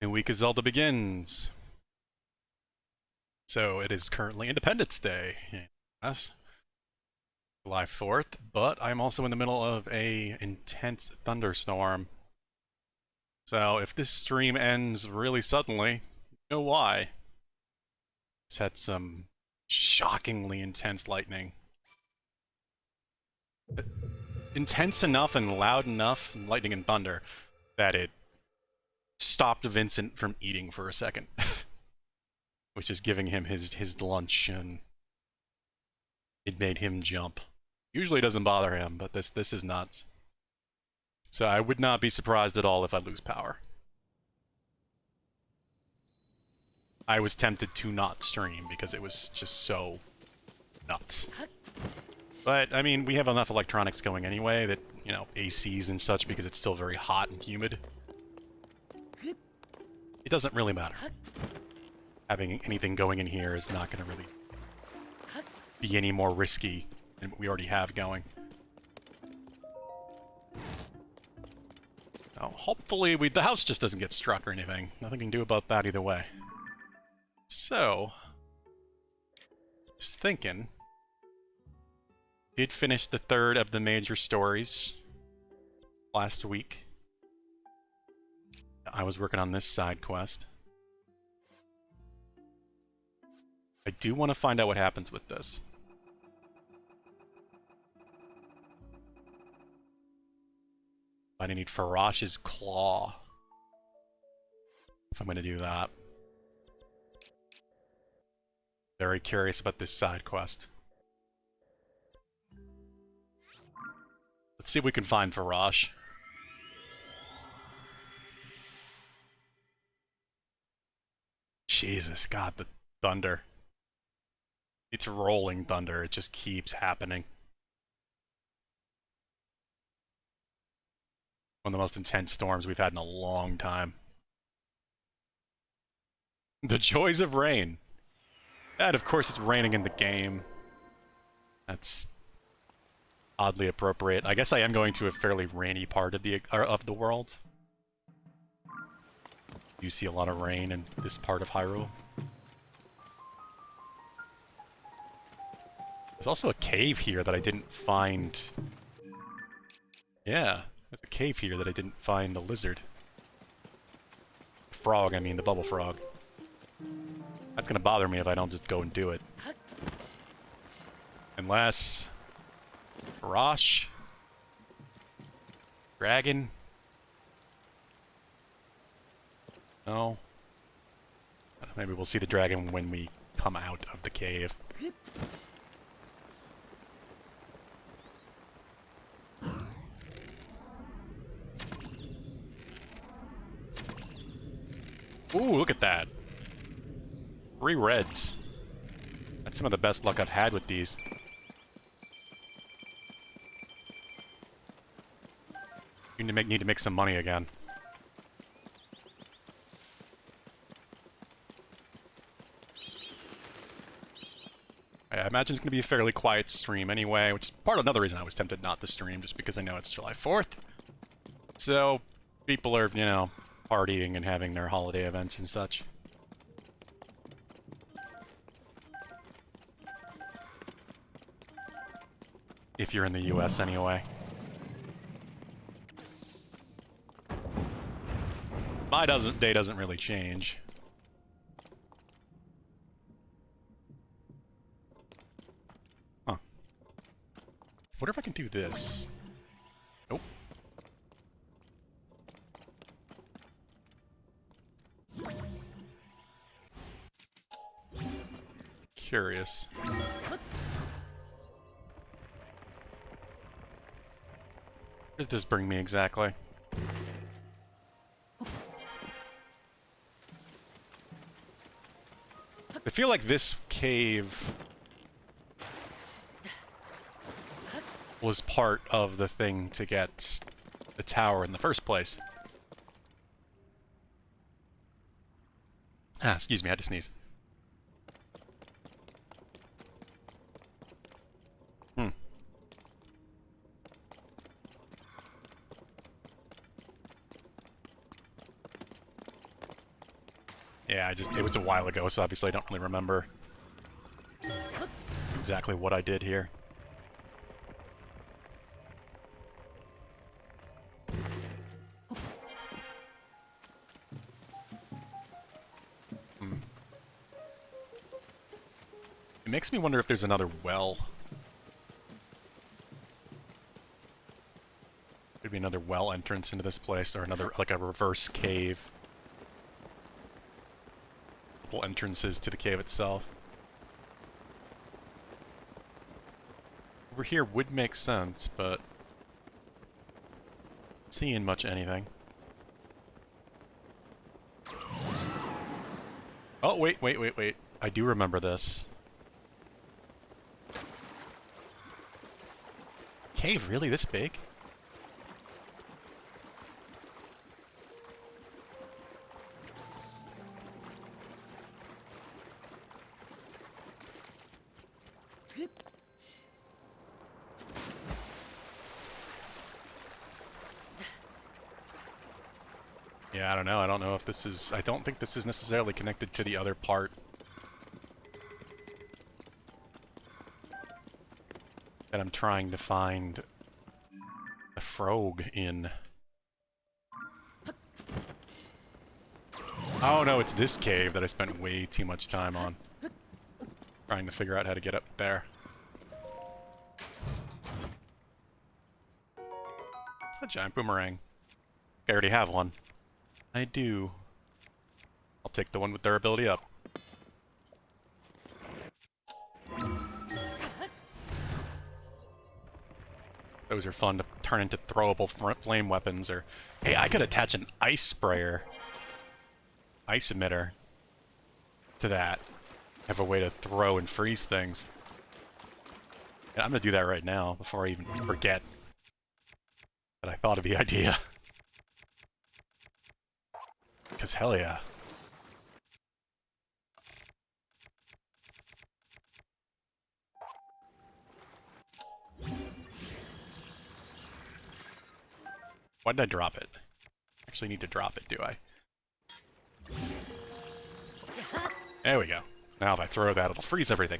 New week of Zelda begins. So it is currently Independence Day. Yes, July 4th, but I'm also in the middle of a intense thunderstorm. So if this stream ends really suddenly, you know why. It's had some shockingly intense lightning. Intense enough and loud enough, lightning and thunder, that it stopped Vincent from eating for a second. Which is giving him his lunch, and it made him jump. Usually it doesn't bother him, but this is nuts. So I would not be surprised at all if I lose power. I was tempted to not stream because it was just so nuts. But, I mean, we have enough electronics going anyway that, you know, ACs and such, because it's still very hot and humid. It doesn't really matter. Having anything going in here is not going to really be any more risky than what we already have going. Now, hopefully the house just doesn't get struck or anything. Nothing we can do about that either way. So, just thinking, did finish the third of the major stories last week. I was working on this side quest. I do want to find out what happens with this. I need Farash's claw if I'm going to do that. Very curious about this side quest. Let's see if we can find Farash. Jesus, God, the thunder. It's rolling thunder. It just keeps happening. One of the most intense storms we've had in a long time. The joys of rain. And of course it's raining in the game. That's oddly appropriate. I guess I am going to a fairly rainy part of the world. You see a lot of rain in this part of Hyrule. There's also a cave here that I didn't find. Yeah, there's a cave here that I didn't find the lizard. Frog, I mean, the bubble frog. That's gonna bother me if I don't just go and do it. Unless... Farash? Dragon? No. Maybe we'll see the dragon when we come out of the cave. Ooh, look at that. 3 reds. That's some of the best luck I've had with these. You need to make some money again. I imagine it's going to be a fairly quiet stream anyway, which is part of another reason I was tempted not to stream, just because I know it's July 4th. So, people are, you know, partying and having their holiday events and such. If you're in the US anyway. My day doesn't really change. Huh. What if I can do this? Nope. Curious. Where does this bring me exactly? I feel like this cave was part of the thing to get the tower in the first place. Ah, excuse me, I had to sneeze. Yeah, it was a while ago, so obviously I don't really remember exactly what I did here. It makes me wonder if there's another well. Could be another well entrance into this place, or another, like a reverse cave. Couple entrances to the cave itself. Over here would make sense, but not seeing much anything. Oh, wait. I do remember this. Cave really this big? Yeah, I don't know. I don't know if this is... I don't think this is necessarily connected to the other part that I'm trying to find a frog in. Oh no, it's this cave that I spent way too much time on. Trying to figure out how to get up there. A giant boomerang. I already have one. I do. I'll take the one with durability up. Those are fun to turn into throwable flame weapons, or... Hey, I could attach an ice sprayer. Ice emitter. To that. Have a way to throw and freeze things. And I'm gonna do that right now, before I even forget that I thought of the idea. Because hell yeah. Why did I drop it? Actually need to drop it, do I? There we go. So now if I throw that, it'll freeze everything.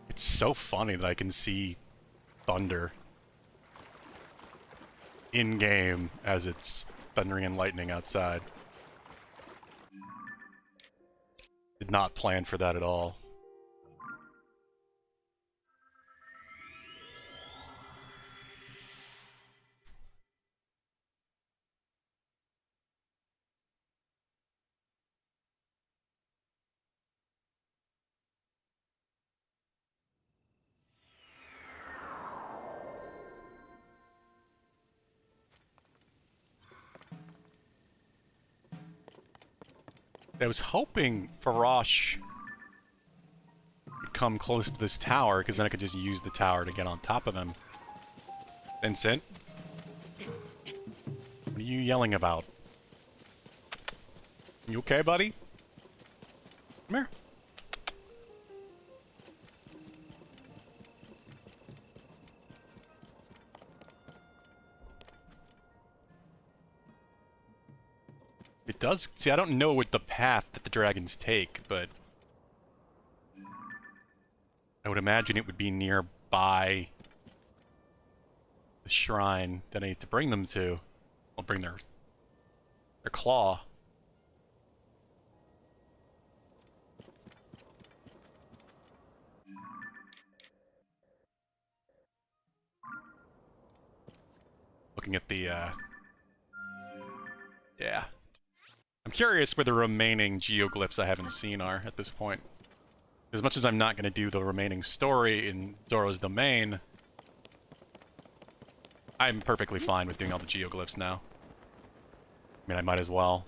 It's so funny that I can see thunder in-game as it's thundering and lightning outside. Did not plan for that at all. I was hoping Farosh would come close to this tower, because then I could just use the tower to get on top of him. Vincent? What are you yelling about? You okay, buddy? Come here. It does... See, I don't know what the path that the dragons take, but... I would imagine it would be nearby the shrine that I need to bring them to. I'll bring their claw. Looking at the, yeah. I'm curious where the remaining geoglyphs I haven't seen are at this point. As much as I'm not going to do the remaining story in Zoro's domain, I'm perfectly fine with doing all the geoglyphs now. I mean, I might as well.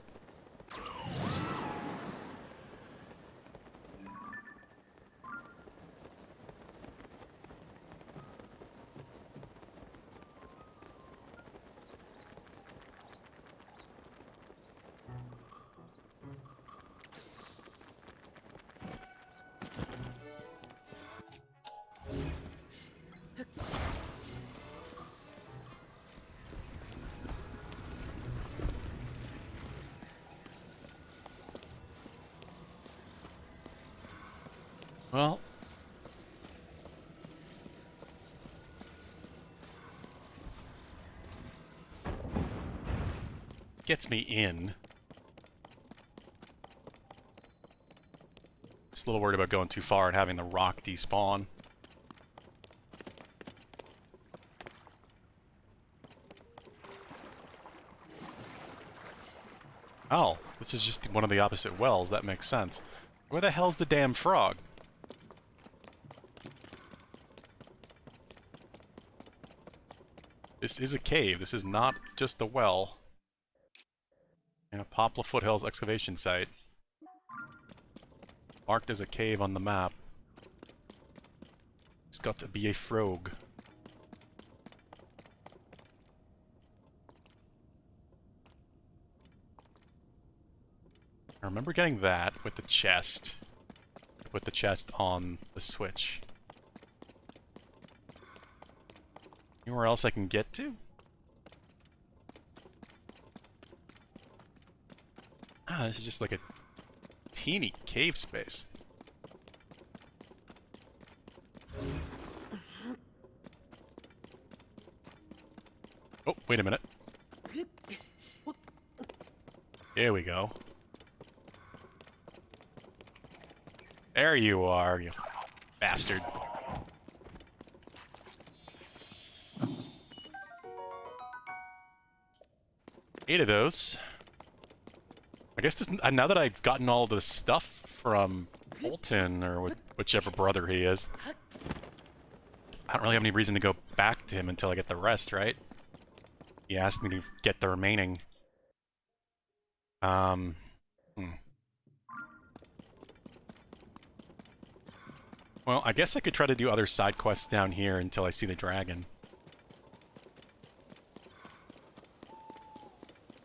Well, gets me in. Just a little worried about going too far and having the rock despawn. Oh, this is just one of the opposite wells. That makes sense. Where the hell's the damn frog? This is a cave. This is not just a well. In a Poplar Foothills excavation site. Marked as a cave on the map. It's got to be a frog. I remember getting that with the chest. With the chest on the switch. Anywhere else I can get to? Ah, this is just like a teeny cave space. Oh, wait a minute. Here we go. There you are, you bastard. Eight of those. I guess this, now that I've gotten all the stuff from Bolton, or whichever brother he is, I don't really have any reason to go back to him until I get the rest, right? He asked me to get the remaining. Hmm. Well, I guess I could try to do other side quests down here until I see the dragon.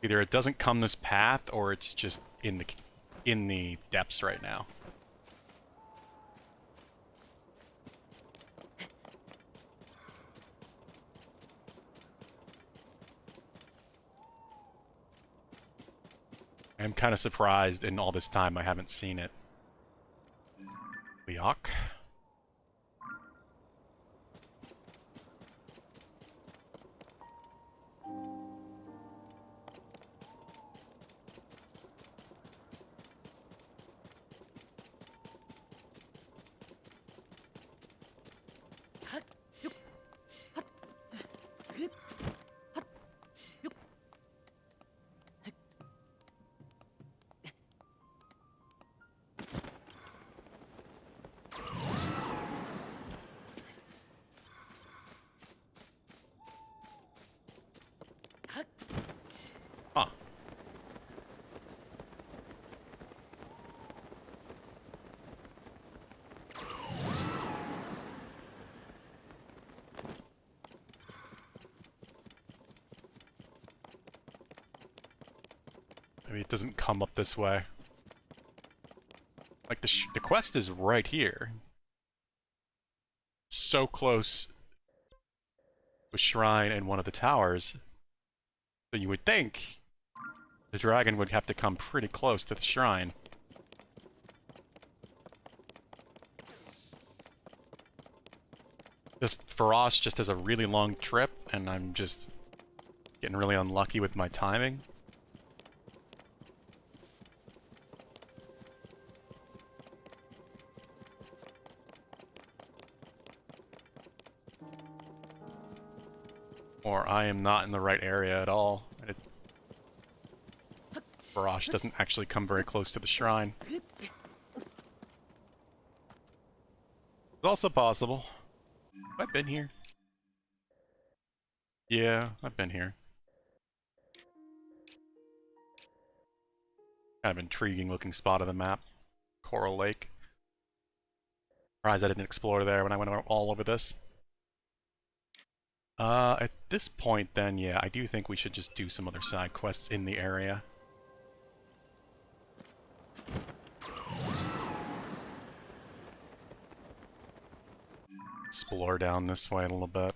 Either it doesn't come this path, or it's just in the depths right now. I'm kind of surprised in all this time I haven't seen it. Leok. Huh. Maybe it doesn't come up this way. Like, the quest is right here. So close to a shrine in one of the towers. So you would think the dragon would have to come pretty close to the shrine. This Farosh just has a really long trip, and I'm just getting really unlucky with my timing. Or I am not in the right area at all. Farosh doesn't actually come very close to the shrine. It's also possible. Have I been here? Yeah, I've been here. Kind of intriguing looking spot of the map. Coral Lake. Surprised I didn't explore there when I went all over this. At this point then, yeah, I do think we should just do some other side quests in the area. Explore down this way a little bit.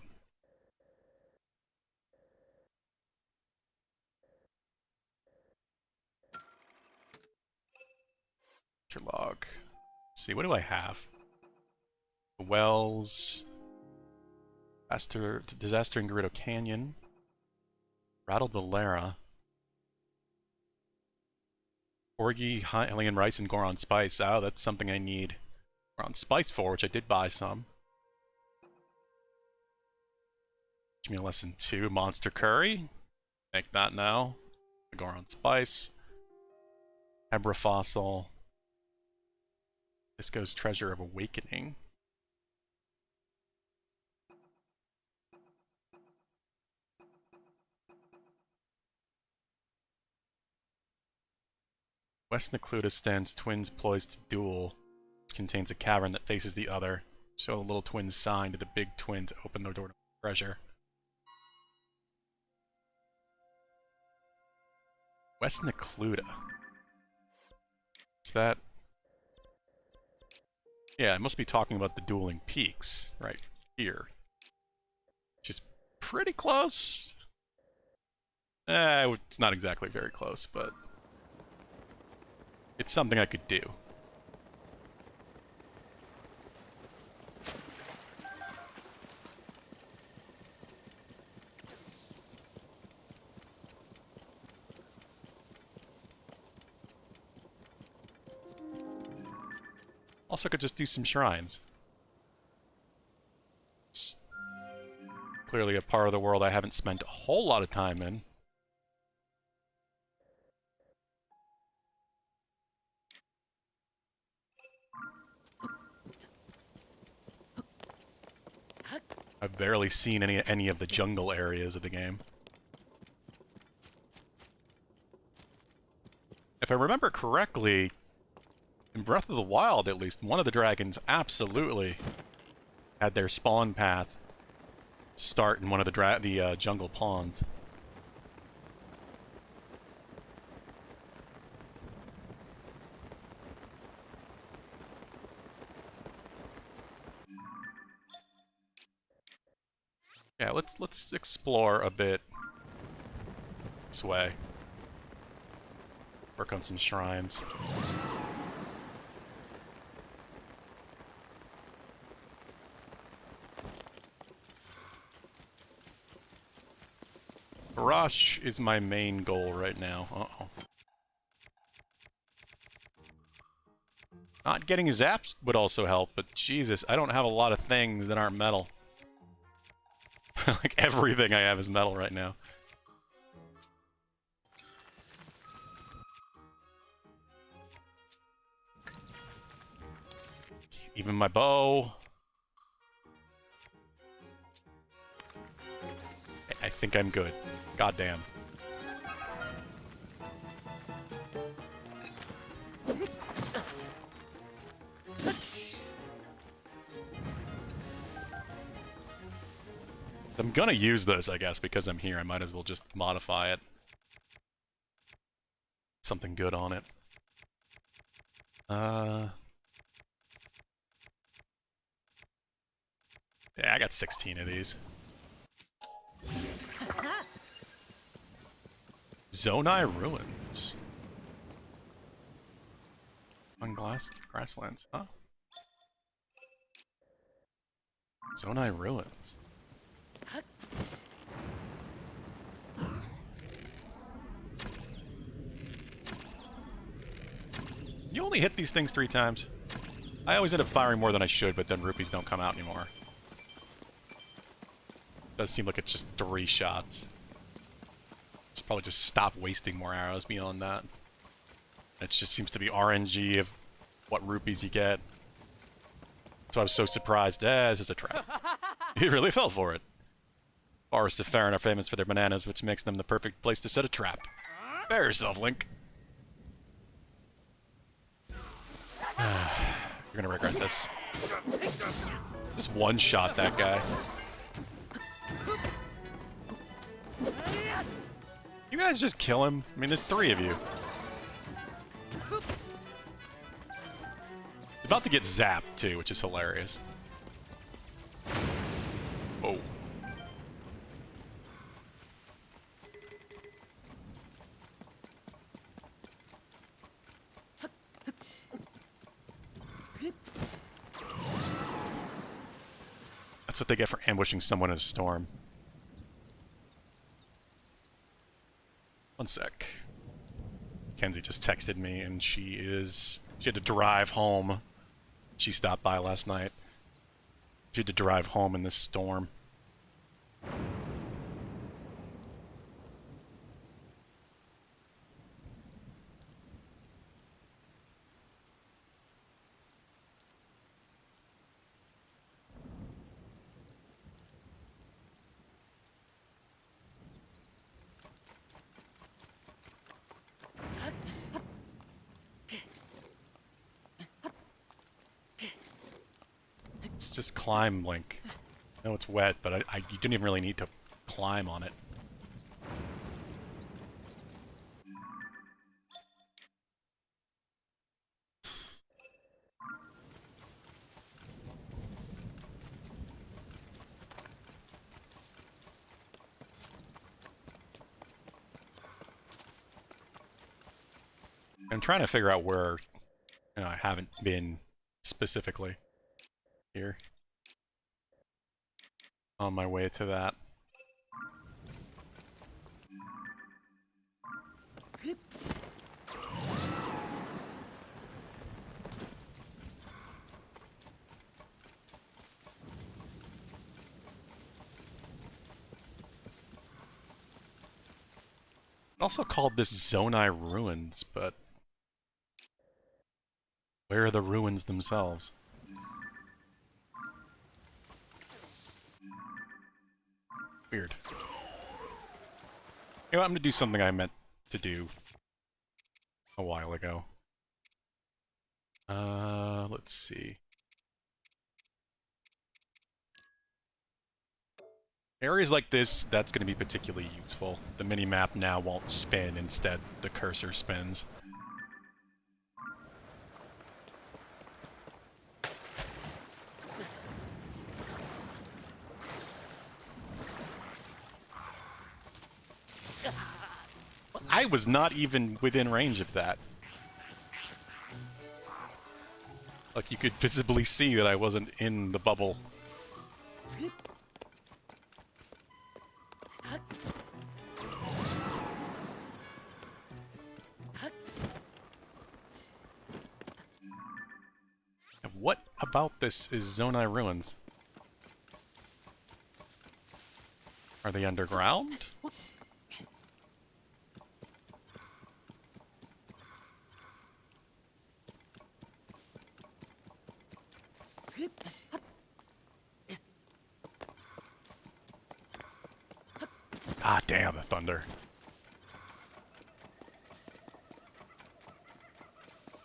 Log. Let's see, what do I have? Wells, Disaster in Garrido Canyon, Rattled Valera, Orgy, Alien Rice, and Goron Spice. Oh, that's something I need Goron Spice for, which I did buy some. Give me a lesson 2, Monster Curry. Make that now. Goron Spice. Hebra Fossil. Disco's Treasure of Awakening. West Necluda stands twins poised to duel. Contains a cavern that faces the other. Show the little twins sign to the big twin to open their door to treasure. West Necluda. Is that... Yeah, it must be talking about the dueling peaks right here. Which is pretty close. It's not exactly very close, but it's something I could do. Also could just do some shrines. It's clearly a part of the world I haven't spent a whole lot of time in. I've barely seen any of the jungle areas of the game. If I remember correctly, in Breath of the Wild, at least, one of the dragons absolutely had their spawn path start in one of the jungle ponds. Yeah, let's explore a bit this way. Work on some shrines. Rush is my main goal right now. Uh-oh. Not getting zaps would also help, but Jesus, I don't have a lot of things that aren't metal. Like, everything I have is metal right now. Even my bow. I think I'm good. Goddamn. I'm gonna use this, I guess, because I'm here. I might as well just modify it. Something good on it. Yeah, I got 16 of these. Zonai Ruins. On grasslands, huh? Zonai Ruins. You only hit these things 3 times. I always end up firing more than I should, but then rupees don't come out anymore. Does seem like it's just 3 shots. Should probably just stop wasting more arrows beyond that. It just seems to be RNG of what rupees you get. So I was so surprised. This is a trap. He really fell for it. Forests of Farron are famous for their bananas, which makes them the perfect place to set a trap. Prepare yourself, Link. You're gonna regret this. Just one-shot that guy. You guys just kill him? I mean, there's 3 of you. He's about to get zapped, too, which is hilarious. Whoa. what they get for ambushing someone in a storm. One sec. Kenzie just texted me, and she had to drive home. She stopped by last night. She had to drive home in this storm. It's just climb, Link. I know it's wet, but you didn't even really need to climb on it. I'm trying to figure out where I haven't been specifically here. On my way to that. Also called this Zonai Ruins, but where are the ruins themselves? Weird. You know, I'm gonna do something I meant to do a while ago. Let's see. Areas like this, that's going to be particularly useful. The mini-map now won't spin, instead the cursor spins. I was not even within range of that. Like, you could visibly see that I wasn't in the bubble. What about this is Zonai Ruins? Are they underground? Ah, damn, the thunder.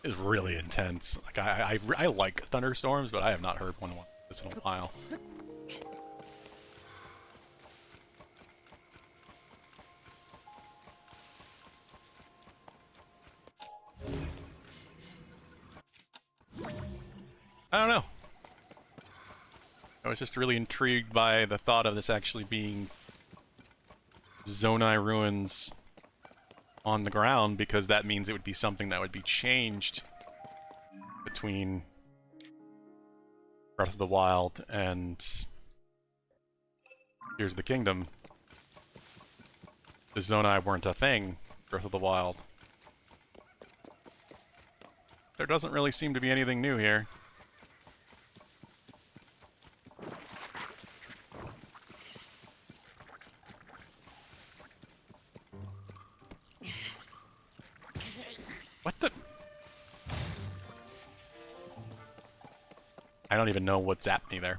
It's really intense. Like, I like thunderstorms, but I have not heard one like this in a while. I don't know. I was just really intrigued by the thought of this actually being Zonai Ruins on the ground, because that means it would be something that would be changed between Breath of the Wild and Tears of the Kingdom. The Zonai weren't a thing, Breath of the Wild. There doesn't really seem to be anything new here. What the? I don't even know what zapped me there.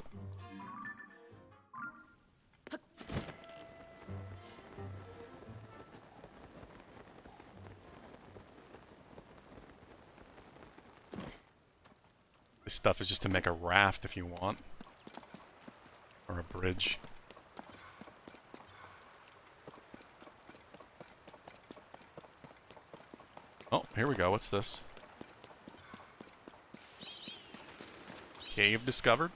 This stuff is just to make a raft if you want. Or a bridge. Oh, here we go. What's this? Cave discovered.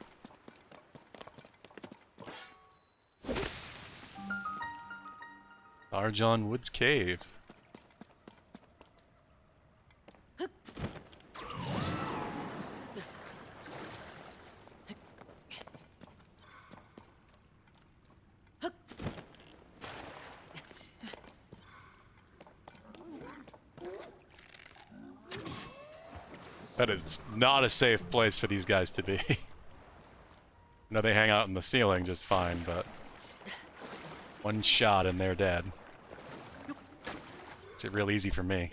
Arjon Woods Cave. That is not a safe place for these guys to be. No, they hang out in the ceiling just fine, but one shot and they're dead. Makes it real easy for me.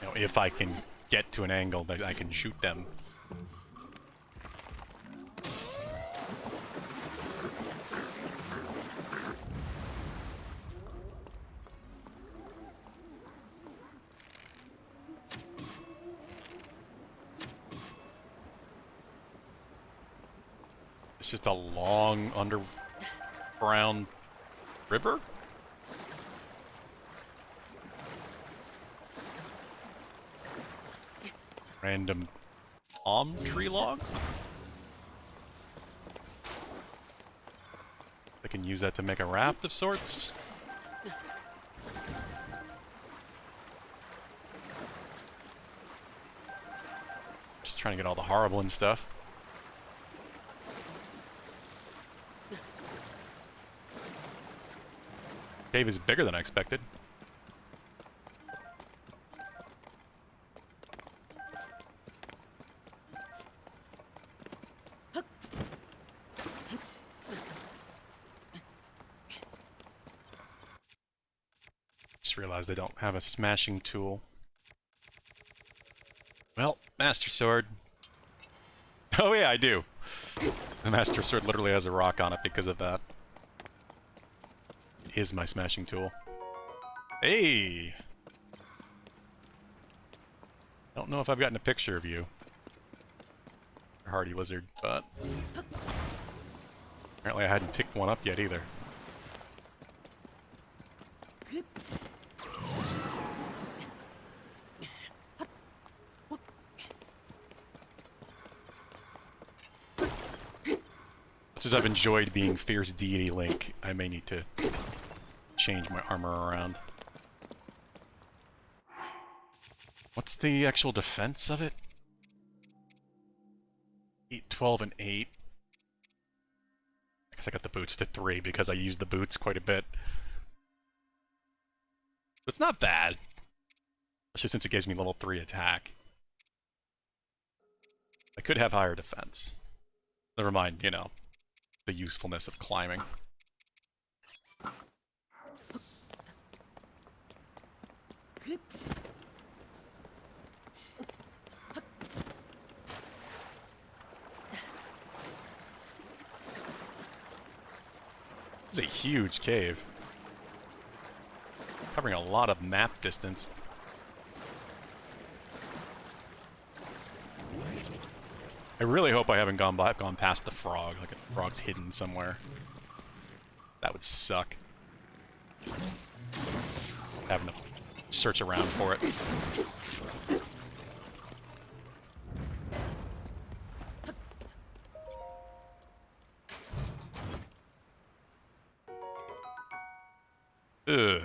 You know, if I can get to an angle that I can shoot them. It's just a long underground river? Random palm tree log? I can use that to make a raft of sorts. Just trying to get all the horrible and stuff. Cave is bigger than I expected. Just realized I don't have a smashing tool. Well, Master Sword. Oh yeah, I do. The Master Sword literally has a rock on it because of that. It is my smashing tool. Hey! Don't know if I've gotten a picture of you, Hardy Lizard, but apparently I hadn't picked one up yet either. Much as I've enjoyed being Fierce Deity Link, I may need to change my armor around. What's the actual defense of it? 8, 12, and 8. I guess I got the boots to 3 because I use the boots quite a bit. But it's not bad. Especially since it gives me level 3 attack. I could have higher defense. Never mind, you know, the usefulness of climbing. This is a huge cave. Covering a lot of map distance. I really hope I haven't gone past the frog, like a frog's hidden somewhere. That would suck. Having to search around for it. Ugh.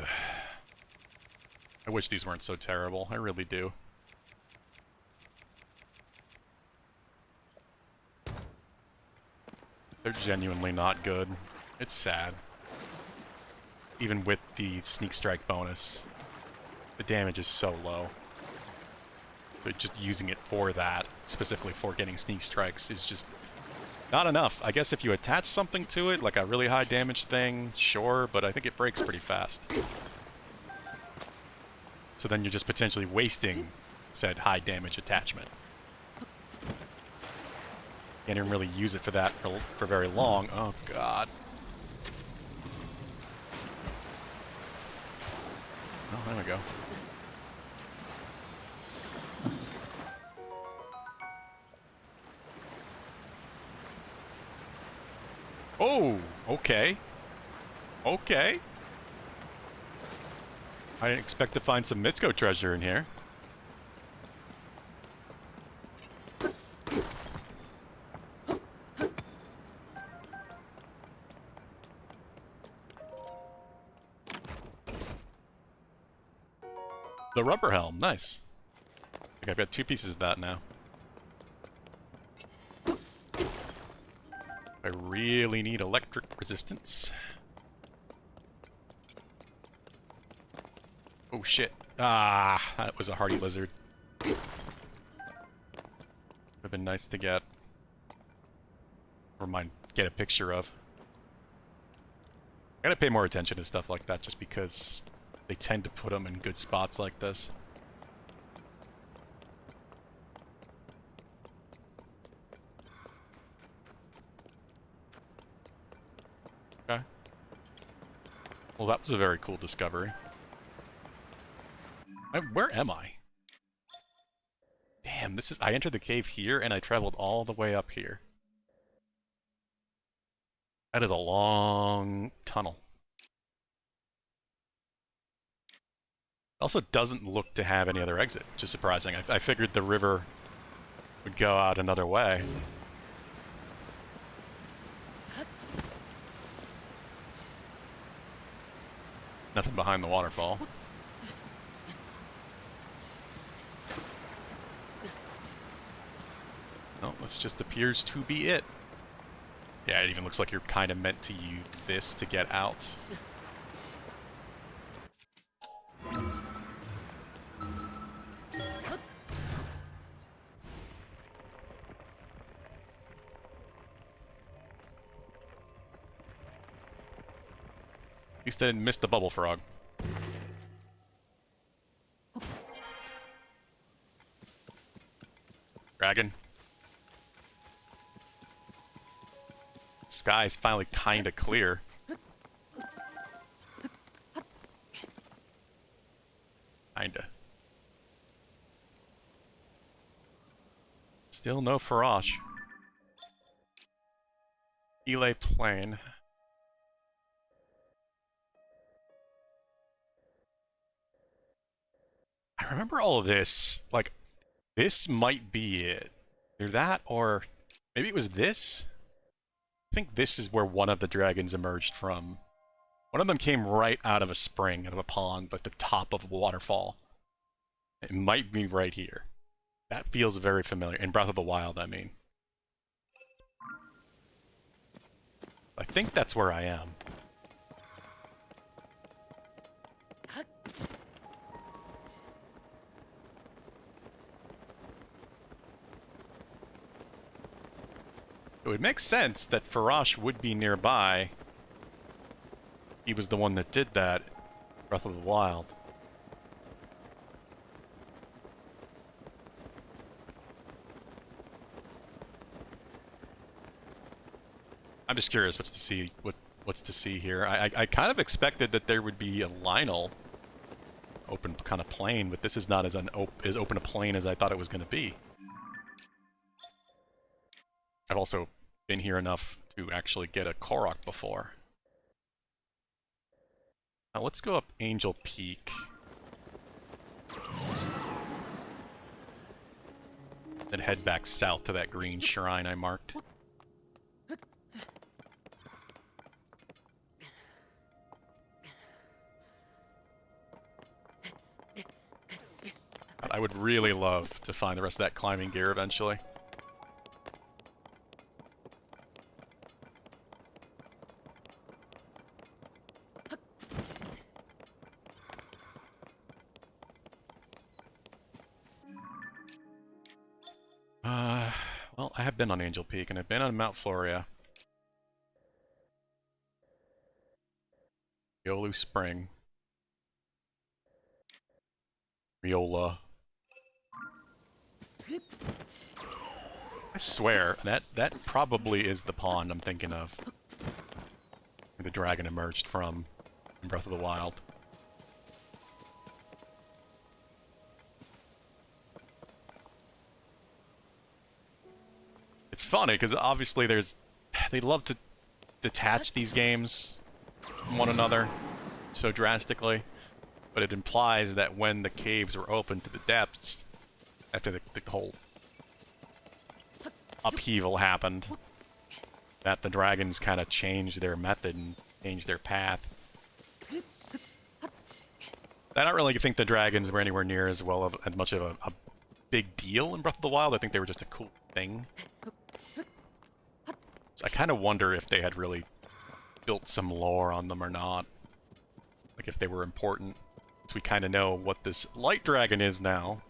I wish these weren't so terrible. I really do. They're genuinely not good. It's sad. Even with the sneak strike bonus, the damage is so low. So just using it for that, specifically for getting sneak strikes, is just not enough. I guess if you attach something to it, like a really high damage thing, sure, but I think it breaks pretty fast. So then you're just potentially wasting said high damage attachment. Can't even really use it for that for very long. Oh god. Oh, there we go. Oh, okay. Okay. I didn't expect to find some Mitsuko treasure in here. The rubber helm, nice. I think I've got 2 pieces of that now. I really need electric resistance. Oh shit. Ah, that was a hardy lizard. Would have been nice to get. Or mind, get a picture of. I gotta pay more attention to stuff like that just because they tend to put them in good spots like this. Okay. Well, that was a very cool discovery. Where am I? Damn, this is... I entered the cave here and I traveled all the way up here. That is a long tunnel. Also doesn't look to have any other exit, which is surprising. I figured the river would go out another way. Nothing behind the waterfall. No, this just appears to be it. Yeah, it even looks like you're kind of meant to use this to get out. At least I didn't miss the bubble frog. Dragon. Sky's finally kinda clear. Kinda. Still no Farash. Elay Plain. I remember all of this. Like, this might be it. Either that, or maybe it was this? I think this is where one of the dragons emerged from. One of them came right out of a spring, out of a pond, like the top of a waterfall. It might be right here. That feels very familiar. In Breath of the Wild, I mean. I think that's where I am. It would make sense that Farash would be nearby. He was the one that did that. Breath of the Wild. I'm just curious what's to see here. I kind of expected that there would be a Lionel open kind of plain, but this is not as open a plain as I thought it was going to be. I've also been here enough to actually get a Korok before. Now let's go up Angel Peak. Then head back south to that green shrine I marked. I would really love to find the rest of that climbing gear eventually. Well, I have been on Angel Peak, and I've been on Mount Floria. Yolu Spring. Riola. I swear, that probably is the pond I'm thinking of. Where the dragon emerged from in Breath of the Wild. It's funny, because obviously they love to detach these games from one another so drastically, but it implies that when the caves were open to the depths, after the whole upheaval happened, that the dragons kind of changed their method and changed their path. I don't really think the dragons were anywhere near as much of a big deal in Breath of the Wild. I think they were just a cool thing. I kind of wonder if they had really built some lore on them or not. Like if they were important. So we kind of know what this light dragon is now.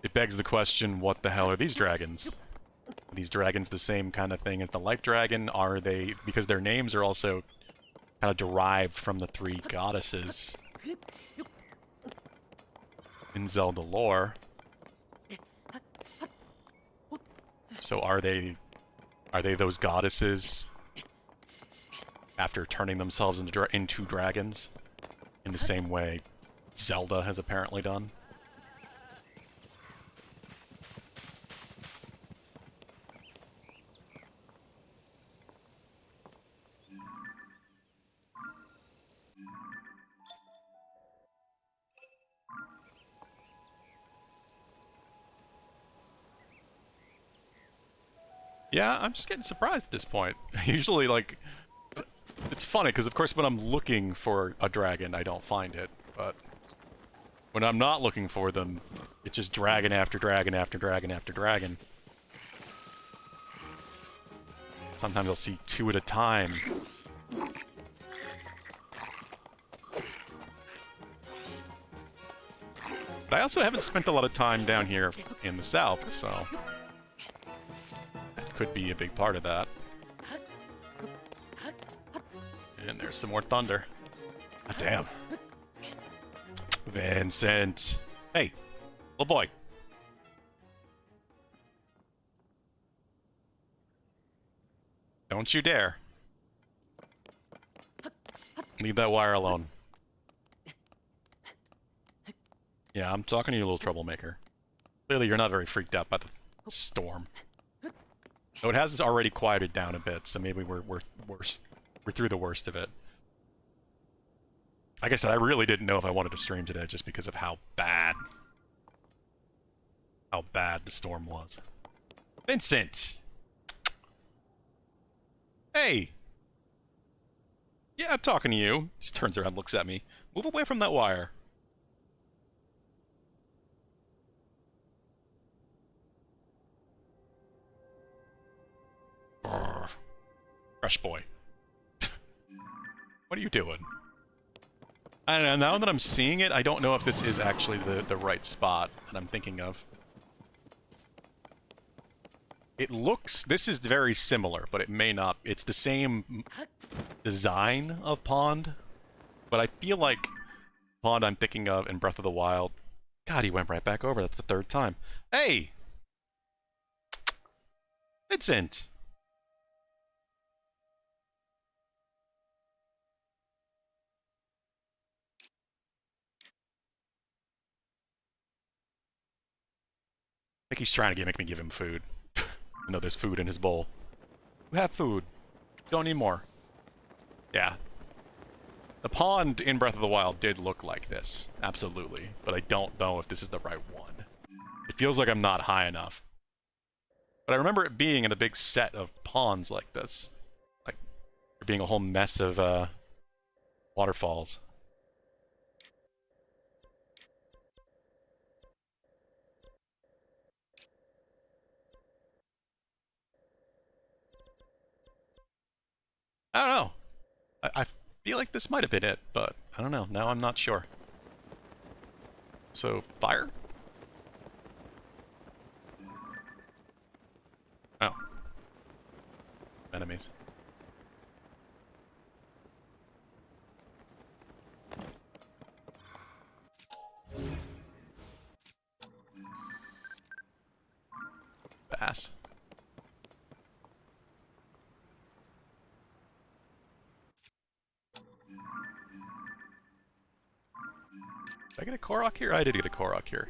It begs the question, what the hell are these dragons? Are these dragons the same kind of thing as the light dragon? Are they... because their names are also kind of derived from the three goddesses in Zelda lore. So are they those goddesses after turning themselves into dragons in the same way Zelda has apparently done? Yeah, I'm just getting surprised at this point. Usually, like, it's funny, because of course when I'm looking for a dragon, I don't find it, but when I'm not looking for them, it's just dragon after dragon after dragon after dragon. Sometimes I'll see 2 at a time. But I also haven't spent a lot of time down here in the south, so that could be a big part of that. And there's some more thunder. God damn. Vincent. Hey, little boy. Don't you dare. Leave that wire alone. Yeah, I'm talking to you, little troublemaker. Clearly you're not very freaked out by the storm. Though it has already quieted down a bit, so maybe we're through the worst of it. Like I said, I really didn't know if I wanted to stream today just because of how bad the storm was. Vincent! Hey! Yeah, I'm talking to you. Just turns around and looks at me. Move away from that wire. Crush boy. What are you doing? I don't know, now that I'm seeing it, I don't know if this is actually the right spot that I'm thinking of. It looks... this is very similar, but it may not... it's the same design of pond, but I feel like pond I'm thinking of in Breath of the Wild... God, he went right back over. That's the 3rd time. Hey! Vincent! I think he's trying to make me give him food. I know there's food in his bowl. You have food. Don't need more. Yeah. The pond in Breath of the Wild did look like this. Absolutely. But I don't know if this is the right one. It feels like I'm not high enough. But I remember it being in a big set of ponds like this. Like, there being a whole mess of, waterfalls. I don't know. I feel like this might have been it, but I don't know. Now I'm not sure. So, fire? Oh. Enemies. Bass. Did I get a Korok here? I did get a Korok here.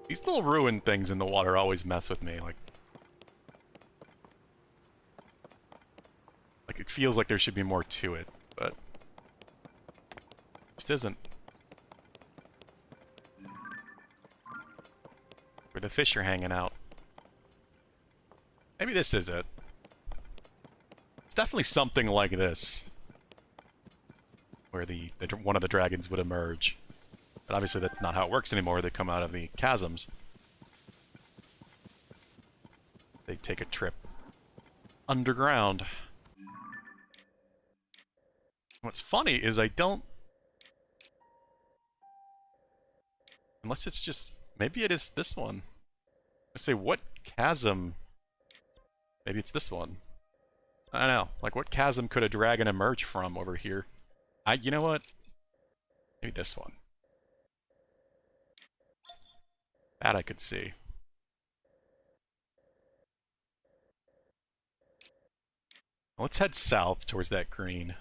These little ruined things in the water always mess with me, like it feels like there should be more to it, but just isn't. Where the fish are hanging out. Maybe this is it. It's definitely something like this. Where the one of the dragons would emerge. But obviously that's not how it works anymore. They come out of the chasms. They take a trip underground. What's funny is I don't... Unless it's just... Maybe it is this one. I say, what chasm... Maybe it's this one. I don't know. Like, what chasm could a dragon emerge from over here? You know what? Maybe this one. That I could see. Let's head south towards that green.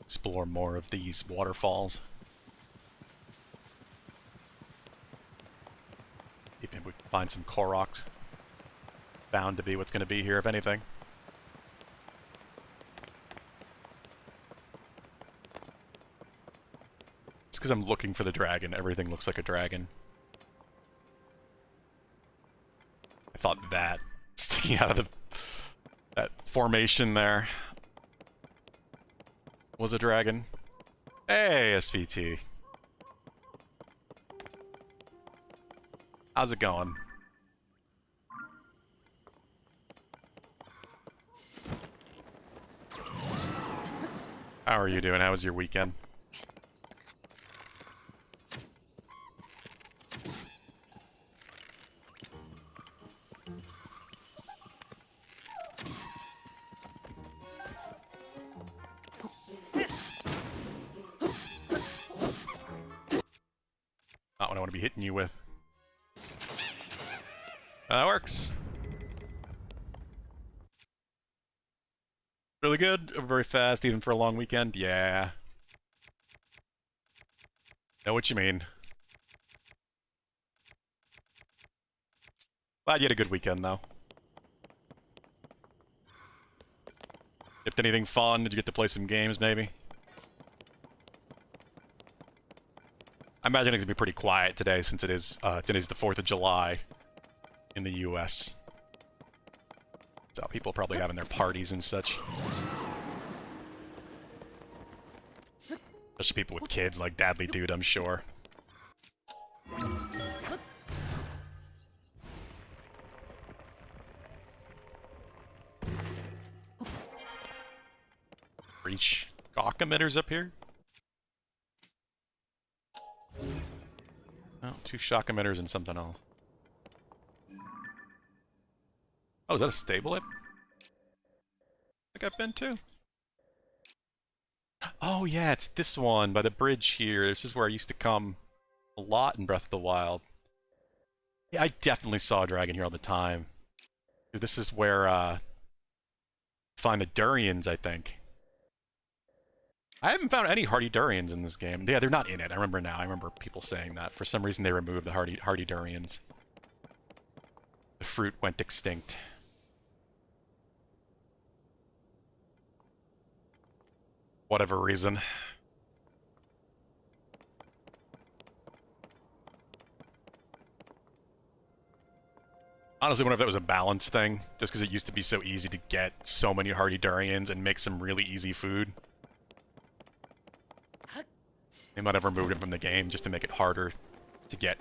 Explore more of these waterfalls. Maybe we can find some Koroks. Bound to be what's going to be here, if anything. Just because I'm looking for the dragon, everything looks like a dragon. I thought that sticking out of that formation there was a dragon. Hey, SVT. How's it going? How are you doing? How was your weekend? Not what I want to be hitting you with. That works. Really good, very fast, even for a long weekend. Yeah. Know what you mean. Glad you had a good weekend, though. Did anything fun? Did you get to play some games, maybe? I imagine it's gonna be pretty quiet today, since today's the 4th of July in the U.S. So people are probably having their parties and such. Especially people with kids like Dadly Dude, I'm sure. Reach shock emitters up here? Oh, 2 shock emitters and something else. Oh, is that a stable I think I've been to? Oh yeah, it's this one by the bridge here. This is where I used to come a lot in Breath of the Wild. Yeah, I definitely saw a dragon here all the time. This is where find the durians, I think. I haven't found any hardy durians in this game. Yeah, they're not in it. I remember now. I remember people saying that. For some reason, they removed the hardy durians. The fruit went extinct. Whatever reason. Honestly, wonder if that was a balance thing, just because it used to be so easy to get so many hardy durians and make some really easy food. They might have removed it from the game just to make it harder to get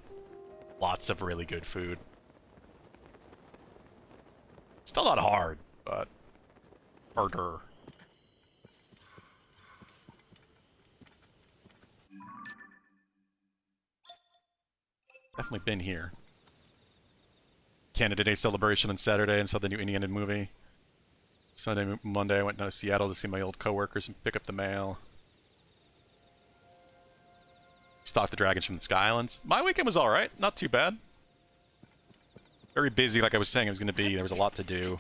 lots of really good food. Still not hard, but harder. Definitely been here. Canada Day celebration on Saturday and saw the new Indiana movie. Sunday, Monday, I went to Seattle to see my old coworkers and pick up the mail. Stalk the dragons from the Sky Islands. My weekend was alright, not too bad. Very busy, like I was saying it was going to be. There was a lot to do.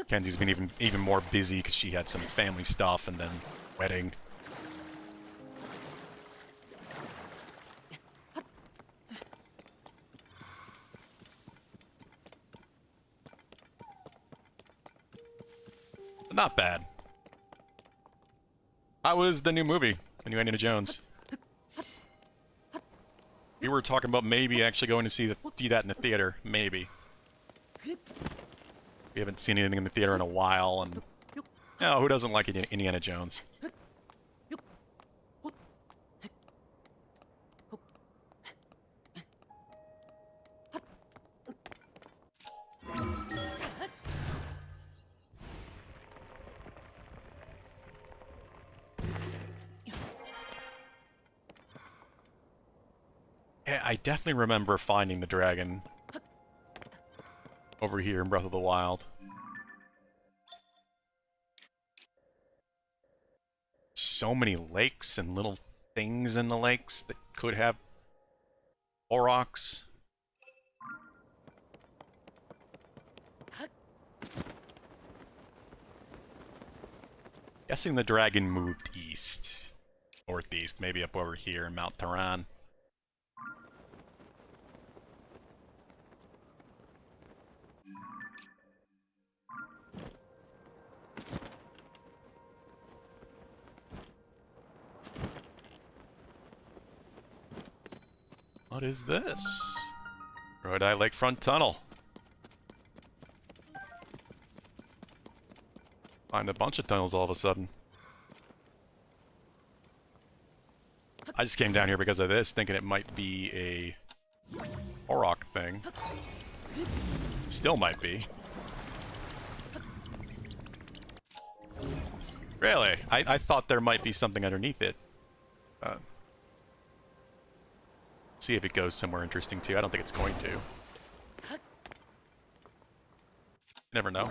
Kenzie's been even more busy because she had some family stuff and then wedding. But not bad. How was the new movie, the new Indiana Jones? We were talking about maybe actually going to see that in the theater. Maybe. We haven't seen anything in the theater in a while, and... No, who doesn't like Indiana Jones? Yeah, I definitely remember finding the dragon over here in Breath of the Wild. So many lakes and little things in the lakes that could have Aurochs. Guessing the dragon moved east. Northeast, maybe up over here in Mount Taran. What is this? Rodai Lakefront Tunnel. Find a bunch of tunnels all of a sudden. I just came down here because of this, thinking it might be a Auroch thing. Still might be. Really? I thought there might be something underneath it. See if it goes somewhere interesting too. I don't think it's going to. Never know.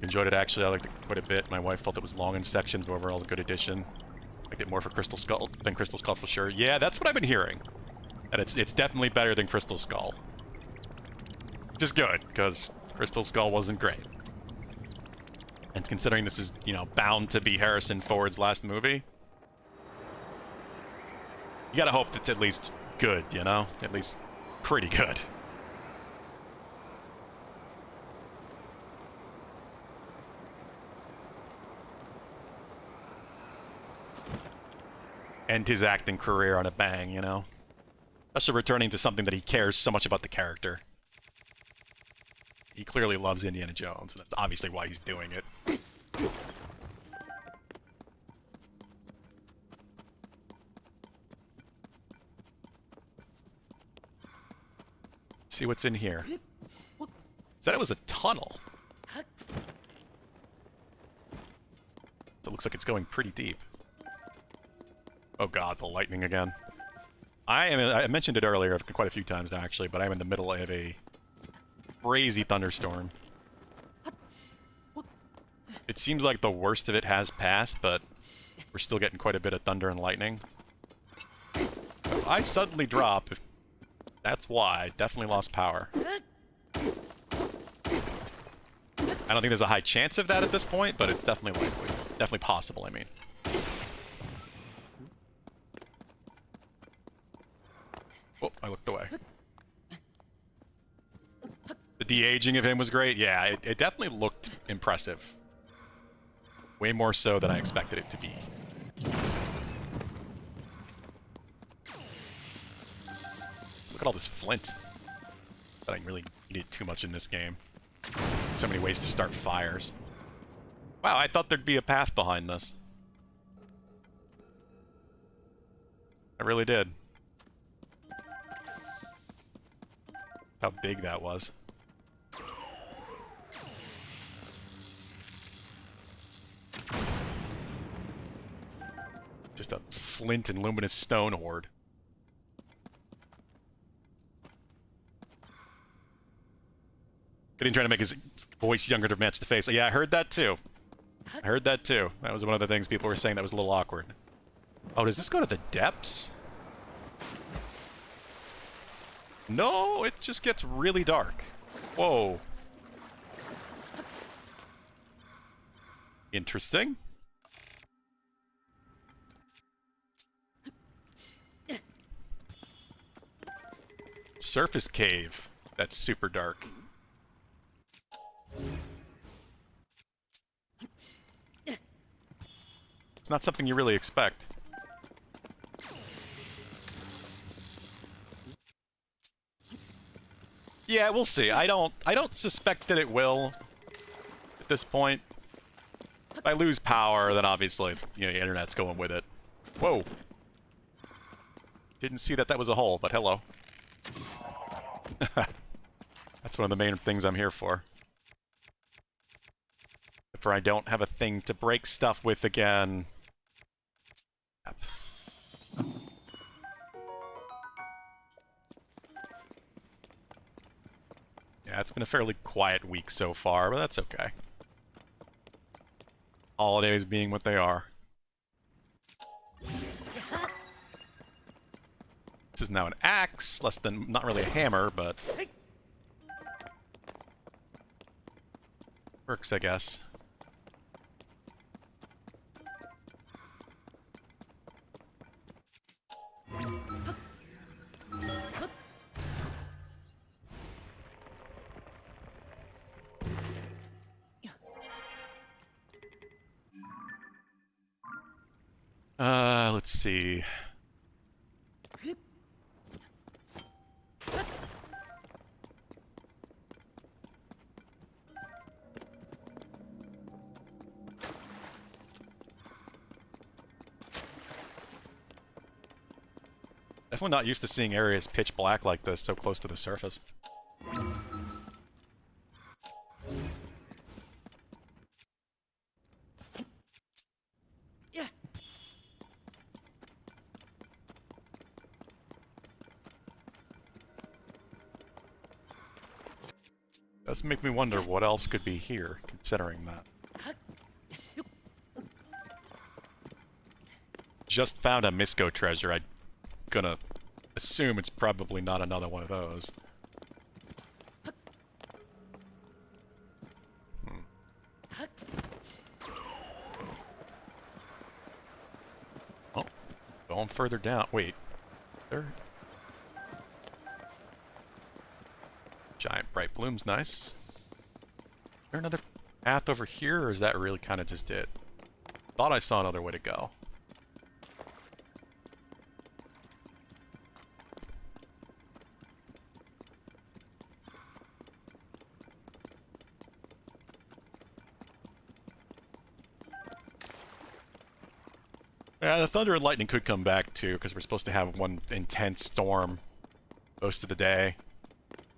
Enjoyed it actually. I liked it quite a bit. My wife felt it was long in sections, but overall a good addition. Liked it more for Crystal Skull than Crystal Skull for sure. Yeah, that's what I've been hearing. And it's definitely better than Crystal Skull. Which is good, because Crystal Skull wasn't great. And considering this is, you know, bound to be Harrison Ford's last movie, you gotta hope it's at least good, you know? At least pretty good. End his acting career on a bang, you know? Especially returning to something that he cares so much about the character. He clearly loves Indiana Jones, and that's obviously why he's doing it. See what's in here. Said it was a tunnel. So it looks like it's going pretty deep. Oh god, the lightning again. I mentioned it earlier quite a few times now, actually, but I'm in the middle of a crazy thunderstorm. It seems like the worst of it has passed, but we're still getting quite a bit of thunder and lightning. If I suddenly drop, that's why. I definitely lost power. I don't think there's a high chance of that at this point, but it's definitely likely. Definitely possible, I mean. Oh, I looked away. The de-aging of him was great. Yeah, it definitely looked impressive. Way more so than I expected it to be. Look at all this flint. That I really needed too much in this game. So many ways to start fires. Wow, I thought there'd be a path behind this. I really did. How big that was. Just a flint and luminous stone horde. He didn't try to make his voice younger to match the face. Yeah, I heard that too. I heard that too. That was one of the things people were saying that was a little awkward. Oh, does this go to the depths? No, it just gets really dark. Whoa. Interesting. Surface cave. That's super dark. It's not something you really expect. Yeah, we'll see. I don't suspect that it will at this point. If I lose power, then obviously, you know, the internet's going with it. Whoa. Didn't see that was a hole, but hello. That's one of the main things I'm here for. If I don't have a thing to break stuff with again. Yep. Yeah, it's been a fairly quiet week so far, but that's okay. Holidays being what they are. This is now an axe, less than, not really a hammer, but works, I guess. Let's see. Definitely not used to seeing areas pitch black like this, so close to the surface. Yeah. Does make me wonder what else could be here, considering that. Just found a Misco treasure. I'm gonna assume it's probably not another one of those. Oh, going further down. Wait, there. Giant bright bloom's nice. Is there another path over here, or is that really kind of just it? Thought I saw another way to go. Yeah, the thunder and lightning could come back too, because we're supposed to have one intense storm most of the day,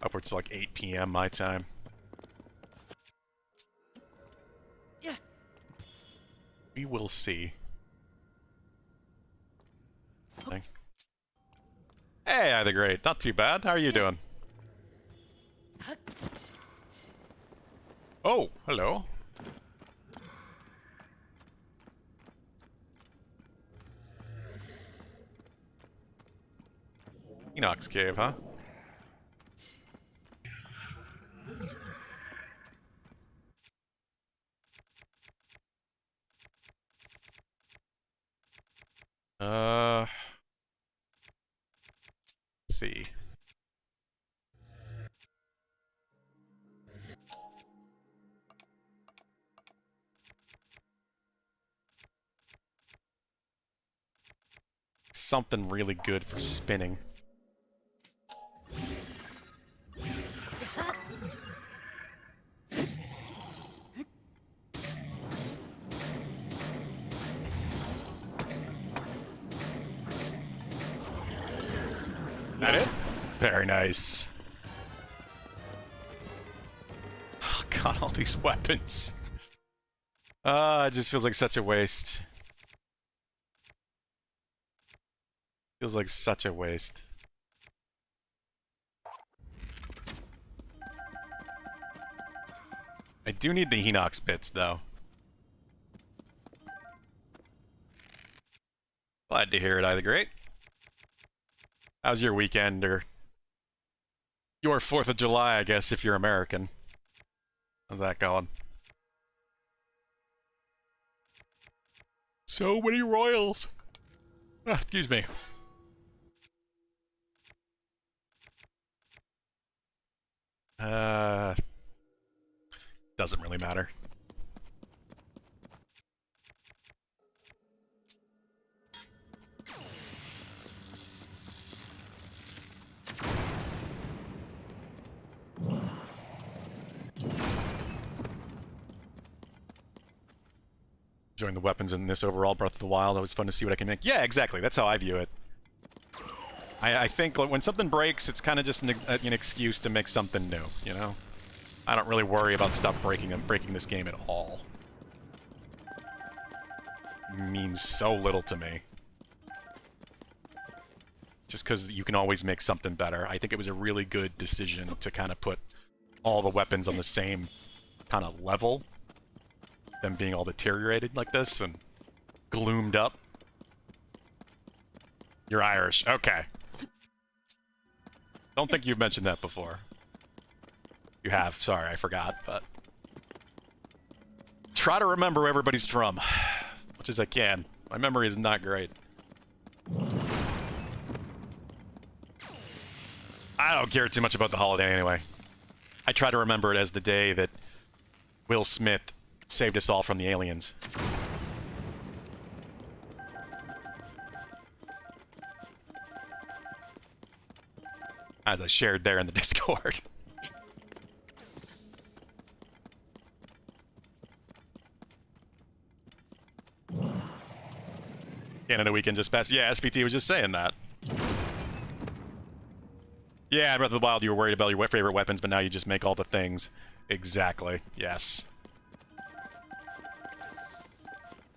upwards to like 8 p.m. my time. Yeah. We will see. Hey, Either Great. Not too bad. How are you doing? Oh, hello. Enoch's Cave, huh? Let's see. Something really good for spinning. That it? Very nice. Oh god, all these weapons. It just feels like such a waste. Feels like such a waste. I do need the Hinox bits, though. Glad to hear it, Either Great. How's your weekend, or your 4th of July, I guess, if you're American? How's that going? So many royals! Ah, excuse me. Doesn't really matter. Enjoying the weapons in this overall Breath of the Wild. It was fun to see what I can make. Yeah, exactly. That's how I view it. I think when something breaks, it's kind of just an excuse to make something new, you know? I don't really worry about stuff breaking this game at all. It means so little to me. Just because you can always make something better. I think it was a really good decision to kind of put all the weapons on the same kind of level, them being all deteriorated like this and gloomed up. You're Irish. Okay. Don't think you've mentioned that before. You have. Sorry, I forgot, but... Try to remember where everybody's from. Much as I can. My memory is not great. I don't care too much about the holiday anyway. I try to remember it as the day that Will Smith saved us all from the aliens. As I shared there in the Discord. Canada weekend just passed. Yeah, SPT was just saying that. Yeah, in Breath of the Wild, you were worried about your favorite weapons, but now you just make all the things. Exactly. Yes.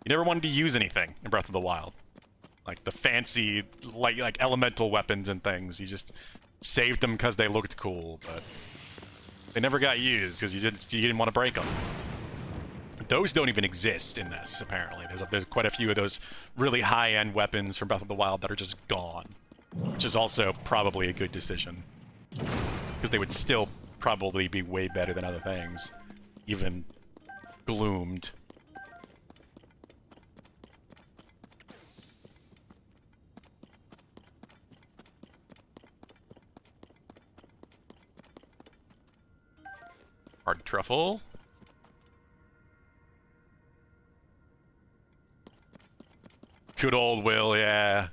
You never wanted to use anything in Breath of the Wild. Like the fancy, like elemental weapons and things. You just saved them because they looked cool, but they never got used because you didn't want to break them. Those don't even exist in this, apparently. There's quite a few of those really high-end weapons from Breath of the Wild that are just gone. Which is also probably a good decision. Because they would still probably be way better than other things. Even gloomed. Hard truffle. Good old Will, yeah.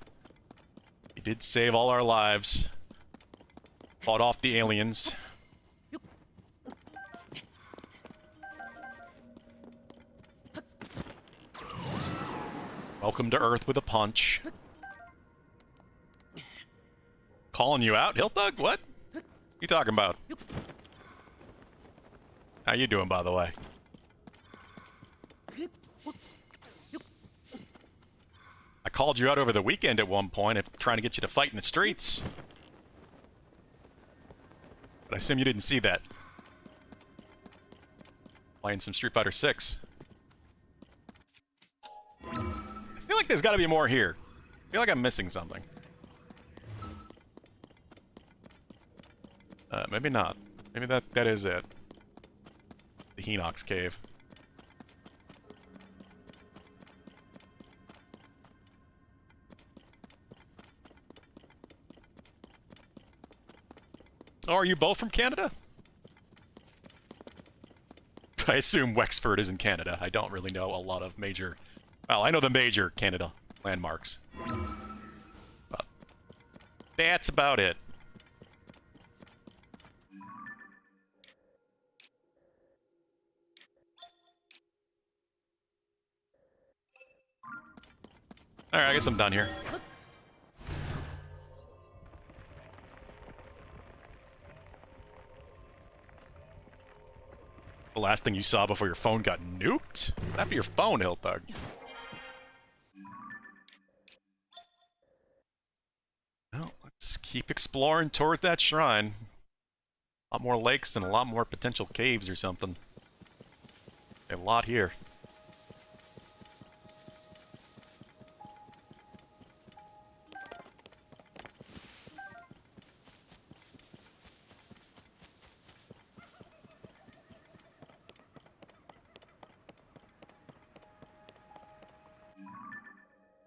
He did save all our lives. Fought off the aliens. Welcome to Earth with a punch. Calling you out, Hilthug? What? You talking about? How you doing, by the way? I called you out over the weekend at one point, trying to get you to fight in the streets. But I assume you didn't see that. Playing some Street Fighter 6. I feel like there's got to be more here. I feel like I'm missing something. Maybe not. Maybe that is it. The Hinox Cave. Oh, are you both from Canada? I assume Wexford is in Canada. I don't really know a lot of major... Well, I know the major Canada landmarks. But that's about it. Alright, I guess I'm done here. The last thing you saw before your phone got nuked? What happened to your phone, Hilthug? Well, let's keep exploring towards that shrine. A lot more lakes and a lot more potential caves or something. A lot here.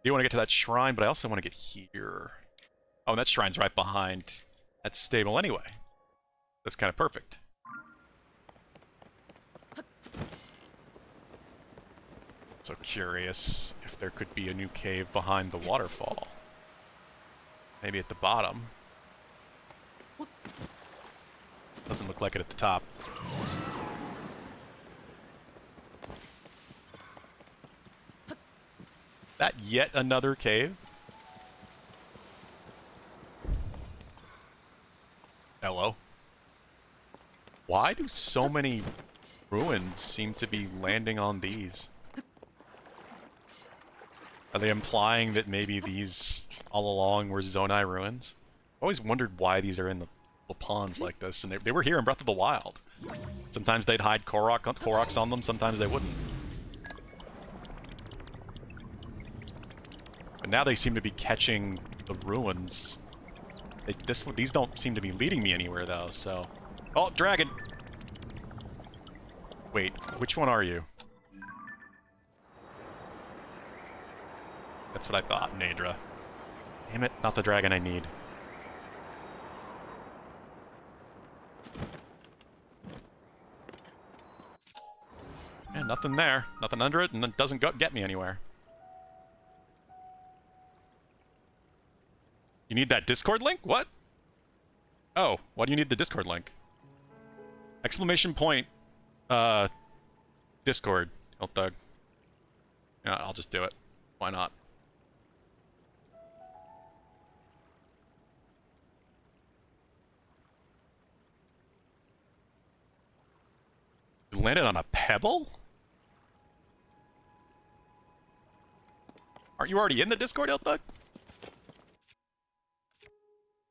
I do want to get to that shrine, but I also want to get here. Oh, and that shrine's right behind that stable anyway. That's kind of perfect. So curious if there could be a new cave behind the waterfall. Maybe at the bottom. Doesn't look like it at the top. That yet another cave? Hello? Why do so many ruins seem to be landing on these? Are they implying that maybe these all along were Zonai ruins? I always wondered why these are in the ponds like this, and they were here in Breath of the Wild. Sometimes they'd hide Koroks on them, sometimes they wouldn't. But now they seem to be catching the ruins. These don't seem to be leading me anywhere, though, so... Oh, dragon! Wait, which one are you? That's what I thought, Nadra. Damn it, not the dragon I need. Yeah, nothing there. Nothing under it, and it doesn't get me anywhere. You need that Discord link? What? Oh, why do you need the Discord link? Exclamation point, Discord. Thug. Yeah, I'll just do it. Why not? You landed on a pebble? Aren't you already in the Discord, Thug?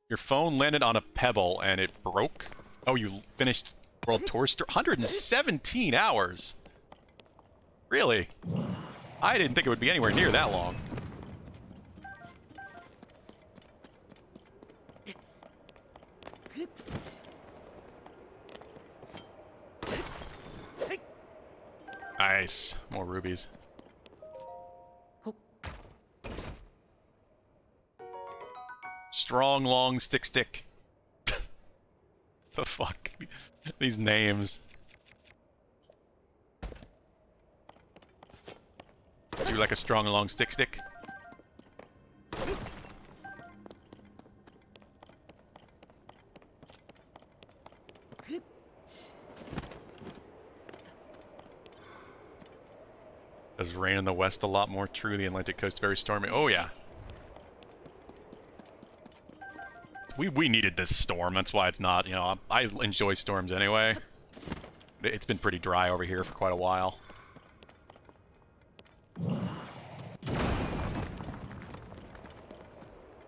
Your phone landed on a pebble and it broke? Oh, you finished World Tour 117 hours? Really? I didn't think it would be anywhere near that long. Nice. More rubies. Strong, long, stick. The fuck? These names. Do you like a strong, long stick? Does rain in the west a lot more true? The Atlantic coast very stormy. Oh yeah. We needed this storm. That's why it's not, you know, I enjoy storms anyway. It's been pretty dry over here for quite a while.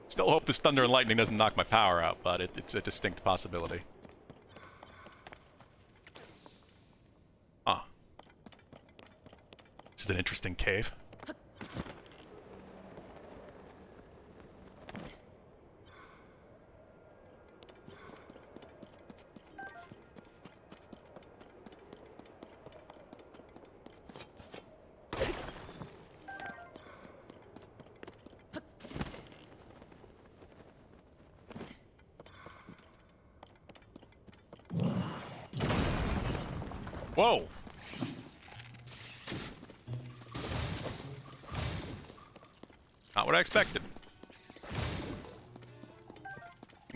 Still hope this thunder and lightning doesn't knock my power out, but it's a distinct possibility. Huh. This is an interesting cave. Whoa! Not what I expected.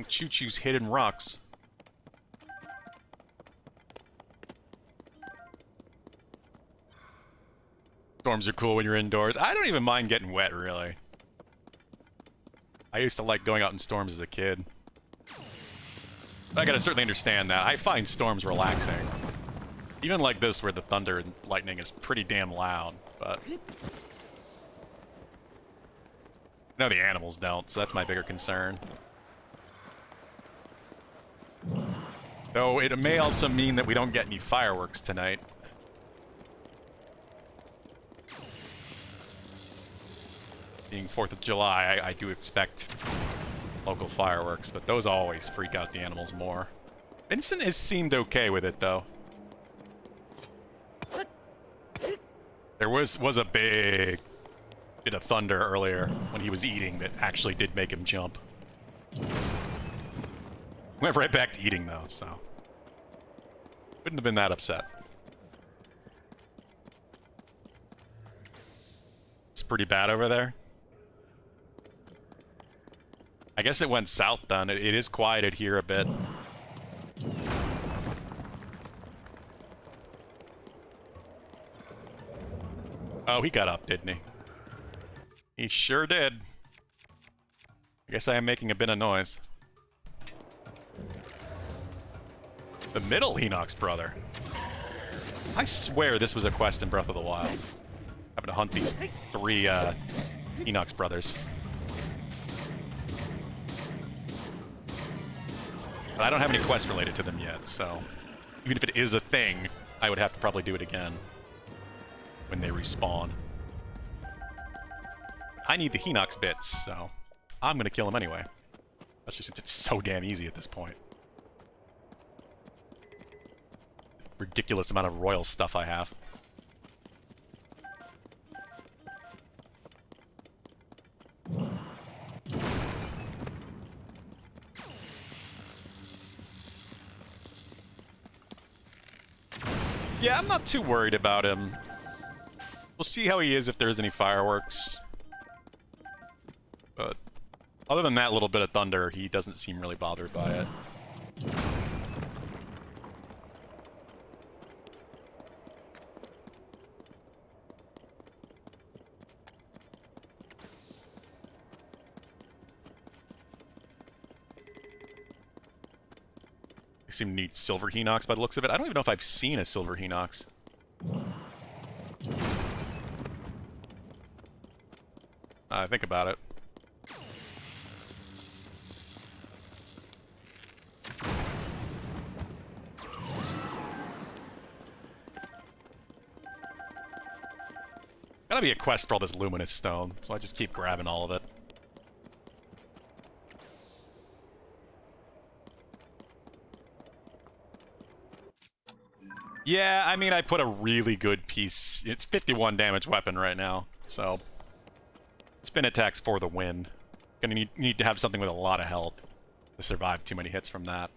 Choo-choo's hidden rocks. Storms are cool when you're indoors. I don't even mind getting wet, really. I used to like going out in storms as a kid. But I gotta certainly understand that. I find storms relaxing. Even like this, where the thunder and lightning is pretty damn loud, but... No, the animals don't, so that's my bigger concern. Though it may also mean that we don't get any fireworks tonight. Being 4th of July, I do expect local fireworks, but those always freak out the animals more. Vincent has seemed okay with it, though. There was a big bit of thunder earlier when he was eating that actually did make him jump. Went right back to eating, though, so... Wouldn't have been that upset. It's pretty bad over there. I guess it went south, then. It is quieted here a bit. Oh, he got up, didn't he? He sure did. I guess I am making a bit of noise. The middle Enoch's brother. I swear this was a quest in Breath of the Wild. Having to hunt these 3 Enoch's brothers. But I don't have any quests related to them yet, so... even if it is a thing, I would have to probably do it again when they respawn. I need the Hinox bits, so I'm gonna kill him anyway. Especially since it's so damn easy at this point. Ridiculous amount of royal stuff I have. Yeah, I'm not too worried about him. We'll see how he is if there's any fireworks. But other than that little bit of thunder, he doesn't seem really bothered by it. They seem neat silver Hinox by the looks of it. I don't even know if I've seen a silver Hinox. Think about it. Gotta be a quest for all this luminous stone, so I just keep grabbing all of it. Yeah, I mean, I put a really good piece. It's 51 damage weapon right now, so spin attacks for the win. Gonna need to have something with a lot of health to survive too many hits from that.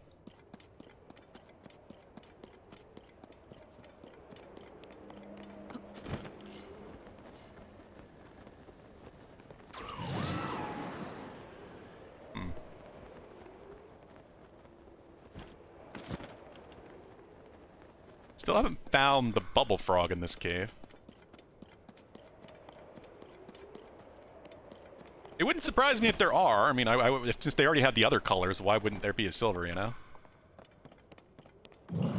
Still haven't found the bubble frog in this cave. It wouldn't surprise me if there are. I mean, since they already had the other colors, why wouldn't there be a silver, you know?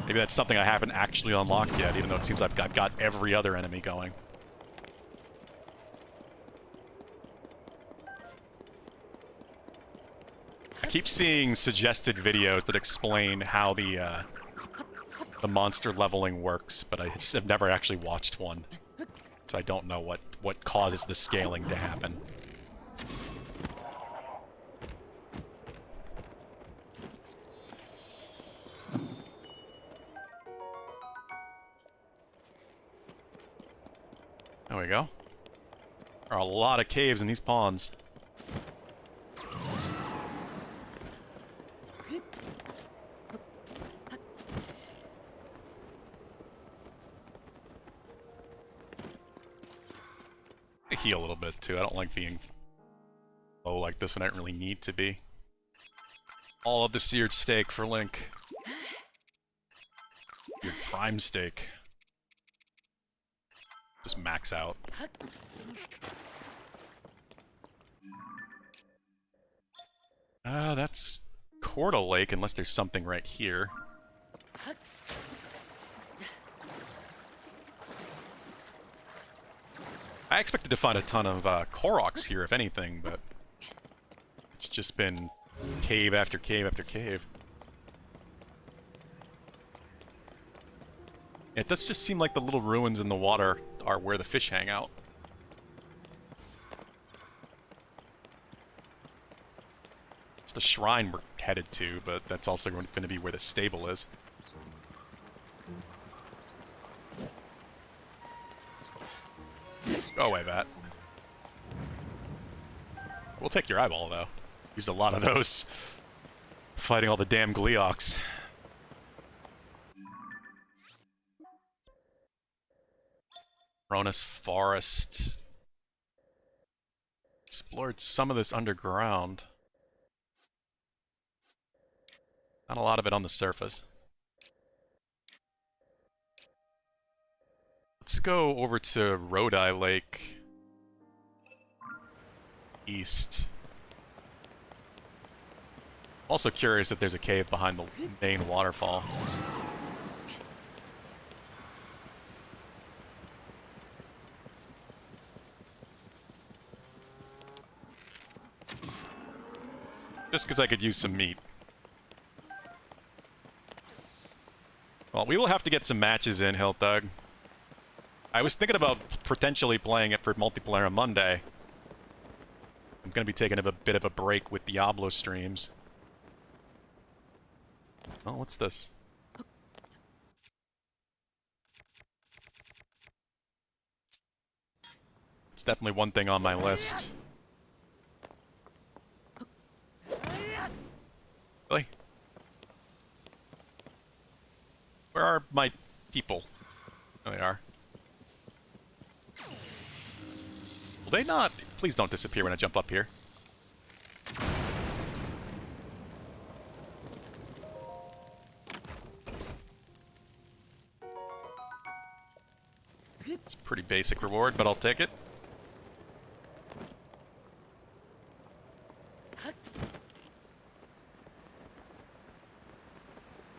Maybe that's something I haven't actually unlocked yet, even though it seems I've got every other enemy going. I keep seeing suggested videos that explain how the monster leveling works, but I just have never actually watched one. So I don't know what causes the scaling to happen. There we go. There are a lot of caves in these ponds. I heal a little bit too. I don't like being low like this when I don't really need to be. All of the seared steak for Link. Seared prime steak. Just max out. That's Corda Lake, unless there's something right here. I expected to find a ton of Koroks here, if anything, but it's just been cave after cave after cave. It does just seem like the little ruins in the water are where the fish hang out. It's the shrine we're headed to, but that's also going to be where the stable is. Go away, Bat. We'll take your eyeball, though. Used a lot of those fighting all the damn Gleeoks. Ronus Forest. Explored some of this underground. Not a lot of it on the surface. Let's go over to Rodai Lake. East. Also curious if there's a cave behind the main waterfall. Just because I could use some meat. Well, we will have to get some matches in, Hiltug. I was thinking about potentially playing it for multiplayer on Monday. I'm going to be taking a bit of a break with Diablo streams. Oh, what's this? It's definitely one thing on my list. Really? Where are my people? There they are. Will they not? Please don't disappear when I jump up here. It's a pretty basic reward, but I'll take it.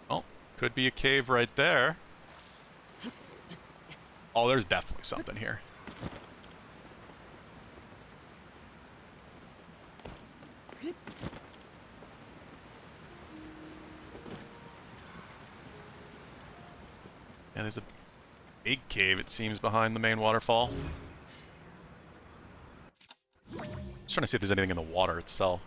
Oh, could be a cave right there. Oh, there's definitely something here. And there's a big cave, it seems, behind the main waterfall. Just trying to see if there's anything in the water itself.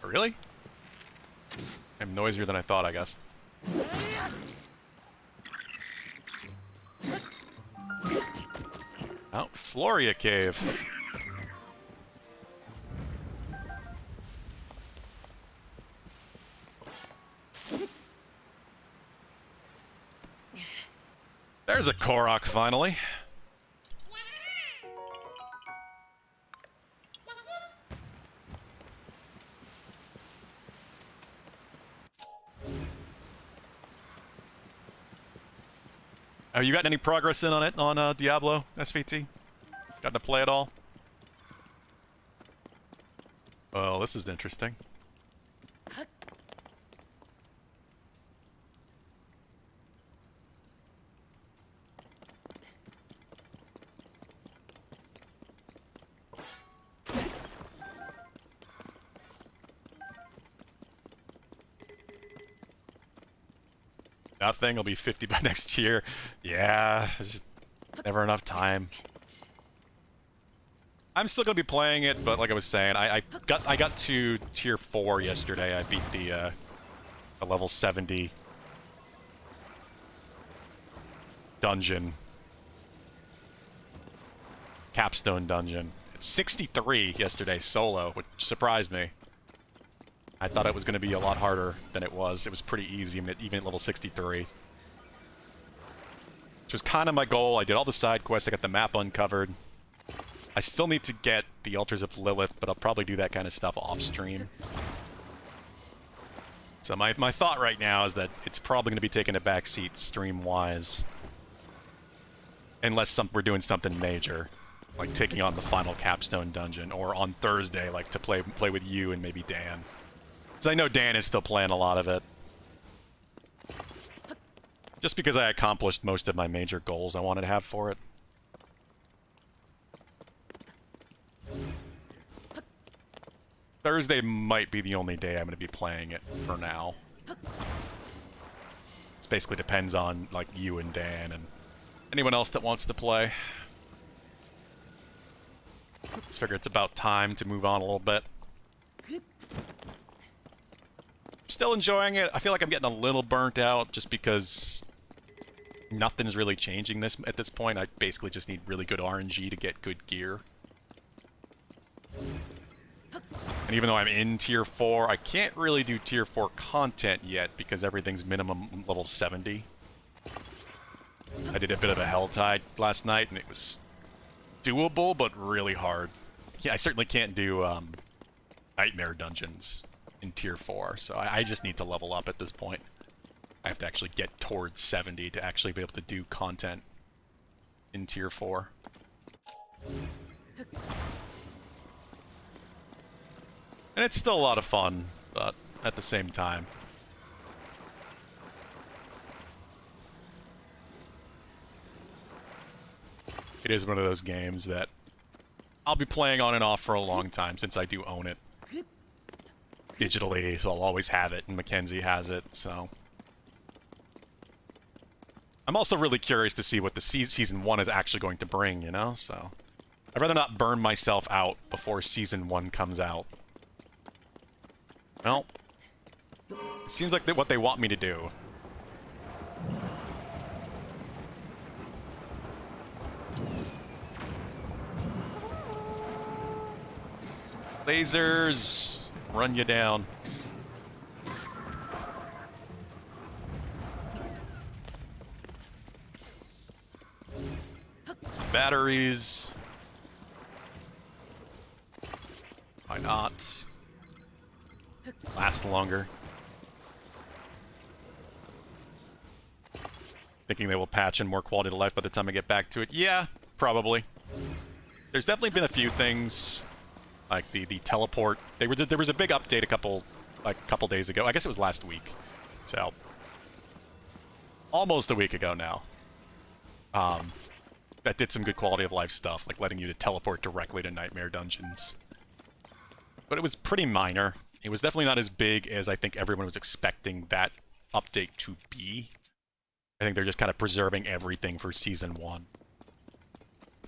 Really? I'm noisier than I thought, I guess. Oh, Floria Cave. There's a Korok, finally. Have you gotten any progress in on it, on Diablo, SVT? Gotten to play it all? Well, this is interesting. Nothing, will be 50 by next year. Yeah, there's just never enough time. I'm still gonna be playing it, but like I was saying, I got to tier 4 yesterday. I beat the level 70 dungeon, capstone dungeon. It's 63 yesterday solo, which surprised me. I thought it was going to be a lot harder than it was. It was pretty easy, even at level 63. Which was kind of my goal. I did all the side quests, I got the map uncovered. I still need to get the Altars of Lilith, but I'll probably do that kind of stuff off stream. So my thought right now is that it's probably going to be taking a backseat stream-wise. Unless we're doing something major, like taking on the final capstone dungeon, or on Thursday, like to play with you and maybe Dan. Because I know Dan is still playing a lot of it. Just because I accomplished most of my major goals I wanted to have for it. Thursday might be the only day I'm going to be playing it for now. It basically depends on, like, you and Dan and anyone else that wants to play. Just figure it's about time to move on a little bit. Still enjoying it. I feel like I'm getting a little burnt out just because nothing's really changing at this point. I basically just need really good RNG to get good gear. And even though I'm in tier 4, I can't really do tier 4 content yet because everything's minimum level 70. I did a bit of a Helltide last night and it was doable, but really hard. Yeah, I certainly can't do Nightmare dungeons in tier 4, so I just need to level up at this point. I have to actually get towards 70 to actually be able to do content in tier 4. And it's still a lot of fun, but at the same time, it is one of those games that I'll be playing on and off for a long time since I do own it digitally, so I'll always have it, and Mackenzie has it, so. I'm also really curious to see what the Season 1 is actually going to bring, you know, so. I'd rather not burn myself out before Season 1 comes out. Well, it seems like what they want me to do. Lasers, run you down. Some batteries. Why not? Last longer. Thinking they will patch in more quality of life by the time I get back to it. Yeah, probably. There's definitely been a few things, like the teleport. There was a big update a couple days ago. I guess it was last week. So almost a week ago now. That did some good quality of life stuff, like letting you to teleport directly to nightmare dungeons. But it was pretty minor. It was definitely not as big as I think everyone was expecting that update to be. I think they're just kind of preserving everything for Season 1.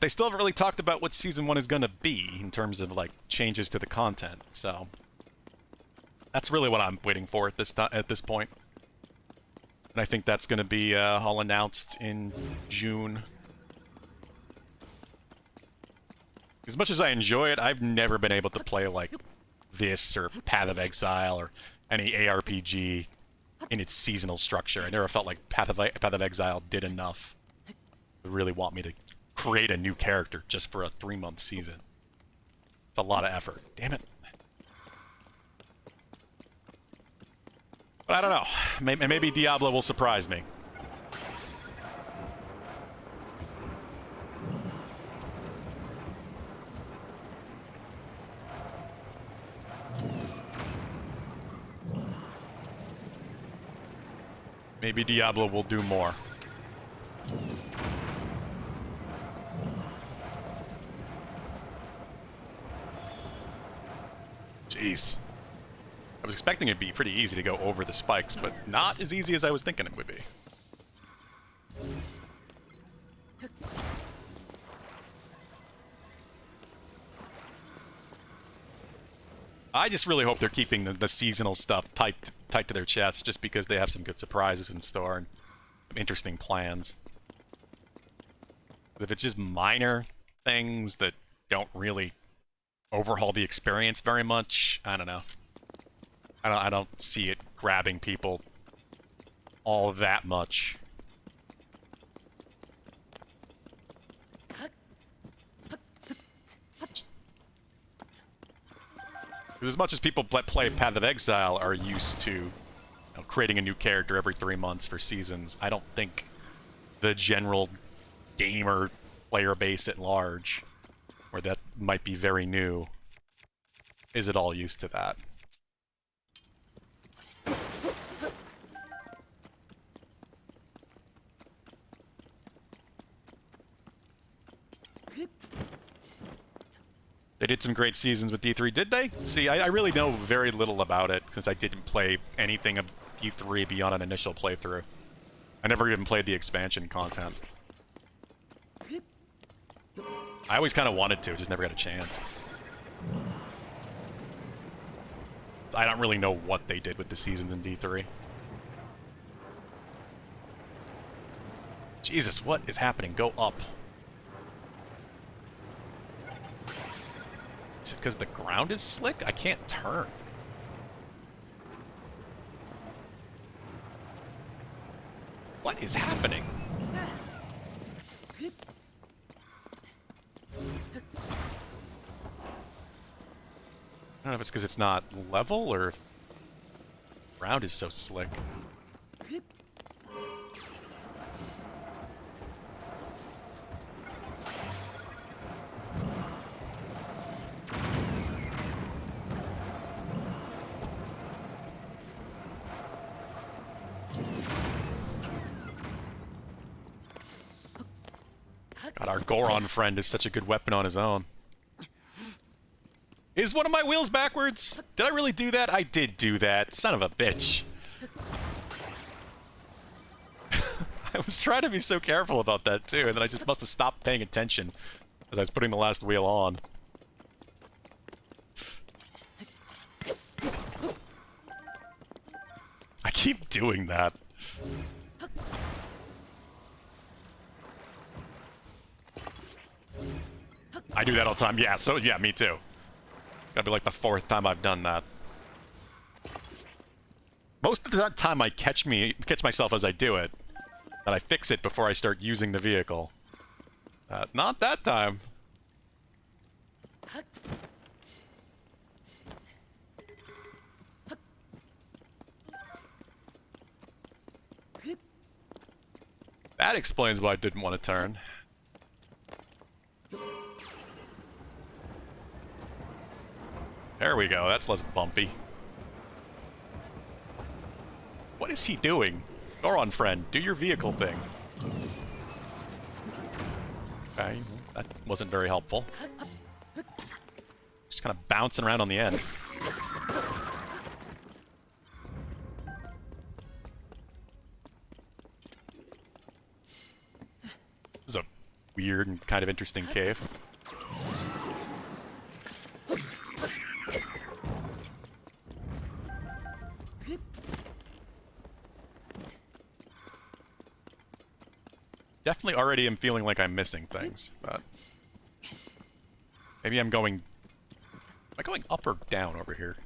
They still haven't really talked about what Season 1 is going to be in terms of, like, changes to the content, so. That's really what I'm waiting for at this point. And I think that's going to be all announced in June. As much as I enjoy it, I've never been able to play, like, this or Path of Exile or any ARPG in its seasonal structure. I never felt like Path of Exile did enough to really want me to create a new character just for a 3-month season. It's a lot of effort. Damn it. But I don't know. Maybe Diablo will surprise me. Maybe Diablo will do more. Jeez. I was expecting it'd be pretty easy to go over the spikes, but not as easy as I was thinking it would be. I just really hope they're keeping the seasonal stuff tight to their chest, just because they have some good surprises in store and some interesting plans. If it's just minor things that don't really overhaul the experience very much, I don't know. I don't see it grabbing people all that much. As much as people play Path of Exile are used to creating a new character every 3 months for seasons, I don't think the general gamer player base at large, where that might be very new, is at all used to that. They did some great seasons with D3, did they? See, I really know very little about it, because I didn't play anything of D3 beyond an initial playthrough. I never even played the expansion content. I always kind of wanted to, just never got a chance. I don't really know what they did with the seasons in D3. Jesus, what is happening? Go up. Is it because the ground is slick? I can't turn. What is happening? I don't know if it's because it's not level or if the ground is so slick. God, Our Goron friend is such a good weapon on his own. Is one of my wheels backwards? Did I really do that? I did do that. Son of a bitch. I was trying to be so careful about that too, and then I just must have stopped paying attention as I was putting the last wheel on. I keep doing that. I do that all the time. Yeah, so yeah, me too. Gotta be like the 4th time I've done that. Most of the time I catch myself as I do it, and I fix it before I start using the vehicle. Not that time. That explains why I didn't want to turn. There we go, that's less bumpy. What is he doing? Goron friend, do your vehicle thing. Okay, that wasn't very helpful. Just kind of bouncing around on the end. This is a weird and kind of interesting cave. Definitely already am feeling like I'm missing things, but maybe I'm going... Am I going up or down over here?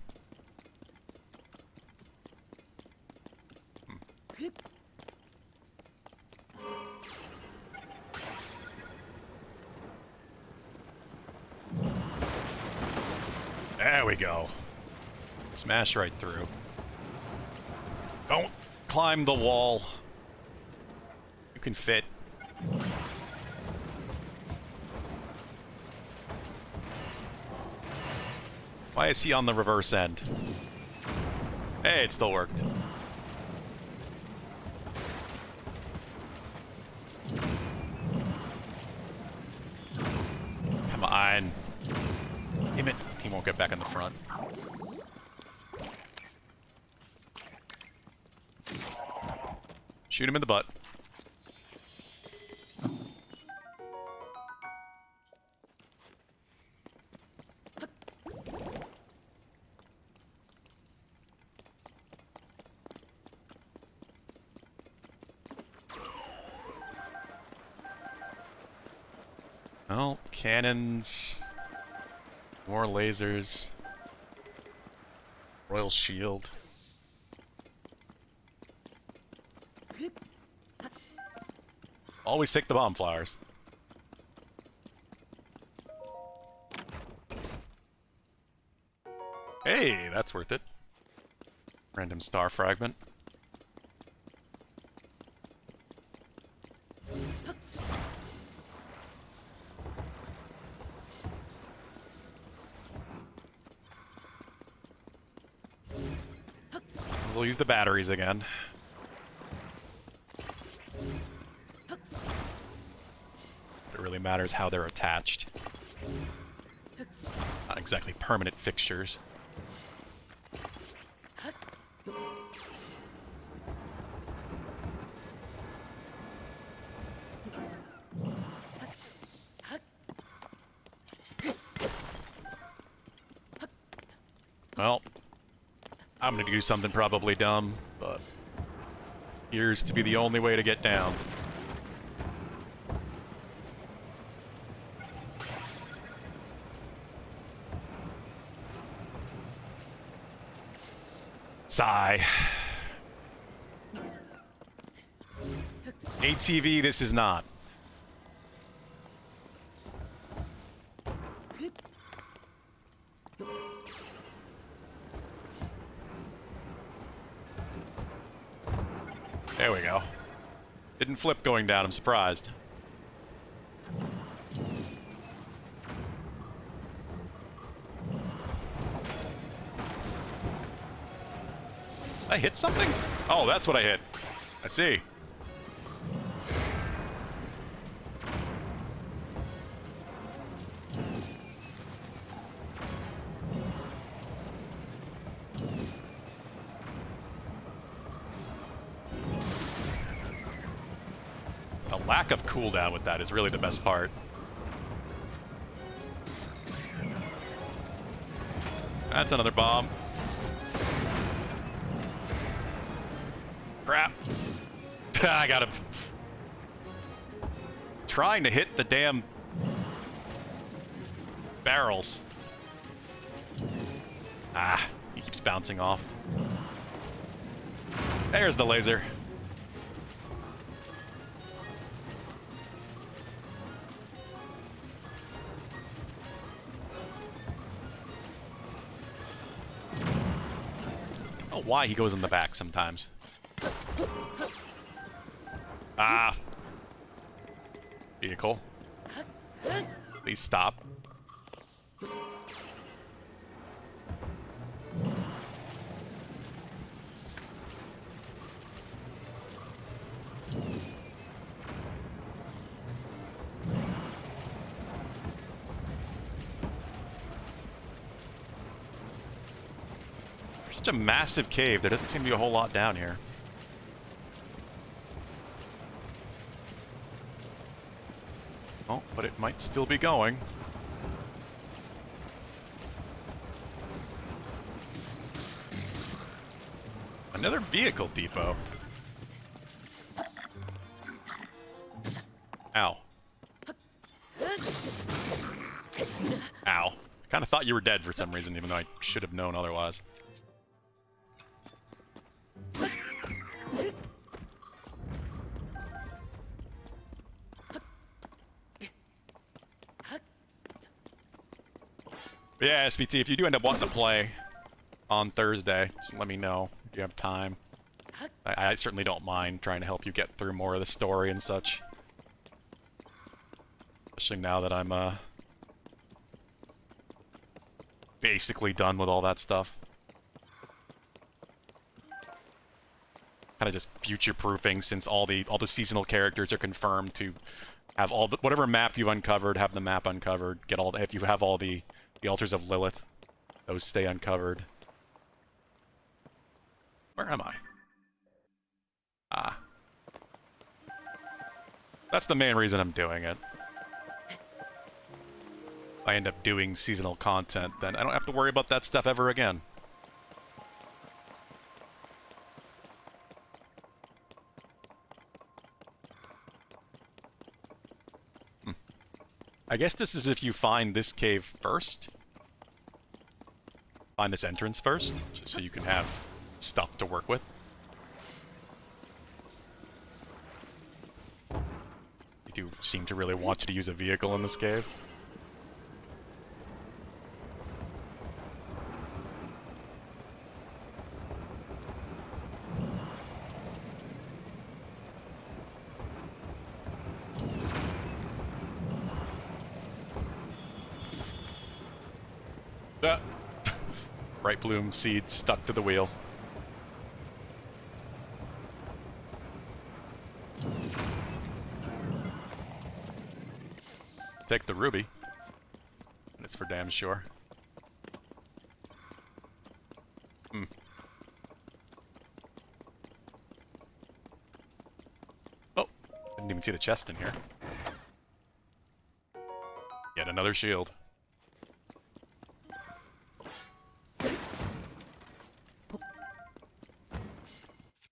There we go. Smash right through. Don't climb the wall. You can fit. Why is he on the reverse end? Hey, it still worked. Come on. Damn it. Team won't get back in the front. Shoot him in the butt. Well, cannons, more lasers, royal shield. Always take the bomb flowers. Hey, that's worth it. Random star fragment. We'll use the batteries again. It really matters how they're attached. Not exactly permanent fixtures. Well, I'm gonna do something probably dumb, but here's to be the only way to get down. Sigh. ATV, this is not. There we go. Didn't flip going down, I'm surprised. I hit something? Oh, that's what I hit. I see. Lack of cooldown with that is really the best part. That's another bomb. Crap. I got him. Trying to hit the damn barrels. Ah, he keeps bouncing off. There's the laser. I don't know why he goes in the back sometimes. Ah. Vehicle. Please stop. Such a massive cave. There doesn't seem to be a whole lot down here. Oh, but it might still be going. Another vehicle depot. Ow. Ow. Kind of thought you were dead for some reason, even though I should have known otherwise. But yeah, SVT, if you do end up wanting to play on Thursday, just let me know if you have time. I certainly don't mind trying to help you get through more of the story and such. Especially now that I'm, basically done with all that stuff. Kind of just future-proofing, since all the seasonal characters are confirmed to have all the, whatever map you've uncovered, have the map uncovered. Get all the, if you have all the altars of Lilith, those stay uncovered. Where am I? Ah. That's the main reason I'm doing it. If I end up doing seasonal content, then I don't have to worry about that stuff ever again. I guess this is if you find this cave first. Find this entrance first, just so you can have stuff to work with. They do seem to really want you to use a vehicle in this cave. Bright bloom seed stuck to the wheel. Take the ruby. That's for damn sure. Oh, didn't even see the chest in here. Yet another shield.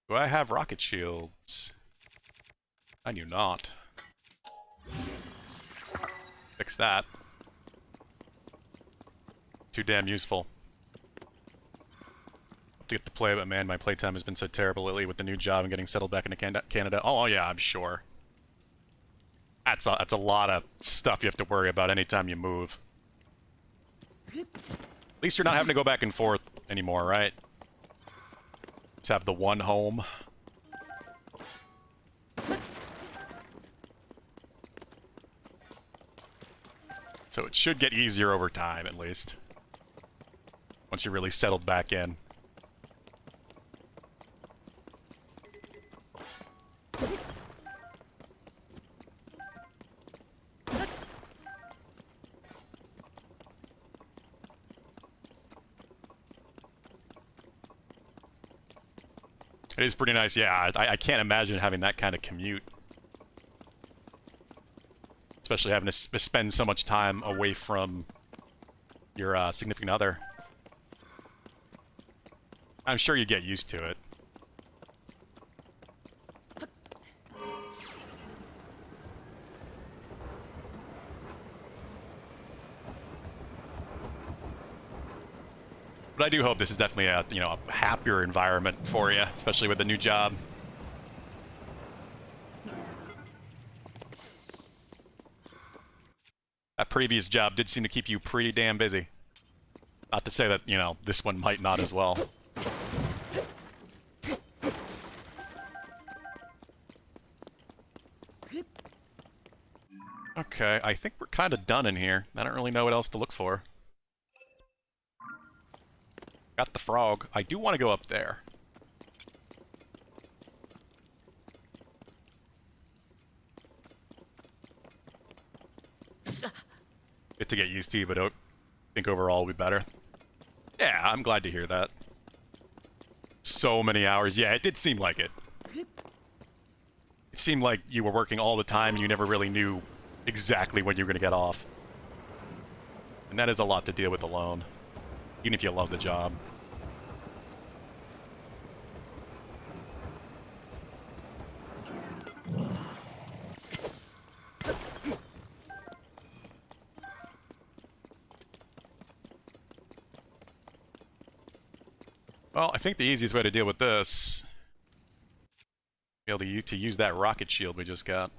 Do I have rocket shields? I do not. Fix that. Too damn useful. Have to get to play, but man, my playtime has been so terrible lately with the new job and getting settled back into Canada. Oh yeah, I'm sure. That's a lot of stuff you have to worry about anytime you move. At least you're not having to go back and forth anymore, right? Just have the one home. So it should get easier over time, at least. Once you're really settled back in. It is pretty nice, yeah. I can't imagine having that kind of commute. especially having to spend so much time away from your significant other. I'm sure you get used to it. But I do hope this is definitely a, you know, a happier environment for you, especially with the new job. That previous job did seem to keep you pretty damn busy. Not to say that, you know, this one might not as well. Okay, I think we're kind of done in here. I don't really know what else to look for. Got the frog. I do want to go up there. Bit to get used to, but I think overall will be better. Yeah, I'm glad to hear that. So many hours. Yeah, it did seem like it. It seemed like you were working all the time and you never really knew exactly when you were going to get off. And that is a lot to deal with alone, even if you love the job. Well, I think the easiest way to deal with this, be able to use that rocket shield we just got,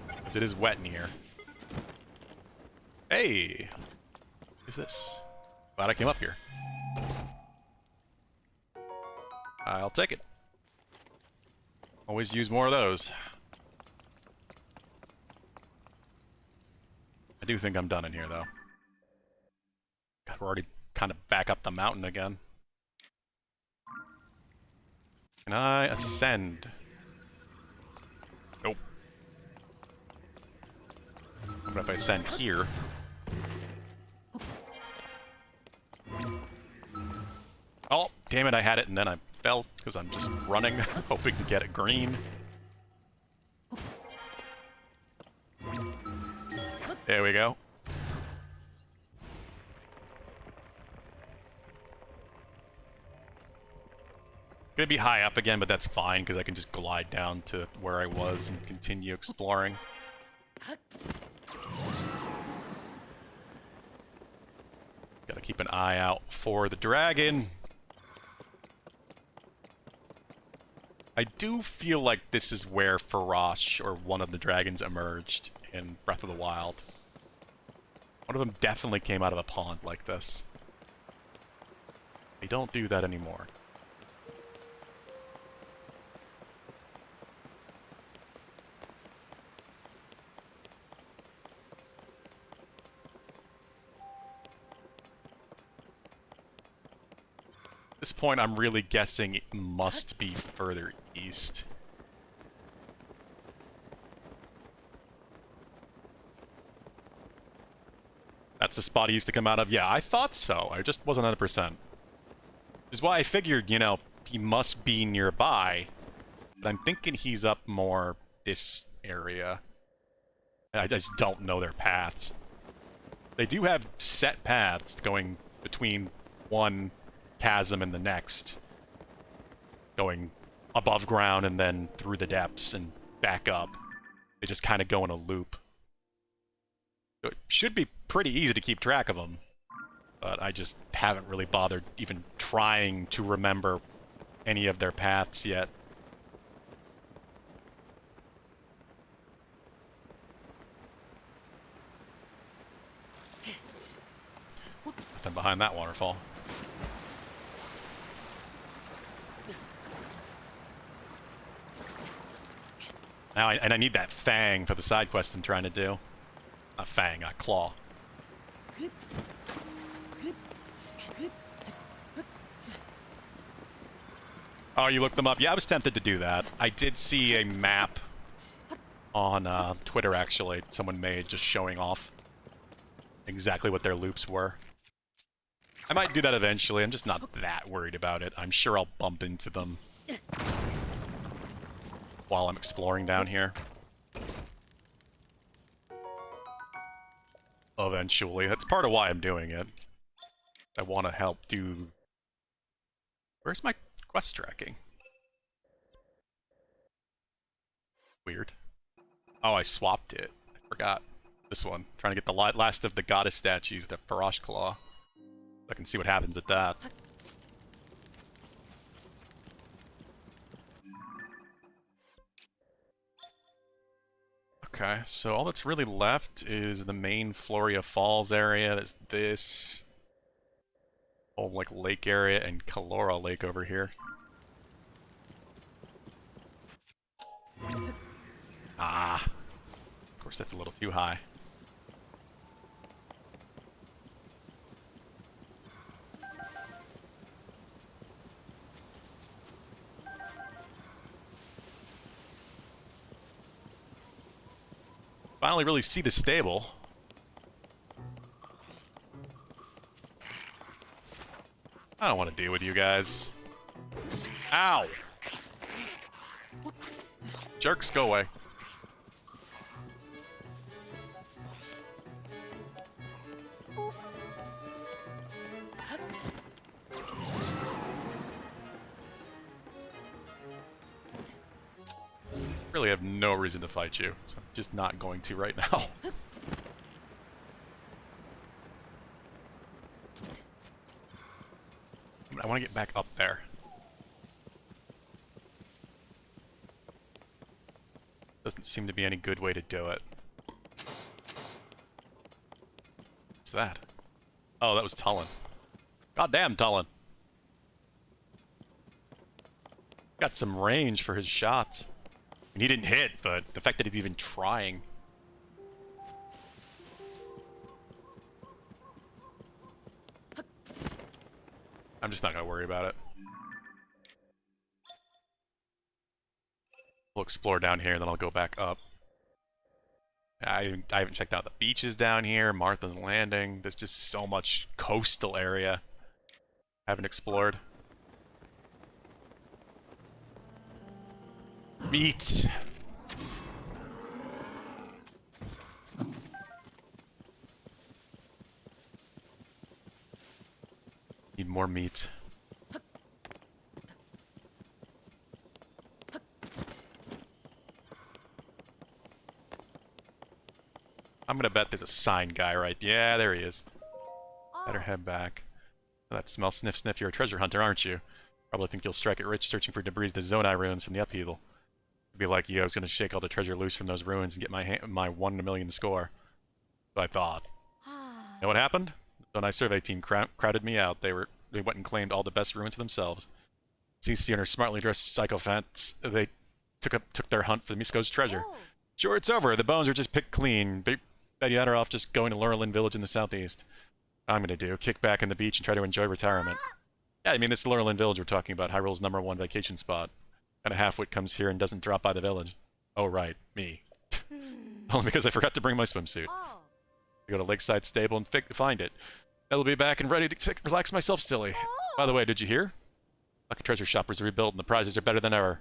because it is wet in here. Hey, what is this? Glad I came up here. I'll take it. Always use more of those. I do think I'm done in here, though. God, we're already kind of back up the mountain again. Can I ascend? Nope. What if I ascend here? Oh, damn it, I had it and then I fell because I'm just running, hoping to get it green. There we go. Gonna be high up again, but that's fine because I can just glide down to where I was and continue exploring. Gotta keep an eye out for the dragon. I do feel like this is where Farash, or one of the dragons, emerged in Breath of the Wild. One of them definitely came out of a pond like this. They don't do that anymore. At this point, I'm really guessing it must be further east. That's the spot he used to come out of? Yeah, I thought so. I just wasn't 100%. Which is why I figured, you know, he must be nearby. But I'm thinking he's up more this area. I just don't know their paths. They do have set paths going between one chasm and the next. Going above ground and then through the depths and back up. They just kind of go in a loop. So it should be pretty easy to keep track of them. But I just haven't really bothered even trying to remember any of their paths yet. Nothing behind that waterfall. Now, I need that fang for the side quest I'm trying to do. Not fang, a claw. Oh, you looked them up? Yeah, I was tempted to do that. I did see a map on Twitter, actually, someone made just showing off exactly what their loops were. I might do that eventually. I'm just not that worried about it. I'm sure I'll bump into them while I'm exploring down here. eventually. That's part of why I'm doing it. I want to help do... Where's my quest tracking? Weird. Oh, I swapped it. I forgot. This one. Trying to get the last of the goddess statues, the Farosh Claw. I can see what happens with that. Okay, so all that's really left is the main Floria Falls area. There's this whole like lake area and Kalora Lake over here. Ah, of course that's a little too high. Finally really see the stable. I don't want to deal with you guys. Ow! Jerks, go away. Really have no reason to fight you, so I'm just not going to right now. I want to get back up there. Doesn't seem to be any good way to do it. What's that? Oh, that was Tullen. Goddamn Tullen. Got some range for his shots. And he didn't hit, but the fact that he's even trying. I'm just not gonna worry about it. We'll explore down here, and then I'll go back up. I haven't checked out the beaches down here, Martha's Landing. There's just so much coastal area I haven't explored. Meat! Need more meat. I'm gonna bet there's a sign guy right. Yeah, there he is. Better head back. That smell, sniff, sniff. You're a treasure hunter, aren't you? Probably think you'll strike it rich searching for debris the Zonai ruins from the upheaval. It'd be like you. I was gonna shake all the treasure loose from those ruins and get my 1 in a million score. So I thought. Know what happened? The Zonai survey team crowded me out. They went and claimed all the best ruins for themselves. CC and her smartly dressed sycophants, they took their hunt for the Misko's treasure. Sure, it's over. The bones are just picked clean. Bet you had her off just going to Lurelin Village in the southeast. I'm gonna do. Kick back on the beach and try to enjoy retirement. Yeah, I mean, this Lurelin Village we're talking about, Hyrule's #1 vacation spot. And a halfwit comes here and doesn't drop by the village. Oh, right. Me. Only because I forgot to bring my swimsuit. I go to Lakeside Stable and find it. I'll be back and ready to relax myself silly. By the way, did you hear? Lucky Treasure Shopper's rebuilt and the prizes are better than ever.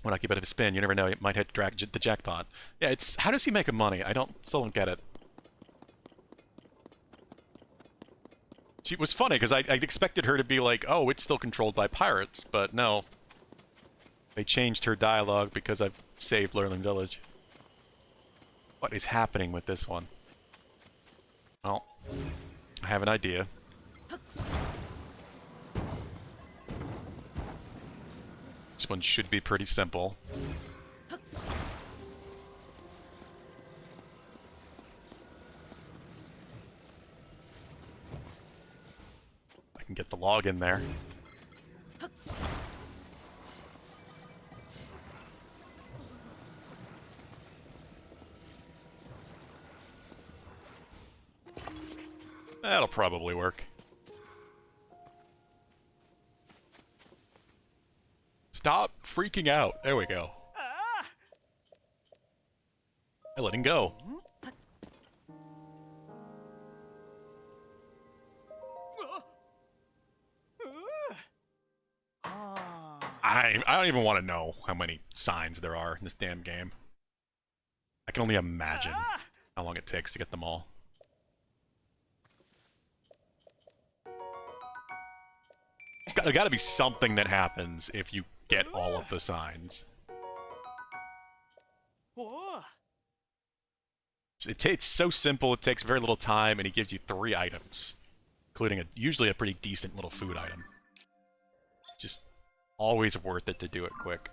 When I keep it of a spin, you never know, it might hit the jackpot. Yeah, it's... How does he make money? Still don't get it. She was funny, because I expected her to be like, oh, it's still controlled by pirates, but no. They changed her dialogue because I've saved Lurelin Village. What is happening with this one? Well, I have an idea. This one should be pretty simple. I can get the log in there. That'll probably work. Stop freaking out. There we go. I let him go. I don't even want to know how many signs there are in this damn game. I can only imagine how long it takes to get them all. got to be something that happens if you get all of the signs. Whoa. It's so simple, it takes very little time, and he gives you 3 items, including usually a pretty decent little food item. Just always worth it to do it quick.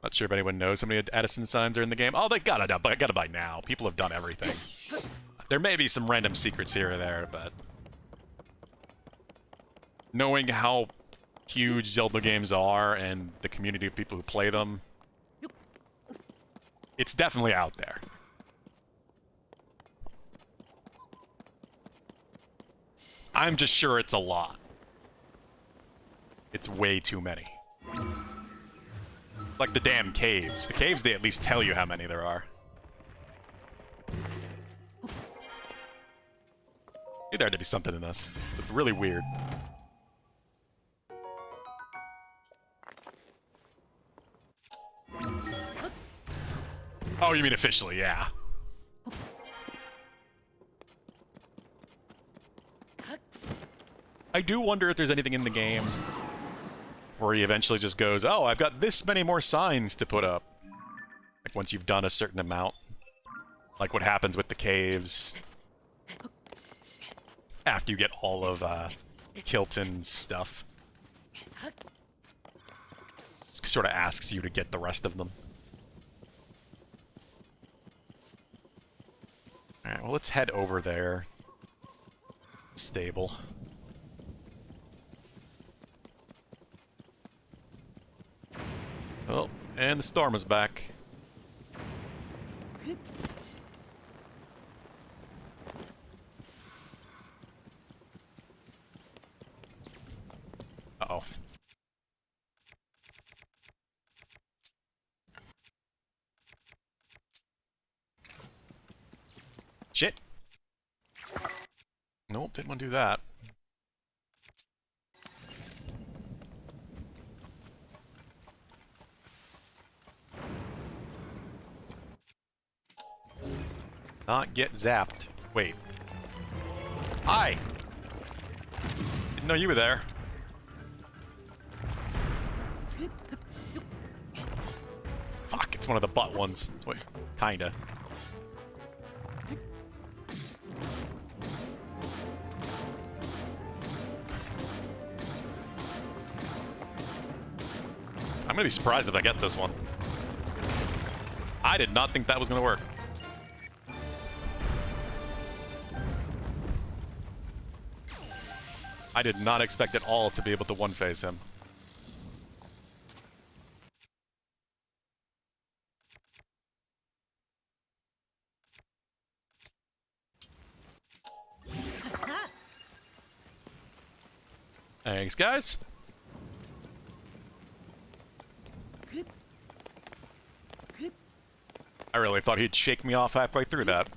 Not sure if anyone knows how many Addison signs are in the game. Oh, they gotta buy now. People have done everything. There may be some random secrets here or there, but knowing how huge Zelda games are and the community of people who play them, it's definitely out there. I'm just sure it's a lot. It's way too many. Like the damn caves. The caves, they at least tell you how many there are. There had to be something in this. It's really weird. Oh, you mean officially, yeah. I do wonder if there's anything in the game where he eventually just goes, oh, I've got this many more signs to put up. Like once you've done a certain amount. Like what happens with the caves. After you get all of Kilton's stuff. It sort of asks you to get the rest of them. Alright, well let's head over there. Stable. Oh, and the storm is back. Uh-oh. Shit! Nope, didn't want to do that. Not get zapped. Wait. Hi! Didn't know you were there. Fuck, it's one of the butt ones. Wait, kinda. I'm gonna be surprised if I get this one. I did not think that was gonna work. I did not expect at all to be able to one-phase him. Thanks, guys. I really thought he'd shake me off halfway through that.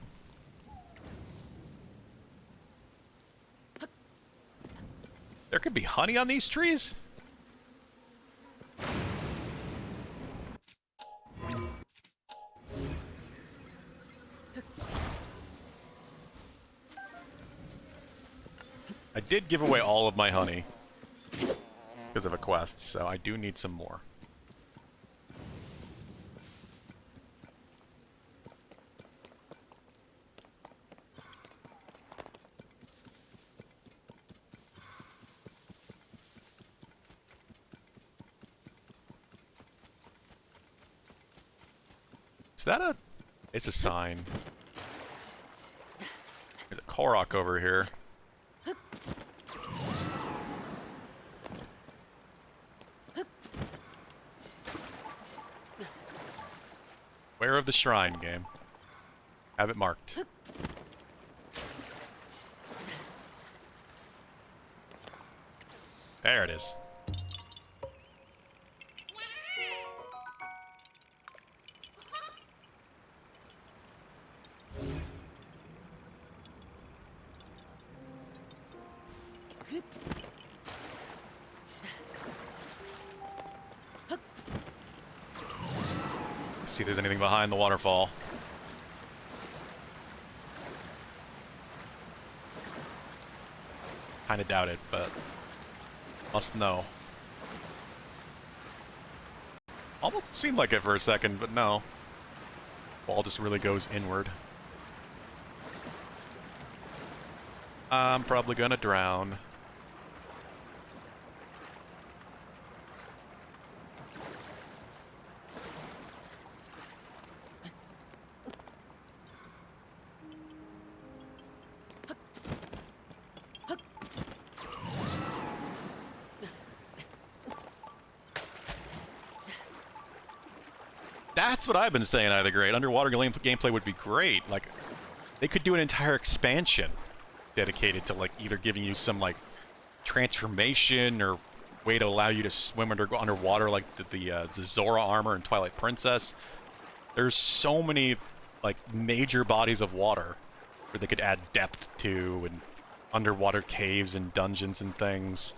There could be honey on these trees? I did give away all of my honey because of a quest, so I do need some more. Is that a... It's a sign. There's a Korok over here. Where of the shrine, game? Have it marked. There it is. See if there's anything behind the waterfall. Kinda doubt it, but must know. Almost seemed like it for a second, but no. Ball just really goes inward. I'm probably gonna drown. That's what I've been saying, either great. Underwater gameplay would be great. Like, they could do an entire expansion dedicated to, like, either giving you some, like, transformation or way to allow you to swim underwater, like the Zora armor in Twilight Princess. There's so many, like, major bodies of water where they could add depth to, and underwater caves and dungeons and things.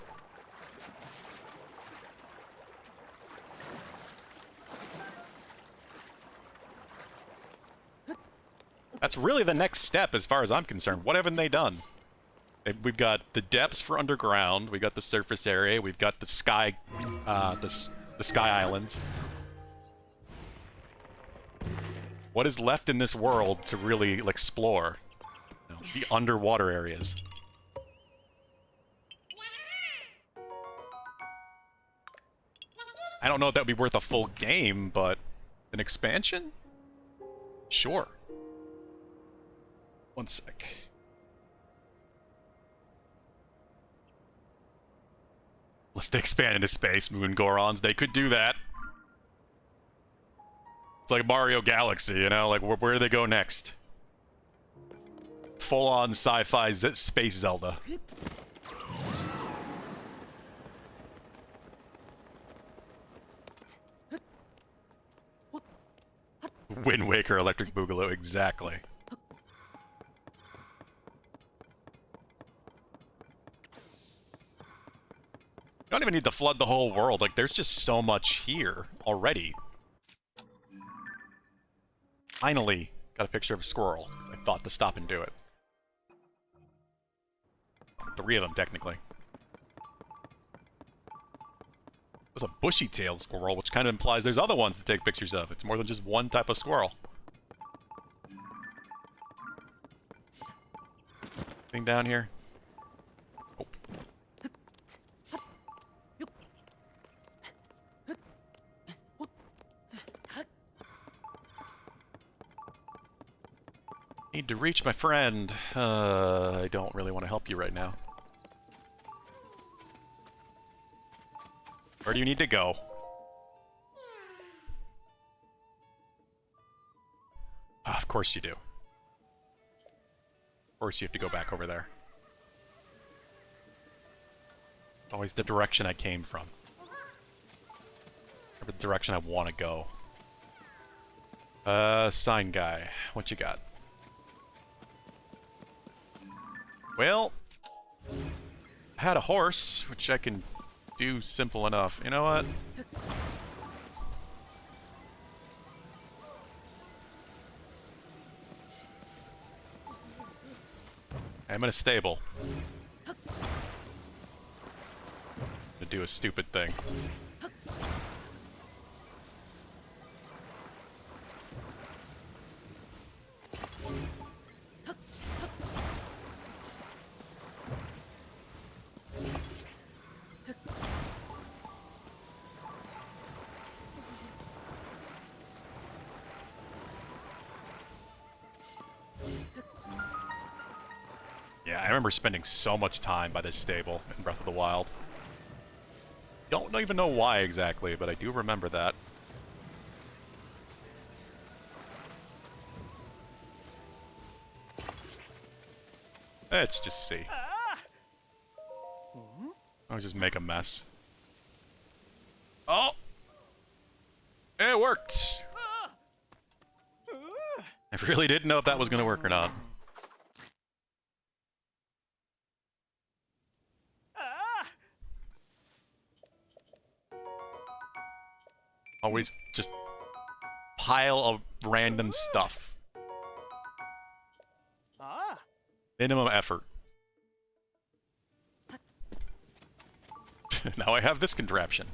That's really the next step as far as I'm concerned. What haven't they done? We've got the depths for underground, we've got the surface area, we've got the sky, the sky islands. What is left in this world to really explore? You know, the underwater areas. I don't know if that would be worth a full game, but an expansion? Sure. One sec. Unless they expand into space, Moon Gorons, they could do that. It's like Mario Galaxy, you know? Like, where do they go next? Full-on sci-fi space Zelda. Wind Waker Electric Boogaloo, exactly. You don't even need to flood the whole world. Like, there's just so much here already. Finally, got a picture of a squirrel. I thought to stop and do it. 3 of them, technically. It was a bushy-tailed squirrel, which kind of implies there's other ones to take pictures of. It's more than just one type of squirrel. Thing down here? Oh. Need to reach my friend. I don't really want to help you right now. Where do you need to go? Ah, of course you do. Of course you have to go back over there. It's always the direction I came from. Or the direction I want to go. Sign guy. What you got? Well, I had a horse, which I can do simple enough. You know what? I'm in a stable. I'm gonna do a stupid thing. Yeah, I remember spending so much time by this stable in Breath of the Wild. Don't even know why exactly, but I do remember that. Let's just see. I'll just make a mess. Oh! It worked! I really didn't know if that was gonna work or not. Always just pile of random stuff. Ah. Minimum effort. Now I have this contraption.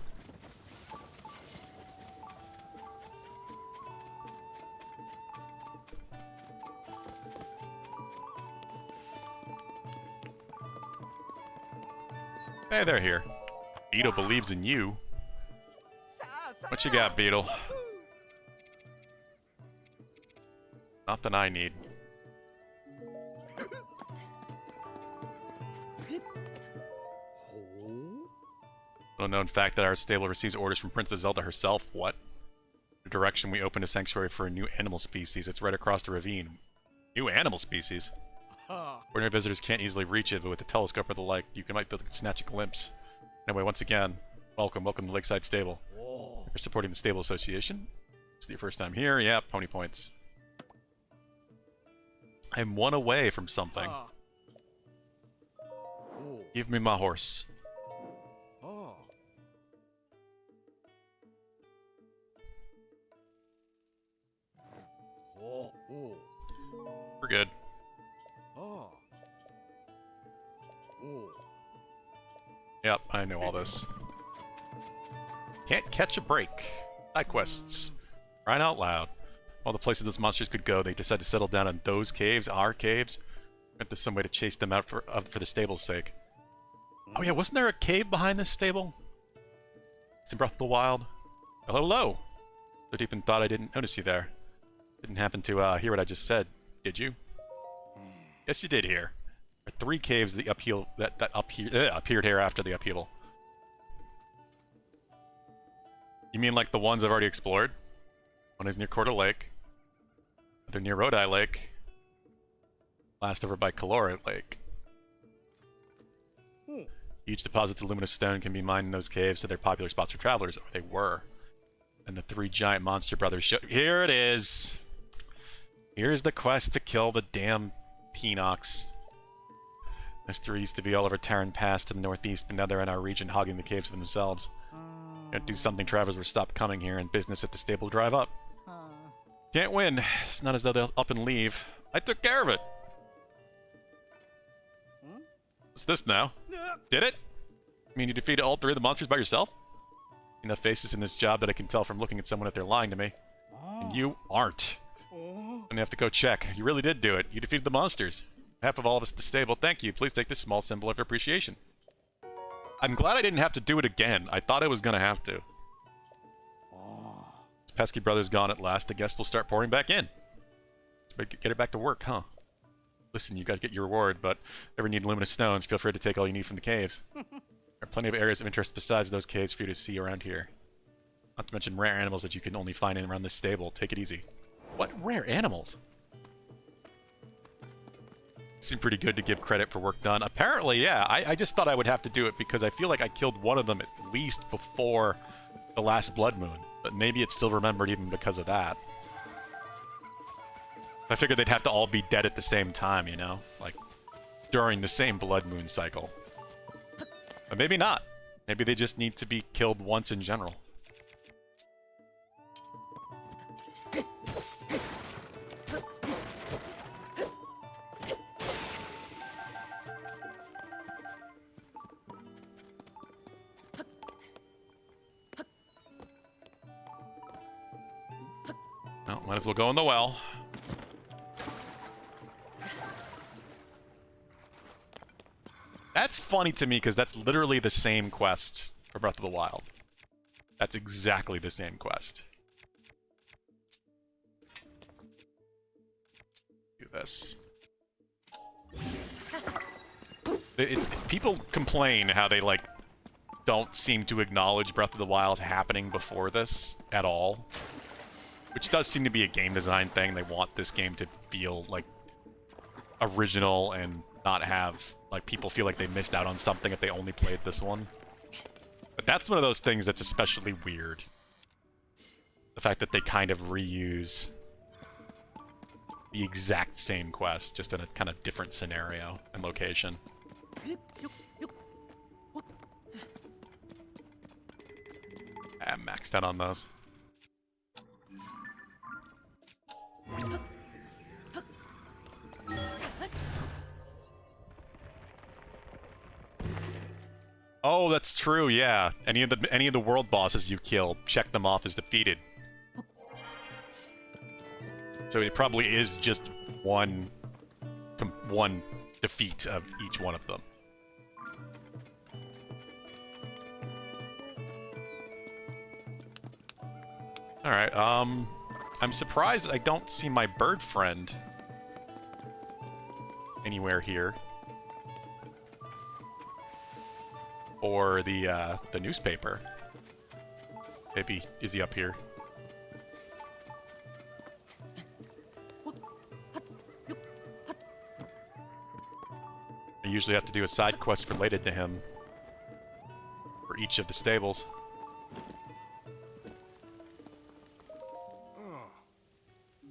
Hey, they're here. Beetle believes in you. What you got, Beetle? Nothing I need. Little known fact that our stable receives orders from Princess Zelda herself. What? The direction we opened a sanctuary for a new animal species. It's right across the ravine. New animal species? Ordinary visitors can't easily reach it, but with a telescope or the like, you might be able to snatch a glimpse. Anyway, once again, welcome to Lakeside Stable. You're supporting the Stable Association? It's your first time here? Yeah, pony points. I'm one away from something. Give me my horse. We're good. Yep, I know all this. Can't catch a break. Side quests. Crying out loud. All the places those monsters could go, they decided to settle down in those caves, our caves. There's some way to chase them out for the stable's sake. Oh yeah, wasn't there a cave behind this stable? It's in Breath of the Wild. Hello, hello. So deep in thought I didn't notice you there. Didn't happen to hear what I just said, did you? Yes, you did hear. There are 3 caves that appeared here after the upheaval. You mean like the ones I've already explored? One is near Corda Lake. They're near Rodai Lake. Last over by Calora Lake. Huge deposits of luminous stone can be mined in those caves, so they're popular spots for travelers, or they were. And the 3 giant monster brothers show— Here it is! Here's the quest to kill the damn Peanox. Those 3 used to be all over Terran Pass to the northeast, and now they're in our region hogging the caves for themselves. Gotta do something, travelers will stop coming here, and business at the stable will drive up. Can't win. It's not as though they'll up and leave. I took care of it. What's this now? Did it? I mean, you defeated all 3 of the monsters by yourself? Enough faces in this job that I can tell from looking at someone if they're lying to me. And you aren't. And you have to go check. You really did do it. You defeated the monsters. On behalf of all of us at the stable, thank you. Please take this small symbol of appreciation. I'm glad I didn't have to do it again. I thought I was gonna have to. This pesky brother's gone at last. The guests will start pouring back in. Let's get it back to work, huh? Listen, you gotta get your reward, but if you ever need luminous stones, feel free to take all you need from the caves. There are plenty of areas of interest besides those caves for you to see around here. Not to mention rare animals that you can only find in around this stable. Take it easy. What rare animals? Seemed pretty good to give credit for work done. Apparently, yeah. I just thought I would have to do it because I feel like I killed one of them at least before the last blood moon. But maybe it's still remembered even because of that. I figured they'd have to all be dead at the same time, you know? Like, during the same blood moon cycle. But maybe not. Maybe they just need to be killed once in general. Well, might as well go in the well. That's funny to me because that's literally the same quest for Breath of the Wild. That's exactly the same quest. Do this. People complain how they, like, don't seem to acknowledge Breath of the Wild happening before this at all. Which does seem to be a game design thing. They want this game to feel, like, original and not have, like, people feel like they missed out on something if they only played this one. But that's one of those things that's especially weird. The fact that they kind of reuse the exact same quest, just in a kind of different scenario and location. I'm maxed out on those. Oh, that's true, yeah. Any of the world bosses you kill, check them off as defeated. So it probably is just one defeat of each one of them. Alright, I'm surprised I don't see my bird friend anywhere here. Or the newspaper. Maybe, is he up here? I usually have to do a side quest related to him for each of the stables.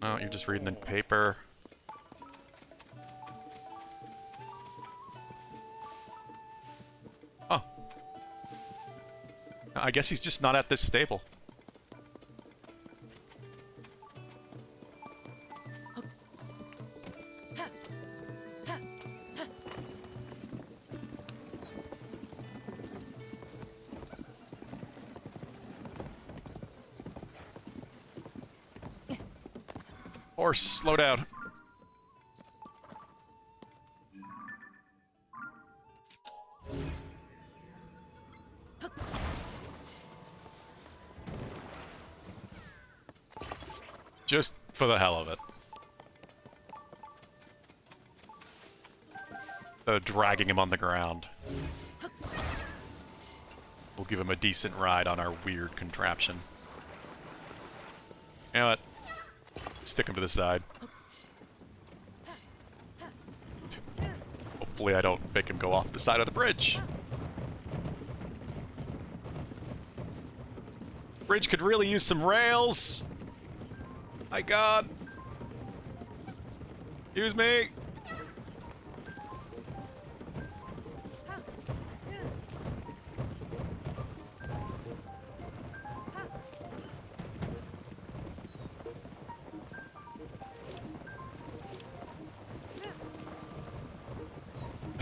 Oh, you're just reading the paper. Oh. I guess he's just not at this stable. Horse, slow down. Just for the hell of it. Dragging him on the ground. We'll give him a decent ride on our weird contraption. You know what? Stick him to the side. Hopefully I don't make him go off the side of the bridge. The bridge could really use some rails. My god. Excuse me.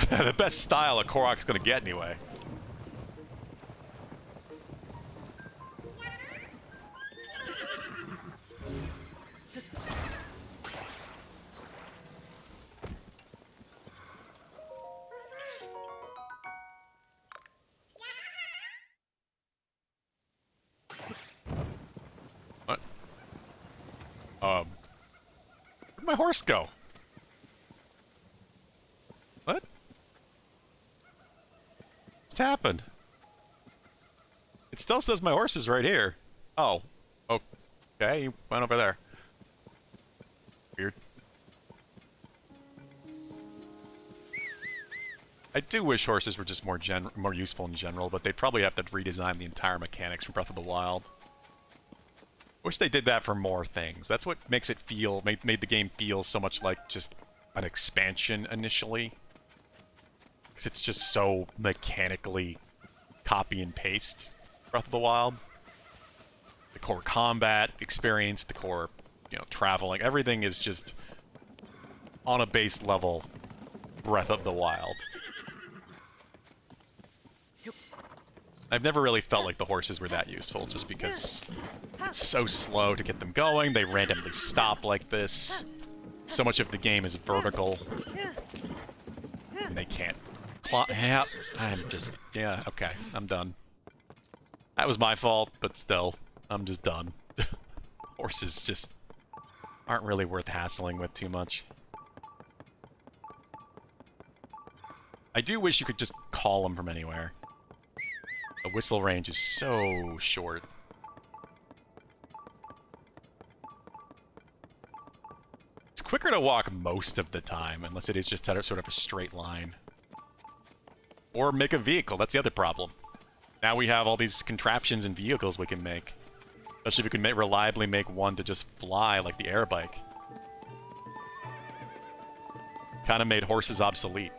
The best style a Korok's gonna get anyway. What? Where'd my horse go? What? What's happened? It still says my horse is right here. Oh. Okay, you went over there. Weird. I do wish horses were just more useful in general, but they'd probably have to redesign the entire mechanics from Breath of the Wild. Wish they did that for more things. That's what makes it feel, made the game feel so much like just an expansion initially. Because it's just so mechanically copy and paste Breath of the Wild. The core combat experience, the core, traveling, everything is just on a base level Breath of the Wild. I've never really felt like the horses were that useful, just because it's so slow to get them going, they randomly stop like this. So much of the game is vertical. And they can't climb. Yeah, okay, I'm done. That was my fault, but still, I'm just done. Horses just aren't really worth hassling with too much. I do wish you could just call them from anywhere. The whistle range is so short. It's quicker to walk most of the time, unless it is just sort of a straight line. Or make a vehicle, that's the other problem. Now we have all these contraptions and vehicles we can make. Especially if we can reliably make one to just fly, like the air bike. Kind of made horses obsolete.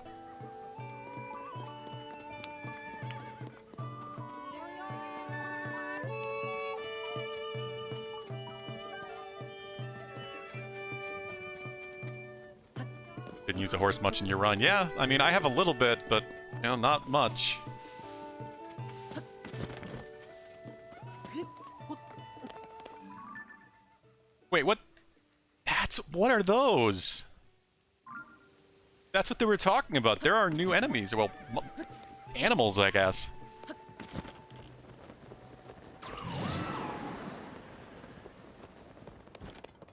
Didn't use a horse much in your run. Yeah, I mean, I have a little bit, but, not much. Wait, what? What are those? That's what they were talking about. There are new enemies. Well, animals, I guess.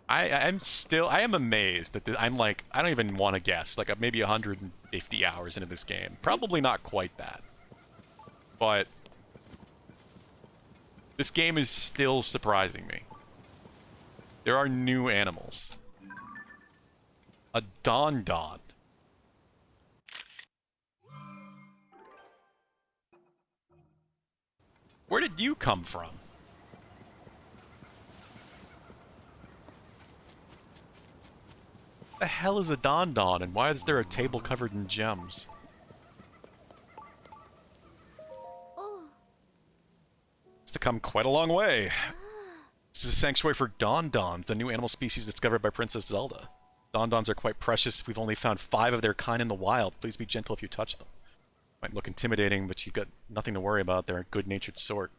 I am amazed that I'm like, I don't even want to guess, like maybe 150 hours into this game. Probably not quite that. But this game is still surprising me. There are new animals. A Don Don. Where did you come from? What the hell is a Don Don, and why is there a table covered in gems? It's to come quite a long way. This is a sanctuary for Don Dons, the new animal species discovered by Princess Zelda. Don Dons are quite precious. We've only found 5 of their kind in the wild. Please be gentle if you touch them. Might look intimidating, but you've got nothing to worry about. They're a good-natured sort.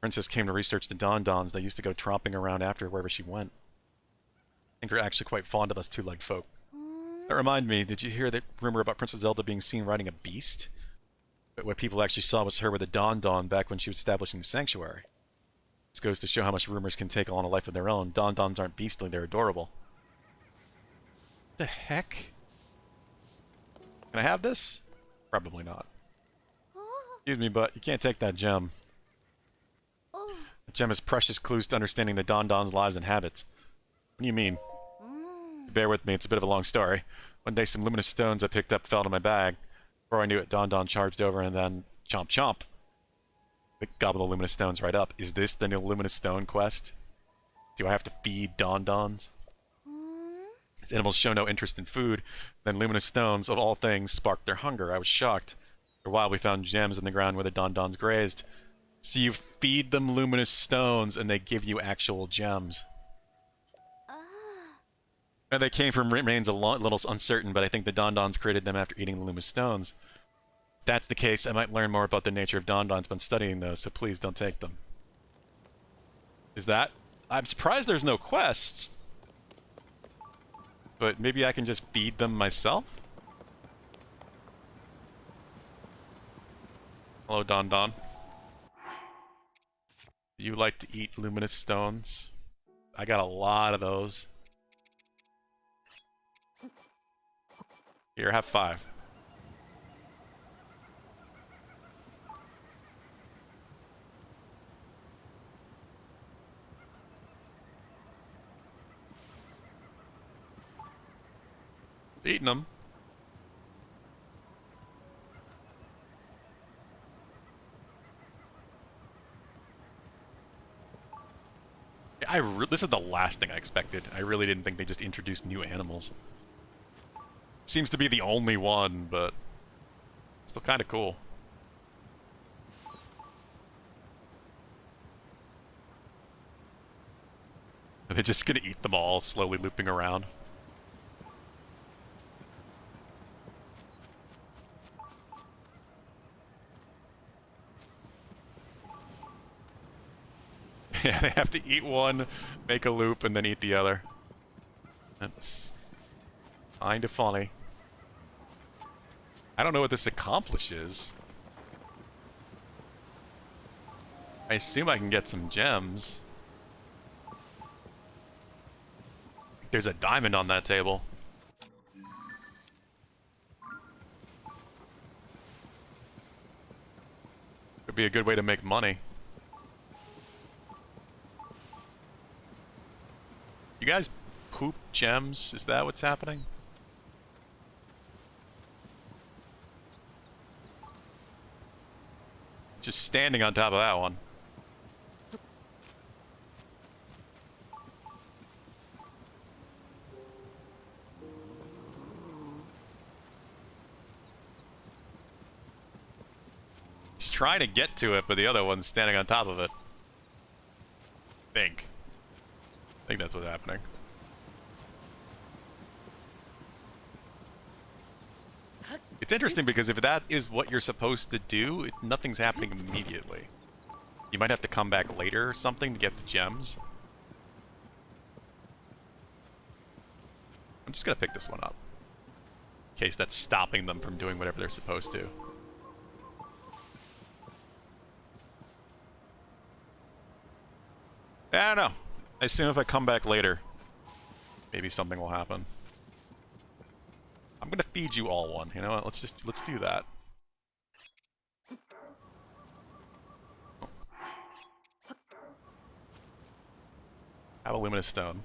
Princess came to research the Don Dons. They used to go tromping around after wherever she went. I think we're actually quite fond of us two-legged folk. That reminds me, did you hear that rumor about Princess Zelda being seen riding a beast? But what people actually saw was her with a Don Don back when she was establishing the sanctuary. This goes to show how much rumors can take on a life of their own. Don Dons aren't beastly, they're adorable. What the heck? Can I have this? Probably not. Excuse me, but you can't take that gem. The gem has precious clues to understanding the Don Don's lives and habits. What do you mean? Bear with me, it's a bit of a long story. One day some luminous stones I picked up fell into my bag. Before I knew it, Don Don charged over and then chomp chomp. They gobble the luminous stones right up. Is this the new luminous stone quest? Do I have to feed Don Dons? As animals show no interest in food, then luminous stones, of all things, sparked their hunger. I was shocked. For a while we found gems in the ground where the Don Dons grazed. So you feed them luminous stones and they give you actual gems. Where they came from remains a little uncertain, but I think the Don Dons created them after eating the luminous stones. If that's the case, I might learn more about the nature of Don Dons when studying those, so please don't take them. Is that? I'm surprised there's no quests. But maybe I can just feed them myself? Hello, Don Don. Do you like to eat luminous stones? I got a lot of those. Here, have 5. Eating them. This is the last thing I expected. I really didn't think they just introduced new animals. Seems to be the only one, but still kind of cool. Are they just gonna eat them all, slowly looping around? Yeah, they have to eat one, make a loop, and then eat the other. That's kind of funny. I don't know what this accomplishes. I assume I can get some gems. There's a diamond on that table. Could be a good way to make money. You guys poop gems? Is that what's happening? Just standing on top of that one. He's trying to get to it, but the other one's standing on top of it. I think that's what's happening. It's interesting because if that is what you're supposed to do, nothing's happening immediately. You might have to come back later or something to get the gems. I'm just gonna pick this one up. In case that's stopping them from doing whatever they're supposed to. I don't know. I assume if I come back later, maybe something will happen. I'm gonna feed you all one. You know what? Let's do that. Have a luminous stone.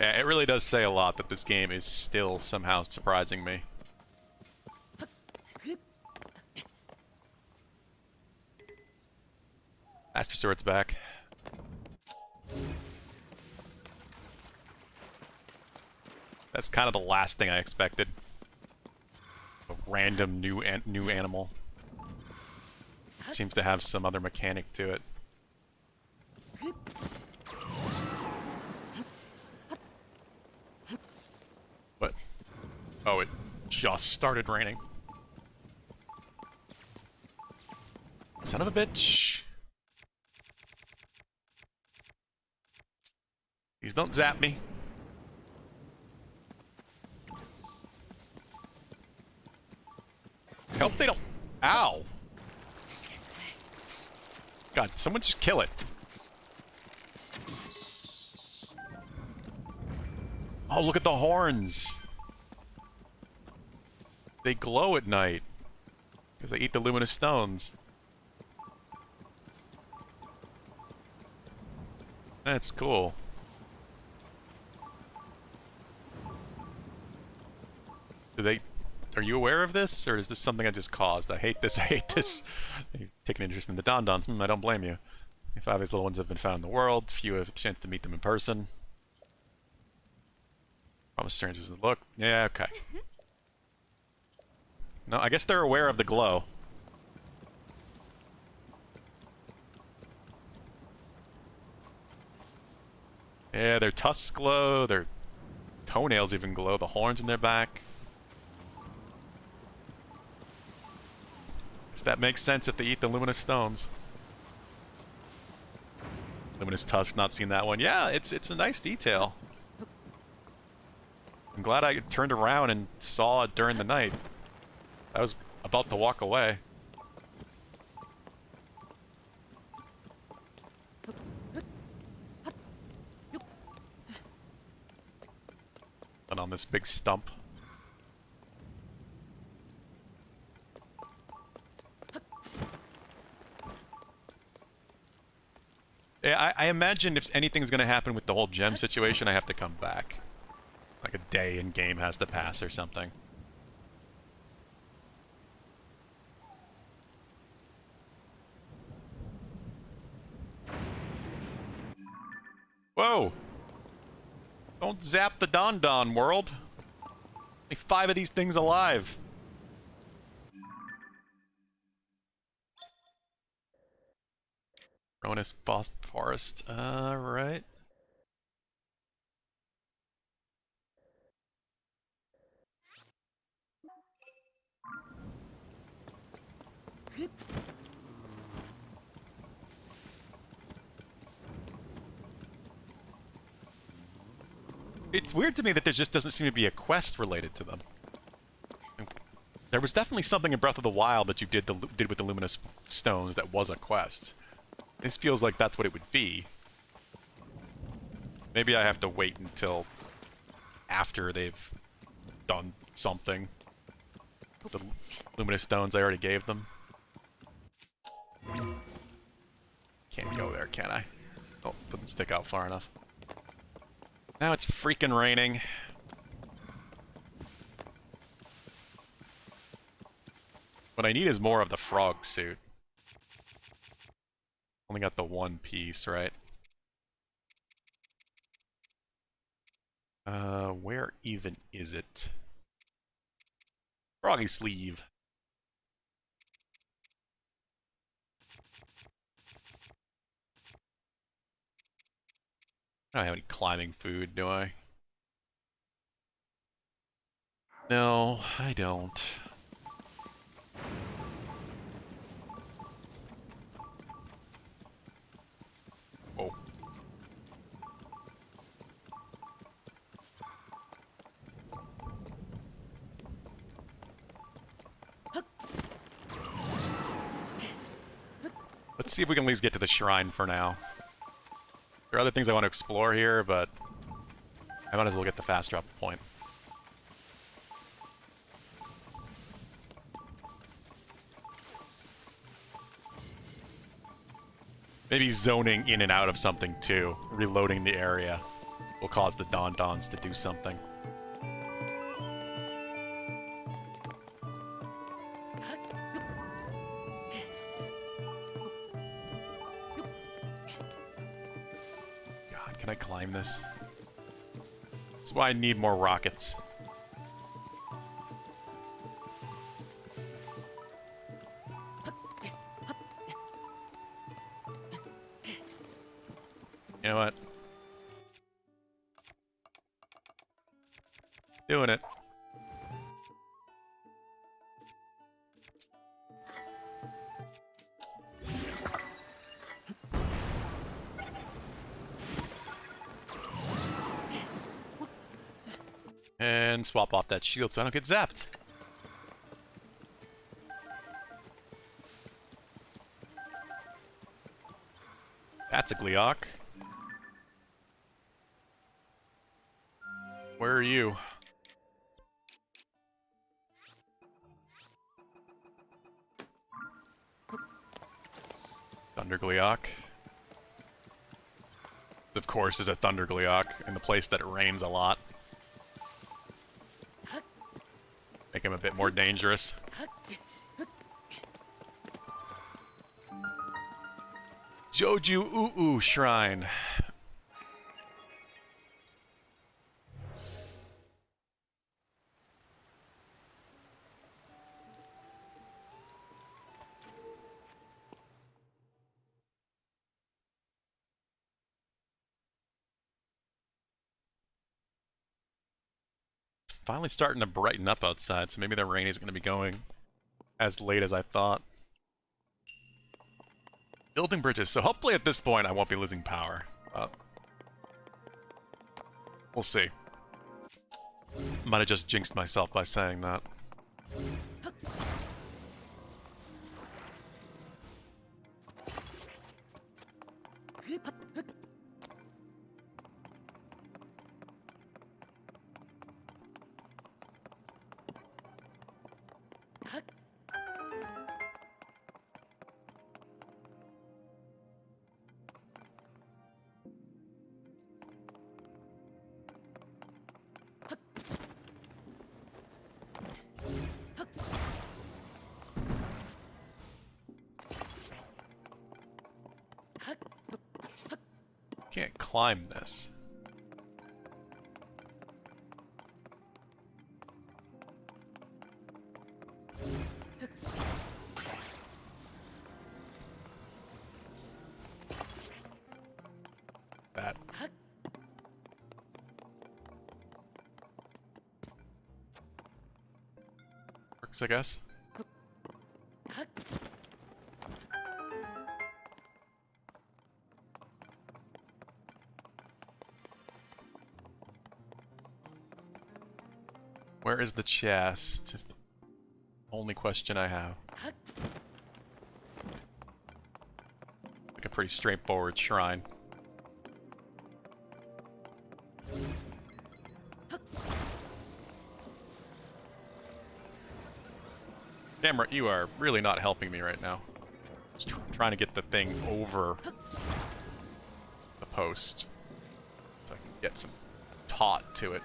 Yeah, it really does say a lot that this game is still somehow surprising me. Master Sword's back. That's kind of the last thing I expected. A random new animal. Seems to have some other mechanic to it. What? Oh, it just started raining. Son of a bitch. Please don't zap me. Help they don't. Ow. God, someone just kill it. Oh, look at the horns. They glow at night. Because they eat the luminous stones. That's cool. Do they... Are you aware of this? Or is this something I just caused? I hate this, I hate this. You take an interest in the Don. I don't blame you. 5 of these little ones have been found in the world. Few have a chance to meet them in person. Promise strangers in the look. Yeah, okay. No, I guess they're aware of the glow. Yeah, their tusks glow, their toenails even glow, the horns in their back. Guess that makes sense if they eat the luminous stones. Luminous tusk, not seen that one. Yeah, it's a nice detail. I'm glad I turned around and saw it during the night. I was about to walk away. And on this big stump. Yeah, I imagine if anything's gonna happen with the whole gem situation, I have to come back. Like a day in game has to pass or something. Whoa! Don't zap the Don world! Like 5 of these things alive! Ronus Boss Forest. Right. It's weird to me that there just doesn't seem to be a quest related to them. There was definitely something in Breath of the Wild that you did with the luminous stones that was a quest. This feels like that's what it would be. Maybe I have to wait until after they've done something. The luminous stones I already gave them. Can't go there, can I? Oh, doesn't stick out far enough. Now it's freaking raining. What I need is more of the frog suit. Only got the one piece, right? Where even is it? Froggy sleeve. I don't have any climbing food, do I? No, I don't. Oh. Let's see if we can at least get to the shrine for now. There are other things I want to explore here, but I might as well get the fast drop point. Maybe zoning in and out of something too, reloading the area, will cause the Don-Dons to do something. God, can I climb this? That's why I need more rockets. You know what? Doing it. And swap off that shield so I don't get zapped. That's a Gleeok. Where are you? Thunder Gleeok. Of course, is a Thunder Gleeok in the place that it rains a lot. Make him a bit more dangerous. Joju Uwu Shrine. Finally starting to brighten up outside, so maybe the rain isn't going to be going as late as I thought. Building bridges, so hopefully at this point I won't be losing power. We'll see. Might have just jinxed myself by saying that. Can't climb this. That. Works, I guess. Where is the chest? Is the only question I have. Like a pretty straightforward shrine. Damn, you are really not helping me right now. Just trying to get the thing over the post so I can get some taut to it.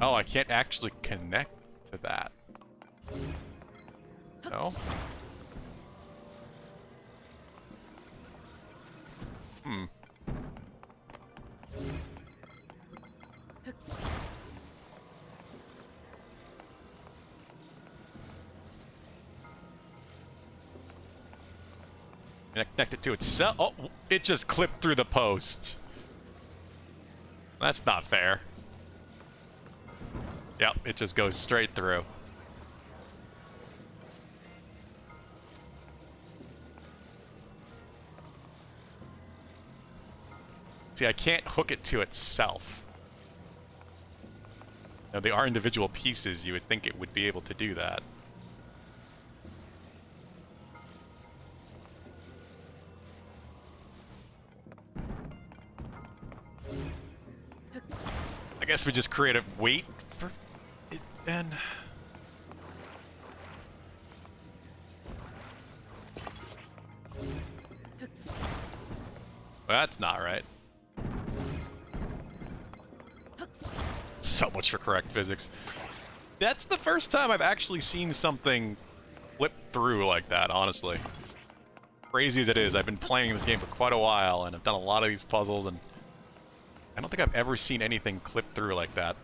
Oh, I can't actually connect to that. No? Hmm. And connect it to itself. Oh, it just clipped through the post. That's not fair. Yep, it just goes straight through. See, I can't hook it to itself. Now, they are individual pieces. You would think it would be able to do that. I guess we just create a wait for it then. That's not right. So much for correct physics. That's the first time I've actually seen something flip through like that, honestly. Crazy as it is, I've been playing this game for quite a while, and I've done a lot of these puzzles, and I don't think I've ever seen anything clip through like that.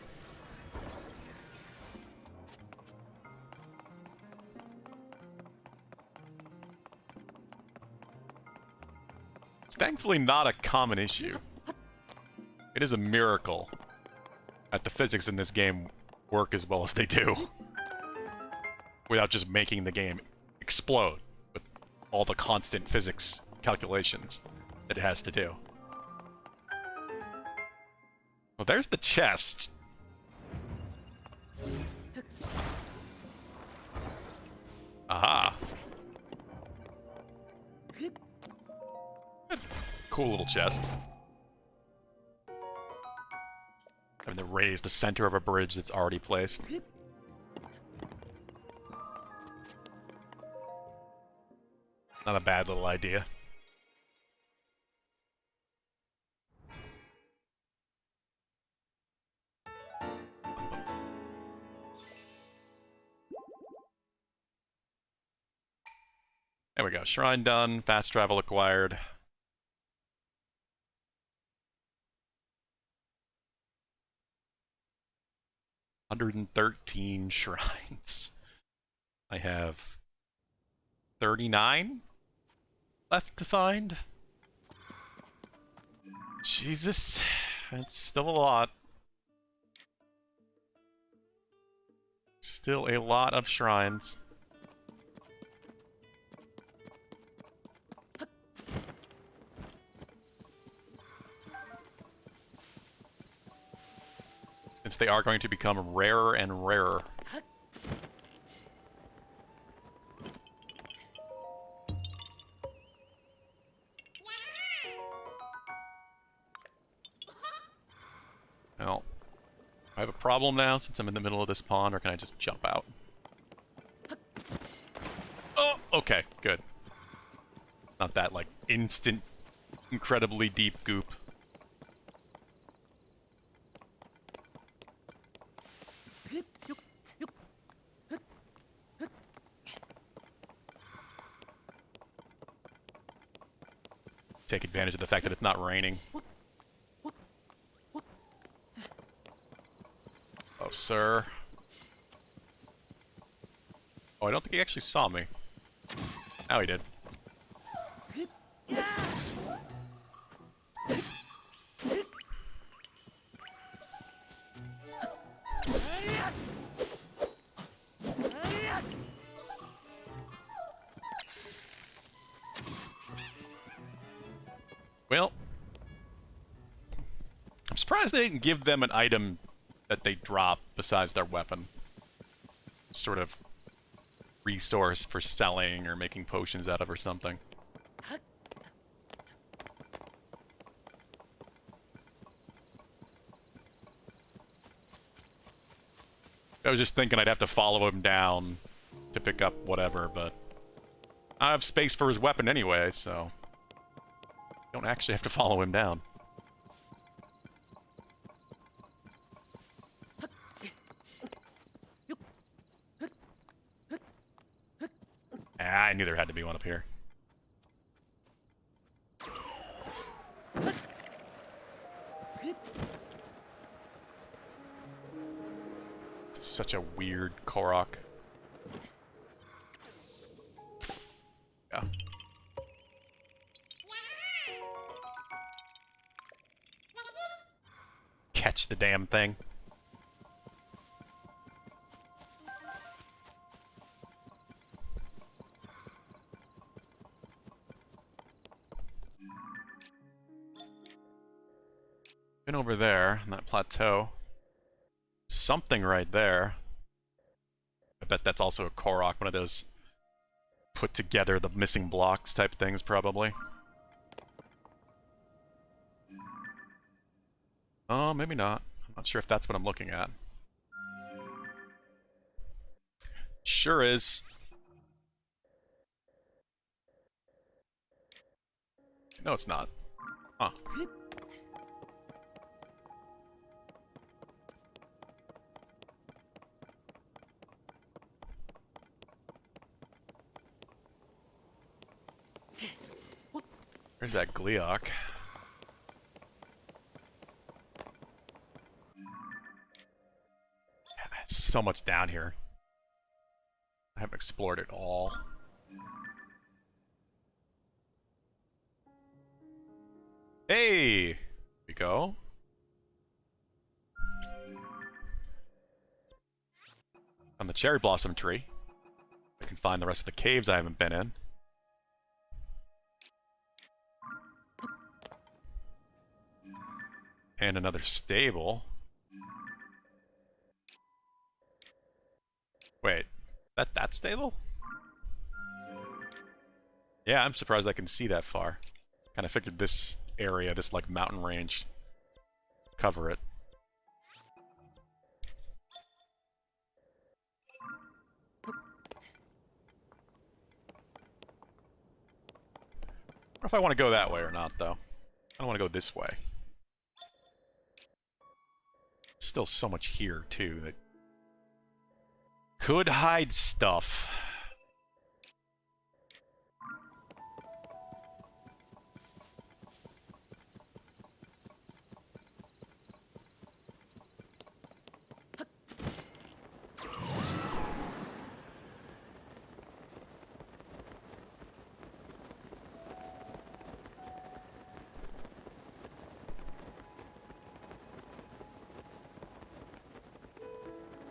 It's thankfully not a common issue. It is a miracle that the physics in this game work as well as they do, without just making the game explode with all the constant physics calculations that it has to do. Well, there's the chest. Aha. Cool little chest. Having to raise the center of a bridge that's already placed. Not a bad little idea. There we go. Shrine done. Fast travel acquired. $113 shrines. I have 39 left to find. Jesus, that's still a lot. Still a lot of shrines. Since they are going to become rarer and rarer. Well, I have a problem now since I'm in the middle of this pond, or can I just jump out? Oh, okay, good. Not that, like, instant, incredibly deep goop. Take advantage of the fact that it's not raining. Oh, sir. Oh, I don't think he actually saw me. Now he did. Well, I'm surprised they didn't give them an item that they drop besides their weapon. Sort of resource for selling or making potions out of or something. I was just thinking I'd have to follow him down to pick up whatever, but I have space for his weapon anyway, so don't actually have to follow him down. Ah, I knew there had to be one up here. Such a weird Korok. Yeah. touch the damn thing. Been over there on that plateau. Something right there. I bet that's also a Korok, one of those put together the missing blocks type things, probably. Oh, maybe not. I'm not sure if that's what I'm looking at. Sure is. No, it's not. Huh. There's that Gleeok. Yeah, there's so much down here. I haven't explored it all. Hey! Here we go. On the cherry blossom tree. I can find the rest of the caves I haven't been in. And another stable. Wait, that stable? Yeah, I'm surprised I can see that far. Kind of figured this area, this like mountain range, cover it. I don't know if I want to go that way or not, though. I don't want to go this way. Still so much here, too, that could hide stuff.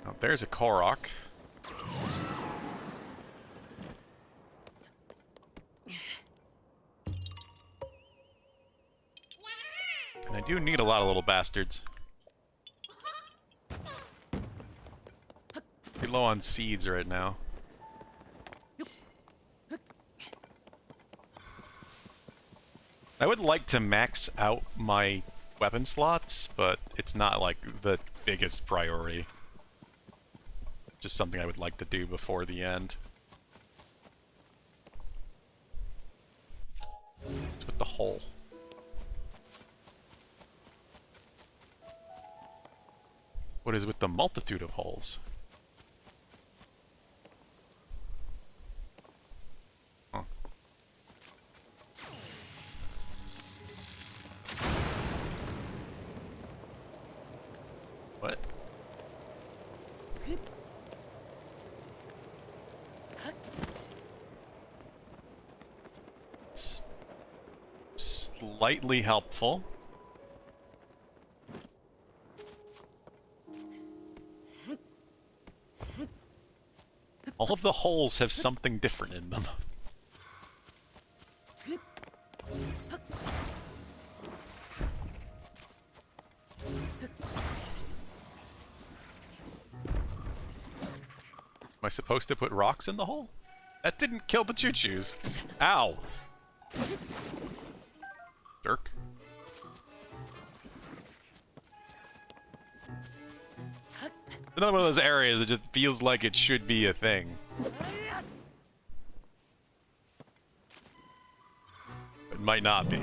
Oh, there's a Korok. And I do need a lot of little bastards. Pretty low on seeds right now. I would like to max out my weapon slots, but it's not like the biggest priority. Just something I would like to do before the end. What's with the hole? What is with the multitude of holes? Huh. What? Slightly helpful. All of the holes have something different in them. Am I supposed to put rocks in the hole? That didn't kill the choo-choos. Ow! Dirk. Another one of those areas that just feels like it should be a thing. It might not be.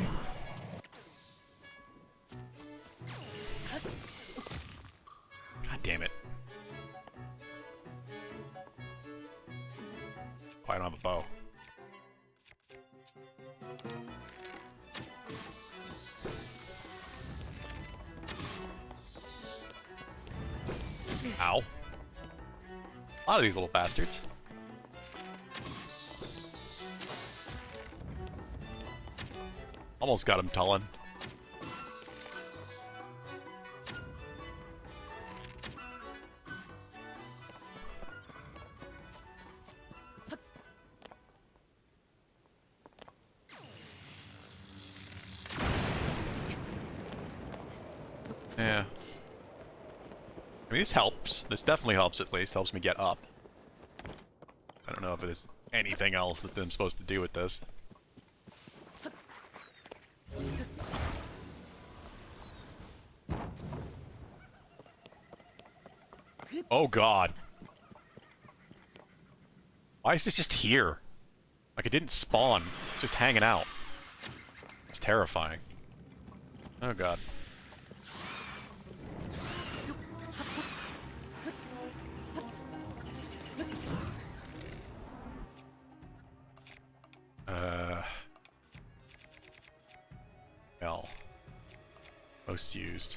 God damn it. Oh, I don't have a bow. Ow. A lot of these little bastards. Almost got him, Tullen. Yeah. I mean, this helps. This definitely helps, at least. Helps me get up. I don't know if there's anything else that I'm supposed to do with this. Oh, God. Why is this just here? Like, it didn't spawn. It's just hanging out. It's terrifying. Oh, God. L. Most used.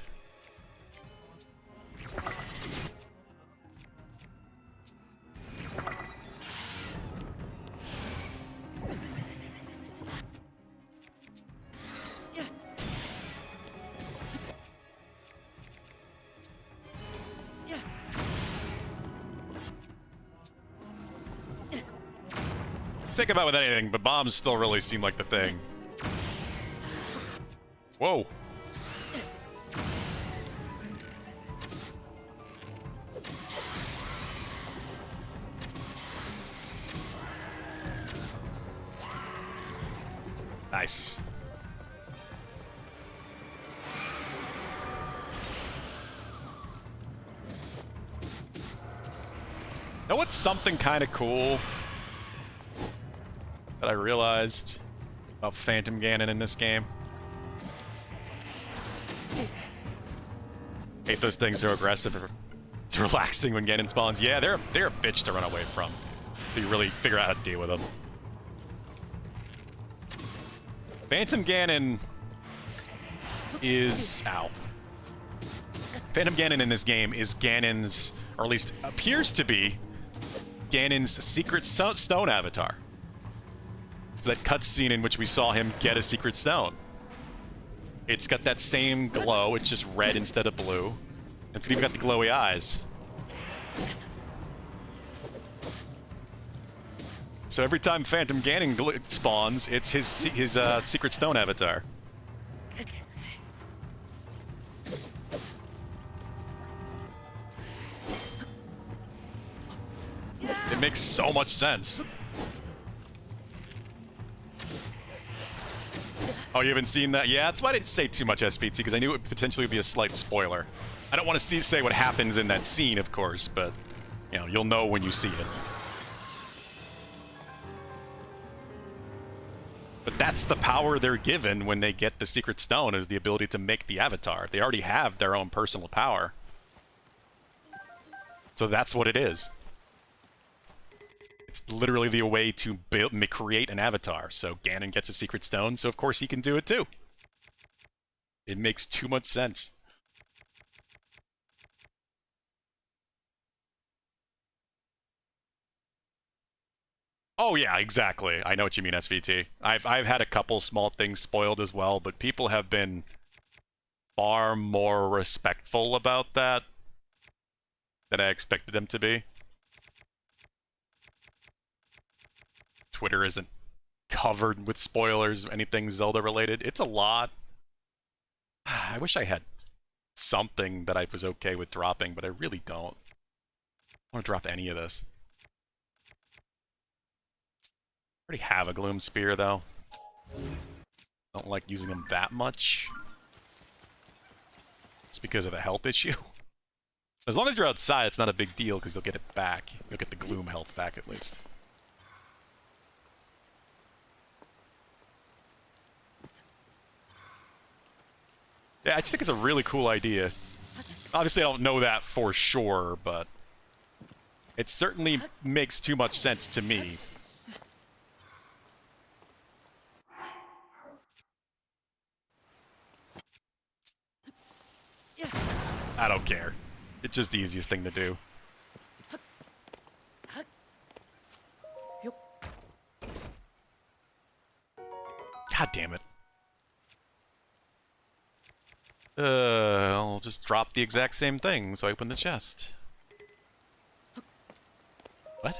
Yeah. Yeah. Think about with anything, but bombs still really seem like the thing. Whoa. Nice. Know what's something kind of cool that I realized about Phantom Ganon in this game? Hate those things so aggressive. It's relaxing when Ganon spawns. Yeah, they're a bitch to run away from. So you really figure out how to deal with them. Phantom Ganon is... Ow. Phantom Ganon in this game is Ganon's, or at least appears to be, Ganon's secret stone avatar. So that cutscene in which we saw him get a secret stone. It's got that same glow, it's just red instead of blue. It's even got the glowy eyes. So every time Phantom Ganon spawns, it's his secret stone avatar. It makes so much sense. Oh, you haven't seen that? Yeah, that's why I didn't say too much SVT, because I knew it would potentially be a slight spoiler. I don't want to say what happens in that scene, of course, but, you know, you'll know when you see it. But that's the power they're given when they get the secret stone, is the ability to make the avatar. They already have their own personal power. So that's what it is. It's literally the way to create an avatar. So Ganon gets a secret stone, so of course he can do it too. It makes too much sense. Oh yeah, exactly. I know what you mean, SVT. I've had a couple small things spoiled as well, but people have been far more respectful about that than I expected them to be. Twitter isn't covered with spoilers, anything Zelda related. It's a lot. I wish I had something that I was okay with dropping, but I really don't. I want to drop any of this. I already have a Gloom Spear, though. Don't like using them that much. It's because of the health issue. As long as you're outside, it's not a big deal, because you'll get it back. You'll get the Gloom health back, at least. Yeah, I just think it's a really cool idea. Obviously, I don't know that for sure, but it certainly makes too much sense to me. I don't care. It's just the easiest thing to do. God damn it. I'll just drop the exact same thing, so I open the chest. What?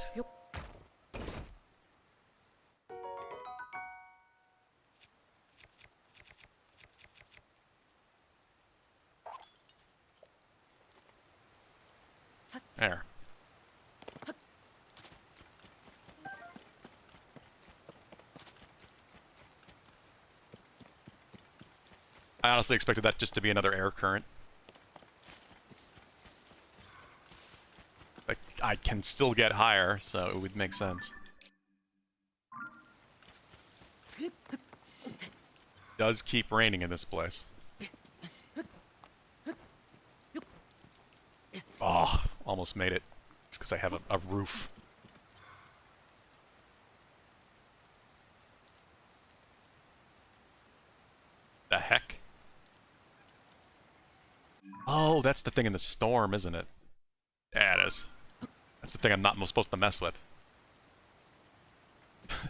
There. I honestly expected that just to be another air current. Like, I can still get higher, so it would make sense. Does keep raining in this place. Oh, almost made it. Just because I have a roof. The heck? Oh, that's the thing in the storm, isn't it? Yeah, it is. That's the thing I'm not supposed to mess with.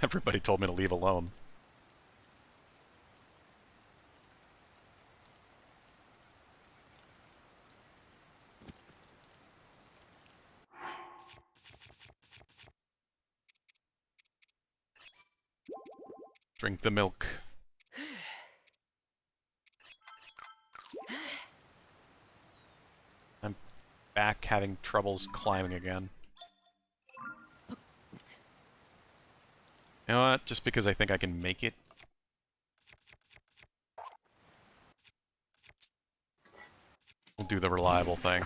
Everybody told me to leave alone. Drink the milk. I'm back having troubles climbing again. You know what? Just because I think I can make it. We'll do the reliable thing.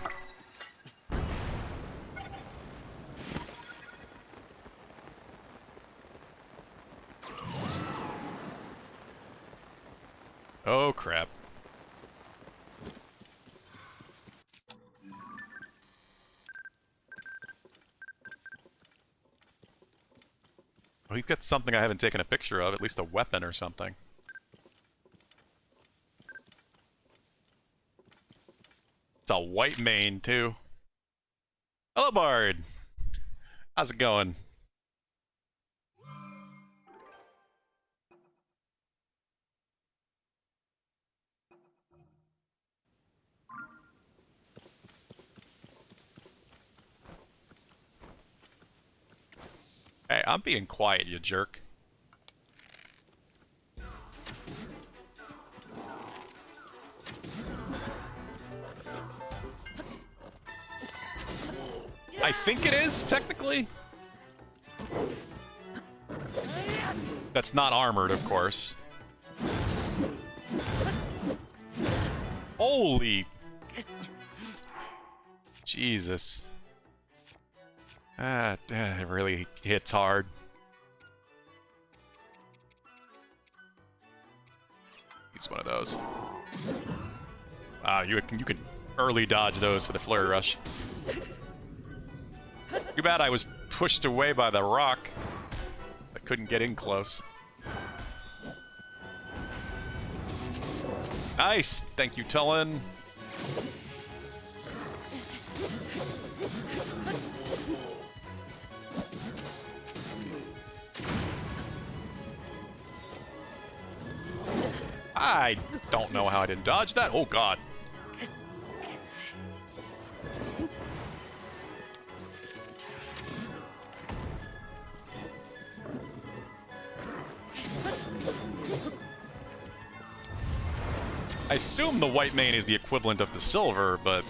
Oh, crap. Oh, he's got something I haven't taken a picture of, at least a weapon or something. It's a white mane, too. Hello, Bard! How's it going? Hey, I'm being quiet, you jerk. I think it is, technically. That's not armored, of course. Holy... Jesus. Ah, it really hits hard. Use one of those. Wow, you can early dodge those for the flurry rush. Too bad I was pushed away by the rock. I couldn't get in close. Nice! Thank you, Tullen. I don't know how I didn't dodge that. Oh, God. I assume the white mane is the equivalent of the silver, but...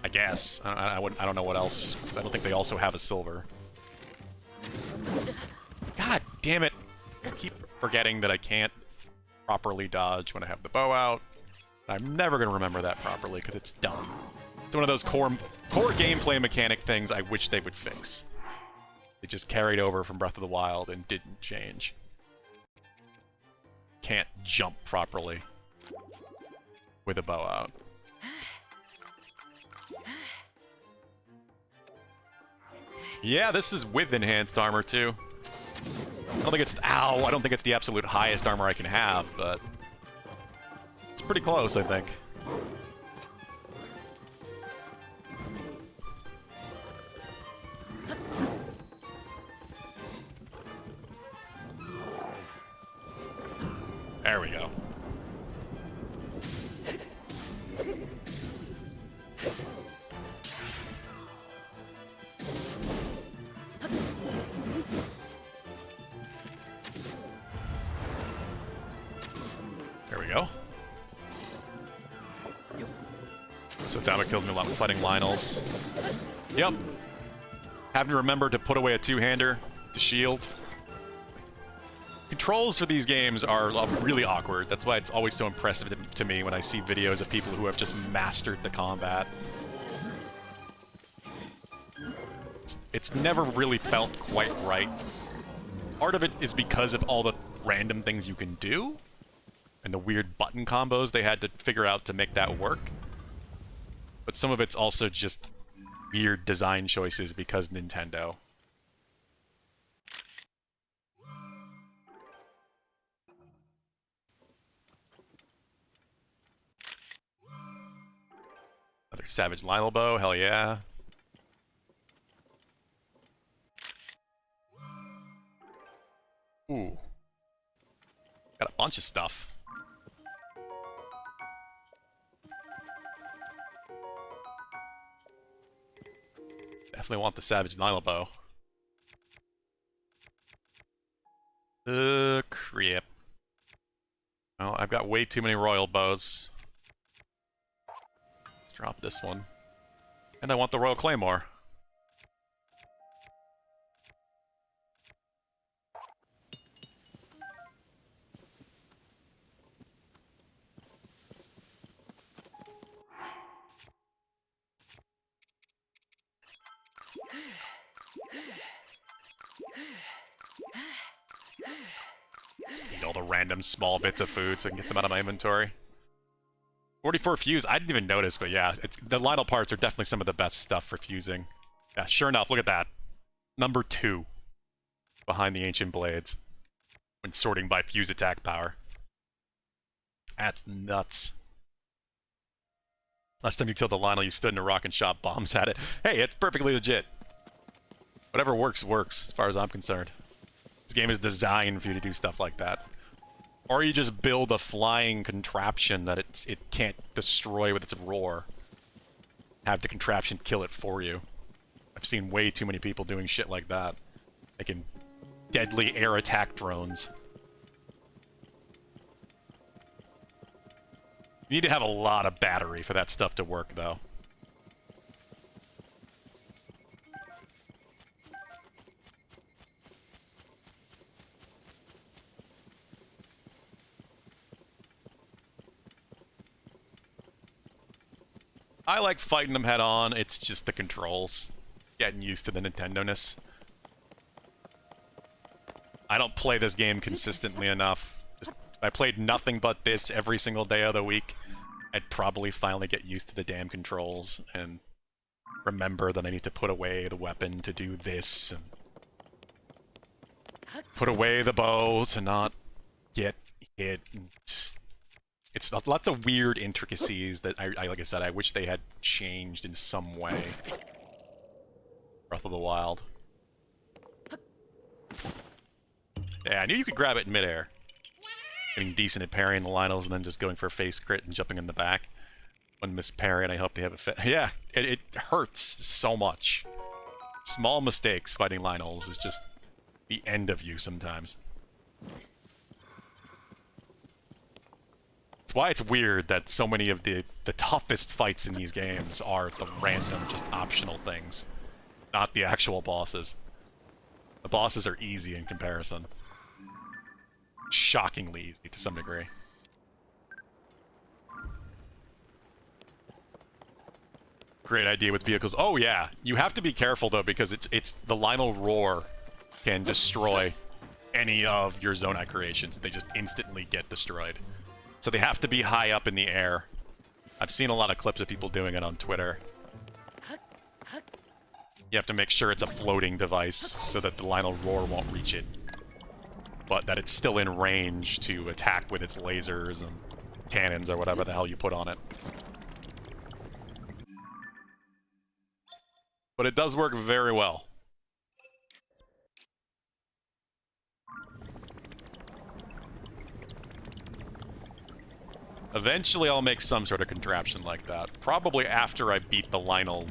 I guess. I don't know what else, because I don't think they also have a silver. God damn it! I keep forgetting that I can't properly dodge when I have the bow out. I'm never going to remember that properly, because it's dumb. It's one of those core gameplay mechanic things I wish they would fix. It just carried over from Breath of the Wild and didn't change. Can't jump properly with a bow out. Yeah, this is with enhanced armor too. I don't think it's I don't think it's the absolute highest armor I can have, but it's pretty close, I think. There we go. There we go. Dama kills me a lot with fighting Lionels. Yep. Having to remember to put away a two-hander to shield. Controls for these games are really awkward. That's why it's always so impressive to me when I see videos of people who have just mastered the combat. It's never really felt quite right. Part of it is because of all the random things you can do and the weird button combos they had to figure out to make that work. But some of it's also just weird design choices because Nintendo. Another Savage Lionel Bow, hell yeah. Ooh. Got a bunch of stuff. Definitely want the Savage Lionel Bow. Crap. Oh, I've got way too many Royal Bows. Let's drop this one. And I want the Royal Claymore. Just eat all the random small bits of food so I can get them out of my inventory. 44 fuse, I didn't even notice, but yeah, the Lionel parts are definitely some of the best stuff for fusing. Yeah, sure enough, look at that. Number 2 behind the Ancient Blades when sorting by fuse attack power. That's nuts. Last time you killed a Lionel, you stood in a rock and shot bombs at it. Hey, it's perfectly legit. Whatever works, works, as far as I'm concerned. This game is designed for you to do stuff like that. Or you just build a flying contraption that it can't destroy with its roar. Have the contraption kill it for you. I've seen way too many people doing shit like that. Making deadly air attack drones. You need to have a lot of battery for that stuff to work, though. I like fighting them head on, it's just the controls. Getting used to the Nintendo-ness. I don't play this game consistently enough. If I played nothing but this every single day of the week, I'd probably finally get used to the damn controls and remember that I need to put away the weapon to do this and put away the bow to not get hit. And just, it's lots of weird intricacies that I like I said, I wish they had changed in some way. Breath of the Wild. Yeah, I knew you could grab it in midair. Getting decent at parrying the Lionels and then just going for a face crit and jumping in the back. One miss parry and I hope they have a fit. Yeah, it hurts so much. Small mistakes fighting Lionels is just the end of you sometimes. That's why it's weird that so many of the toughest fights in these games are the random, just optional things. Not the actual bosses. The bosses are easy in comparison. Shockingly easy to some degree. Great idea with vehicles. Oh yeah, you have to be careful though because it's the Lionel roar can destroy any of your Zonai creations. They just instantly get destroyed. So they have to be high up in the air. I've seen a lot of clips of people doing it on Twitter. You have to make sure it's a floating device so that the Lionel roar won't reach it. But that it's still in range to attack with its lasers and cannons or whatever the hell you put on it. But it does work very well. Eventually I'll make some sort of contraption like that. Probably after I beat the Lionel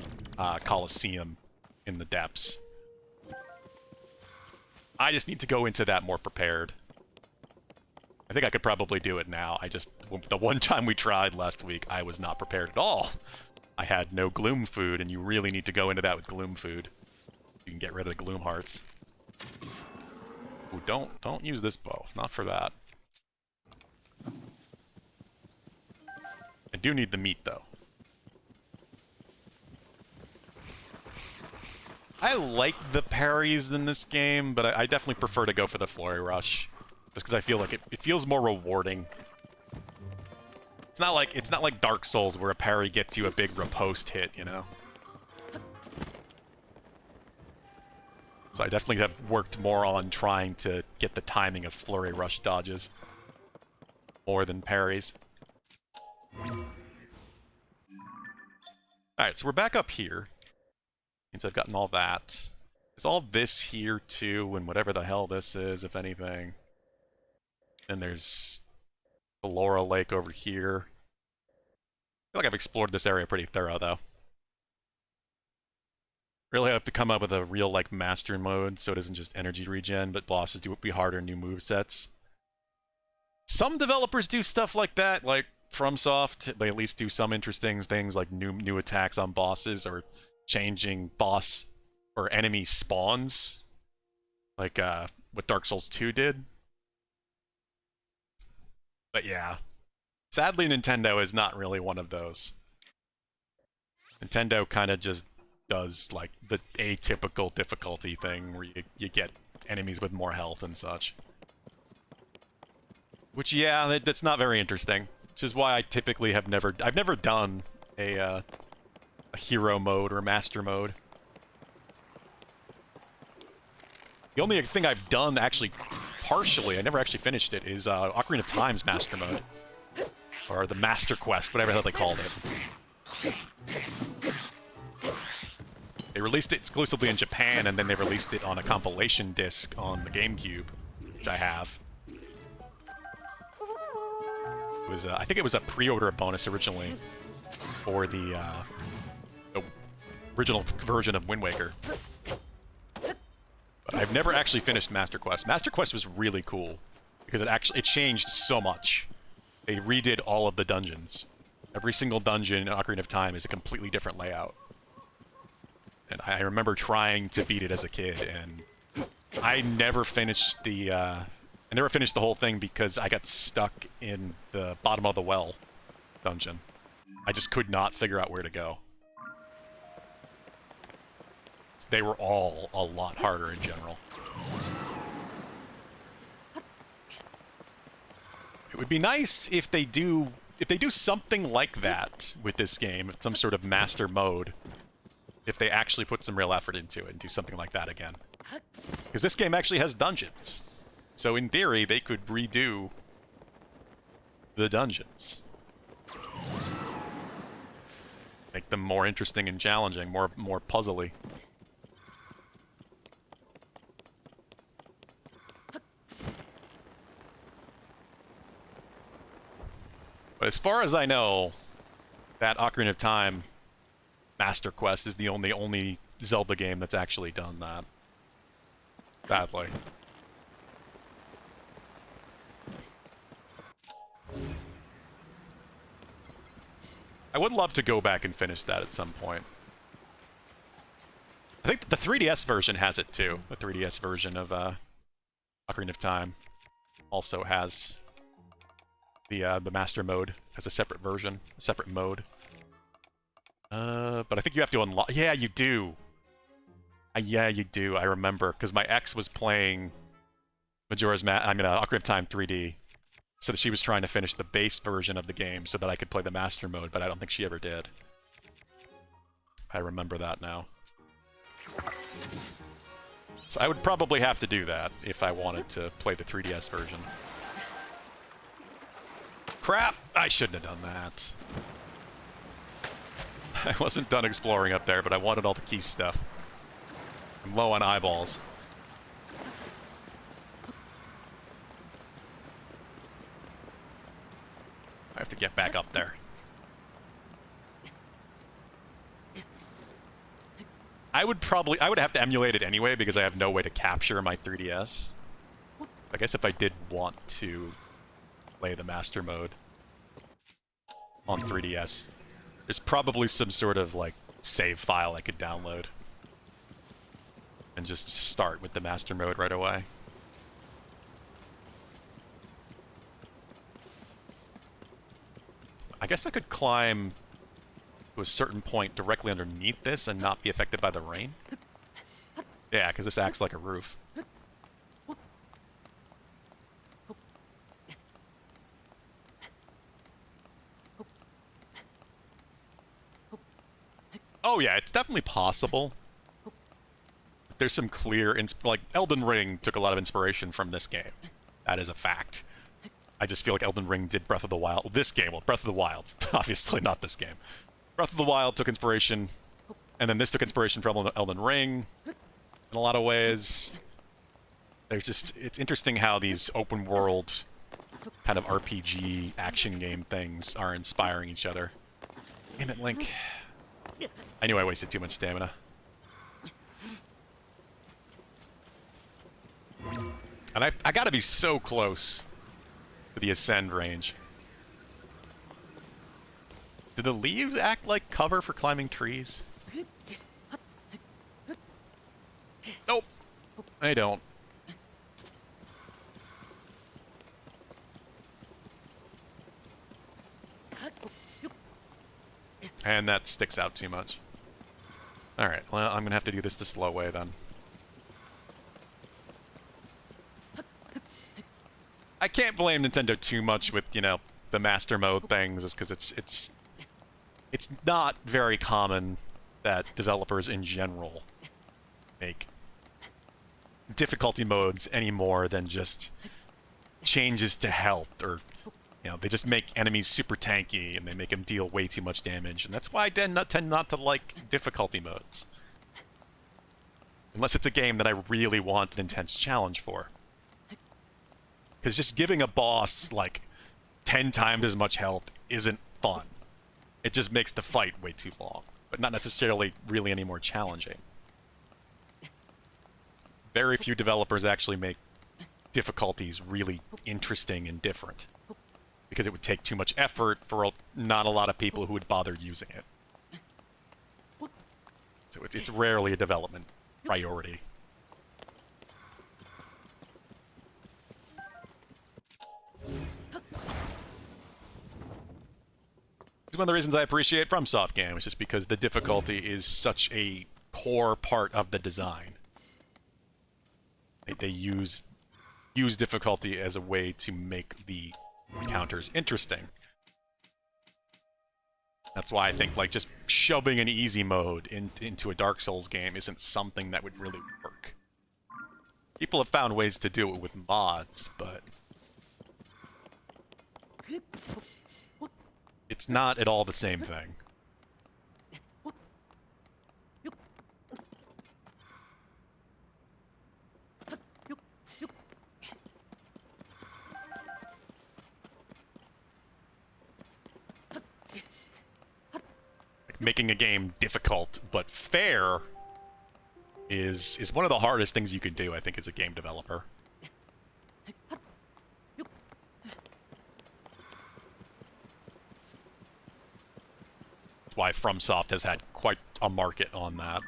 Coliseum in the depths. I just need to go into that more prepared. I think I could probably do it now. The one time we tried last week, I was not prepared at all. I had no gloom food, and you really need to go into that with gloom food. You can get rid of the gloom hearts. Ooh, don't use this bow. Not for that. I do need the meat, though. I like the parries in this game, but I definitely prefer to go for the Flurry Rush. Just because I feel like it feels more rewarding. It's not like Dark Souls where a parry gets you a big riposte hit, you know? So I definitely have worked more on trying to get the timing of Flurry Rush dodges. More than parries. Alright, so we're back up here. Means I've gotten all that. There's all this here too, and whatever the hell this is, if anything. And there's the Laurel Lake over here. I feel like I've explored this area pretty thorough, though. Really have to come up with a real, like, master mode, so it isn't just energy regen, but bosses do be harder new movesets. Some developers do stuff like that, like FromSoft. They at least do some interesting things, like new attacks on bosses, or changing boss or enemy spawns, like what Dark Souls 2 did. But yeah, sadly Nintendo is not really one of those. Nintendo kind of just does like the atypical difficulty thing where you get enemies with more health and such. Which, yeah, that's not very interesting. Which is why I typically I've never done a hero mode or master mode. The only thing I've done actually partially, I never actually finished it, is Ocarina of Time's master mode. Or the Master Quest, whatever the hell they called it. They released it exclusively in Japan, and then they released it on a compilation disc on the GameCube, which I have. It was, I think it was a pre-order bonus originally for the original version of Wind Waker. But I've never actually finished Master Quest. Master Quest was really cool because it changed so much. They redid all of the dungeons. Every single dungeon in Ocarina of Time is a completely different layout. And I remember trying to beat it as a kid, and I never finished the whole thing because I got stuck in the bottom of the well dungeon. I just could not figure out where to go. They were all a lot harder in general. It would be nice if they do something like that with this game, some sort of master mode. If they actually put some real effort into it and do something like that again. Because this game actually has dungeons. So in theory, they could redo the dungeons. Make them more interesting and challenging, more puzzly. But as far as I know, that Ocarina of Time Master Quest is the only Zelda game that's actually done that. Badly. I would love to go back and finish that at some point. I think the 3DS version has it too. The 3DS version of Ocarina of Time also has the Master Mode as a separate version, a separate mode. But I think you have to unlock... Yeah, you do. Yeah, you do. I remember, because my ex was playing Ocarina of Time 3D, so that she was trying to finish the base version of the game so that I could play the Master Mode, but I don't think she ever did. I remember that now. So I would probably have to do that if I wanted to play the 3DS version. Crap! I shouldn't have done that. I wasn't done exploring up there, but I wanted all the key stuff. I'm low on eyeballs. I have to get back up there. I would have to emulate it anyway because I have no way to capture my 3DS. I guess if I did want to play the Master Mode on 3DS, There's probably some sort of, like, save file I could download. And just start with the master mode right away. I guess I could climb to a certain point directly underneath this and not be affected by the rain. Yeah, because this acts like a roof. Oh yeah, it's definitely possible. There's some clear, like, Elden Ring took a lot of inspiration from this game. That is a fact. I just feel like Elden Ring did Breath of the Wild. This game, well, Breath of the Wild. Obviously not this game. Breath of the Wild took inspiration, and then this took inspiration from Elden Ring in a lot of ways. There's just, it's interesting how these open world kind of RPG action game things are inspiring each other. Damn it, Link. I knew I wasted too much stamina. And I gotta be so close to the ascend range. Do the leaves act like cover for climbing trees? Nope. They don't. And that sticks out too much. Alright, well, I'm gonna have to do this the slow way then. I can't blame Nintendo too much with, you know, the master mode things, is because it's not very common that developers in general make difficulty modes any more than just changes to health, or, you know, they just make enemies super tanky and they make them deal way too much damage, and that's why I tend not to like difficulty modes. Unless it's a game that I really want an intense challenge for. Because just giving a boss, like, 10 times as much health isn't fun. It just makes the fight way too long, but not necessarily really any more challenging. Very few developers actually make difficulties really interesting and different, because it would take too much effort for not a lot of people who would bother using it. So it's rarely a development priority. It's one of the reasons I appreciate FromSoft games, just because the difficulty is such a core part of the design. They use difficulty as a way to make the encounters interesting. That's why I think, like, just shoving an easy mode into a Dark Souls game isn't something that would really work. People have found ways to do it with mods, but it's not at all the same thing. Making a game difficult but fair is one of the hardest things you can do, I think, as a game developer. That's why FromSoft has had quite a market on that.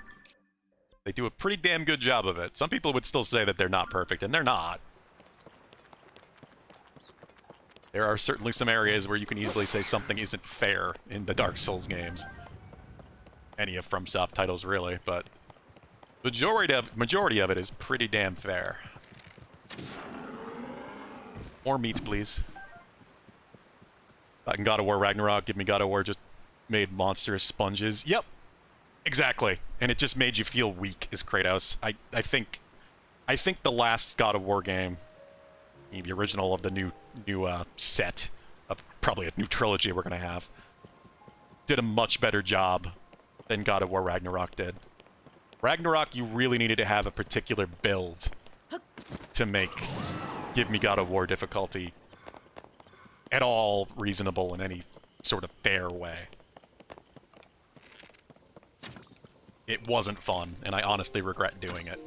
They do a pretty damn good job of it. Some people would still say that they're not perfect, and they're not. There are certainly some areas where you can easily say something isn't fair in the Dark Souls games. Any of FromSoft titles, really, but majority of it is pretty damn fair. More meat, please. Back in God of War Ragnarok, give me God of War just made monstrous sponges. Yep, exactly. And it just made you feel weak as Kratos. I think the last God of War game, the original of the new set of probably a new trilogy we're gonna have, did a much better job than God of War Ragnarok did. Ragnarok, you really needed to have a particular build to give me God of War difficulty at all reasonable in any sort of fair way. It wasn't fun, and I honestly regret doing it.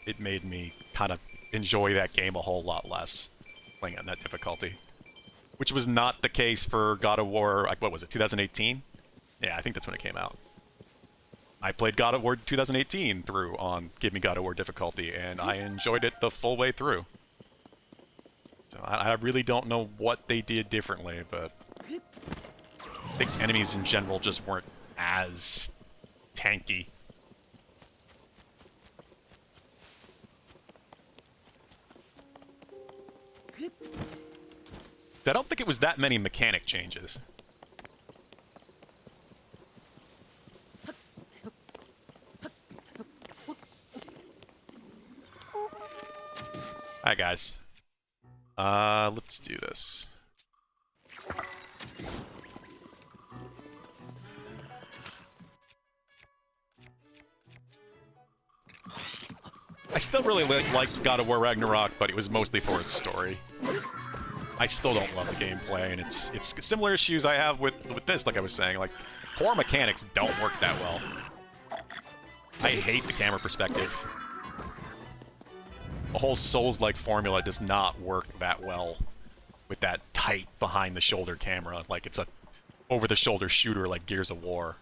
It made me kind of enjoy that game a whole lot less, playing at that difficulty. which was not the case for God of War, like, what was it, 2018? Yeah, I think that's when it came out. I played God of War 2018 through on Give Me God of War difficulty, and I enjoyed it the full way through. So I really don't know what they did differently, but I think enemies in general just weren't as tanky. I don't think it was that many mechanic changes. Alright, guys. Let's do this. I still really liked God of War Ragnarok, but it was mostly for its story. I still don't love the gameplay, and it's similar issues I have with this, like I was saying. Like, core mechanics don't work that well. I hate the camera perspective. The whole Souls-like formula does not work that well with that tight behind-the-shoulder camera. Like, it's a over-the-shoulder shooter like Gears of War.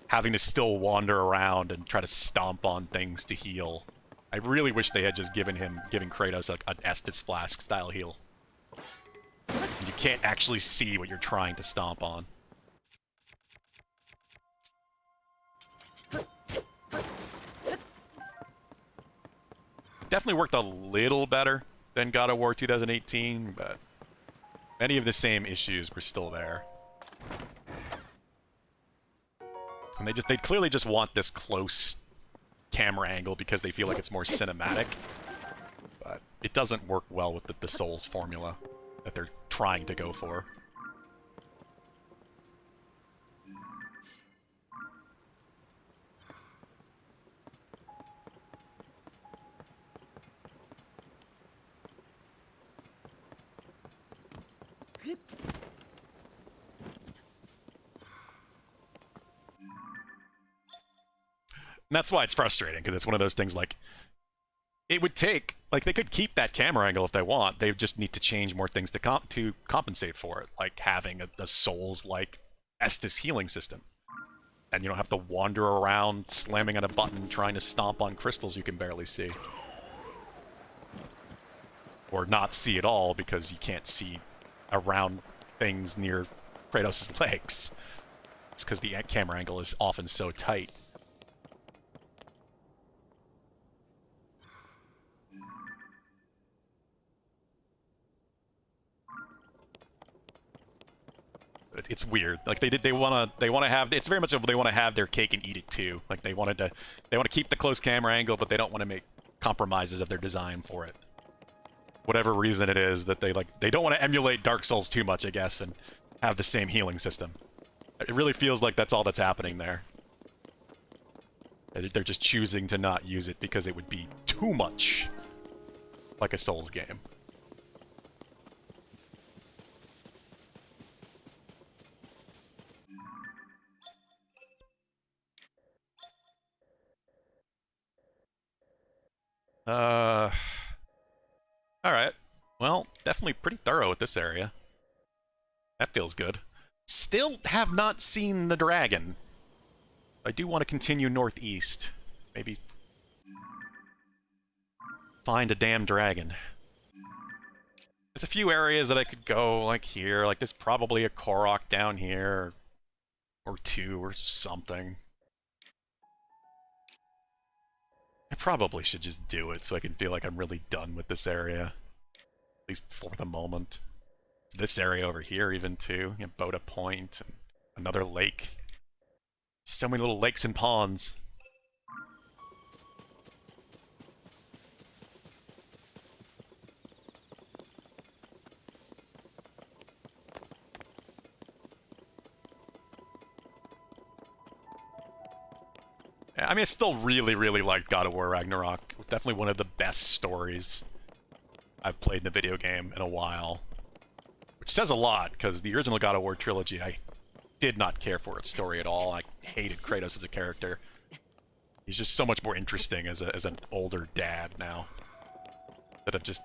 Having to still wander around and try to stomp on things to heal. I really wish they had just given Kratos an Estus Flask style heal. You can't actually see what you're trying to stomp on. Definitely worked a little better than God of War 2018, but many of the same issues were still there. And they clearly just want this close camera angle because they feel like it's more cinematic. But it doesn't work well with the Souls formula that they're trying to go for. And that's why it's frustrating, because it's one of those things like, it would take, like, they could keep that camera angle if they want, they just need to change more things to compensate for it, like having a Souls-like Estus healing system. And you don't have to wander around slamming on a button trying to stomp on crystals you can barely see. Or not see at all because you can't see around things near Kratos' legs. It's because the camera angle is often so tight. It's weird. Like they want to have, it's very much they want to have their cake and eat it too. Like they want to keep the close camera angle, but they don't want to make compromises of their design for it. Whatever reason it is that they don't want to emulate Dark Souls too much, I guess, and have the same healing system. It really feels like that's all that's happening there. They're just choosing to not use it because it would be too much like a Souls game. Alright. Well, definitely pretty thorough with this area. That feels good. Still have not seen the dragon. I do want to continue northeast. Maybe find a damn dragon. There's a few areas that I could go, like here. Like there's probably a Korok down here. Or two or something. I probably should just do it so I can feel like I'm really done with this area. At least for the moment. This area over here even too. You know, Boda Point and another lake. So many little lakes and ponds. I mean, I still really, really liked God of War Ragnarok. Definitely one of the best stories I've played in the video game in a while. Which says a lot, because the original God of War trilogy, I did not care for its story at all. I hated Kratos as a character. He's just so much more interesting as an older dad now. Instead of just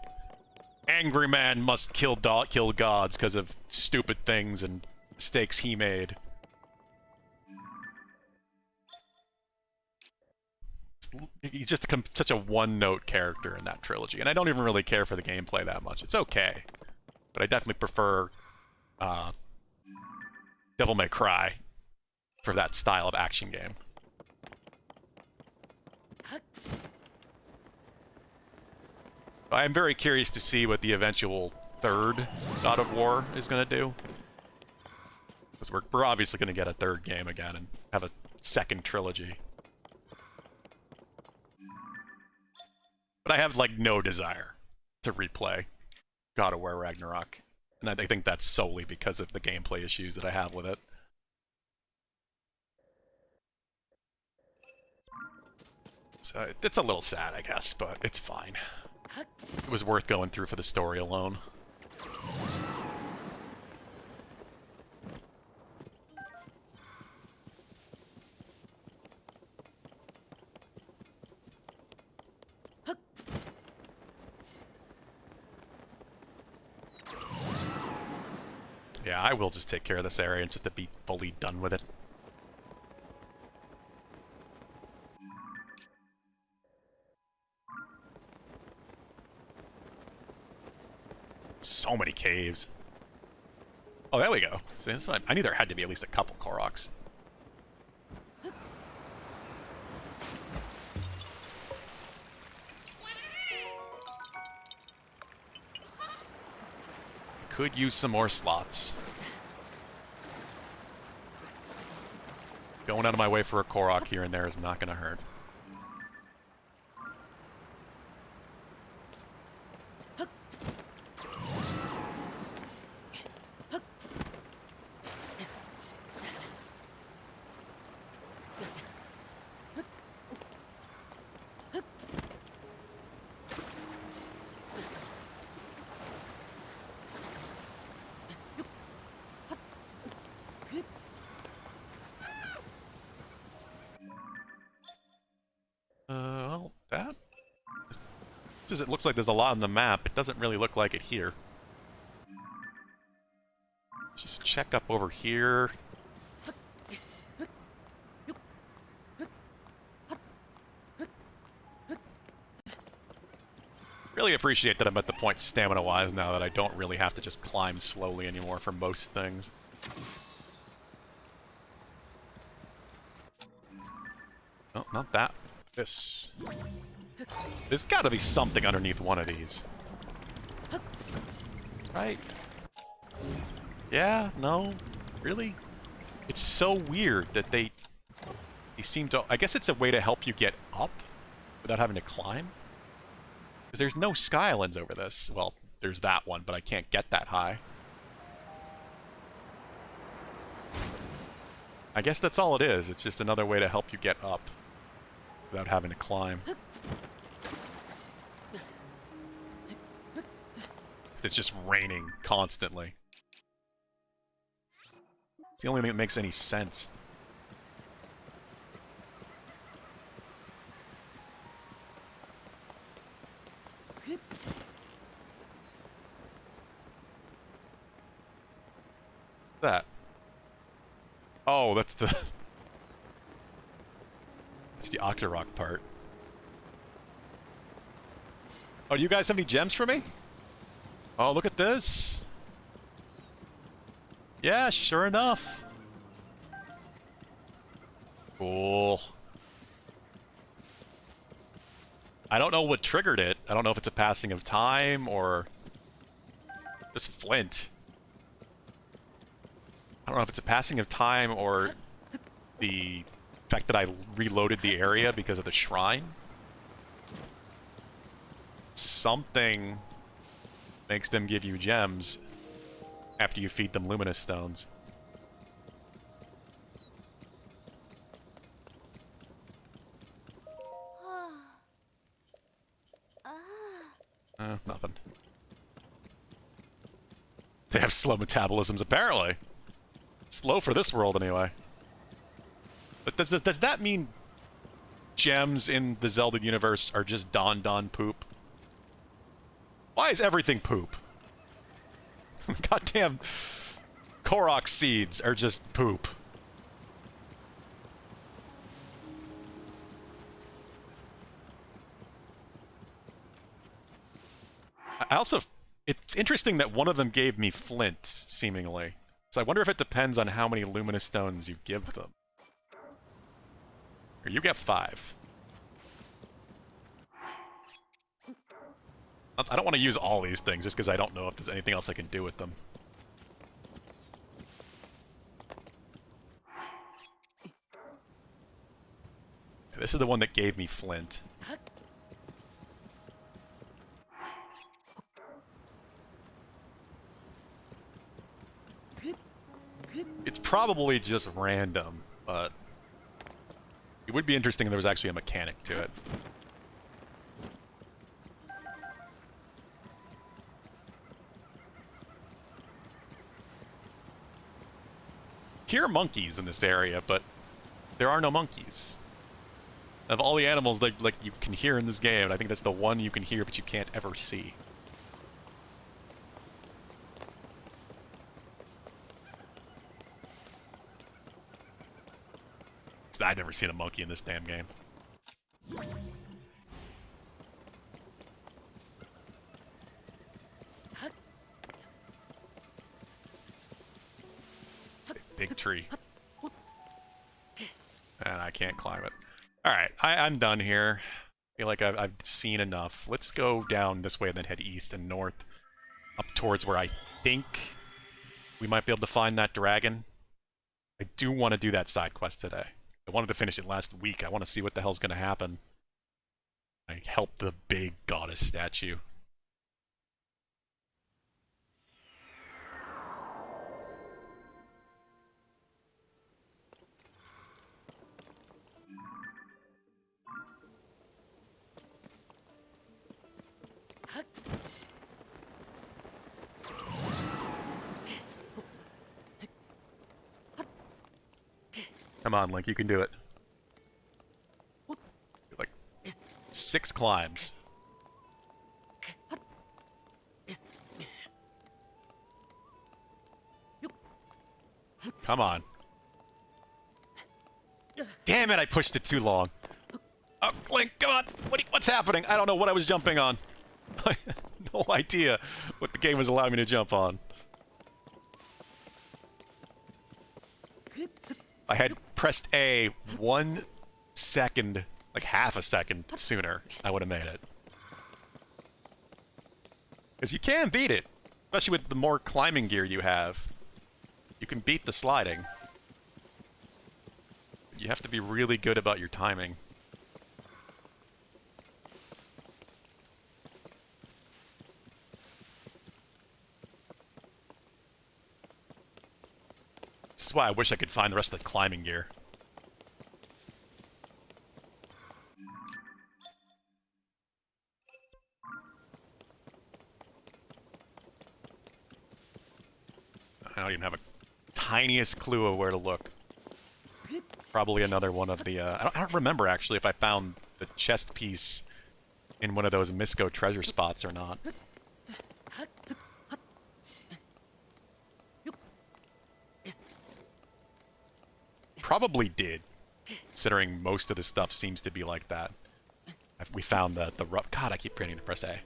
angry man must kill gods because of stupid things and mistakes he made. He's just such a one-note character in that trilogy, and I don't even really care for the gameplay that much. It's okay, but I definitely prefer Devil May Cry for that style of action game. I'm very curious to see what the eventual third God of War is going to do. Because we're obviously going to get a third game again and have a second trilogy. But I have, like, no desire to replay God of War Ragnarok. And I think that's solely because of the gameplay issues that I have with it. So it's a little sad, I guess, but it's fine. It was worth going through for the story alone. Yeah, I will just take care of this area and just to be fully done with it. So many caves. Oh, there we go. See, I knew there had to be at least a couple Koroks. Could use some more slots. Going out of my way for a Korok here and there is not going to hurt. Well, that... Just as it looks like there's a lot on the map, it doesn't really look like it here. Let's just check up over here. Really appreciate that I'm at the point stamina-wise now that I don't really have to just climb slowly anymore for most things. Oh, not that. This. There's gotta be something underneath one of these. Right? Yeah? No? Really? It's so weird that they seem to... I guess it's a way to help you get up without having to climb. Because there's no sky islands over this. Well, there's that one, but I can't get that high. I guess that's all it is. It's just another way to help you get up without having to climb. It's just raining constantly. It's the only thing that makes any sense. That? Oh, that's the... That's the Octorok part. Oh, do you guys have any gems for me? Oh, look at this. Yeah, sure enough. Cool. I don't know what triggered it. I don't know if it's a passing of time or just flint. I don't know if it's a passing of time or the fact that I reloaded the area because of the shrine. Something makes them give you gems after you feed them luminous stones. Nothing. They have slow metabolisms, apparently. Slow for this world, anyway. But does that mean gems in the Zelda universe are just Don poop? Why is everything poop? Goddamn Korok seeds are just poop. I also... It's interesting that one of them gave me flint, seemingly. So I wonder if it depends on how many luminous stones you give them. Or you get 5. I don't want to use all these things just because I don't know if there's anything else I can do with them. This is the one that gave me flint. It's probably just random, but it would be interesting if there was actually a mechanic to it. Hear monkeys in this area, but there are no monkeys. Of all the animals like you can hear in this game, I think that's the one you can hear but you can't ever see. I've never seen a monkey in this damn game. Big tree. And I can't climb it. Alright, I'm done here. I feel like I've seen enough. Let's go down this way and then head east and north. Up towards where I think we might be able to find that dragon. I do want to do that side quest today. I wanted to finish it last week. I want to see what the hell's going to happen. I help the big goddess statue. Come on, Link, you can do it. Like 6 climbs. Come on. Damn it, I pushed it too long. Oh, Link, come on. What's happening? I don't know what I was jumping on. I had no idea what the game was allowing me to jump on. I had pressed A 1 second, like half a second sooner, I would have made it. Because you can beat it, especially with the more climbing gear you have. You can beat the sliding. You have to be really good about your timing. This is why I wish I could find the rest of the climbing gear. I don't even have a tiniest clue of where to look. Probably another one of the, I don't remember actually if I found the chest piece in one of those Misco treasure spots or not. Probably did, considering most of the stuff seems to be like that. We found the God, I keep forgetting to press A.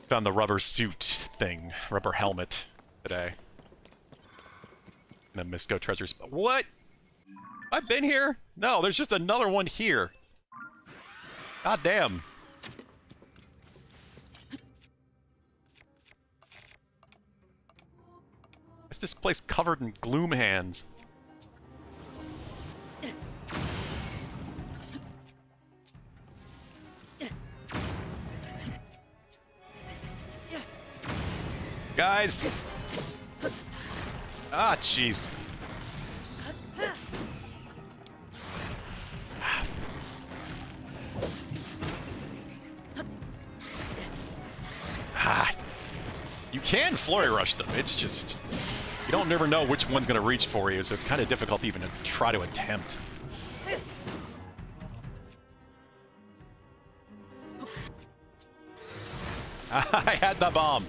Found the rubber suit thing, rubber helmet today. In a Misco treasure spot. What? I've been here? No, there's just another one here. God damn. Is this place covered in gloom hands? Guys! Ah, jeez. Ah. You can flurry rush them, it's just... You don't never know which one's gonna reach for you, so it's kind of difficult even to try to attempt. I had the bomb.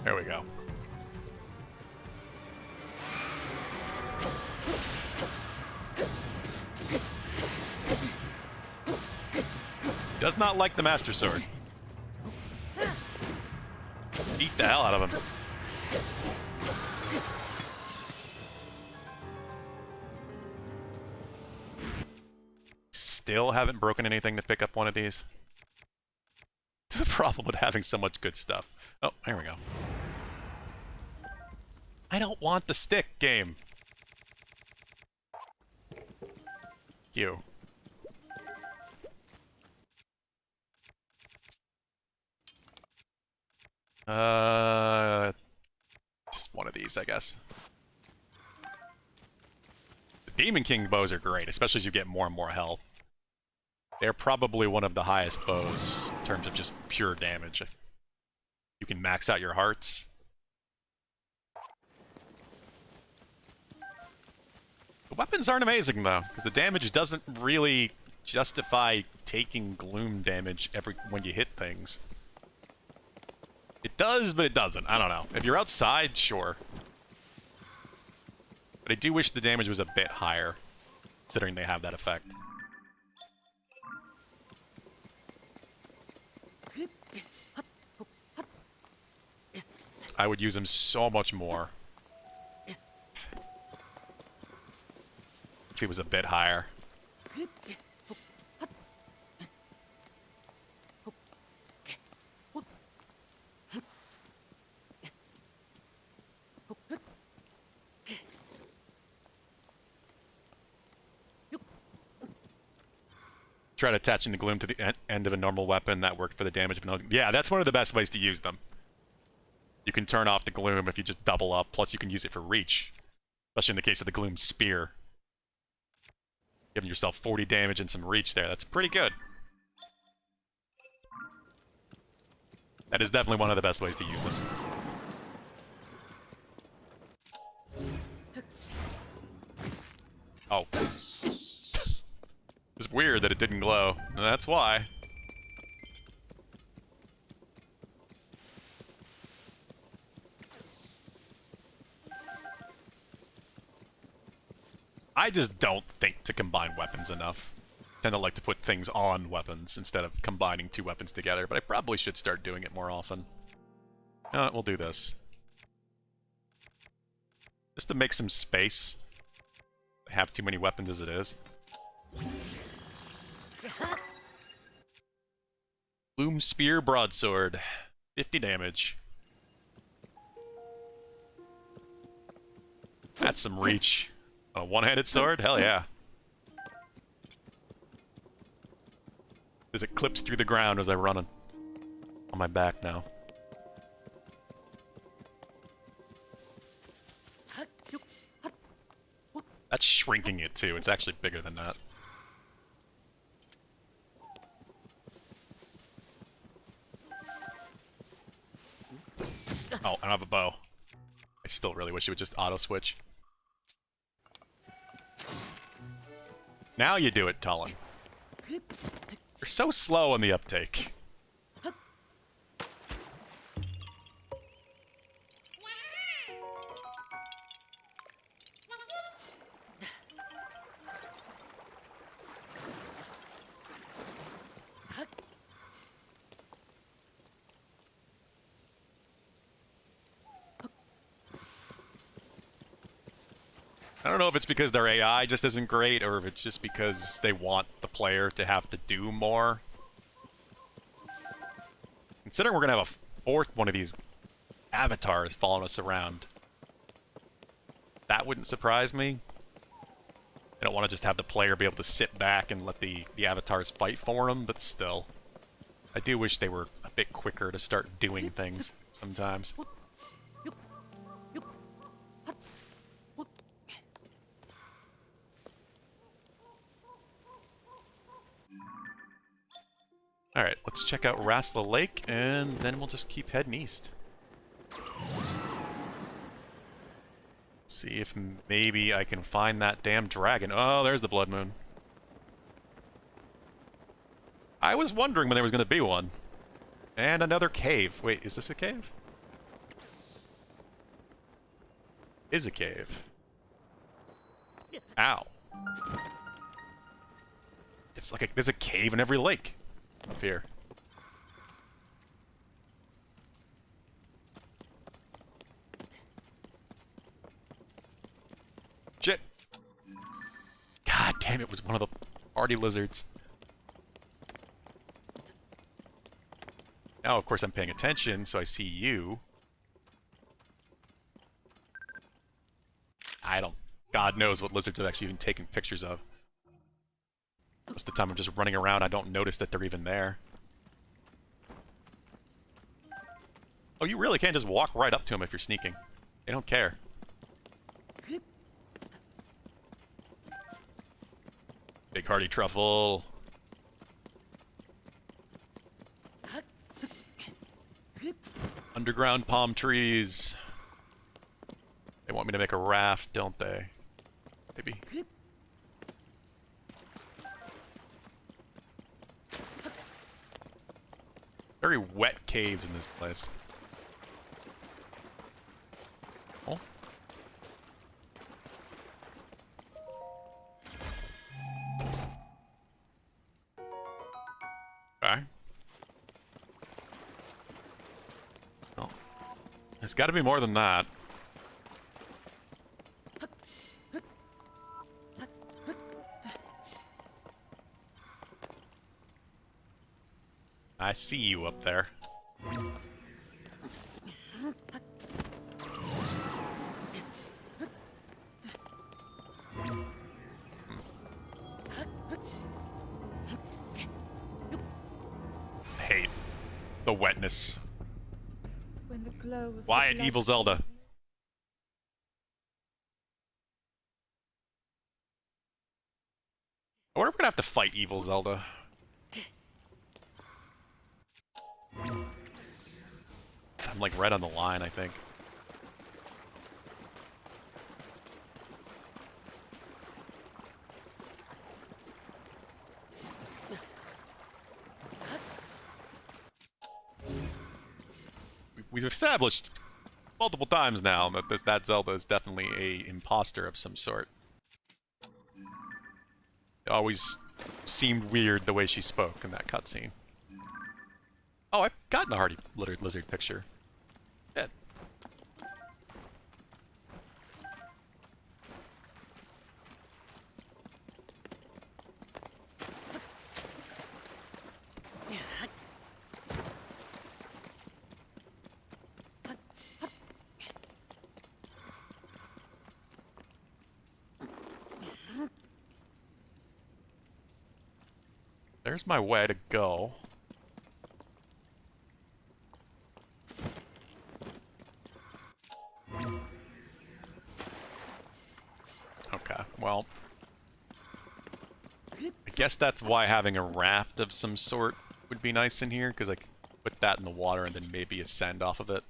There we go. Does not like the Master Sword. Beat the hell out of him. Still haven't broken anything to pick up one of these. The problem with having so much good stuff. Oh, here we go. I don't want the stick game. You. Just one of these, I guess. The Demon King bows are great, especially as you get more and more health. They're probably one of the highest bows in terms of just pure damage. You can max out your hearts. The weapons aren't amazing, though, because the damage doesn't really justify taking gloom damage when you hit things. It does, but it doesn't. I don't know. If you're outside, sure. But I do wish the damage was a bit higher, considering they have that effect. I would use them so much more if he was a bit higher. Tried attaching the gloom to the end of a normal weapon. That worked for the damage. Yeah, that's one of the best ways to use them. You can turn off the gloom if you just double up, plus you can use it for reach. Especially in the case of the gloom spear. Giving yourself 40 damage and some reach there. That's pretty good. That is definitely one of the best ways to use them. Oh. It's weird that it didn't glow, and that's why. I just don't think to combine weapons enough. I tend to like to put things on weapons instead of combining two weapons together, but I probably should start doing it more often. We'll do this. Just to make some space. I have too many weapons as it is. Gloom Spear Broadsword. 50 damage. That's some reach. On a one-handed sword? Hell yeah. As it clips through the ground as I run on my back now. That's shrinking it too. It's actually bigger than that. Oh, I don't have a bow. I still really wish it would just auto-switch. Now you do it, Tullen. You're so slow on the uptake. I don't know if it's because their AI just isn't great, or if it's just because they want the player to have to do more. Considering we're going to have a fourth one of these avatars following us around, that wouldn't surprise me. I don't want to just have the player be able to sit back and let the avatars fight for them, but still. I do wish they were a bit quicker to start doing things sometimes. Alright, let's check out Rasla Lake, and then we'll just keep heading east. see if maybe I can find that damn dragon. Oh, there's the blood moon. I was wondering when there was going to be one. And another cave. Wait, is this a cave? Is a cave. Ow. It's like there's a cave in every lake up here. Shit. God damn, it was one of the party lizards. Now, of course, I'm paying attention, so I see you. I don't... God knows what lizards I've actually even taken pictures of. Most of the time I'm just running around, I don't notice that they're even there. Oh, you really can't just walk right up to them if you're sneaking. They don't care. Big hearty truffle. Underground palm trees. They want me to make a raft, don't they? Maybe. Very wet caves in this place. Oh. Okay. Oh. There's got to be more than that. I see you up there. Hate the wetness. When the glow of Why the an evil Zelda? I wonder if we're gonna have to fight evil Zelda. I'm like right on the line, I think. We've established multiple times now that that Zelda is definitely a imposter of some sort. It always seemed weird the way she spoke in that cutscene. Oh, I've gotten a hardy lizard picture. Shit. There's my way to go. Okay, well... I guess that's why having a raft of some sort would be nice in here, because I could put that in the water and then maybe ascend off of it.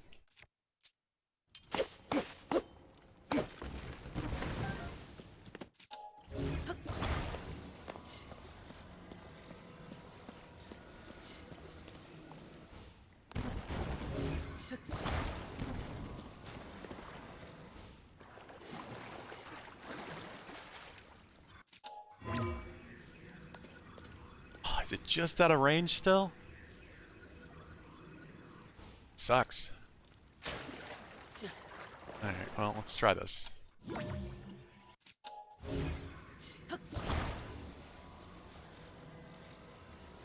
Is it just out of range still? Sucks. Alright, well, let's try this.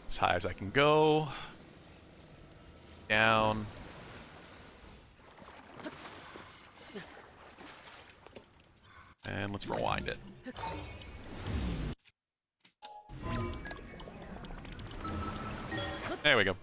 As high as I can go. Down. And let's rewind it. There we go.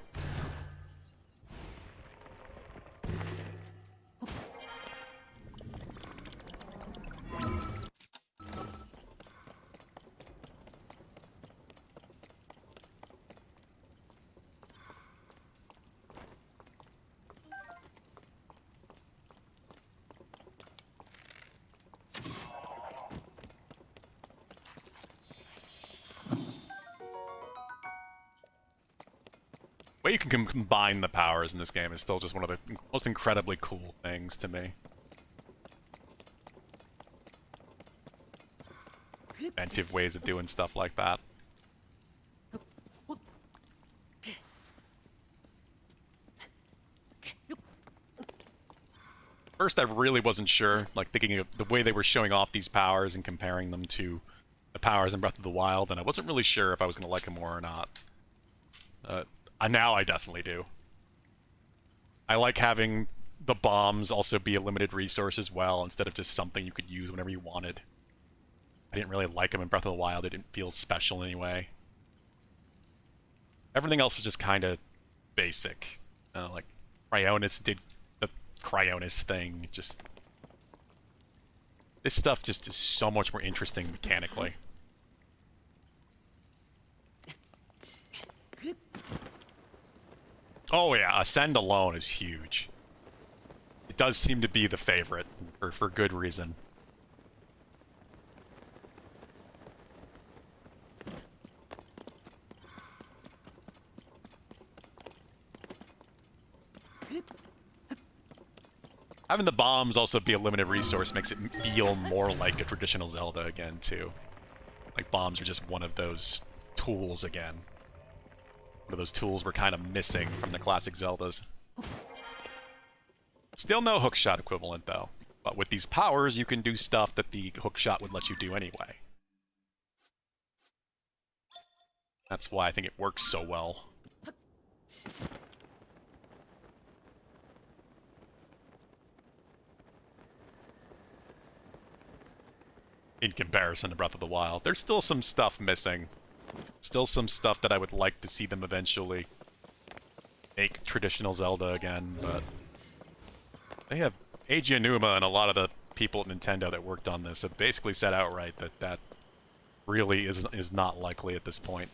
way you can combine the powers in this game is still just one of the most incredibly cool things to me. Inventive ways of doing stuff like that. First, I really wasn't sure, like thinking of the way they were showing off these powers and comparing them to the powers in Breath of the Wild, and I wasn't really sure if I was going to like them more or not. Now I definitely do. I like having the bombs also be a limited resource as well, instead of just something you could use whenever you wanted. I didn't really like them in Breath of the Wild. They didn't feel special anyway. Everything else was just kind of basic. Like, Cryonis did the Cryonis thing. Just... This stuff just is so much more interesting mechanically. Oh yeah, Ascend alone is huge. It does seem to be the favorite, for good reason. Having the bombs also be a limited resource makes it feel more like a traditional Zelda again, too. Like, bombs are just one of those tools again. One of those tools we're kind of missing from the classic Zeldas. Still no hookshot equivalent, though. But with these powers, you can do stuff that the hookshot would let you do anyway. That's why I think it works so well. In comparison to Breath of the Wild. There's still some stuff missing. Still some stuff that I would like to see them eventually make traditional Zelda again, but they have Eiji Aonuma and a lot of the people at Nintendo that worked on this have basically said outright that that really is not likely at this point.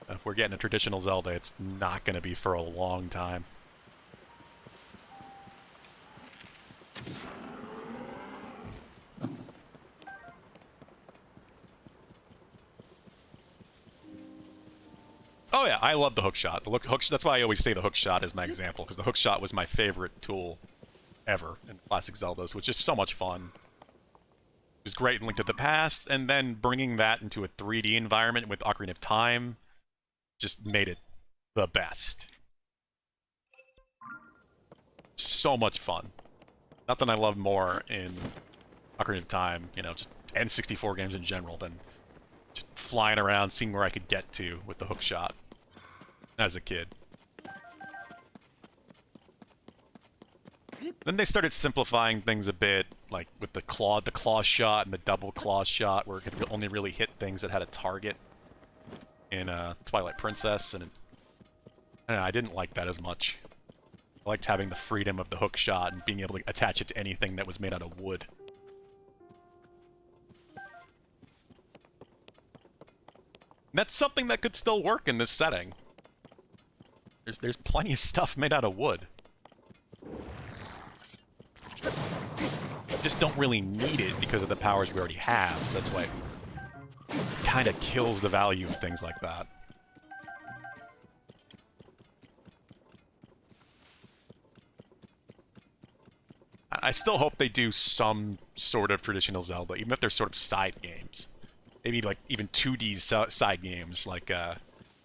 If we're getting a traditional Zelda, it's not going to be for a long time. Oh yeah, I love the hookshot. That's why I always say the hookshot is my example, because the hookshot was my favorite tool ever in classic Zeldas, which is so much fun. It was great in Link to the Past, and then bringing that into a 3D environment with Ocarina of Time just made it the best. So much fun. Nothing I love more in Ocarina of Time, you know, just N64 games in general, than just flying around, seeing where I could get to with the hookshot as a kid. Then they started simplifying things a bit, like with the claw shot and the double claw shot, where it could only really hit things that had a target in Twilight Princess, and I didn't like that as much. I liked having the freedom of the hook shot and being able to attach it to anything that was made out of wood. That's something that could still work in this setting. There's plenty of stuff made out of wood. Just don't really need it because of the powers we already have, so that's why it kind of kills the value of things like that. I still hope they do some sort of traditional Zelda, even if they're sort of side games. Maybe like even 2D side games, like,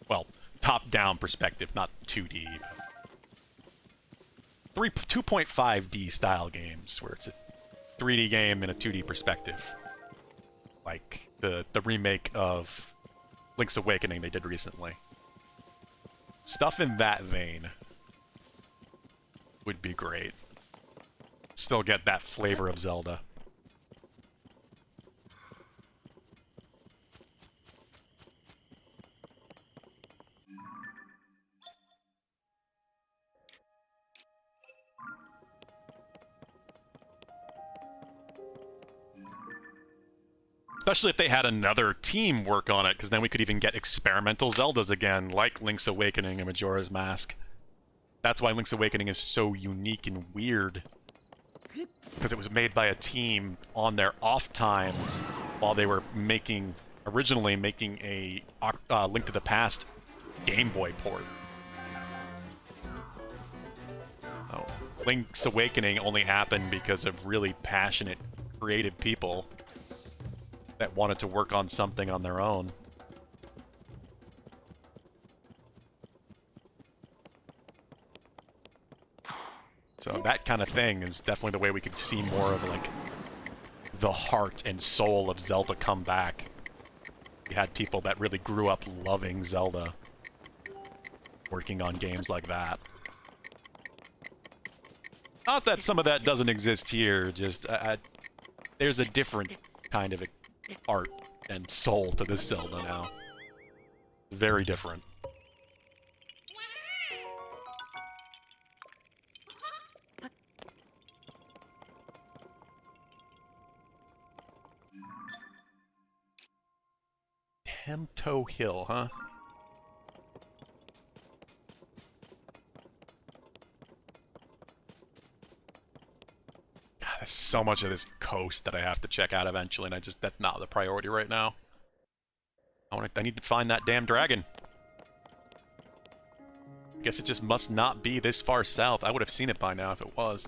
well, top-down perspective, not 2D. 2.5D style games, where it's a 3D game in a 2D perspective. Like the remake of Link's Awakening they did recently. Stuff in that vein would be great. Still get that flavor of Zelda. Especially if they had another team work on it, because then we could even get experimental Zeldas again, like Link's Awakening and Majora's Mask. That's why Link's Awakening is so unique and weird. Because it was made by a team on their off time while they were originally making a Link to the Past Game Boy port. Oh, Link's Awakening only happened because of really passionate, creative people that wanted to work on something on their own. So that kind of thing is definitely the way we could see more of, like, the heart and soul of Zelda come back. We had people that really grew up loving Zelda working on games like that. Not that some of that doesn't exist here, just there's a different kind of art and soul to this Zelda now. Very different. Temto Hill, huh? God, there's so much of this coast that I have to check out eventually, and that's not the priority right now. I need to find that damn dragon. Guess it just must not be this far south. I would have seen it by now if it was.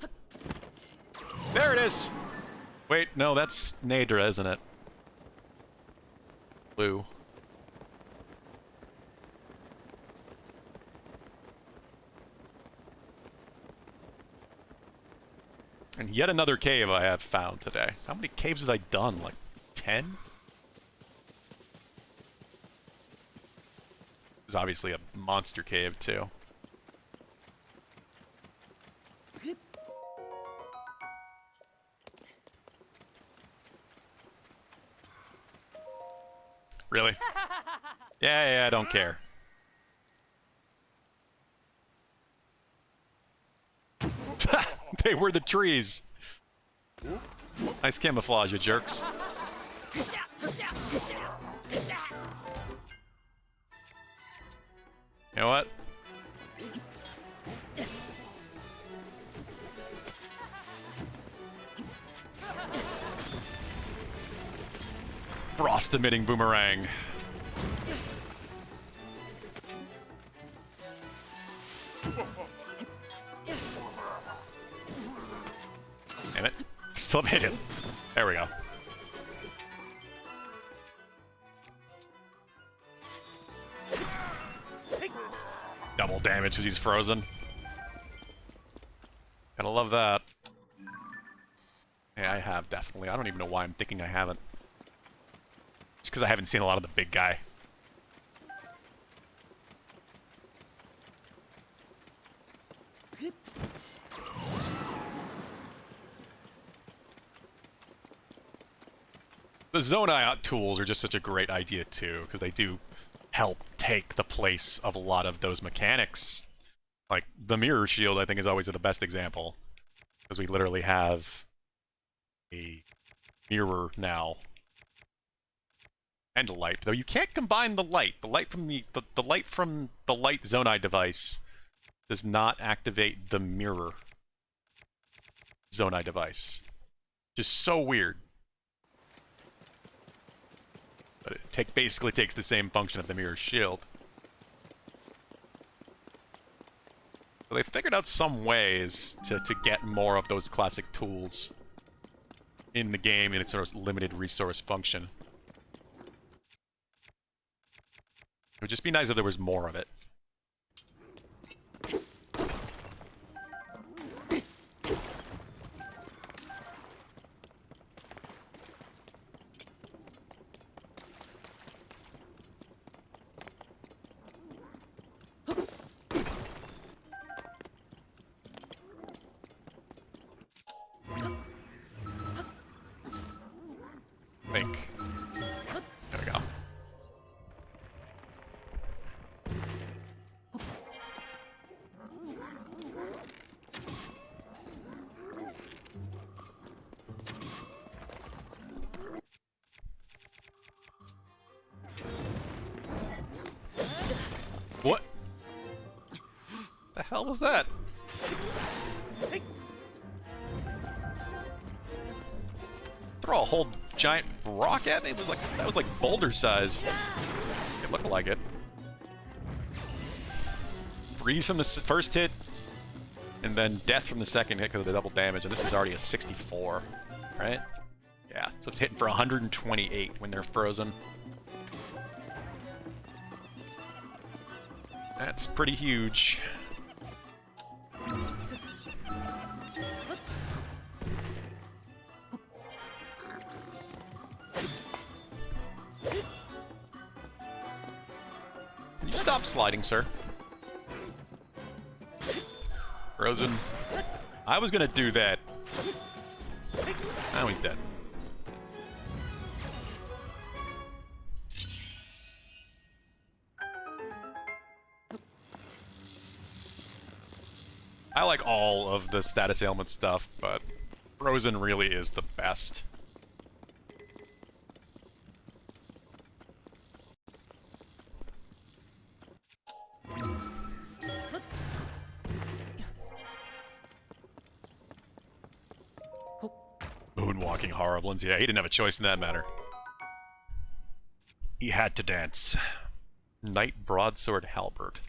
There it is! Wait, no, that's Nadra, isn't it? Blue. And yet another cave I have found today. How many caves have I done? Like 10? It's obviously a monster cave, too. Really? Yeah, I don't care. They were the trees. Nice camouflage, you jerks. You know what? Frost emitting boomerang. Damn it. Still hit him. There we go. Double damage because he's frozen. Gotta love that. Yeah, I have, definitely. I don't even know why I'm thinking I haven't. Just because I haven't seen a lot of the big guy. The Zonai tools are just such a great idea, too, because they do help take the place of a lot of those mechanics. Like, the mirror shield, I think, is always the best example. Because we literally have a mirror now. And a light. Though you can't combine the light. The light from the light from the light Zonai device does not activate the mirror Zonai device. Just so weird. But it basically takes the same function of the mirror shield. So they figured out some ways to get more of those classic tools in the game in its sort of limited resource function. It would just be nice if there was more of it. Think. There we go. What? The hell was that? Throw a whole giant rock at me? That was like boulder size. It looked like it. freeze from the first hit, and then death from the second hit because of the double damage, and this is already a 64, right? Yeah, so it's hitting for 128 when they're frozen. That's pretty huge. Can you stop sliding, sir? Frozen. I was gonna do that. Now he's dead. I like all of the status ailment stuff, but Frozen really is the best. Moonwalking Horriblins. Yeah, he didn't have a choice in that matter. He had to dance. Knight Broadsword Halberd.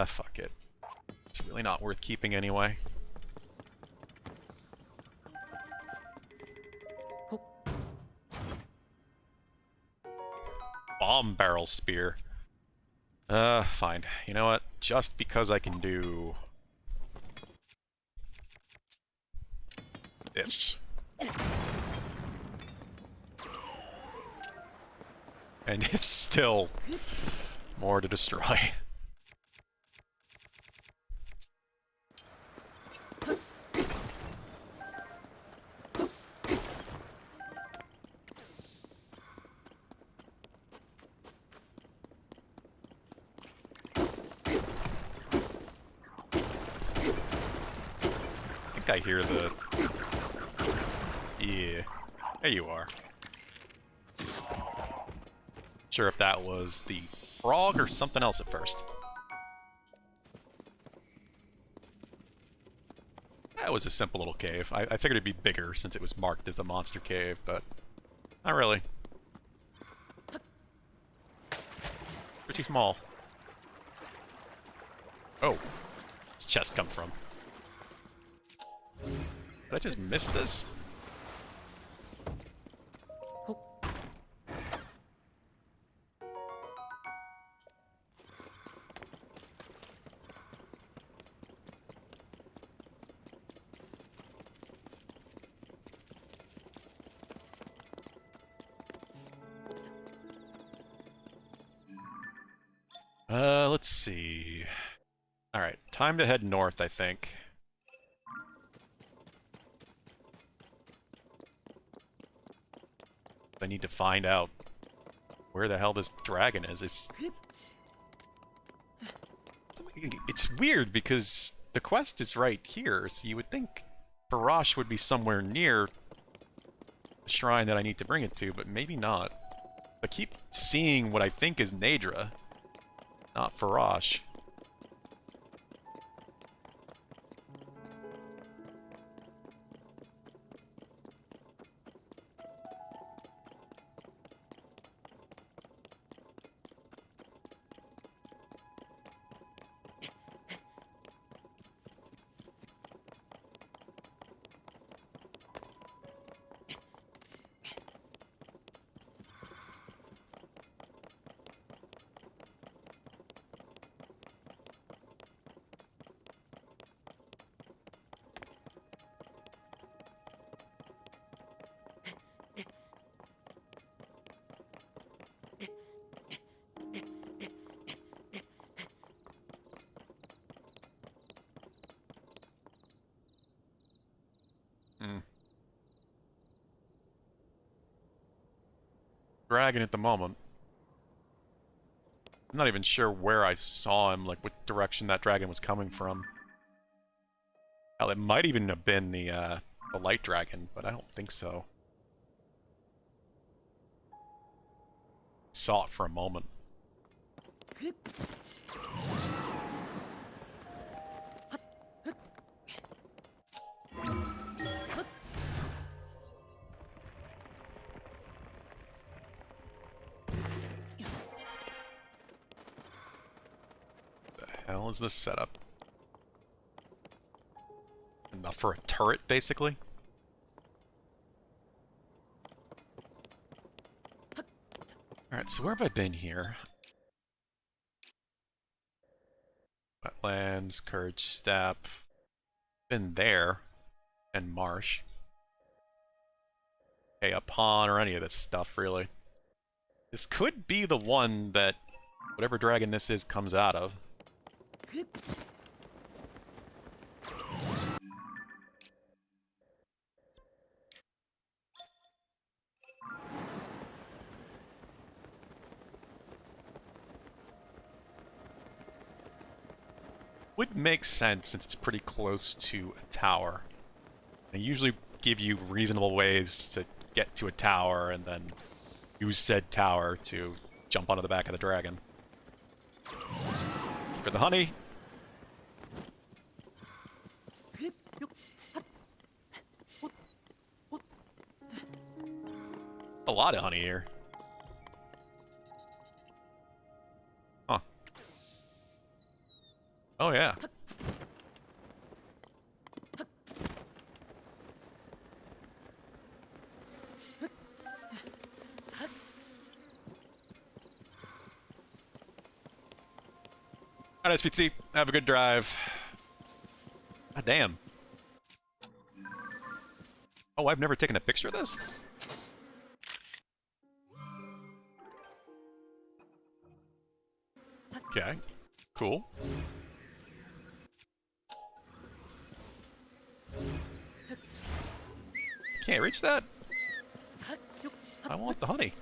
Fuck it. It's really not worth keeping anyway. Bomb Barrel Spear. Fine. You know what? Just because I can do this. And it's still more to destroy. I think I hear the... Yeah. There you are. Sure if that was the frog or something else at first. That was a simple little cave. I figured it'd be bigger since it was marked as a monster cave, but not really. Pretty small. Oh. Where's chest come from? Did I just miss this? Let's see. Alright, time to head north, I think. I need to find out where the hell this dragon is. It's weird because the quest is right here, so you would think Farash would be somewhere near the shrine that I need to bring it to, but maybe not. I keep seeing what I think is Nadra, not Farash. Dragon at the moment. I'm not even sure where I saw him, like what direction that dragon was coming from. Hell, it might even have been the light dragon, but I don't think so. Saw it for a moment. hell is this setup? Enough for a turret, basically? Alright, so where have I been here? Wetlands, Courage Step. Been there. And Marsh. Hey, a pond or any of this stuff, really. This could be the one that whatever dragon this is comes out of. Would make sense since it's pretty close to a tower. They usually give you reasonable ways to get to a tower and then use said tower to jump onto the back of the dragon. For the honey. A lot of honey here. Huh. Oh yeah. Alright, SPT. Have a good drive. God damn. Oh, I've never taken a picture of this? Okay. Cool. Can't reach that? I want the honey.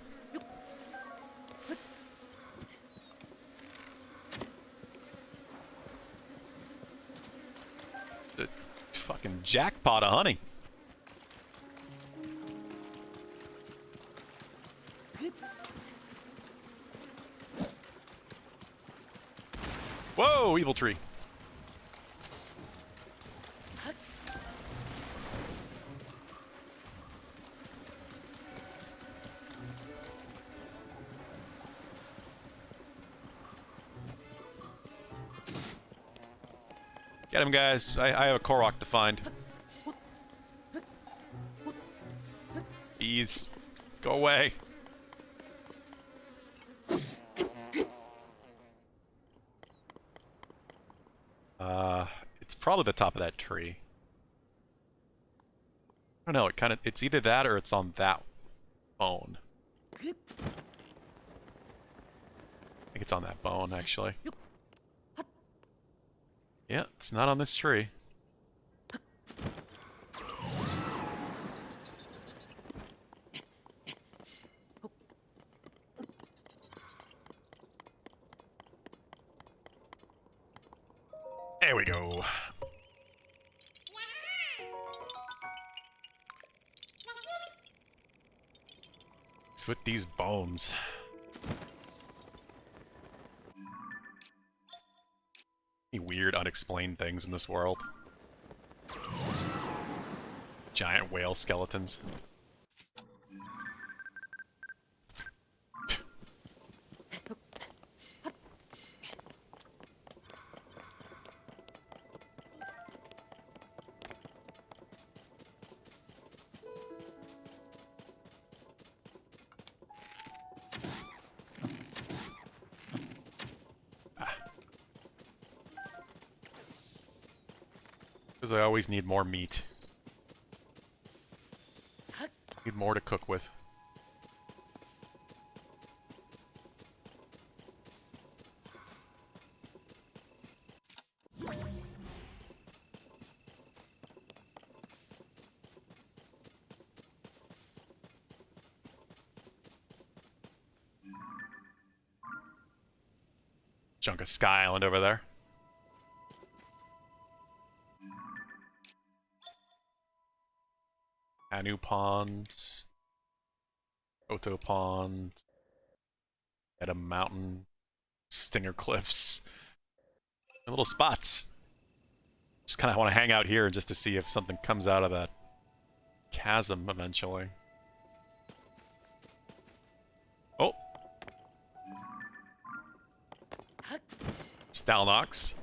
The fucking jackpot of honey. Whoa, evil tree. Get him, guys. I have a Korok to find. Bees. Go away. It's probably the top of that tree. I don't know, it's either that or it's on that bone. I think it's on that bone, actually. Yeah, it's not on this tree. There we go. It's with these bones. Any weird, unexplained things in this world. Giant whale skeletons. Because I always need more meat. Need more to cook with. Chunk of Sky Island over there. Anu Pond. Oto Pond. At a mountain. Stinger Cliffs. Little spots. Just kind of want to hang out here just to see if something comes out of that chasm eventually. Oh! Stalnox.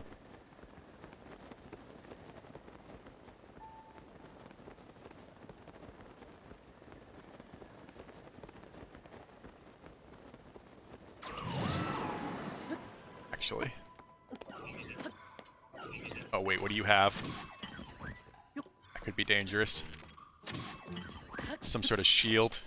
Actually. Oh wait, what do you have? That could be dangerous. Some sort of shield.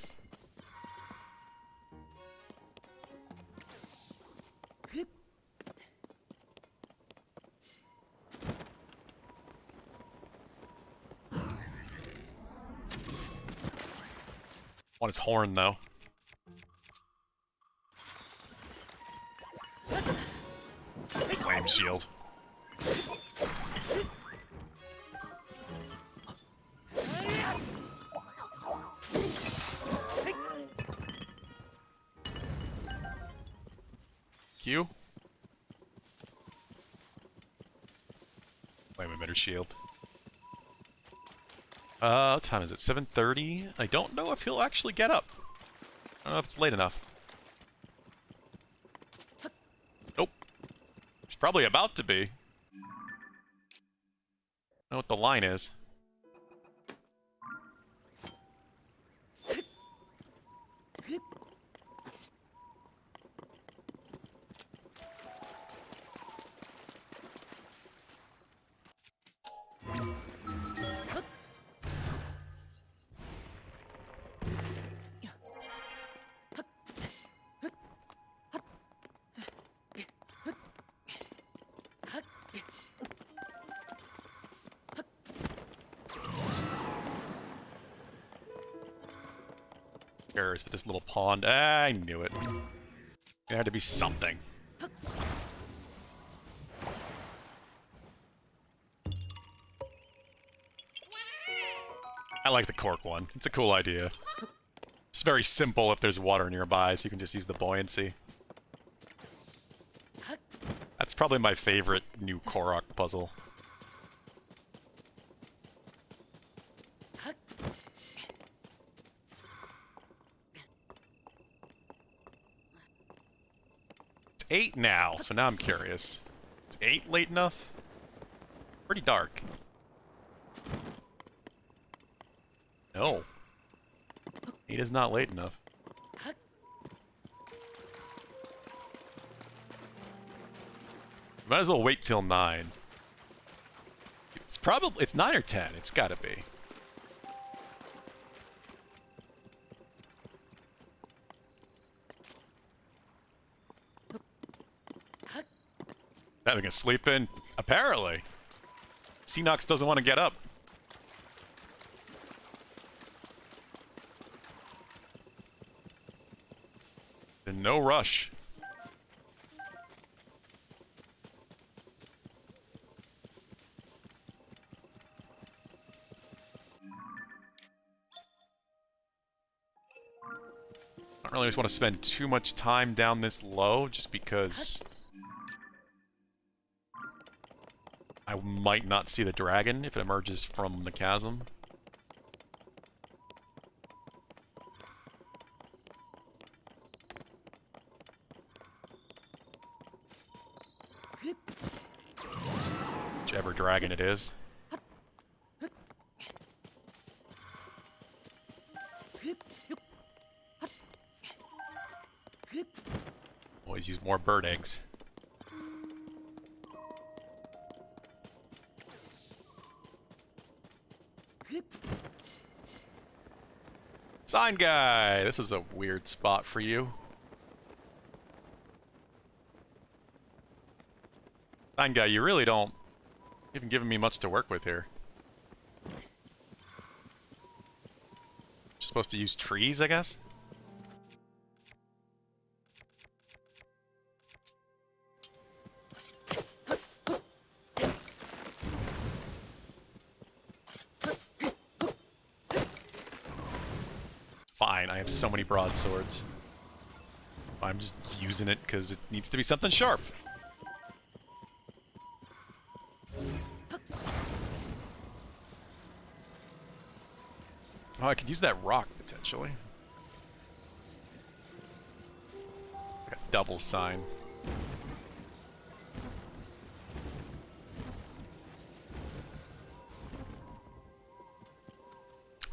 Want his horn though. Flame shield. Q. Flame emitter shield. What time is it? 7:30? I don't know if he'll actually get up. I don't know if it's late enough. Nope. He's probably about to be. I don't know what the line is. With this little pond. I knew it. There had to be something. I like the cork one. It's a cool idea. It's very simple if there's water nearby, so you can just use the buoyancy. That's probably my favorite new Korok puzzle. It's 8 now, so now I'm curious. Is 8 late enough? Pretty dark. No. 8 is not late enough. Might as well wait till 9. It's 9 or 10. It's gotta be. Having a sleep in? Apparently. Xenox doesn't want to get up. And no rush. I don't really just want to spend too much time down this low, just because I might not see the dragon if it emerges from the chasm. Whichever dragon it is. Always use more bird eggs. Sign guy! This is a weird spot for you. Sign guy, you really don't even giving me much to work with here. Just supposed to use trees, I guess? Fine, I have so many broadswords. I'm just using it because it needs to be something sharp. Oh, I could use that rock, potentially. Like a double sign.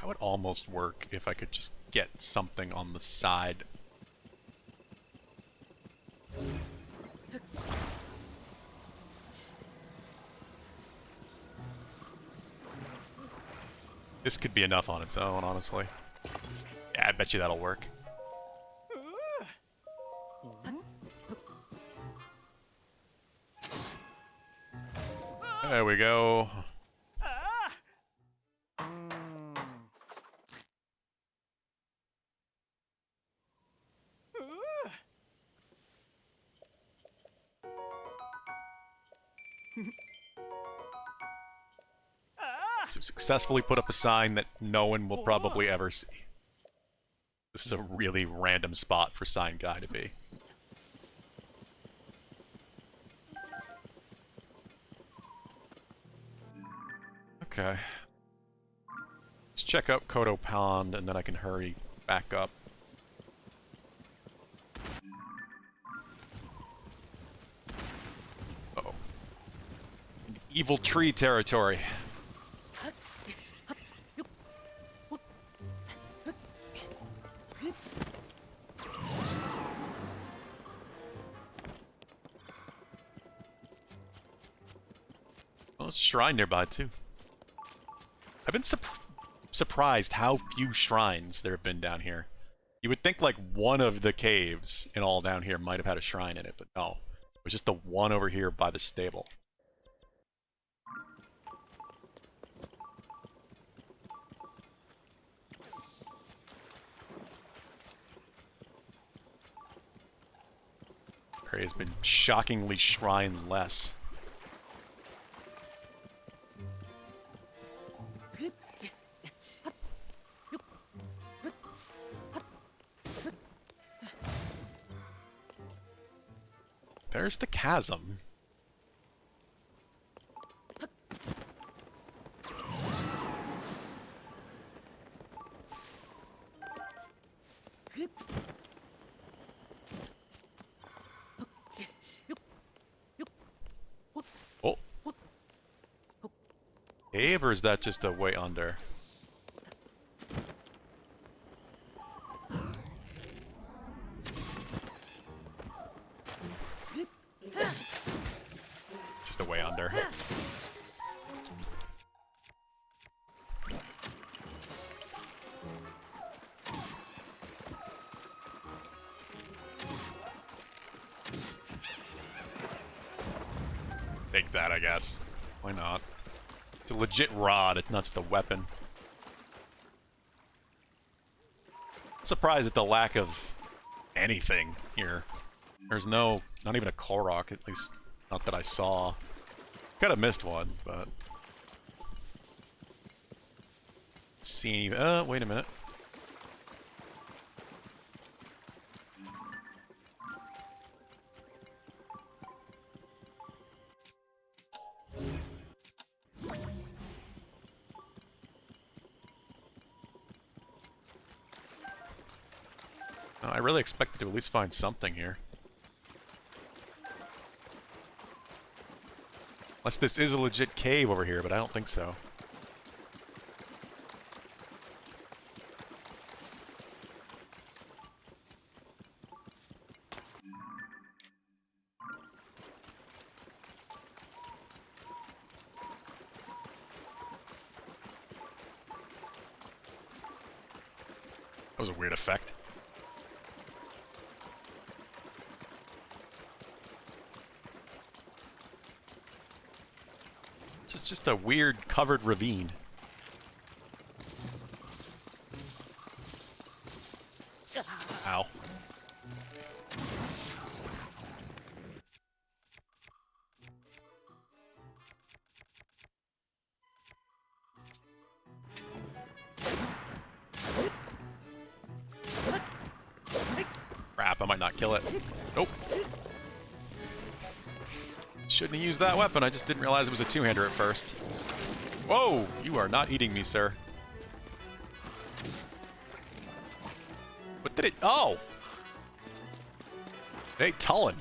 That would almost work if I could just get something on the side. This could be enough on its own, honestly. Yeah, I bet you that'll work. There we go. To successfully put up a sign that no one will probably ever see. This is a really random spot for Sign Guy to be. Okay. Let's check out Kodo Pond, and then I can hurry back up. Uh-oh. Evil tree territory. Oh, there's a shrine nearby, too. I've been surprised how few shrines there have been down here. You would think, like, one of the caves in all down here might have had a shrine in it, but no. It was just the one over here by the stable. Prey has been shockingly shrine-less. There's the chasm. Oh. Cave, or is that just a way under? Just a way under. Take that, I guess. Why not? It's a legit rod, it's not just a weapon. Surprised at the lack of anything here. There's not even a Korok, at least not that I saw. Could have missed one, but... See, wait a minute. I really expected to at least find something here. Unless this is a legit cave over here, but I don't think so. That was a weird effect. It's just a weird covered ravine. Ow. Crap, I might not kill it. Nope. Shouldn't have used that weapon, I just didn't realize it was a two-hander at first. Whoa! You are not eating me, sir. What did it... Oh! Hey, Tullen.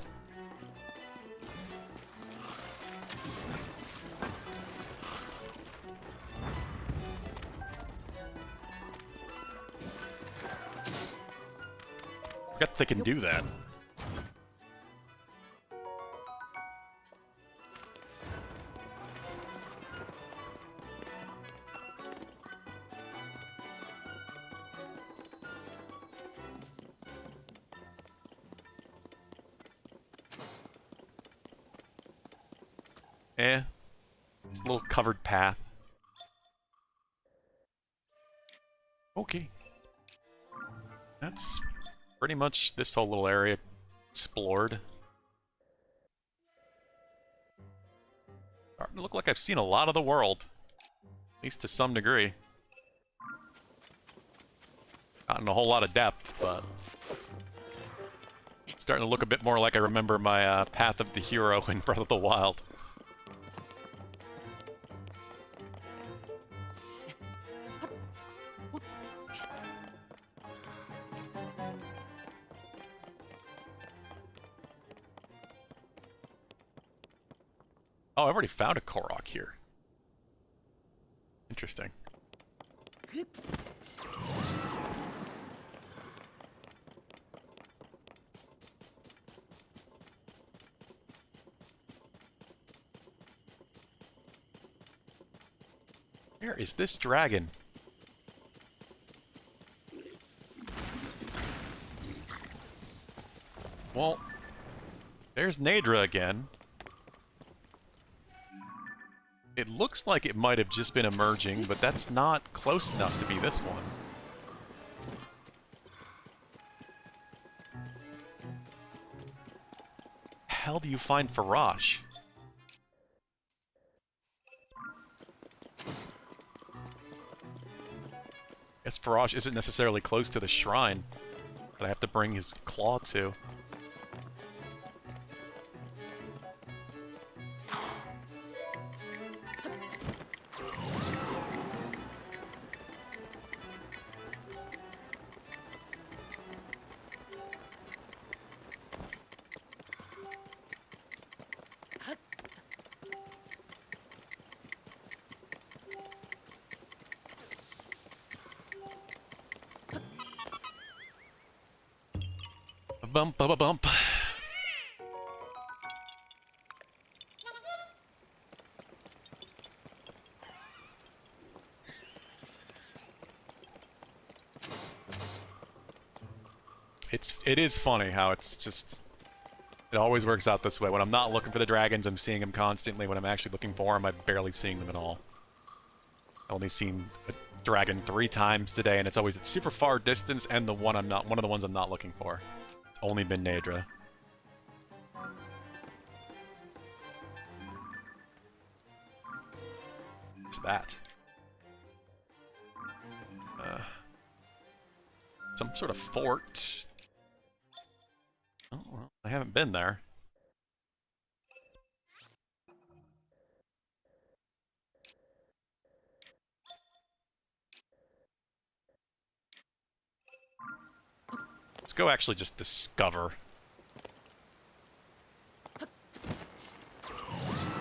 forget they can do that. It's a little covered path. Okay. That's pretty much this whole little area explored. Starting to look like I've seen a lot of the world. At least to some degree. Not in a whole lot of depth, but... It's starting to look a bit more like I remember my Path of the Hero in Breath of the Wild. Oh, I've already found a Korok here. Interesting. Where is this dragon? Well, there's Nadra again. It looks like it might have just been emerging, but that's not close enough to be this one. How do you find Farash? Guess Farash isn't necessarily close to the shrine that I have to bring his claw to. Bump, bump, bump. It is funny how it's just... It always works out this way. When I'm not looking for the dragons, I'm seeing them constantly. When I'm actually looking for them, I'm barely seeing them at all. I've only seen a dragon 3 times today, and it's always at super far distance, and one of the ones I'm not looking for. It's only been Nadra. What's that? Some sort of fort. Oh, well, I haven't been there. Let's go actually just discover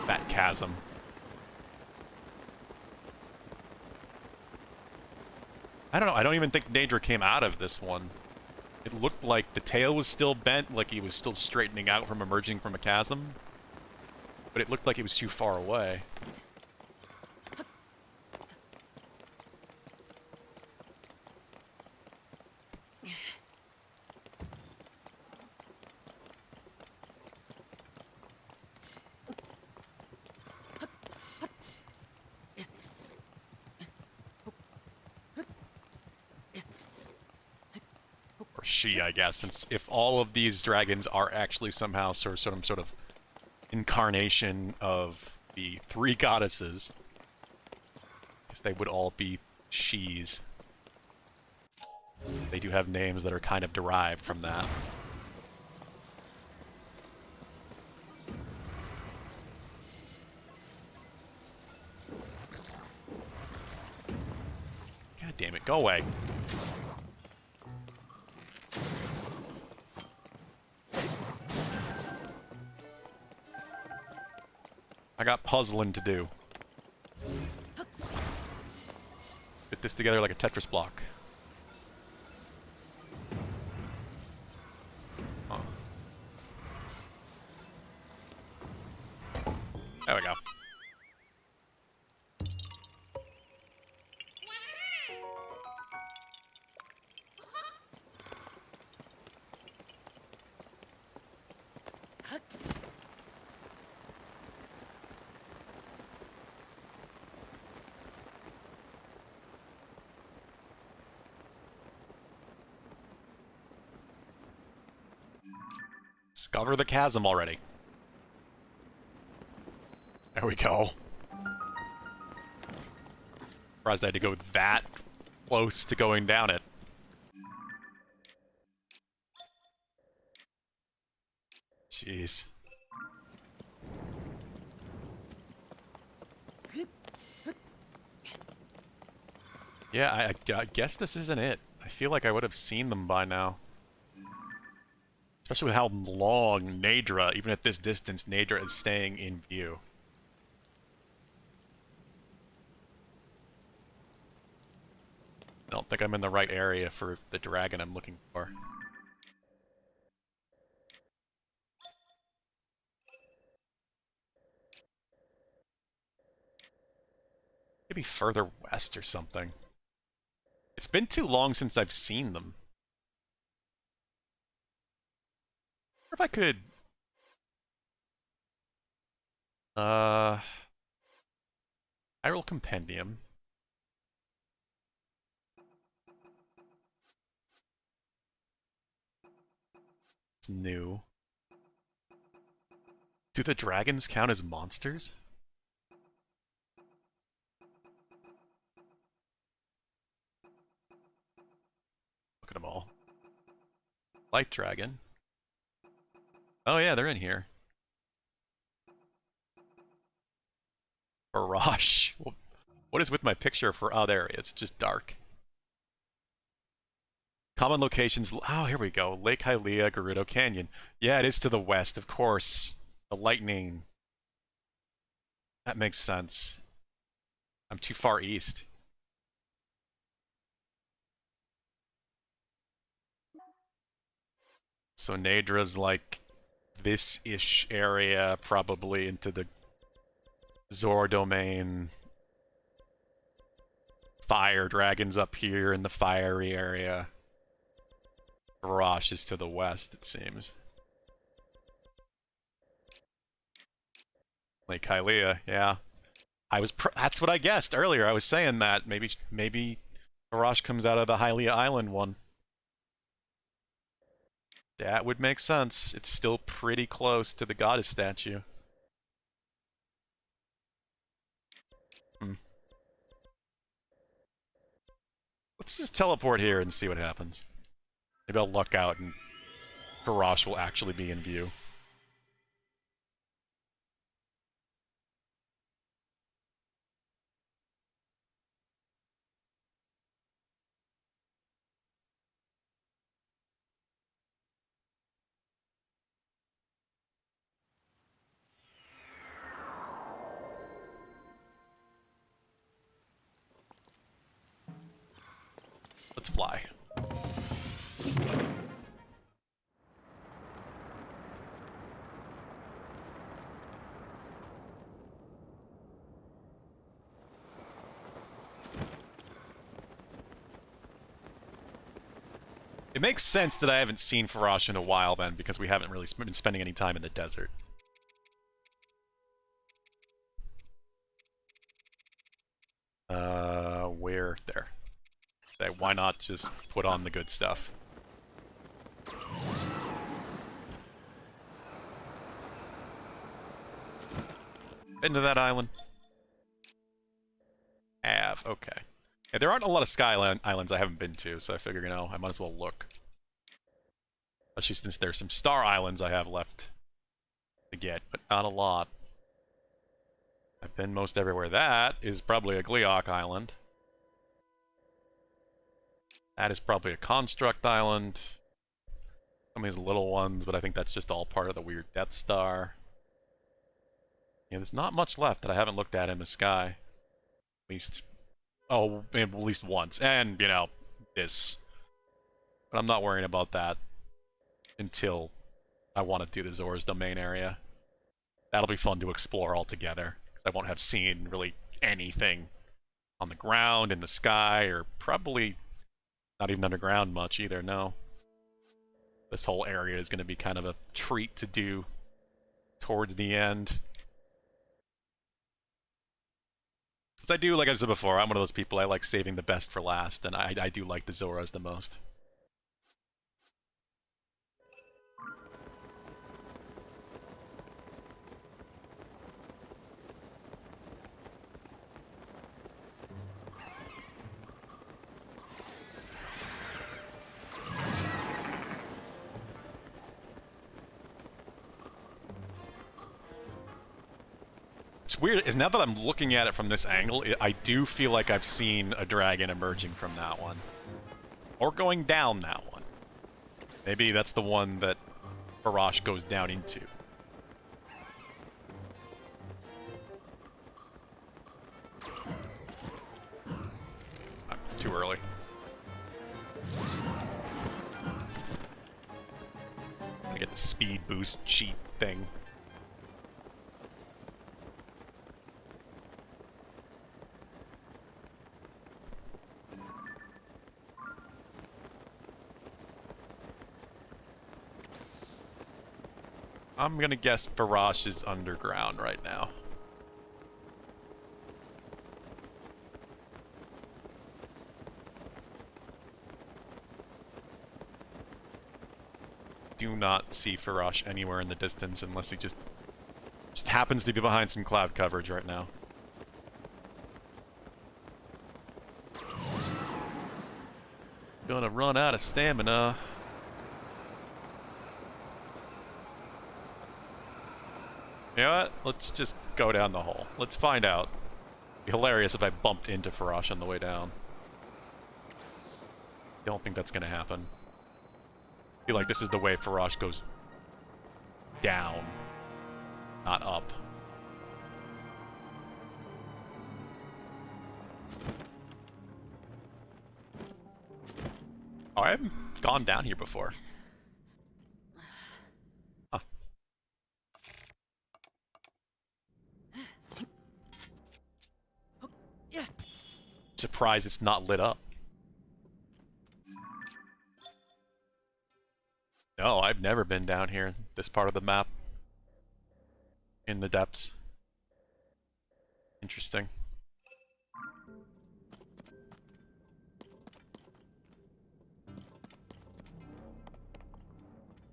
that chasm. I don't know, I don't even think Nadra came out of this one. It looked like the tail was still bent, like he was still straightening out from emerging from a chasm. But it looked like it was too far away. She, I guess, since if all of these dragons are actually somehow sort of incarnation of the 3 goddesses, I guess they would all be she's. They do have names that are kind of derived from that. God damn it, go away. I got puzzling to do. Fit this together like a Tetris block. Discover the chasm already. There we go. Surprised I had to go that close to going down it. Jeez. Yeah, I guess this isn't it. I feel like I would have seen them by now. Especially with how long Nadra, even at this distance, Nadra is staying in view. I don't think I'm in the right area for the dragon I'm looking for. Maybe further west or something. It's been too long since I've seen them. Or if I could... Uh... Hyrule Compendium. It's new. Do the dragons count as monsters? Look at them all. Light dragon. Oh yeah, they're in here. Barrage. What is with my picture for... Oh, there it is. It's just dark. Common locations... Oh, here we go. Lake Hylia, Gerudo Canyon. Yeah, it is to the west, of course. The lightning. That makes sense. I'm too far east. So Nadra's like this-ish area, probably into the Zor domain. Fire dragons up here in the fiery area. Garrosh is to the west, it seems. Lake Hylia, yeah. That's what I guessed earlier. I was saying that maybe Garrosh comes out of the Hylia Island one. That would make sense. It's still pretty close to the goddess statue. Let's just teleport here and see what happens. Maybe I'll luck out and Garrosh will actually be in view. Let's fly. It makes sense that I haven't seen Farash in a while then, because we haven't really been spending any time in the desert. Where? There. Okay, why not just put on the good stuff? Into that island. Okay. Yeah, there aren't a lot of sky islands I haven't been to, so I figure, I might as well look. Especially since there's some star islands I have left to get, but not a lot. I've been most everywhere. That is probably a Gleeok island. That is probably a construct island. Some of these little ones, but I think that's just all part of the weird Death Star. Yeah, there's not much left that I haven't looked at in the sky. At least... Oh, at least once. And, this. But I'm not worrying about that until I want to do the Zora's Domain area. That'll be fun to explore all together, because I won't have seen really anything on the ground, in the sky, or probably not even underground much either, no. This whole area is going to be kind of a treat to do towards the end. Because I do, like I said before, I'm one of those people, I like saving the best for last, and I do like the Zoras the most. What's weird is now that I'm looking at it from this angle, I do feel like I've seen a dragon emerging from that one. Or going down that one. Maybe that's the one that Barash goes down into. Too early. I get the speed boost cheat thing. I'm gonna guess Barash is underground right now. Do not see Farash anywhere in the distance unless he just happens to be behind some cloud coverage right now. Gonna run out of stamina. You know what? Let's just go down the hole. Let's find out. It'd be hilarious if I bumped into Farash on the way down. Don't think that's gonna happen. I feel like this is the way Farash goes down, not up. Oh, I haven't gone down here before. Huh. Surprised it's not lit up. No, I've never been down here, this part of the map. In the depths. Interesting.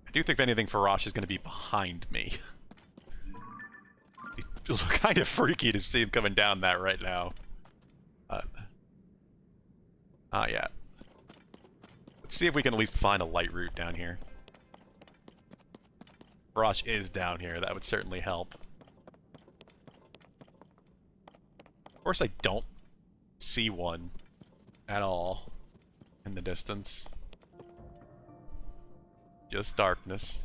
I do think, if anything, Farash is going to be behind me. It's kind of freaky to see him coming down that right now. Not yet. Let's see if we can at least find a light route down here. Farash is down here. That would certainly help. Of course, I don't see one at all in the distance. Just darkness.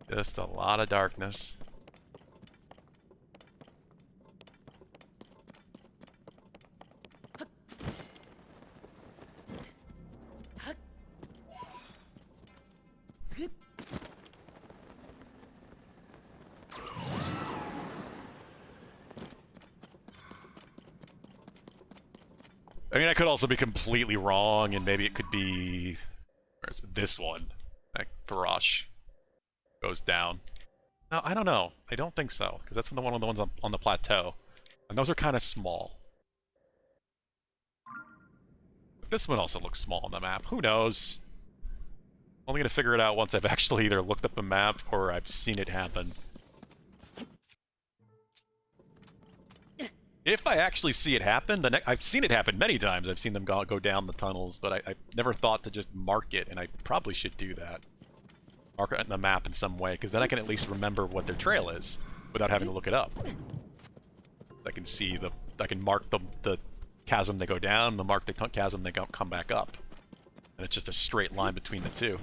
Just a lot of darkness. I mean, I could also be completely wrong, and maybe it could be... Where's this one? Like, Farash goes down. No, I don't know. I don't think so, because that's one of the ones on the plateau. And those are kind of small. But this one also looks small on the map. Who knows? I'm only going to figure it out once I've actually either looked up a map or I've seen it happen. If I actually see it happen, I've seen it happen many times. I've seen them go down the tunnels, but I never thought to just mark it, and I probably should do that. Mark it on the map in some way, because then I can at least remember what their trail is, without having to look it up. I can see I can mark the chasm they go down, mark the chasm they come back up. And it's just a straight line between the two.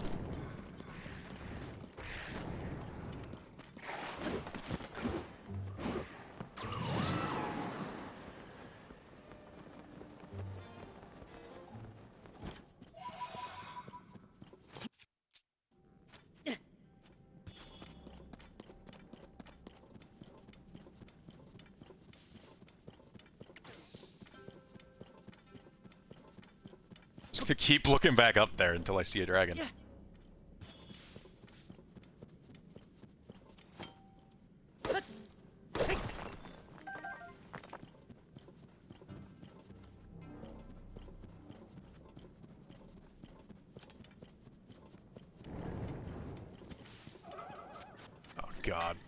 Just to keep looking back up there until I see a dragon. Oh God.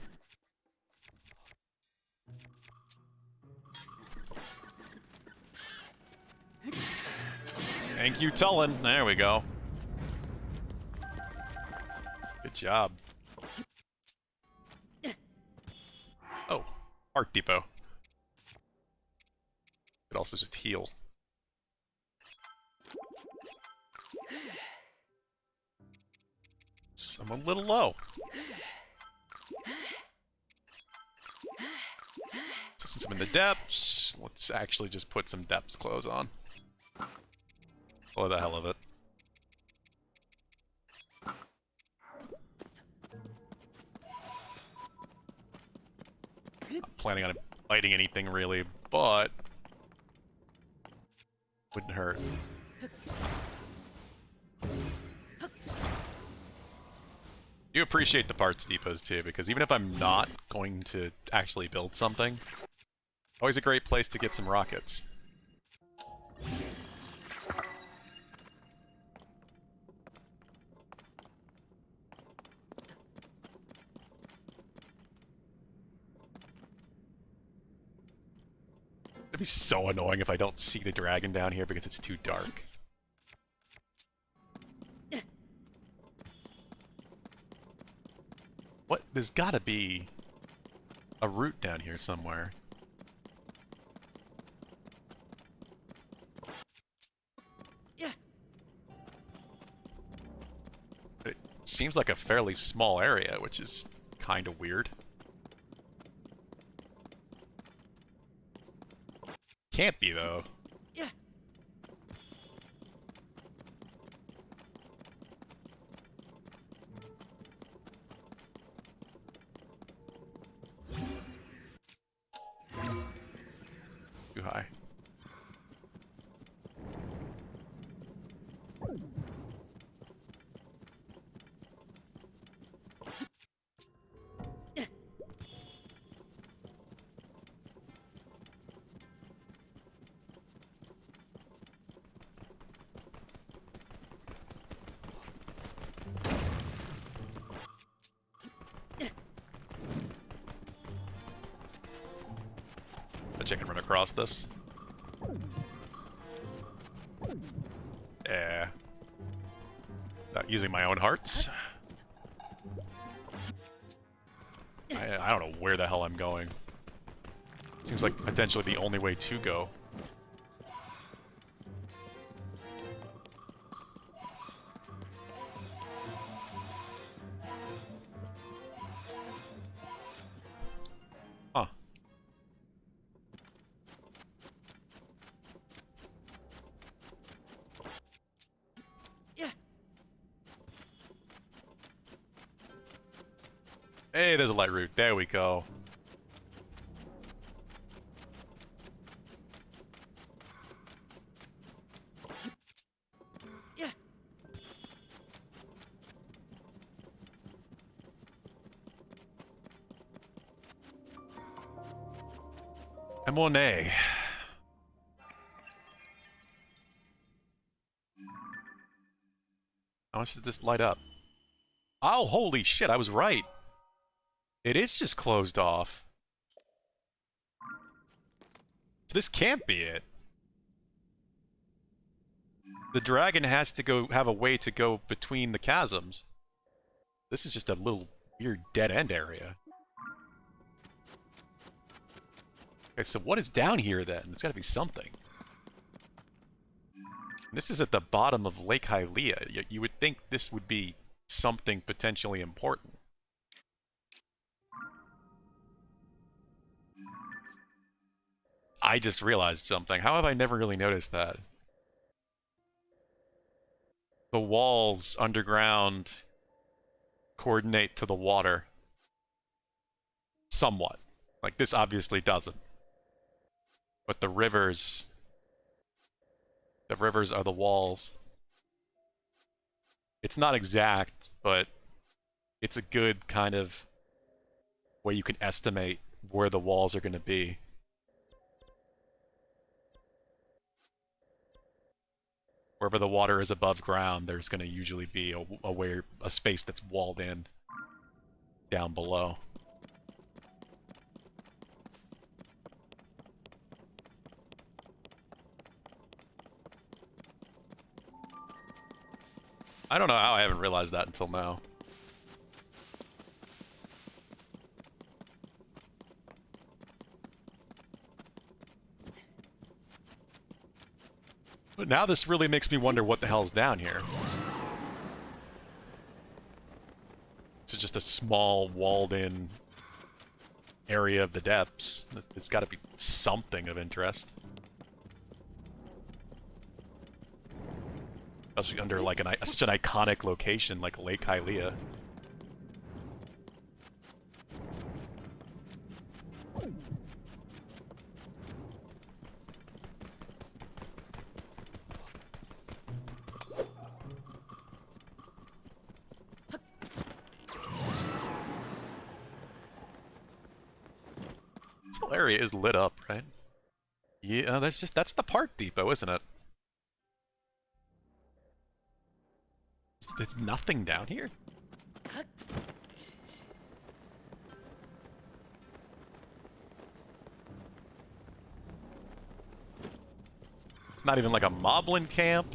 Thank you, Tullen. There we go. Good job. Oh. Art Depot. Could also just heal. So I'm a little low. So since I'm in the depths, let's actually just put some depths clothes on. For the hell of it. Not planning on biting anything really, but wouldn't hurt. You appreciate the parts depots too, because even if I'm not going to actually build something, always a great place to get some rockets. It'd be so annoying if I don't see the dragon down here because it's too dark. What? There's gotta be a route down here somewhere. It seems like a fairly small area, which is kind of weird. Can't be, though. Too high. Bet you I can run across this. Yeah. Not using my own hearts. I don't know where the hell I'm going. Seems like potentially the only way to go. Huh. Hey, there's a light route. There we go. Monet. How much did this light up? Oh, holy shit, I was right. It is just closed off. So this can't be it. The dragon has to go have a way to go between the chasms. This is just a little weird dead-end area. Okay, so what is down here then? There's gotta be something. This is at the bottom of Lake Hylia. You would think this would be something potentially important. I just realized something. How have I never really noticed that? The walls underground coordinate to the water. Somewhat. Like, this obviously doesn't. But the rivers are the walls. It's not exact, but it's a good kind of way you can estimate where the walls are going to be. Wherever the water is above ground, there's going to usually be a space that's walled in down below. I don't know how I haven't realized that until now. But now this really makes me wonder what the hell's down here. It's just a small, walled-in area of the depths. It's got to be something of interest. Especially under like such an iconic location like Lake Hylia. This whole area is lit up, right? Yeah, that's the park depot, isn't it? There's nothing down here? It's not even like a moblin camp?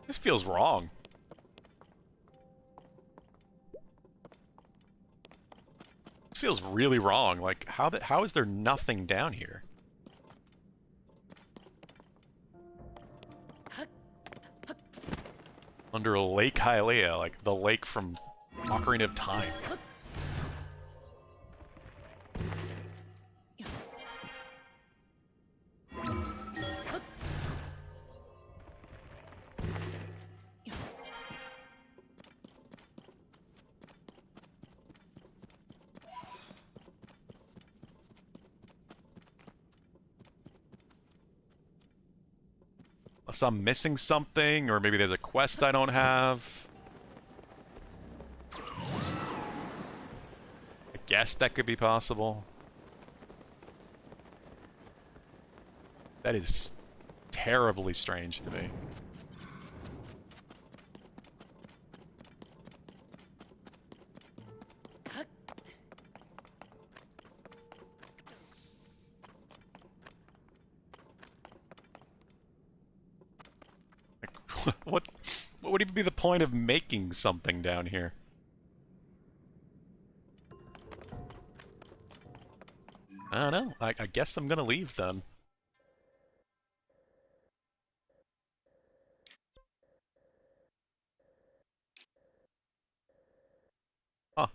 This feels wrong. This feels really wrong. Like, how is there nothing down here? Under a Lake Hylia, like the lake from Ocarina of Time. Unless I'm missing something, or maybe there's a quest I don't have. I guess that could be possible. That is terribly strange to me. What would even be the point of making something down here? I don't know. I guess I'm gonna leave then. Huh.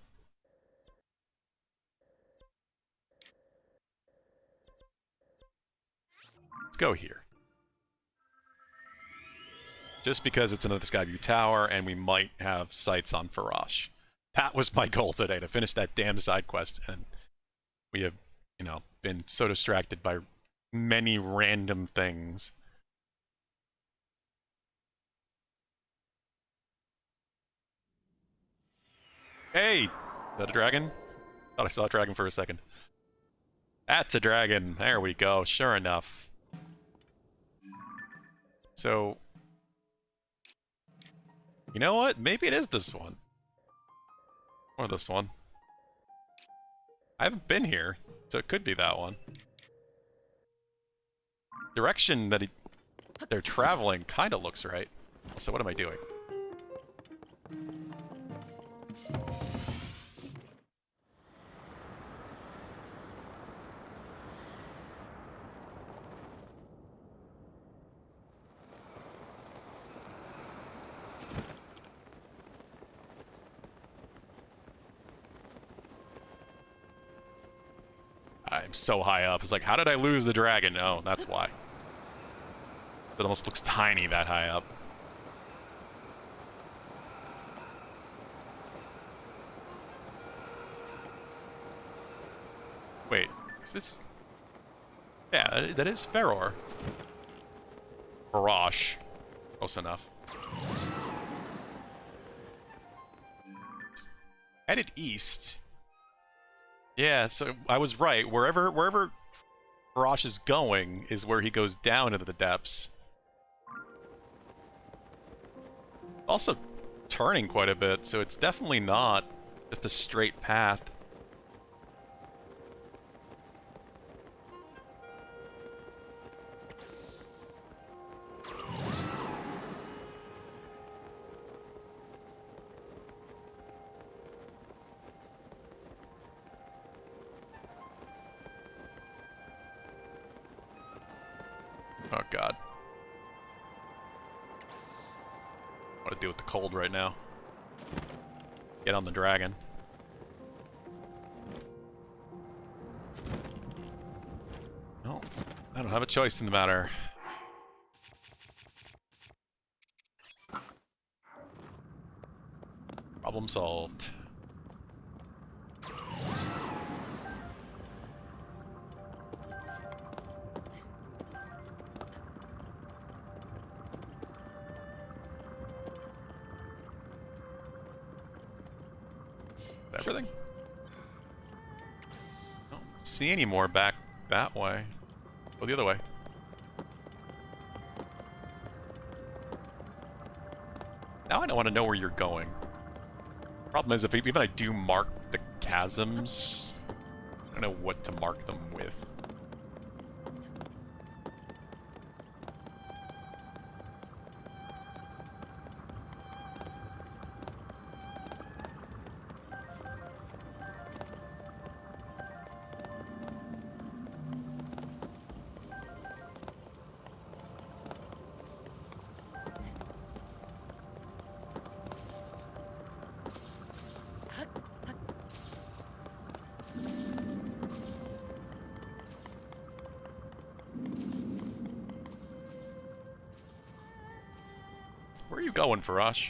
Let's go here. Just because it's another Skyview Tower and we might have sights on Farash. That was my goal today, to finish that damn side quest, and we have, you know, been so distracted by many random things. Hey! Is that a dragon? Thought I saw a dragon for a second. That's a dragon. There we go. Sure enough. So, you know what? Maybe it is this one. Or this one. I haven't been here, so it could be that one. Direction that they're traveling kind of looks right. So what am I doing? I'm so high up. It's like, how did I lose the dragon? Oh, that's why. It almost looks tiny that high up. Wait, is this... Yeah, that is Ferror. Barash. Close enough. Headed east. Yeah, so I was right. Wherever Barash is going is where he goes down into the depths. Also turning quite a bit, so it's definitely not just a straight path. Oh god. What to do with the cold right now? Get on the dragon. No, I don't have a choice in the matter. Problem solved. Everything? I don't see any more back that way. Go the other way. Now I don't want to know where you're going. Problem is, if even I do mark the chasms, I don't know what to mark them with. Where are you going, Farash?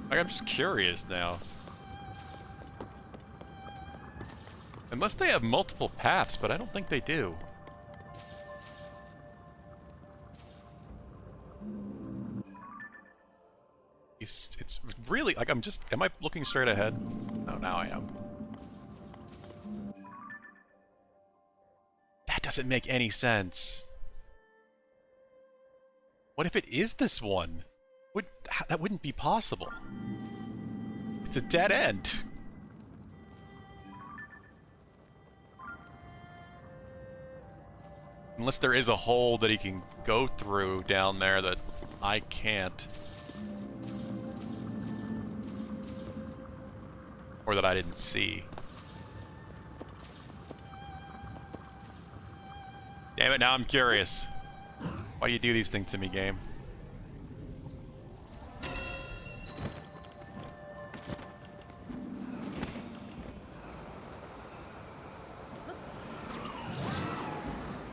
Like, I'm just curious now. Unless they have multiple paths, but I don't think they do. It's really, like, I'm just, am I looking straight ahead? Oh, now I am. That doesn't make any sense. What if it is this one? That wouldn't be possible. It's a dead end. Unless there is a hole that he can go through down there that I can't. Or that I didn't see. Damn it, now I'm curious. Why do you do these things to me, game?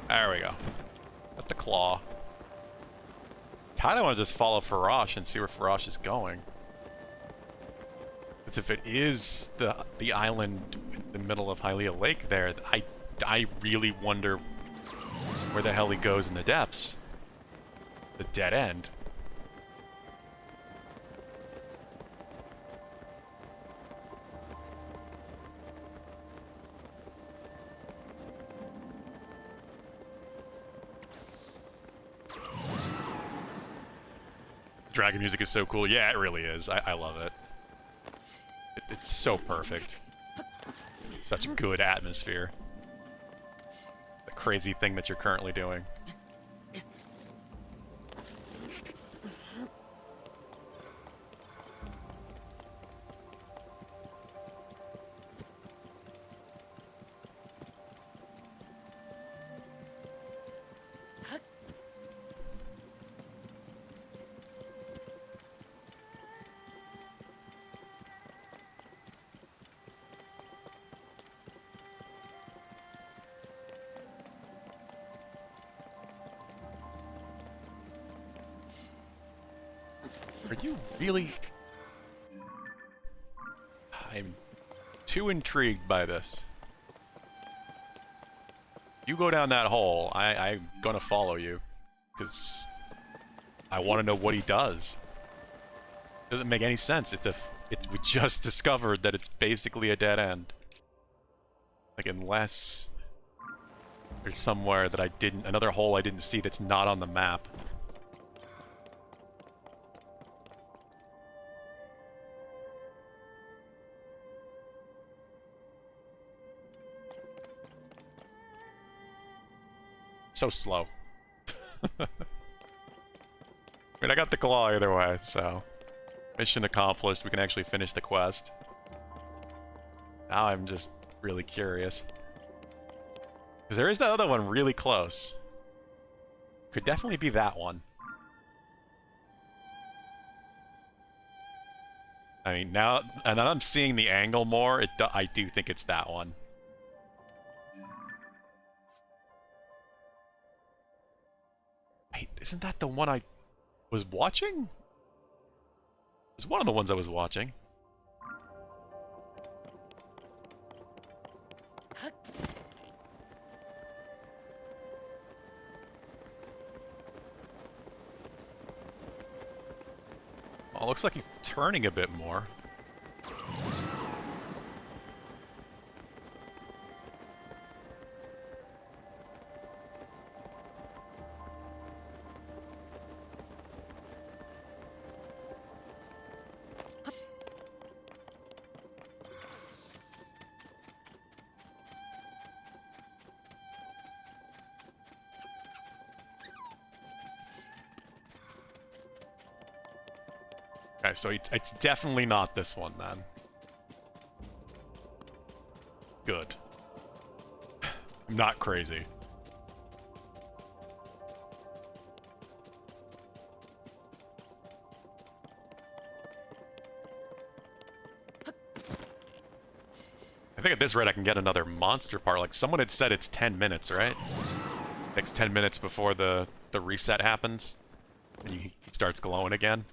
There we go. Got the claw. Kinda wanna just follow Farash and see where Farash is going. Because if it is the island in the middle of Hylia Lake there, I really wonder where the hell he goes in the depths. The dead end. Dragon music is so cool. Yeah, it really is. I love it. It's so perfect. Such a good atmosphere. The crazy thing that you're currently doing. Are you really... I'm too intrigued by this. You go down that hole, I'm gonna follow you. Because I want to know what he does. Doesn't make any sense. We just discovered that it's basically a dead end. Like, unless there's somewhere that another hole I didn't see that's not on the map. so slow. I mean, I got the claw either way, so... Mission accomplished, we can actually finish the quest. Now I'm just really curious. Because there is that other one really close. Could definitely be that one. I mean, now I'm seeing the angle more, I do think it's that one. Wait, isn't that the one I was watching? It's one of the ones I was watching. Oh, looks like he's turning a bit more. Okay, so it's definitely not this one, then. Good. I'm not crazy. I think at this rate I can get another monster part. Like, someone had said it's 10 minutes, right? Takes 10 minutes before the reset happens. And he starts glowing again.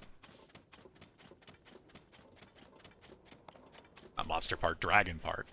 Not monster part, dragon part.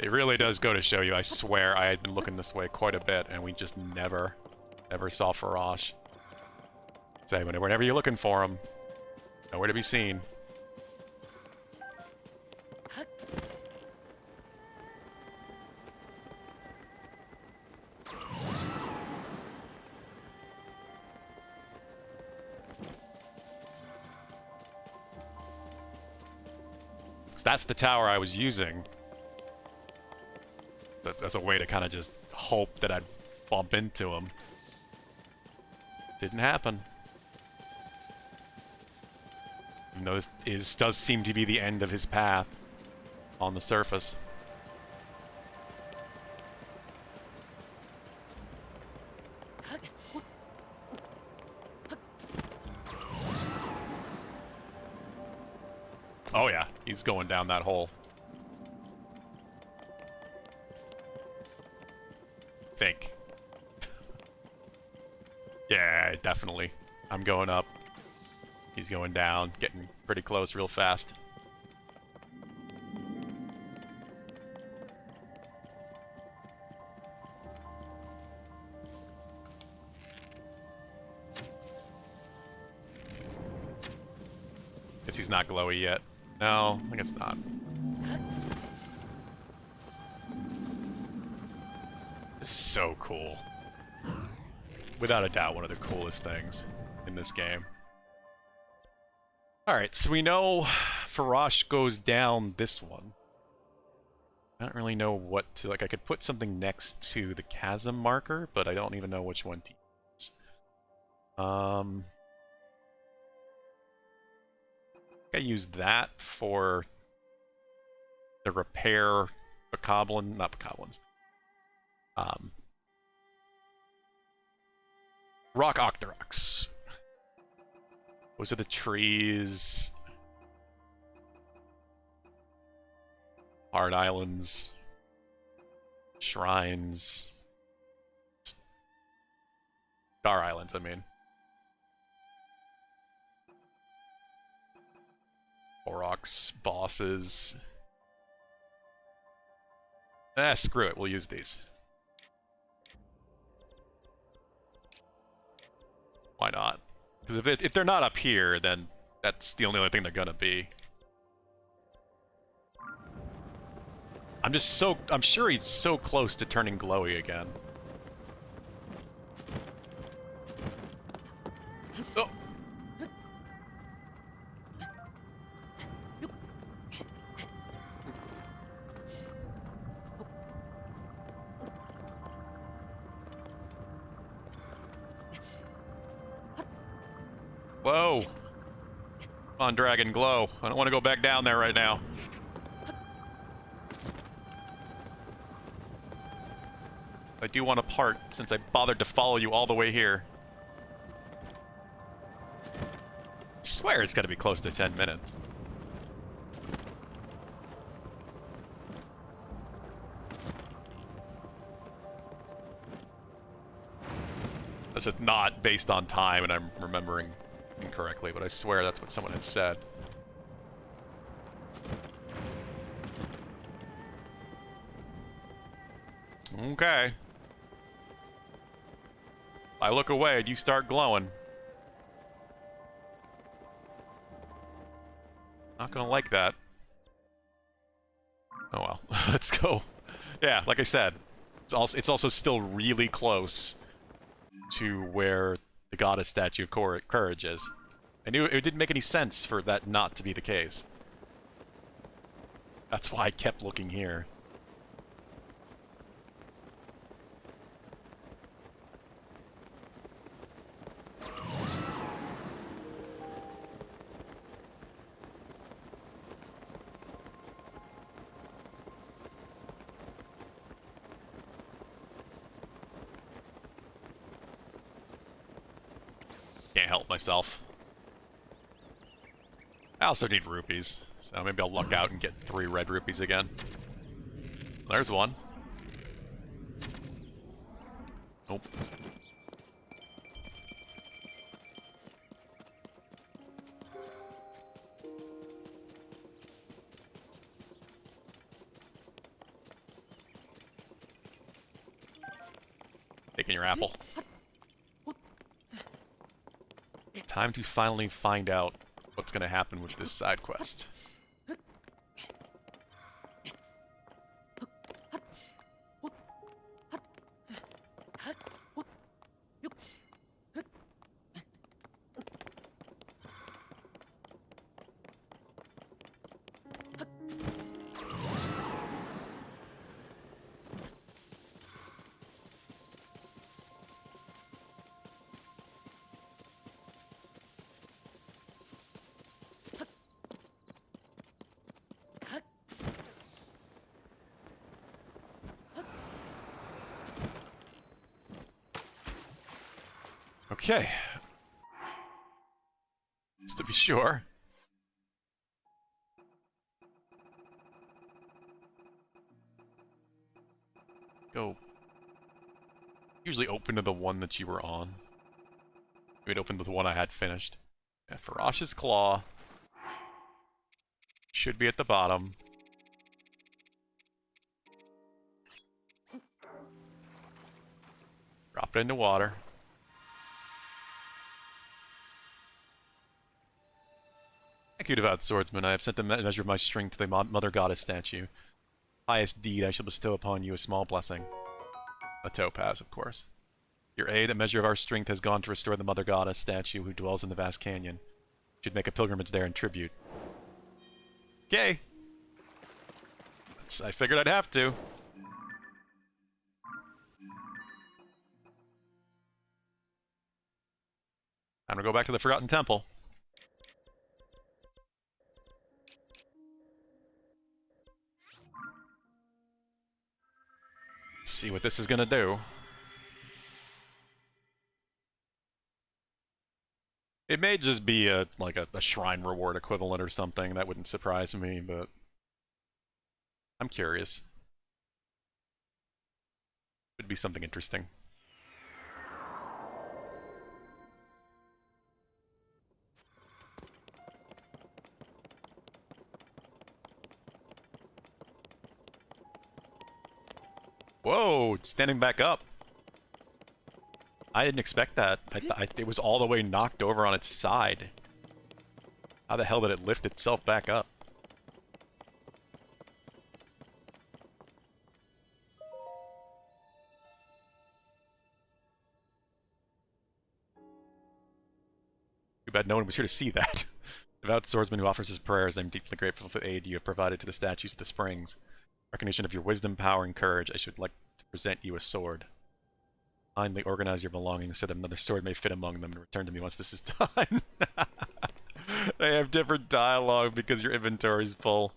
It really does go to show you, I swear I had been looking this way quite a bit, and we just never saw Farash. Say, whenever you're looking for him, nowhere to be seen. So that's the tower I was using. As a way to kind of just hope that I'd bump into him. Didn't happen. Even though this does seem to be the end of his path on the surface. Oh yeah, he's going down that hole. Think. Yeah, definitely. I'm going up. He's going down, getting pretty close real fast. Guess he's not glowy yet. No, I guess not. This is so cool. Without a doubt, one of the coolest things in this game. Alright, so we know Farash goes down this one. I don't really know what to... Like, I could put something next to the chasm marker, but I don't even know which one to use. I use that for the repair bokoblin... Not bokoblins. Rock Octoroks. Those are the trees. Hard islands. Shrines. Star islands, I mean. Aurochs, bosses. Screw it, we'll use these. Why not? Because if they're not up here, then that's the only other thing they're gonna be. I'm sure he's so close to turning glowy again. Oh! Whoa! Come on, Dragon, glow. I don't want to go back down there right now. I do want to part, since I bothered to follow you all the way here. I swear it's gotta be close to 10 minutes. This is not based on time, and I'm remembering incorrectly, but I swear that's what someone had said. Okay. I look away and you start glowing. Not gonna like that. Oh well. Let's go. Yeah, like I said, it's also still really close to where the goddess statue of courage is. I knew it didn't make any sense for that not to be the case. That's why I kept looking here. Can't help myself. I also need rupees, so maybe I'll luck out and get 3 red rupees again. There's one. Nope. Taking your apple. Time to finally find out what's going to happen with this side quest. Okay. Just to be sure. Go. Usually open to the one that you were on. We'd open to the one I had finished. Yeah, Farash's Claw. Should be at the bottom. Drop it into water. Thank you, devout swordsman. I have sent the measure of my strength to the mother goddess statue. Highest deed, I shall bestow upon you a small blessing. A topaz, of course. Your aid, a measure of our strength, has gone to restore the mother goddess statue who dwells in the vast canyon. Should make a pilgrimage there in tribute. Okay. I figured I'd have to. Time to go back to the Forgotten Temple. See what this is gonna do. It may just be a shrine reward equivalent or something. That wouldn't surprise me, but I'm curious. Could be something interesting. Whoa, it's standing back up. I didn't expect that. It was all the way knocked over on its side. How the hell did it lift itself back up? Too bad no one was here to see that. Devout swordsman who offers his prayers, I'm deeply grateful for the aid you have provided to the statues of the springs. Recognition of your wisdom, power, and courage, I should like to present you a sword. Kindly organize your belongings so that another sword may fit among them and return to me once this is done. They have different dialogue because your inventory is full.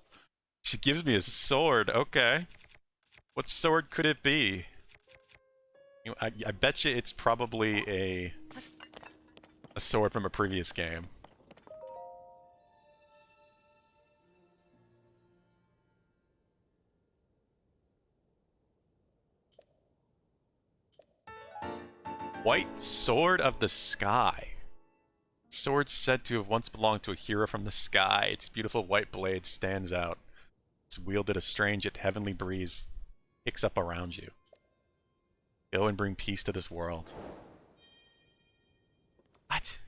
She gives me a sword. Okay. What sword could it be? You know, I bet you it's probably a sword from a previous game. White Sword of the Sky. Sword said to have once belonged to a hero from the sky. Its beautiful white blade stands out. It's wielded a strange yet heavenly breeze kicks up around you. Go and bring peace to this world. What?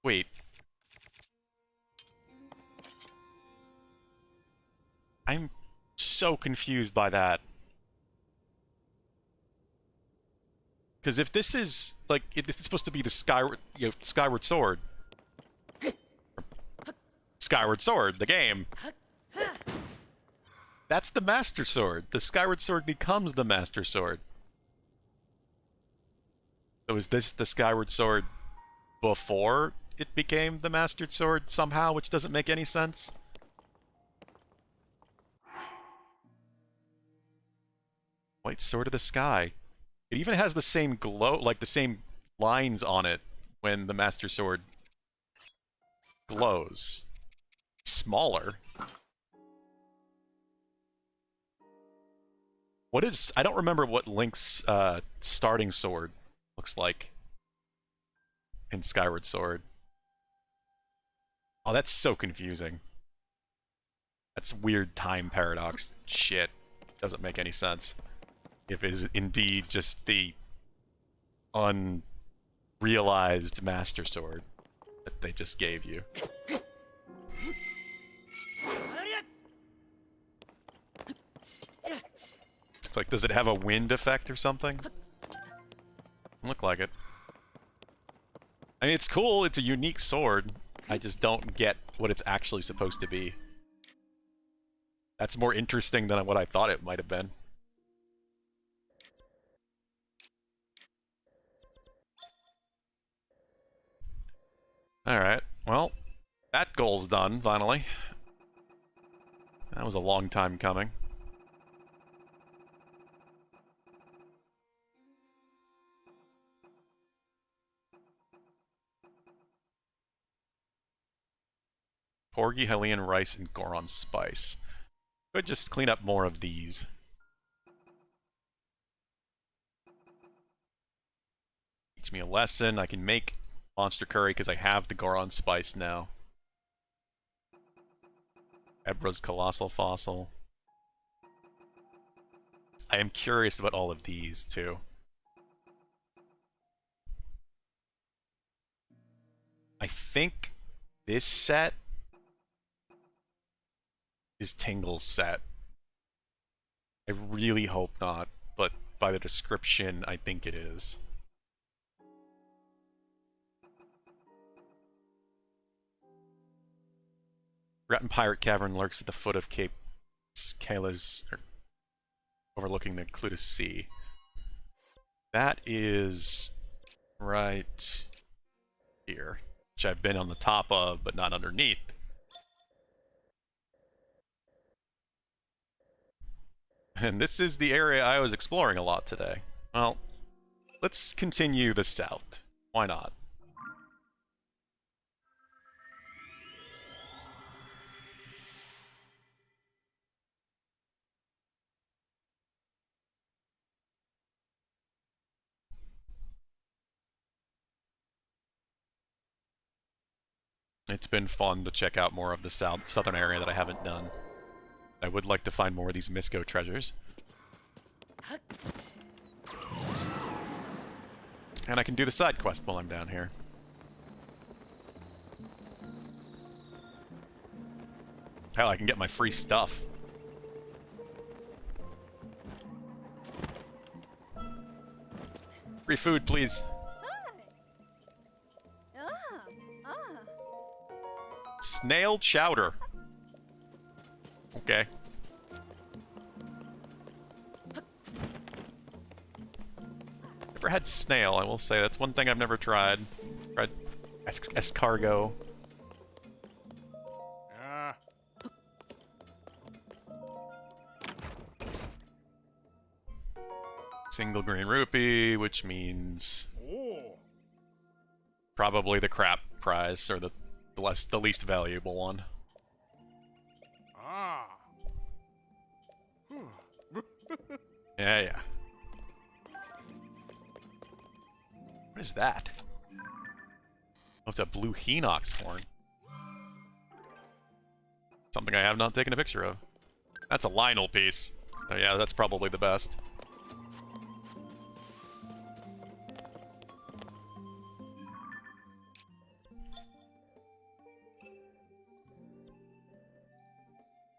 Wait. I'm so confused by that. Because if this is, like, if this is supposed to be the Skyward Sword. Skyward Sword, the game. That's the Master Sword. The Skyward Sword becomes the Master Sword. So is this the Skyward Sword before it became the Master Sword somehow, which doesn't make any sense? White Sword of the Sky. It even has the same glow, like the same lines on it when the Master Sword glows. Smaller. What is... I don't remember what Link's starting sword looks like in Skyward Sword. Oh, that's so confusing. That's weird time paradox shit. Doesn't make any sense. If it is indeed just the unrealized Master Sword that they just gave you. It's like, does it have a wind effect or something? Look like it. I mean, it's cool, it's a unique sword. I just don't get what it's actually supposed to be. That's more interesting than what I thought it might have been. Alright, well, that goal's done, finally. That was a long time coming. Porgy, Hellion rice, and Goron spice. Could just clean up more of these. Teach me a lesson. I can make monster curry because I have the Goron spice now. Ebra's colossal fossil. I am curious about all of these too. I think this set is Tingle's set. I really hope not, but by the description, I think it is. Forgotten Pirate Cavern lurks at the foot of Cape Kala's, overlooking the Clutus Sea. That is right here, which I've been on the top of, but not underneath. And this is the area I was exploring a lot today. Well, let's continue the south. Why not? It's been fun to check out more of the southern area that I haven't done. I would like to find more of these Misco treasures. And I can do the side quest while I'm down here. Hell, I can get my free stuff. Free food, please. Snail chowder. Okay. Never had snail, I will say. That's one thing I've never tried. Tried escargot. Single green rupee, which means probably the crap prize, or the least valuable one. Yeah. What is that? Oh, it's a blue Hinox horn. Something I have not taken a picture of. That's a Lionel piece. So yeah, that's probably the best.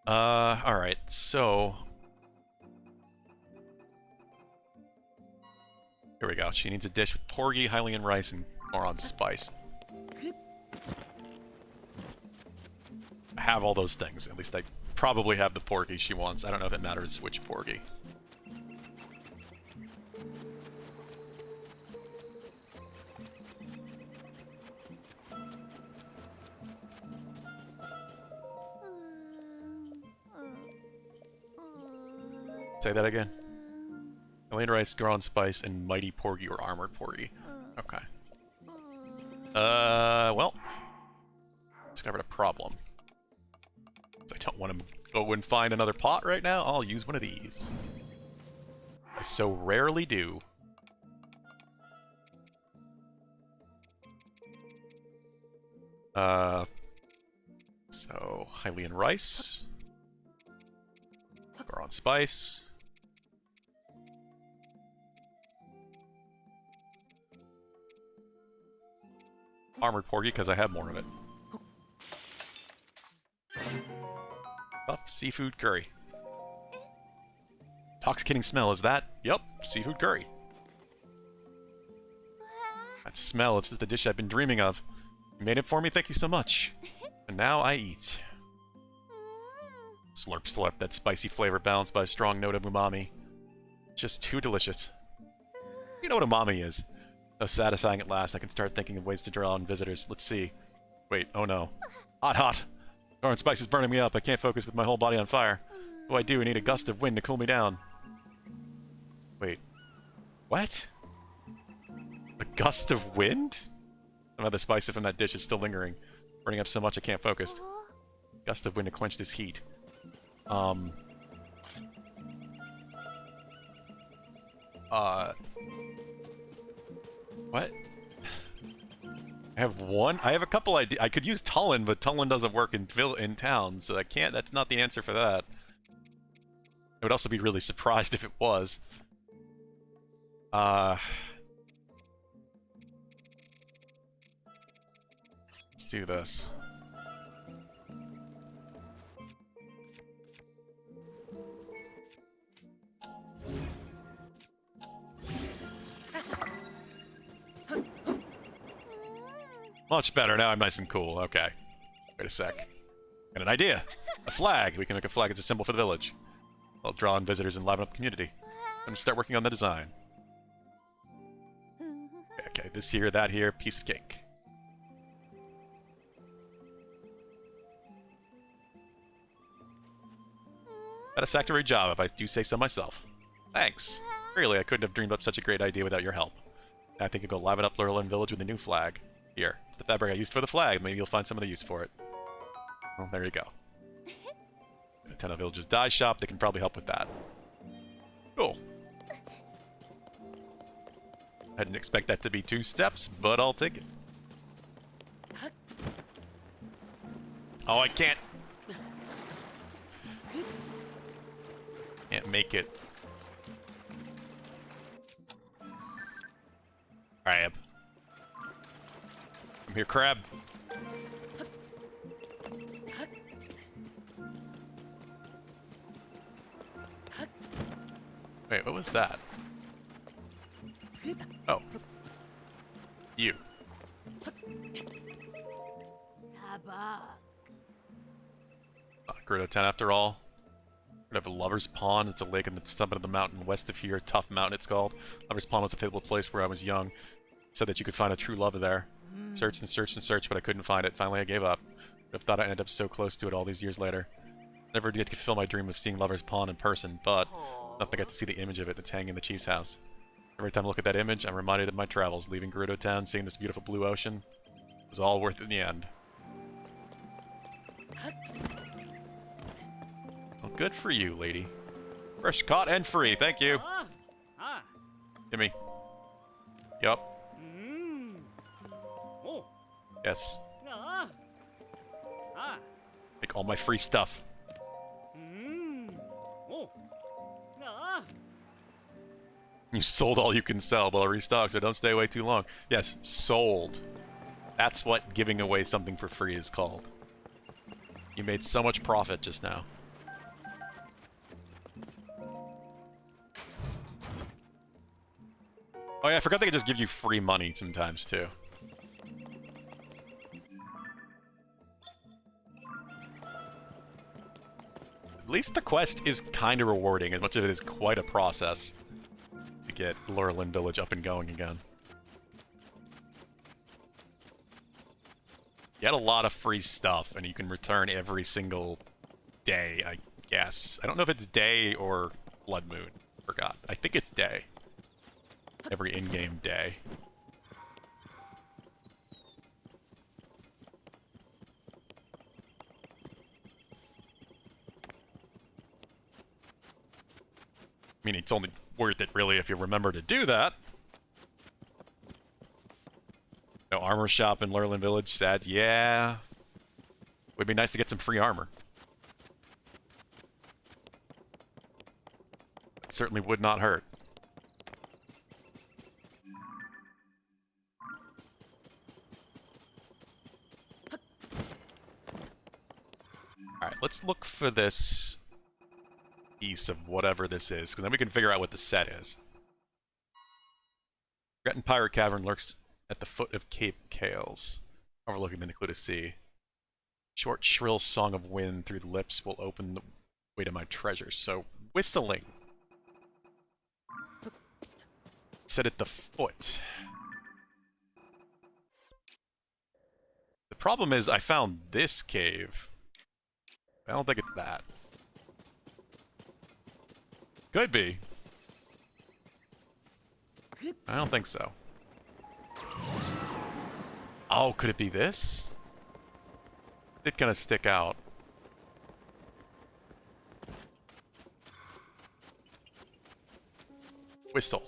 Alright, so... Here we go. She needs a dish with porgy, Hylian rice, and Moron spice. I have all those things. At least I probably have the porgy she wants. I don't know if it matters which porgy. Say that again. Hylian rice, Moron spice, and mighty porgy or armored porgy. Okay. Well. Discovered a problem. I don't want to go and find another pot right now. I'll use one of these. I so rarely do. So Hylian rice. Moron spice. Armored porgy because I have more of it. Tough seafood curry. Intoxicating smell, is that? Yep, seafood curry. That smell, it's just the dish I've been dreaming of. You made it for me, thank you so much. And now I eat. Slurp slurp, that spicy flavor balanced by a strong note of umami. Just too delicious. You know what umami is. So satisfying at last, I can start thinking of ways to draw in visitors. Let's see. Wait, oh no. Hot, hot! Moron spice is burning me up. I can't focus with my whole body on fire. What do? I need a gust of wind to cool me down. Wait. What? A gust of wind? Somehow the spice from that dish is still lingering. Burning up so much I can't focus. Gust of wind to quench this heat. What? I have a couple ideas. I could use Tullen, but Tullen doesn't work in town, so I can't. That's not the answer for that. I would also be really surprised if it was. Let's do this. Much better. Now I'm nice and cool. Okay. Wait a sec. Got an idea. A flag. We can make a flag as a symbol for the village. I'll draw in visitors and liven up the community. I'm gonna start working on the design. Okay, this here, that here, piece of cake. Satisfactory job, if I do say so myself. Thanks. Really, I couldn't have dreamed up such a great idea without your help. I think you'll go liven up Lurelin Village with a new flag. Here, it's the fabric I used for the flag. Maybe you'll find some other use for it. Well, there you go. Attend a village's dye shop. They can probably help with that. Cool. I didn't expect that to be 2 steps, but I'll take it. Oh, I can't. Can't make it. Crab. Come here, crab. Wait, what was that? Oh. You. Grotto Town after all. We have a Lover's Pond. It's a lake in the summit of the mountain west of here. Tough Mountain, it's called. Lover's Pond was a faithful place where I was young. It said that you could find a true love there. Searched and searched and searched, but I couldn't find it. Finally, I gave up. I thought I'd end up so close to it all these years later. Never did get to fulfill my dream of seeing Lover's Pond in person, but nothing got to see the image of it that's hanging in the chief's house. Every time I look at that image, I'm reminded of my travels, leaving Gerudo Town, seeing this beautiful blue ocean. It was all worth it in the end. Well, good for you, lady. Fresh caught and free, thank you. Gimme. Yup. Yes. Take all my free stuff. You sold all you can sell, but I'll restock, so don't stay away too long. Yes, sold. That's what giving away something for free is called. You made so much profit just now. Oh yeah, I forgot they could just give you free money sometimes, too. At least the quest is kind of rewarding, as much of it is quite a process to get Lurelin Village up and going again. You had a lot of free stuff, and you can return every single day, I guess. I don't know if it's day or Blood Moon. Forgot. I think it's day. Every in-game day. I mean, it's only worth it, really, if you remember to do that. No armor shop in Lurelin Village, sad. Yeah. Would be nice to get some free armor. It certainly would not hurt. Alright, let's look for this piece of whatever this is, because then we can figure out what the set is. Forgotten Pirate Cavern lurks at the foot of Cape Kales, overlooking the Necluda Sea. Short, shrill song of wind through the lips will open the way to my treasures. So, whistling. Set at the foot. The problem is, I found this cave. I don't think it's that. Could be. I don't think so. Oh, could it be this? It kind of stick out. Whistle.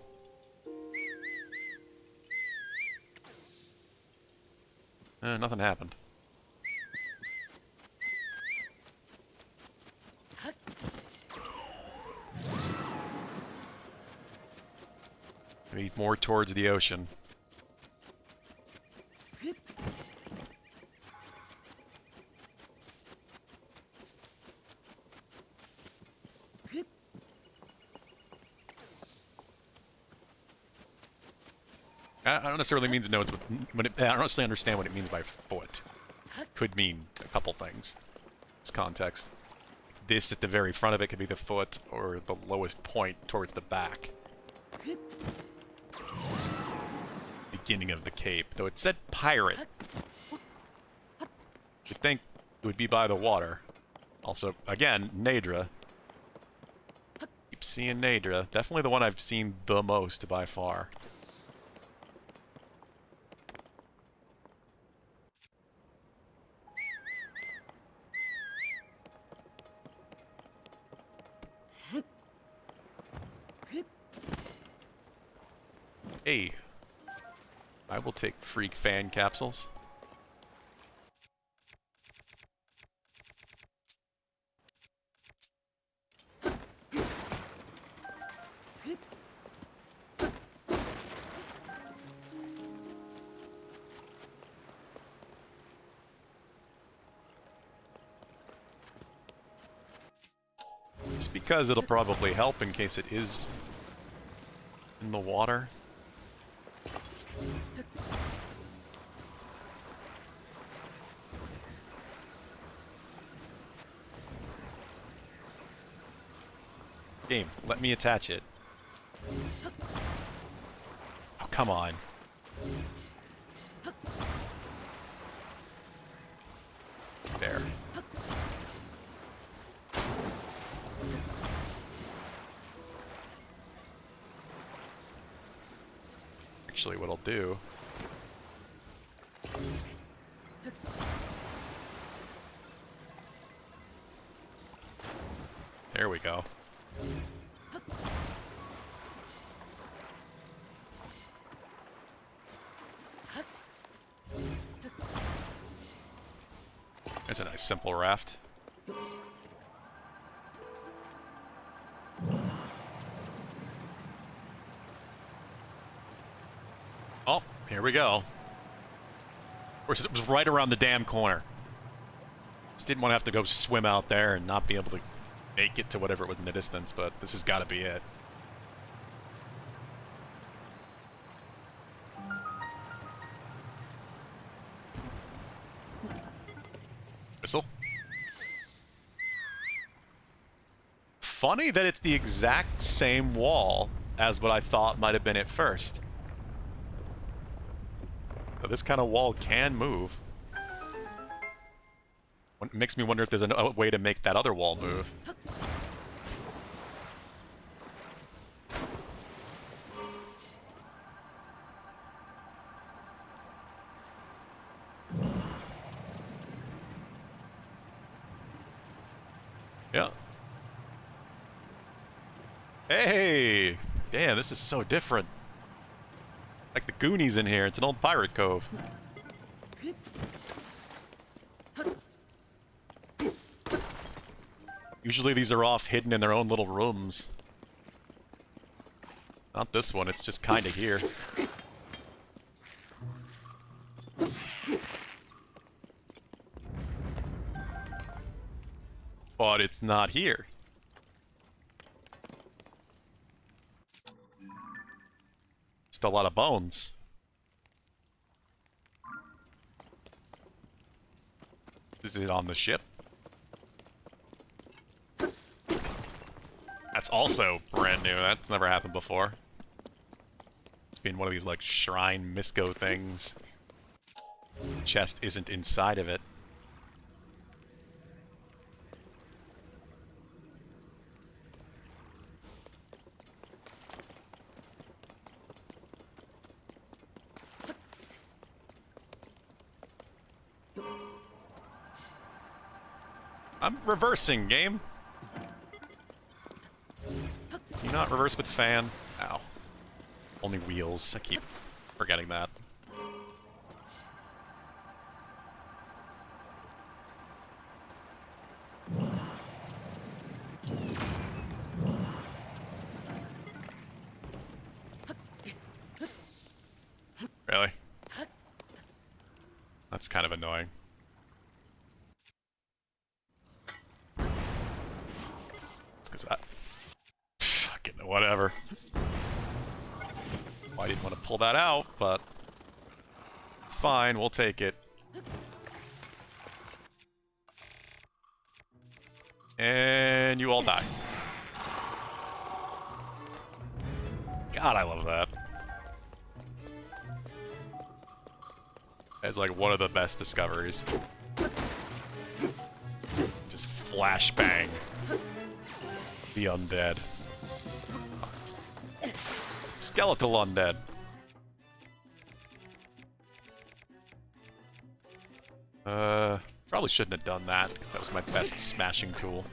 Nothing happened. Maybe more towards the ocean. I don't necessarily mean to know it's when it, I don't necessarily understand what it means by foot. Could mean a couple things. This context. This at the very front of it could be the foot, or the lowest point towards the back. Beginning of the cape, though it said pirate. You'd think it would be by the water. Also, again, Nadra. Keep seeing Nadra. Definitely the one I've seen the most by far. Hey, I will take freak fan capsules. Just because it'll probably help in case it is in the water. Game, let me attach it. Oh, come on. There. Actually, what I'll do... There we go. It's a nice simple raft. Oh, here we go. Of course, it was right around the damn corner. Just didn't want to have to go swim out there and not be able to make it to whatever it was in the distance, but this has got to be it. Whistle. Funny that it's the exact same wall as what I thought might have been at first. So this kind of wall can move. It makes me wonder if there's a way to make that other wall move. Yeah. Hey! Damn, this is so different. Like the Goonies in here. It's an old pirate cove. Usually these are off hidden in their own little rooms. Not this one, it's just kinda here. But it's not here. Just a lot of bones. Is it on the ship? That's also brand new. That's never happened before. It's been one of these, like, shrine Misco things. The chest isn't inside of it. I'm reversing, game. Can you not reverse with fan? Ow. Only wheels. I keep forgetting that. Really? That's kind of annoying. It's because I... Fucking whatever. Well, I didn't want to pull that out, but... It's fine, we'll take it. And you all die. God, I love that. It's like one of the best discoveries. Just flashbang the undead. Skeletal undead. Probably shouldn't have done that, because that was my best smashing tool.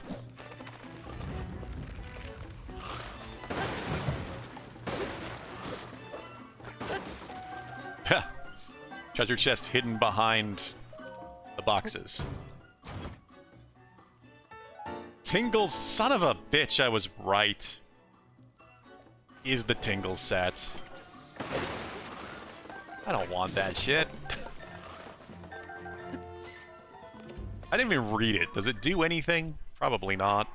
Treasure chest hidden behind the boxes. Tingle's son of a bitch, I was right. Is the Tingle set. I don't want that shit. I didn't even read it. Does it do anything? Probably not.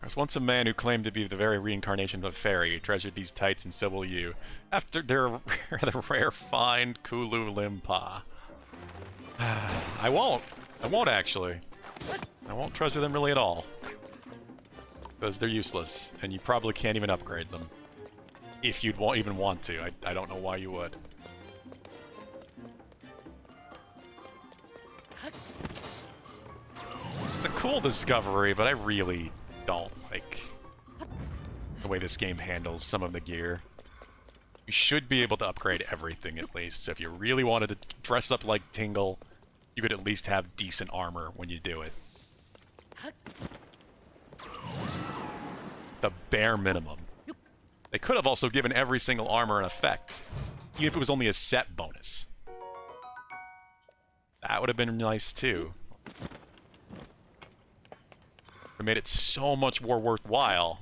There's once a man who claimed to be the very reincarnation of a fairy, who treasured these tights, and so will you. After their the rare find Kulu Limpa. I won't. I won't actually. I won't treasure them really at all. Because they're useless, and you probably can't even upgrade them. If you'd even want to. I don't know why you would. It's a cool discovery, but I really don't like the way this game handles some of the gear. You should be able to upgrade everything at least. So if you really wanted to dress up like Tingle, you could at least have decent armor when you do it. The bare minimum. They could have also given every single armor an effect, even if it was only a set bonus. That would have been nice too. It made it so much more worthwhile.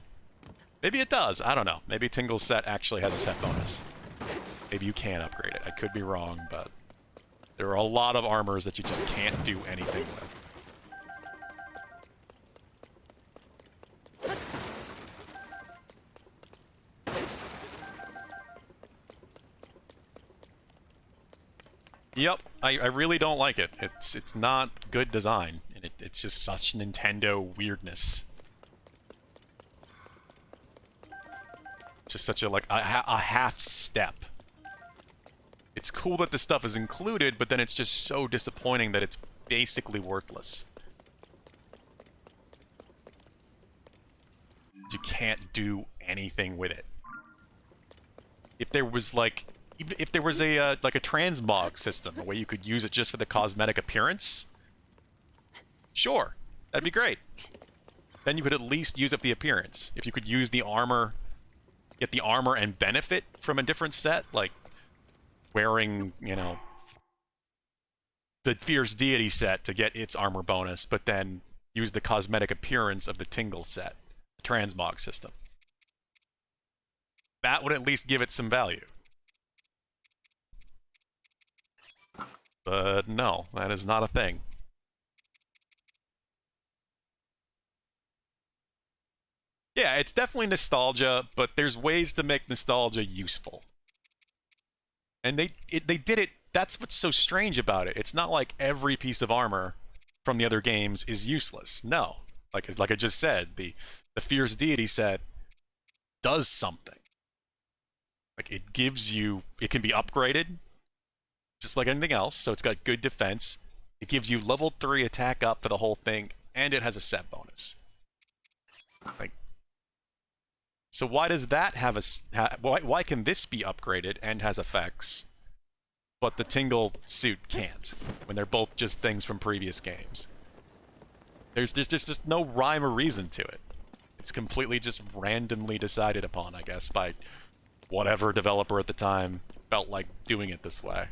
Maybe it does, I don't know. Maybe Tingle's set actually has a set bonus. Maybe you can upgrade it. I could be wrong, but there are a lot of armors that you just can't do anything with. Yep, I really don't like it. It's not good design, and it's just such Nintendo weirdness. Just such a half step. It's cool that this stuff is included, but then it's just so disappointing that it's basically worthless. You can't do anything with it. If there was like, even if there was a like a transmog system, a way you could use it just for the cosmetic appearance, sure, that'd be great. Then you could at least use up the appearance. If you could use the armor, get the armor and benefit from a different set, like wearing, you know, the Fierce Deity set to get its armor bonus, but then use the cosmetic appearance of the Tingle set, the transmog system. That would at least give it some value. But no, that is not a thing. Yeah, it's definitely nostalgia, but there's ways to make nostalgia useful. And they did it. That's what's so strange about it. It's not like every piece of armor from the other games is useless. No. Like I just said, the Fierce Deity set does something. Like it gives you, it can be upgraded just like anything else, so it's got good defense. It gives you level 3 attack up for the whole thing, and it has a set bonus. Like, so why does that have a... why can this be upgraded and has effects, but the Tingle suit can't, when they're both just things from previous games? There's just no rhyme or reason to it. It's completely just randomly decided upon, I guess, by whatever developer at the time felt like doing it this way.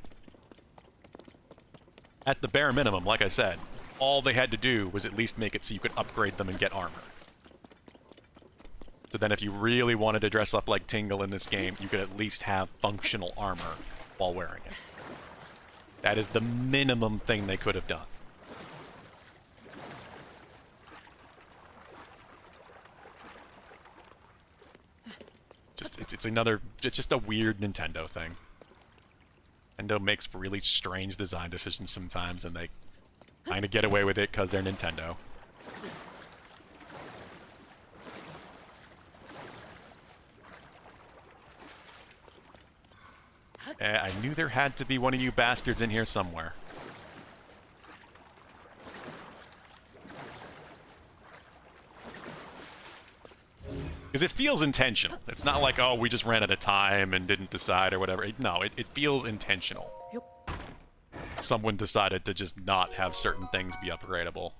At the bare minimum, like I said, all they had to do was at least make it so you could upgrade them and get armor. So then if you really wanted to dress up like Tingle in this game, you could at least have functional armor while wearing it. That is the minimum thing they could have done. It's just a weird Nintendo thing. Nintendo makes really strange design decisions sometimes, and they kind of get away with it because they're Nintendo. I knew there had to be one of you bastards in here somewhere. Because it feels intentional. It's not like, oh, we just ran out of time and didn't decide or whatever. No, it feels intentional. Someone decided to just not have certain things be upgradable.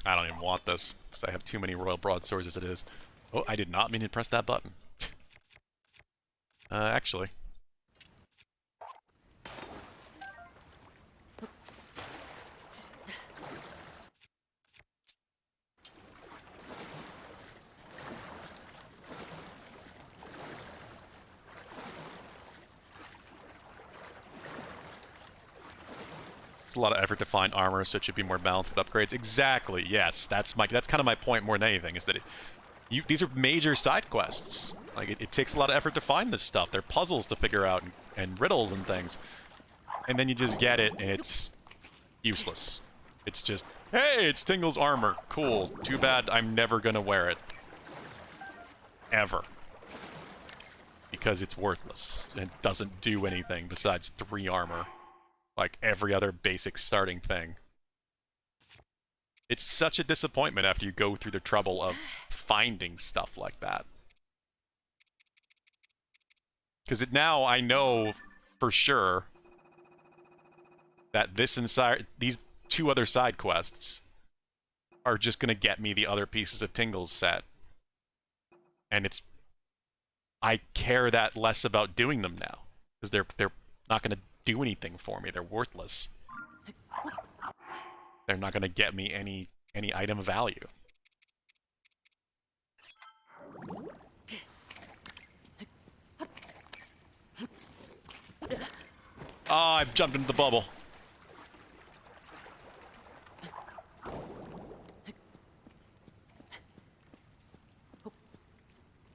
I don't even want this, because I have too many Royal Broadswords as it is. Oh, I did not mean to press that button. Actually. It's a lot of effort to find armor, so it should be more balanced with upgrades. Exactly. Yes, that's kind of my point more than anything. Is that these are major side quests. Like it takes a lot of effort to find this stuff. They're puzzles to figure out and riddles and things, and then you just get it and it's useless. It's just, hey, it's Tingle's armor. Cool. Too bad I'm never gonna wear it. Ever. Because it's worthless. And doesn't do anything besides 3 armor. Like every other basic starting thing. It's such a disappointment after you go through the trouble of finding stuff like that. Because now I know for sure that these 2 other side quests are just gonna get me the other pieces of Tingle's set. And I care that less about doing them now. Because they're not gonna do anything for me. They're worthless. They're not gonna get me any item of value. Oh, I've jumped into the bubble.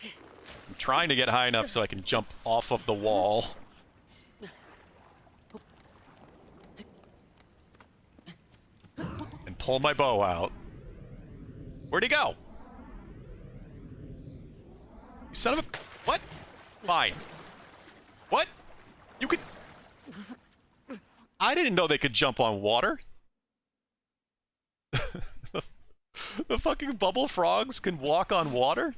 I'm trying to get high enough so I can jump off of the wall. And pull my bow out. Where'd he go? You son of a... What? Fine. What? You could... I didn't know they could jump on water. The fucking bubble frogs can walk on water?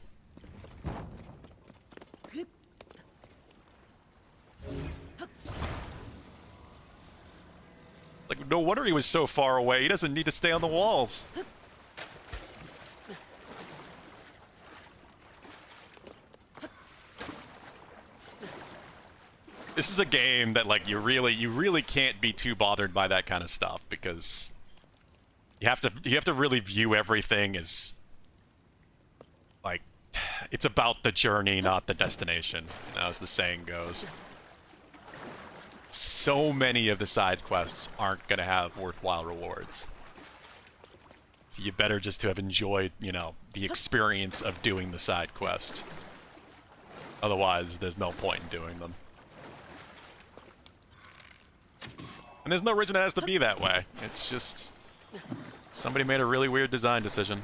Like, no wonder he was so far away. He doesn't need to stay on the walls. This is a game that, like, you really can't be too bothered by that kind of stuff, because you have to really view everything as, like, it's about the journey, not the destination, as the saying goes. So many of the side quests aren't gonna have worthwhile rewards. So you better just to have enjoyed, you know, the experience of doing the side quest. Otherwise, there's no point in doing them. And there's no reason it has to be that way. It's just... somebody made a really weird design decision.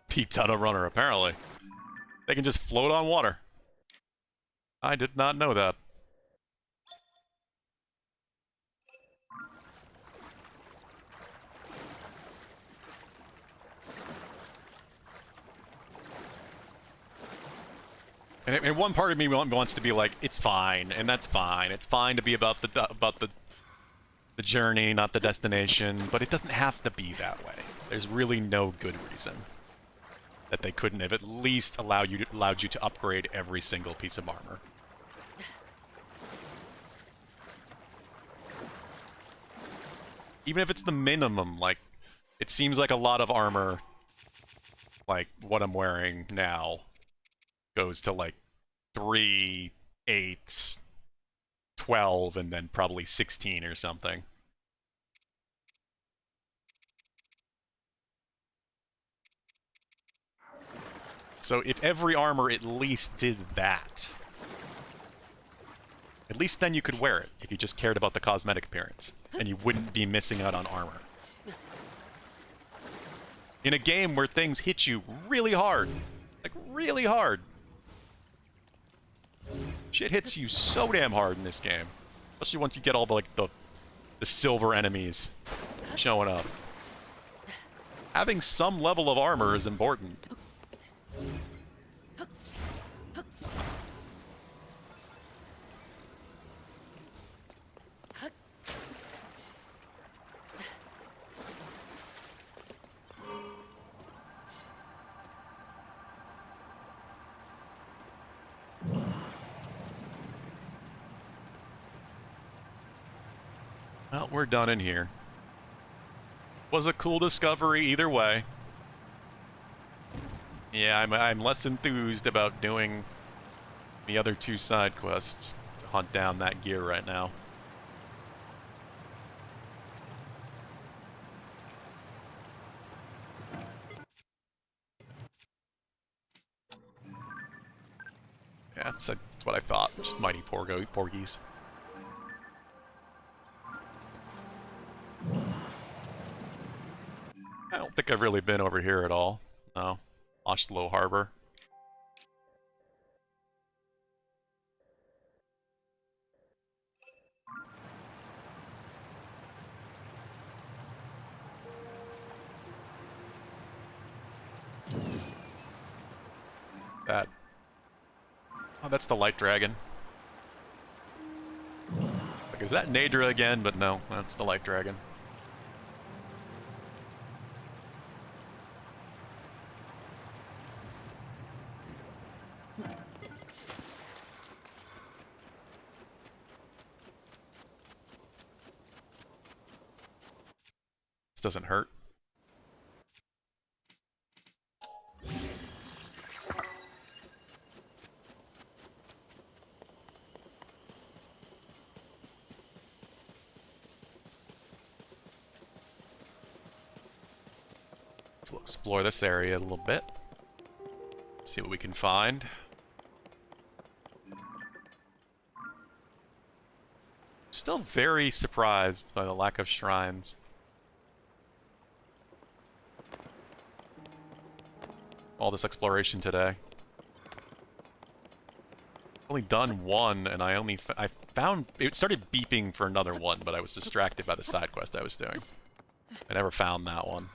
Pete Tunnel Runner, apparently. They can just float on water. I did not know that. And one part of me wants to be like, it's fine, and that's fine. It's fine to be about the journey, not the destination, but it doesn't have to be that way. There's really no good reason that they couldn't have at least allowed you to upgrade every single piece of armor. Even if it's the minimum, like, it seems like a lot of armor, like what I'm wearing now, goes to like 3, 8, 12, and then probably 16 or something. So if every armor at least did that, at least then you could wear it if you just cared about the cosmetic appearance, and you wouldn't be missing out on armor. In a game where things hit you really hard, like really hard. Shit hits you so damn hard in this game, especially once you get all the the silver enemies showing up. Having some level of armor is important. Well, we're done in here. Was a cool discovery either way. Yeah, I'm less enthused about doing the other 2 side quests. hunt down that gear right now. Yeah, that's what I thought. Just mighty porgies. I don't think I've really been over here at all. No. Oslo Harbor. That. Oh, that's the light dragon. Like, is that Nadra again? But no, that's the light dragon. This doesn't hurt. So we'll explore this area a little bit. See what we can find. Still very surprised by the lack of shrines. All this exploration today. Only done one, and I found it started beeping for another one, but I was distracted by the side quest I was doing. I never found that one.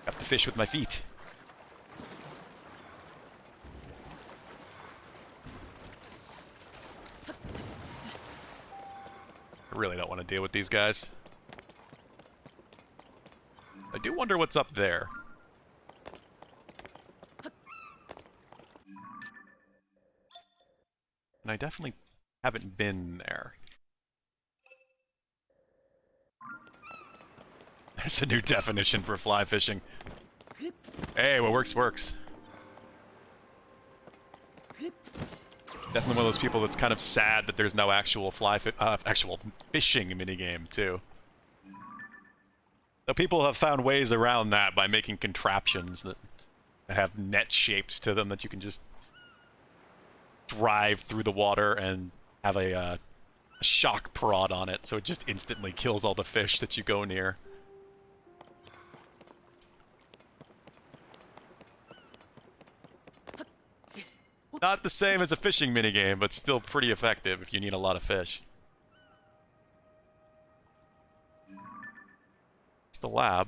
Got the fish with my feet. I really don't want to deal with these guys. I do wonder what's up there. And I definitely haven't been there. There's a new definition for fly fishing. Hey, what works, works. Definitely one of those people that's kind of sad that there's no actual actual fishing minigame, too. So people have found ways around that by making contraptions that have net shapes to them that you can just drive through the water and have a shock prod on it, so it just instantly kills all the fish that you go near. Not the same as a fishing minigame, but still pretty effective if you need a lot of fish. It's the lab.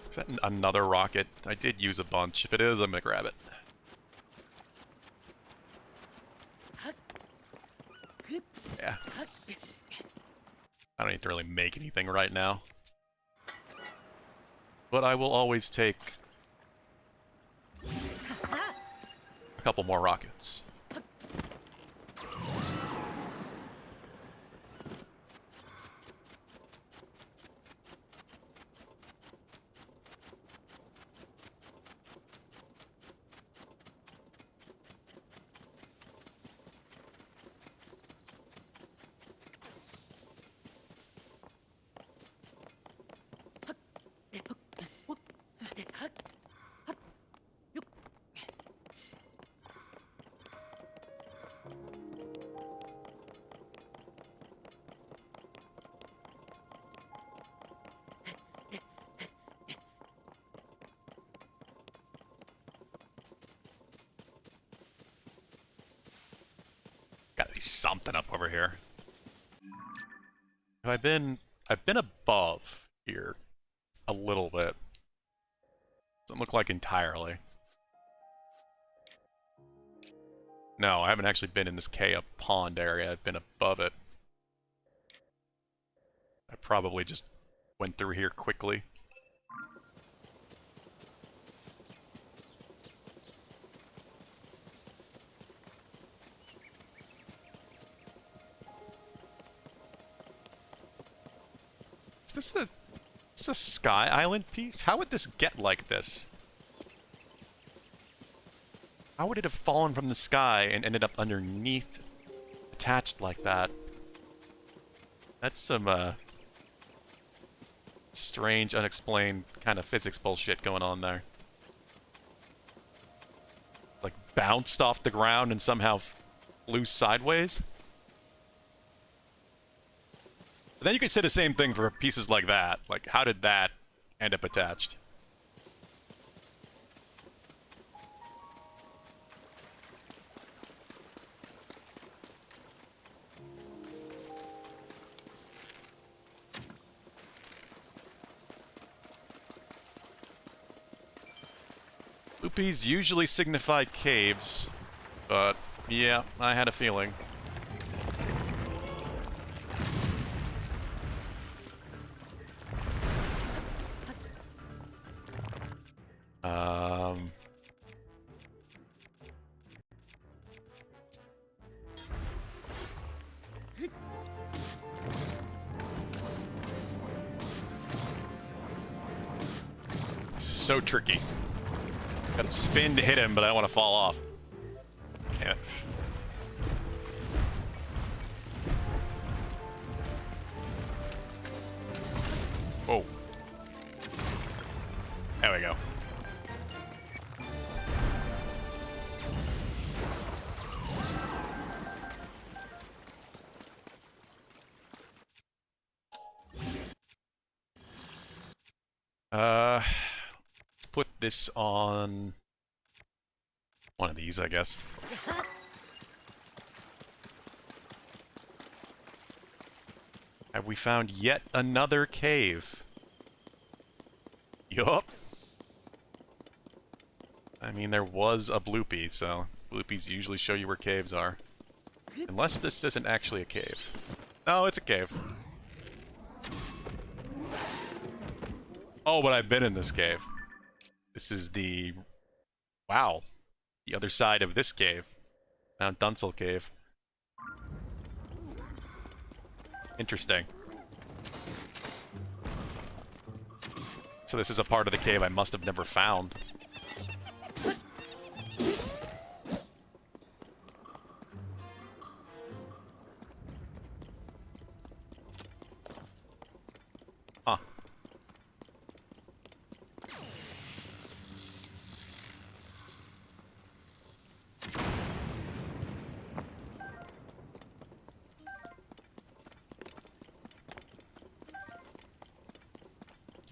Is that another rocket? I did use a bunch. If it is, I'm gonna grab it. Yeah. I don't need to really make anything right now. But I will always take a couple more rockets. Gotta be something up over here. I've been above here a little bit. Doesn't look like entirely. No, I haven't actually been in this Kea pond area. I've been above it. I probably just went through here quickly. Is this a Sky Island piece? How would this get like this? How would it have fallen from the sky and ended up underneath, attached like that? That's some, strange, unexplained kind of physics bullshit going on there. Like, bounced off the ground and somehow flew sideways? But then you could say the same thing for pieces like that. Like, how did that end up attached? Loopies usually signify caves, but yeah, I had a feeling. Um... So tricky. Gotta spin to hit him, but I don't want to fall off. Yeah. Oh. There we go. Let's put this on one of these, I guess. Have we found yet another cave? Yup. I mean, there was a bloopy, so bloopies usually show you where caves are. Unless this isn't actually a cave. No, it's a cave. Oh, but I've been in this cave. This is the... Wow. The other side of this cave. Mount Dunsel Cave. Interesting. So this is a part of the cave I must have never found. Huh.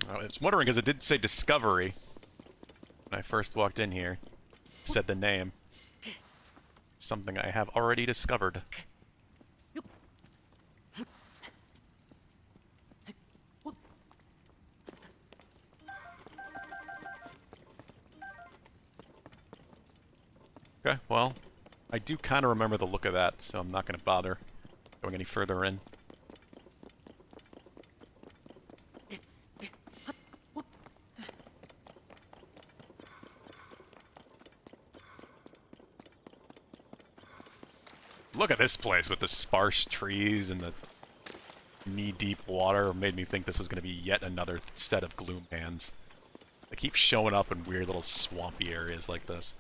I was wondering because it did say Discovery when I first walked in here. It said the name. Something I have already discovered. Okay, well, I do kind of remember the look of that, so I'm not going to bother going any further in. Look at this place with the sparse trees and the knee-deep water. Made me think this was going to be yet another set of gloom hands. They keep showing up in weird little swampy areas like this.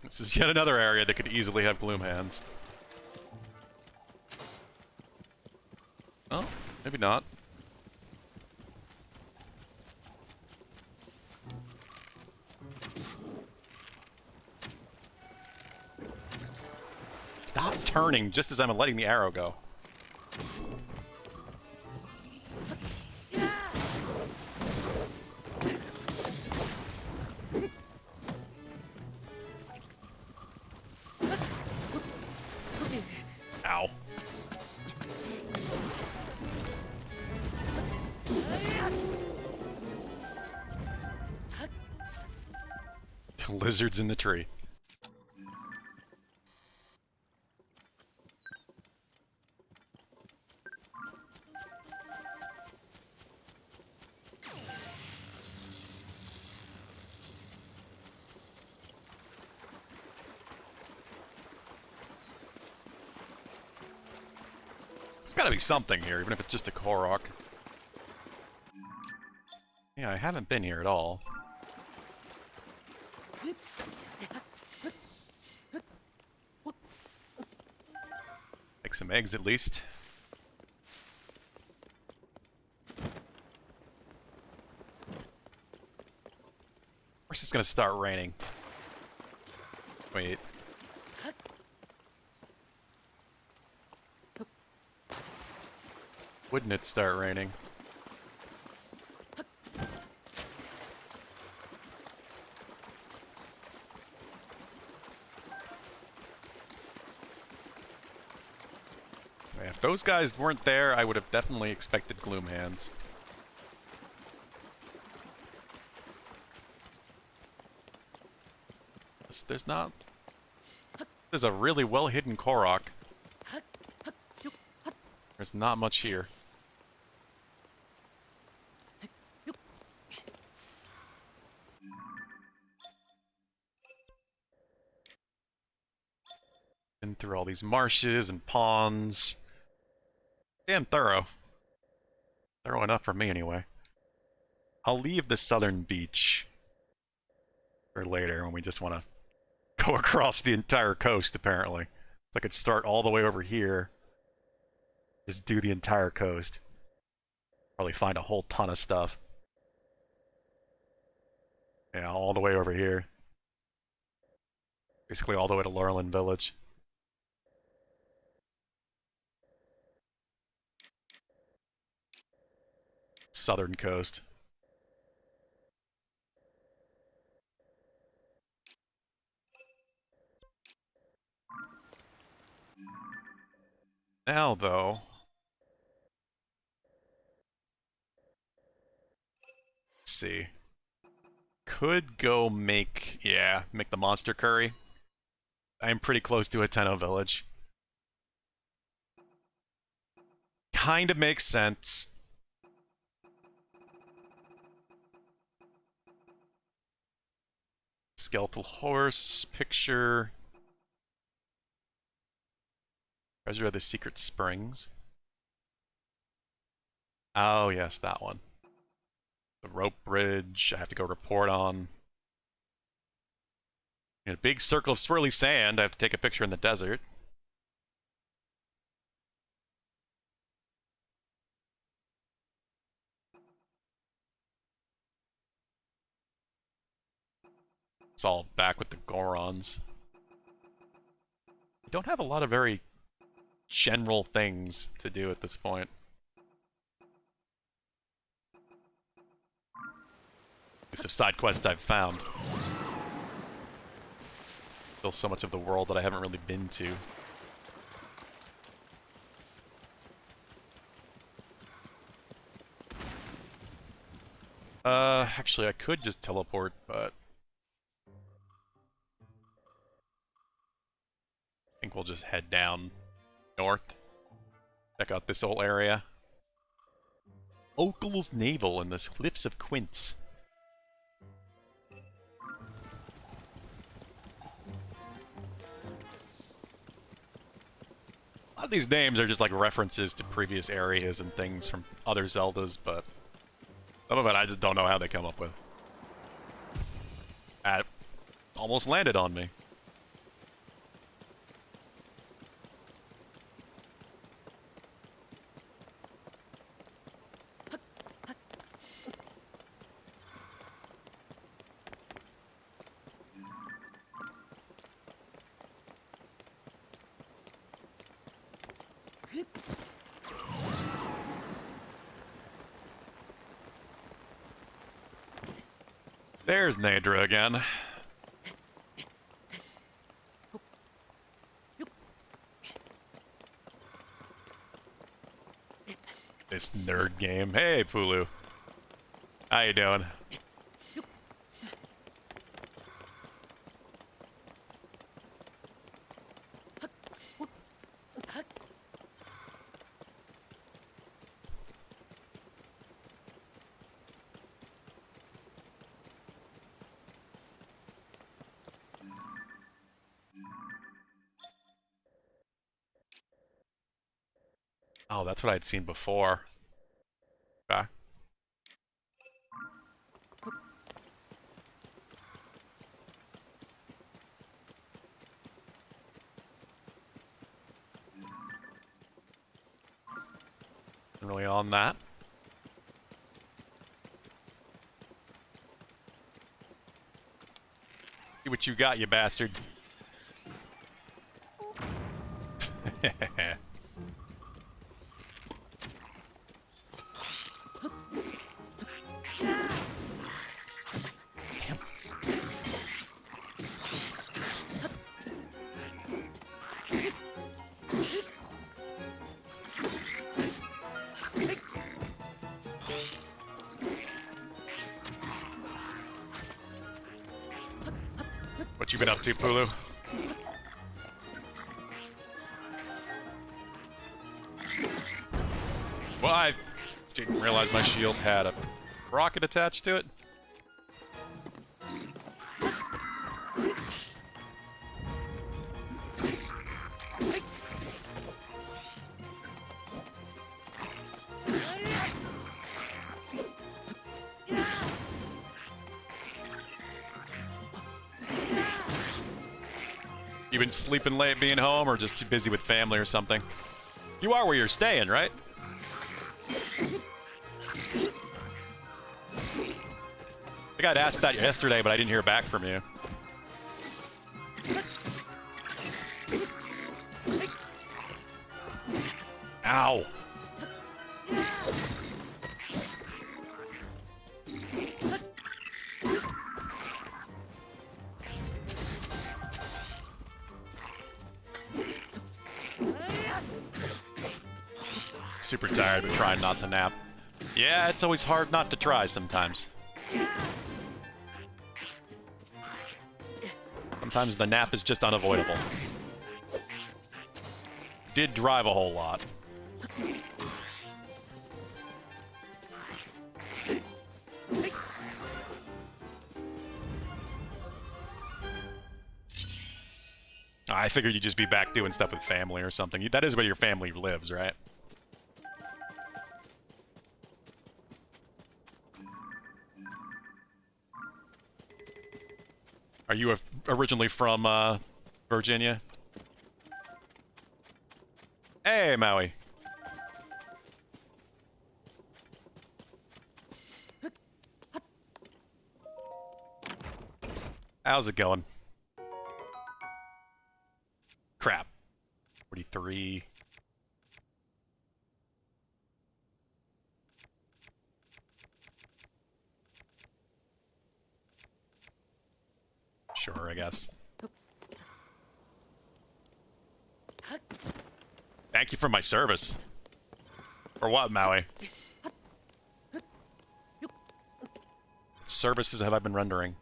This is yet another area that could easily have gloom hands. Oh, maybe not. Stop turning just as I'm letting the arrow go. Ow. Lizards in the tree. There's gotta be something here, even if it's just a Korok. Yeah, I haven't been here at all. Take some eggs at least. Of course it's gonna start raining. Wait. Wouldn't it start raining? If those guys weren't there, I would have definitely expected gloom hands. There's not... There's a really well-hidden Korok. There's not much here. Been through all these marshes and ponds. Damn thorough. Thorough enough for me, anyway. I'll leave the southern beach for later when we just want to go across the entire coast, apparently. So I could start all the way over here. Just do the entire coast. Probably find a whole ton of stuff. Yeah, all the way over here. Basically all the way to Laurelin Village. Southern coast. Now, though... Let's see. Could go make... Yeah, make the monster curry. I'm pretty close to a Tenno village. Kind of makes sense. Skeletal horse, picture. Treasure of the Secret Springs. Oh, yes, that one. The rope bridge, I have to go report on. In a big circle of swirly sand, I have to take a picture in the desert. It's all back with the Gorons. You don't have a lot of very general things to do at this point. At least of side quests I've found. Still so much of the world that I haven't really been to. Actually I could just teleport, but... I think we'll just head down north. Check out this whole area. Okel's Navel in the Cliffs of Quince. A lot of these names are just like references to previous areas and things from other Zeldas, but some of it I just don't know how they come up with. That almost landed on me. There's Nadra again. This nerd game. Hey, Pulu. How you doing? Oh, that's what I'd seen before. Okay. Really on that. See what you got, you bastard. What you been up to, Pulu? Well, I didn't realize my shield had a rocket attached to it. You been sleeping late being home, or just too busy with family or something? You are where you're staying, right? I got asked that yesterday, but I didn't hear back from you. Ow. Super tired, but trying not to nap. Yeah, it's always hard not to try sometimes. Sometimes the nap is just unavoidable. Did drive a whole lot. I figured you'd just be back doing stuff with family or something. That is where your family lives, right? Are you originally from Virginia? Hey, Maui. How's it going? Crap. 43. Sure, I guess. Thank you for my service. For what, Maui? Services have I been rendering?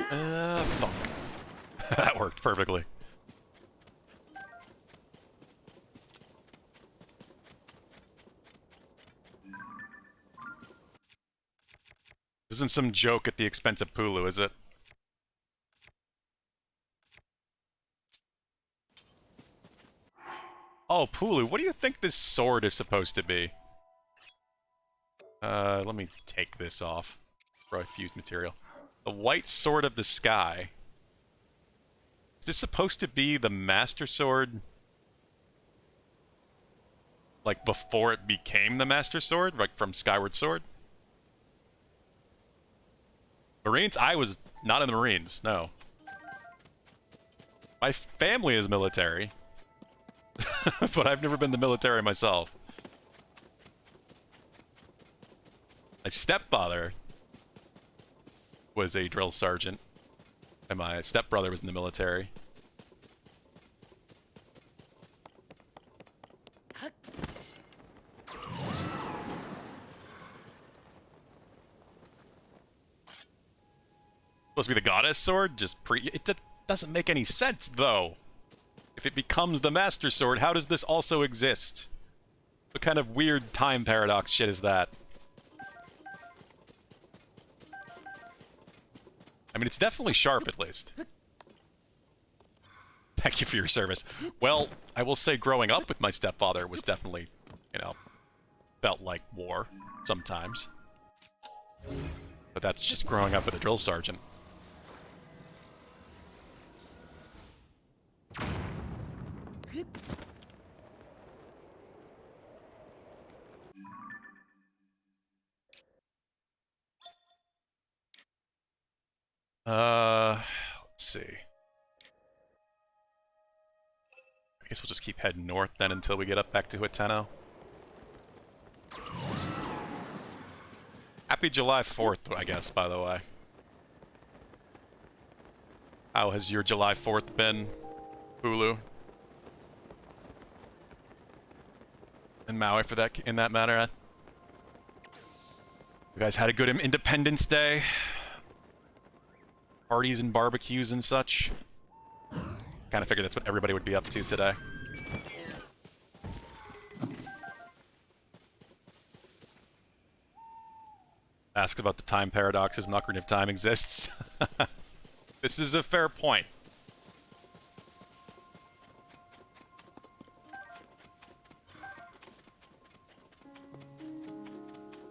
Fuck. That worked perfectly. This isn't some joke at the expense of Pulu, is it? Oh, Pulu, what do you think this sword is supposed to be? Let me take this off. Probably fused material. The White Sword of the Sky. Is this supposed to be the Master Sword? Like, before it became the Master Sword? Like, from Skyward Sword? Marines? I was not in the Marines, no. My family is military. But I've never been in the military myself. I My stepfather was a drill sergeant, and my stepbrother was in the military. Supposed to be the goddess sword? Just it doesn't make any sense, though. If it becomes the master sword, how does this also exist? What kind of weird time paradox shit is that? I mean, it's definitely sharp, at least. Thank you for your service. Well, I will say growing up with my stepfather was definitely, you know, felt like war sometimes. But that's just growing up with a drill sergeant. Let's see. I guess we'll just keep heading north then until we get up back to Hueteno. Happy July 4th, I guess, by the way. How has your July 4th been, Hulu? And Maui for that, in that matter. You guys had a good Independence Day? Parties and barbecues and such? Kind of figured that's what everybody would be up to today. Ask about the time paradox as Ocarina of Time exists. This is a fair point.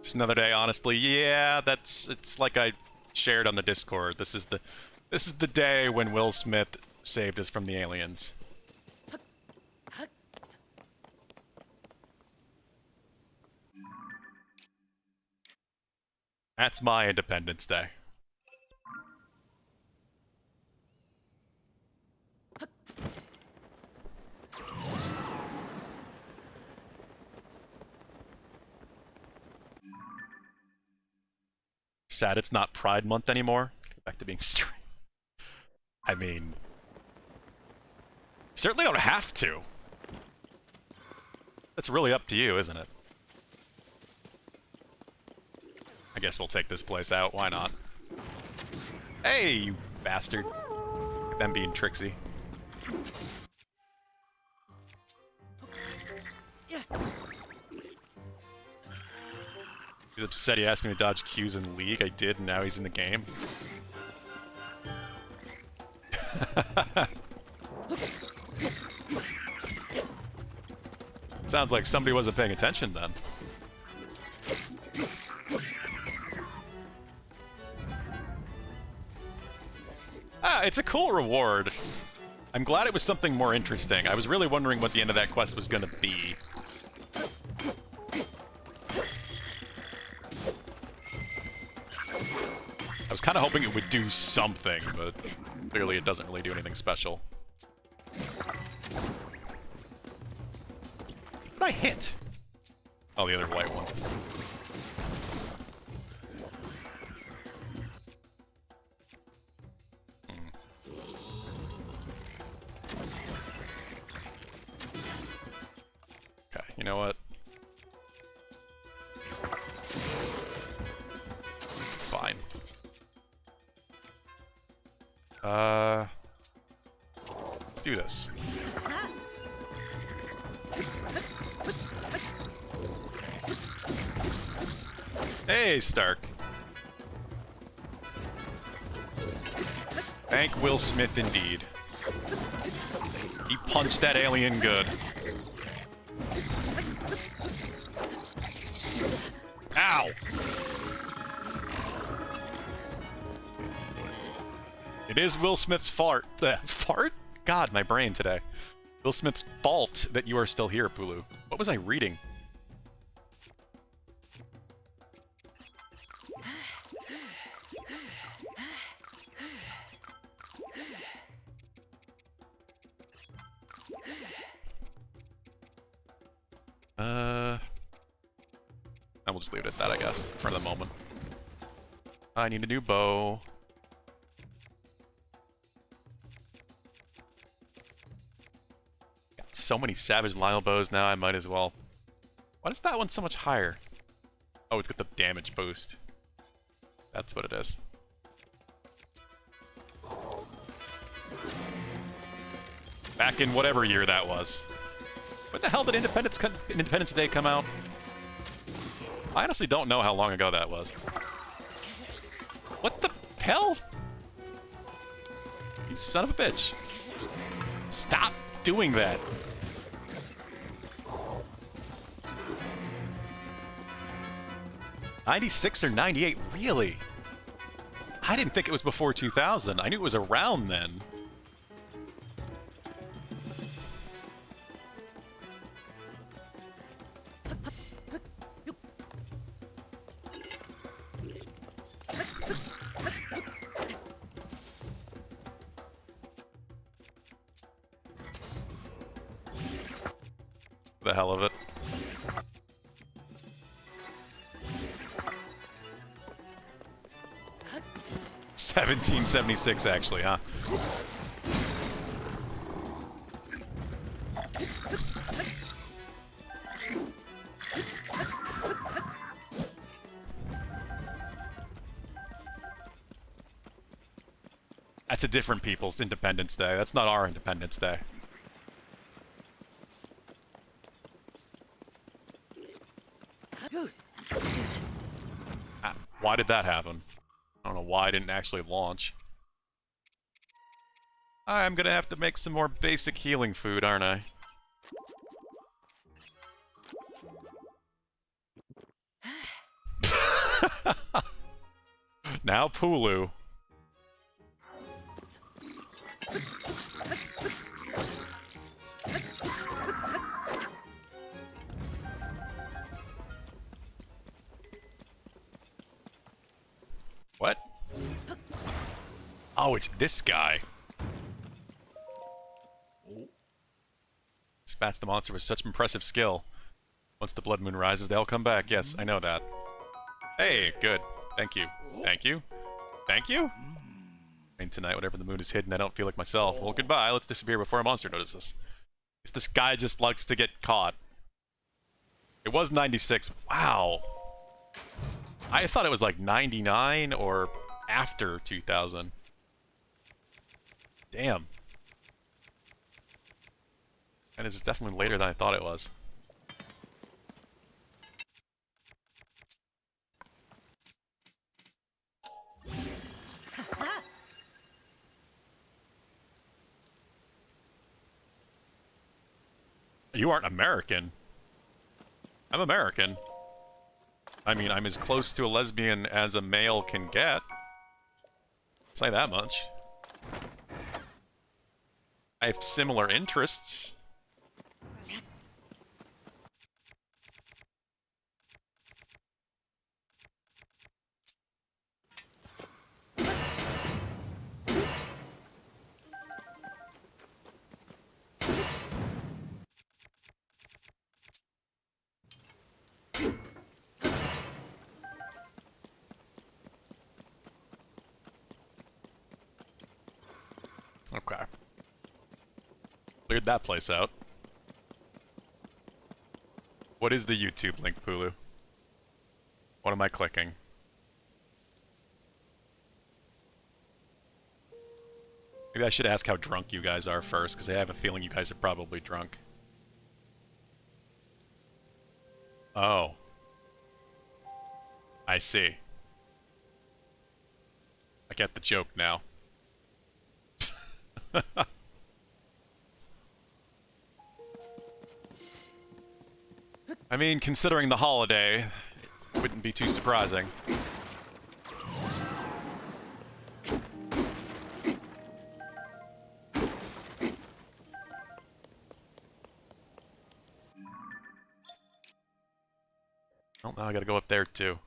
Just another day, honestly. Yeah, it's like I shared on the Discord. This is the day when Will Smith saved us from the aliens. That's my Independence Day. Sad it's not Pride Month anymore. Get back to being straight. I mean, certainly don't have to. That's really up to you, isn't it? I guess we'll take this place out. Why not? Hey, you bastard. Look at them being tricksy. He's upset he asked me to dodge Qs in League. I did, and now he's in the game. Sounds like somebody wasn't paying attention then. Ah, it's a cool reward. I'm glad it was something more interesting. I was really wondering what the end of that quest was going to be. I was kind of hoping it would do something, but clearly it doesn't really do anything special. What did I hit? Oh, the other white one. Okay, you know what? It's fine. Let's do this. Hey, Stark. Thank Will Smith indeed. He punched that alien good. Ow! It is Will Smith's fart. Fart? God, my brain today. Will Smith's fault that you are still here, Pulu. What was I reading? And we'll just leave it at that, I guess, for the moment. I need a new bow. Got so many Savage Lyle bows now, I might as well. Why is that one so much higher? Oh, it's got the damage boost. That's what it is. Back in whatever year that was. When the hell did Independence Day come out? I honestly don't know how long ago that was. What the hell? You son of a bitch. Stop doing that. '96 or '98? Really? I didn't think it was before 2000. I knew it was around then. The hell of it. $17.76 actually, huh? That's a different people's Independence Day. That's not our Independence Day. Why did that happen? I don't know why I didn't actually launch. I'm gonna have to make some more basic healing food, aren't I? Now Pulu. What? Oh, it's this guy. Dispatch the monster with such impressive skill. Once the blood moon rises, they'll come back. Yes, I know that. Hey, good. Thank you. Thank you. Thank you? I mean, tonight, whatever the moon is hidden, I don't feel like myself. Well, goodbye. Let's disappear before a monster notices. This guy just likes to get caught. It was 96. Wow. I thought it was like 99 or after 2000. Damn. And it's definitely later than I thought it was. You aren't American. I'm American. I mean, I'm as close to a lesbian as a male can get. Say that much. I have similar interests. Okay. Cleared that place out. What is the YouTube link, Pulu? What am I clicking? Maybe I should ask how drunk you guys are first, because I have a feeling you guys are probably drunk. Oh. I see. I get the joke now. I mean, considering the holiday, it wouldn't be too surprising. Well, now I gotta go up there, too.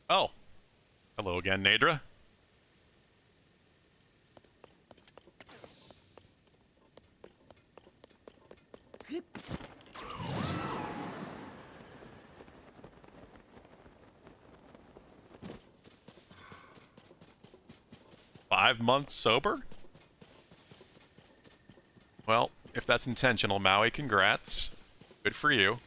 Oh. Hello again, Nadra. 5 months sober? Well, if that's intentional, Maui, congrats. Good for you.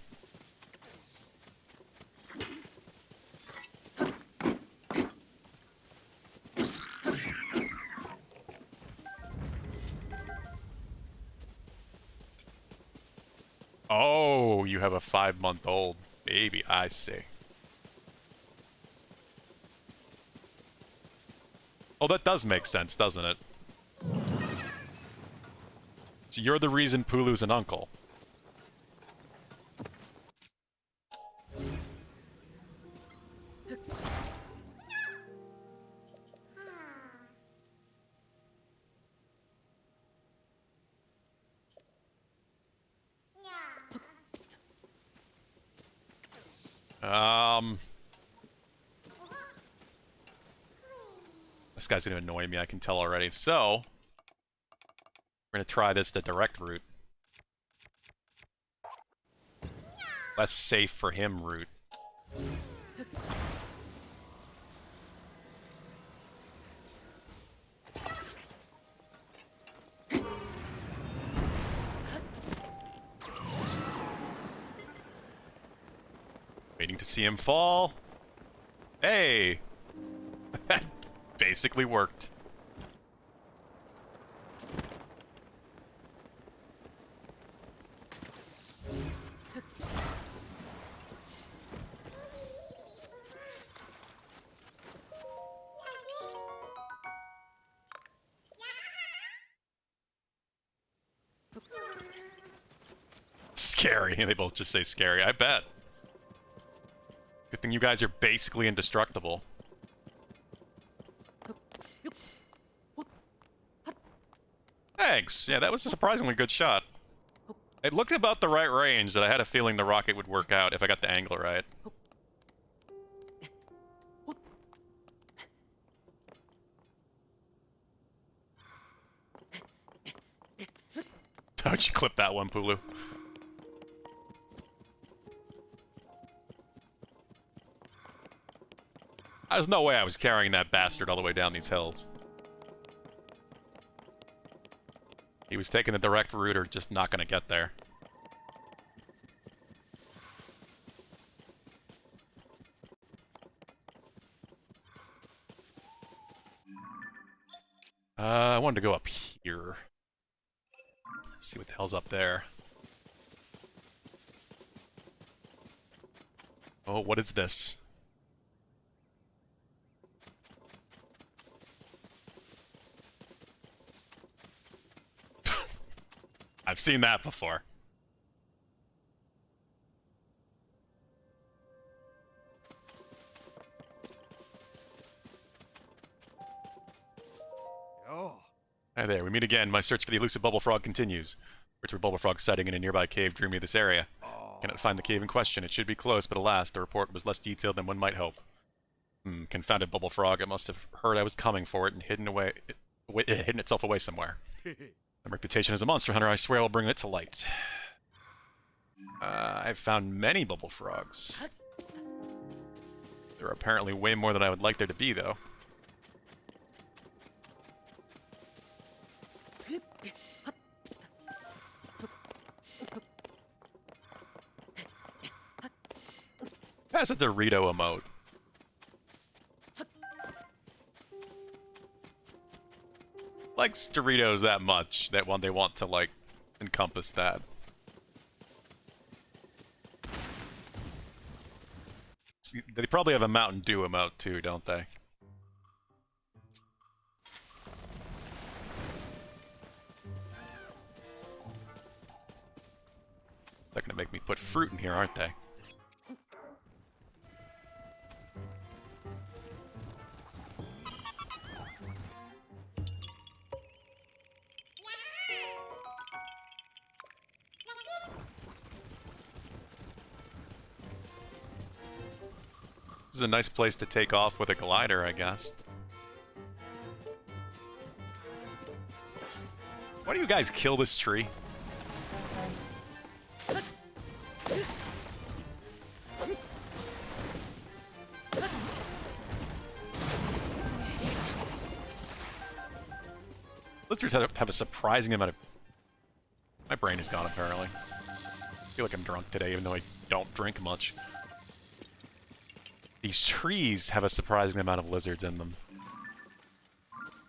Oh, you have a 5-month-old baby, I see. Oh, that does make sense, doesn't it? So you're the reason Pulu's an uncle. This guy's gonna annoy me, I can tell already. So, we're gonna try this the direct route. Less safe for him route. Waiting to see him fall. Hey! That basically worked. Scary. They both just say scary, I bet. Good thing you guys are basically indestructible. Thanks. Yeah, that was a surprisingly good shot. It looked about the right range that I had a feeling the rocket would work out if I got the angle right. Don't you clip that one, Pulu. There's no way I was carrying that bastard all the way down these hills. He was taking the direct route or just not going to get there. I wanted to go up here. See what the hell's up there. Oh, what is this? I've seen that before. Oh. Hi there, we meet again. My search for the elusive bubble frog continues. Search for bubble frog sighting in a nearby cave drew me to this area. Cannot find the cave in question. It should be close, but alas, the report was less detailed than one might hope. Confounded bubble frog. It must have heard I was coming for it and hidden itself away somewhere. My reputation as a monster hunter, I swear I'll bring it to light. I've found many bubble frogs. There are apparently way more than I would like there to be, though. Pass a Dorito emote. Likes Doritos that much that they want to, like, encompass that. See, they probably have a Mountain Dew emote too, don't they? They're gonna make me put fruit in here, aren't they? This is a nice place to take off with a glider, I guess. Why do you guys kill this tree? lizards have a surprising amount of... My brain is gone, apparently. I feel like I'm drunk today, even though I don't drink much. These trees have a surprising amount of lizards in them.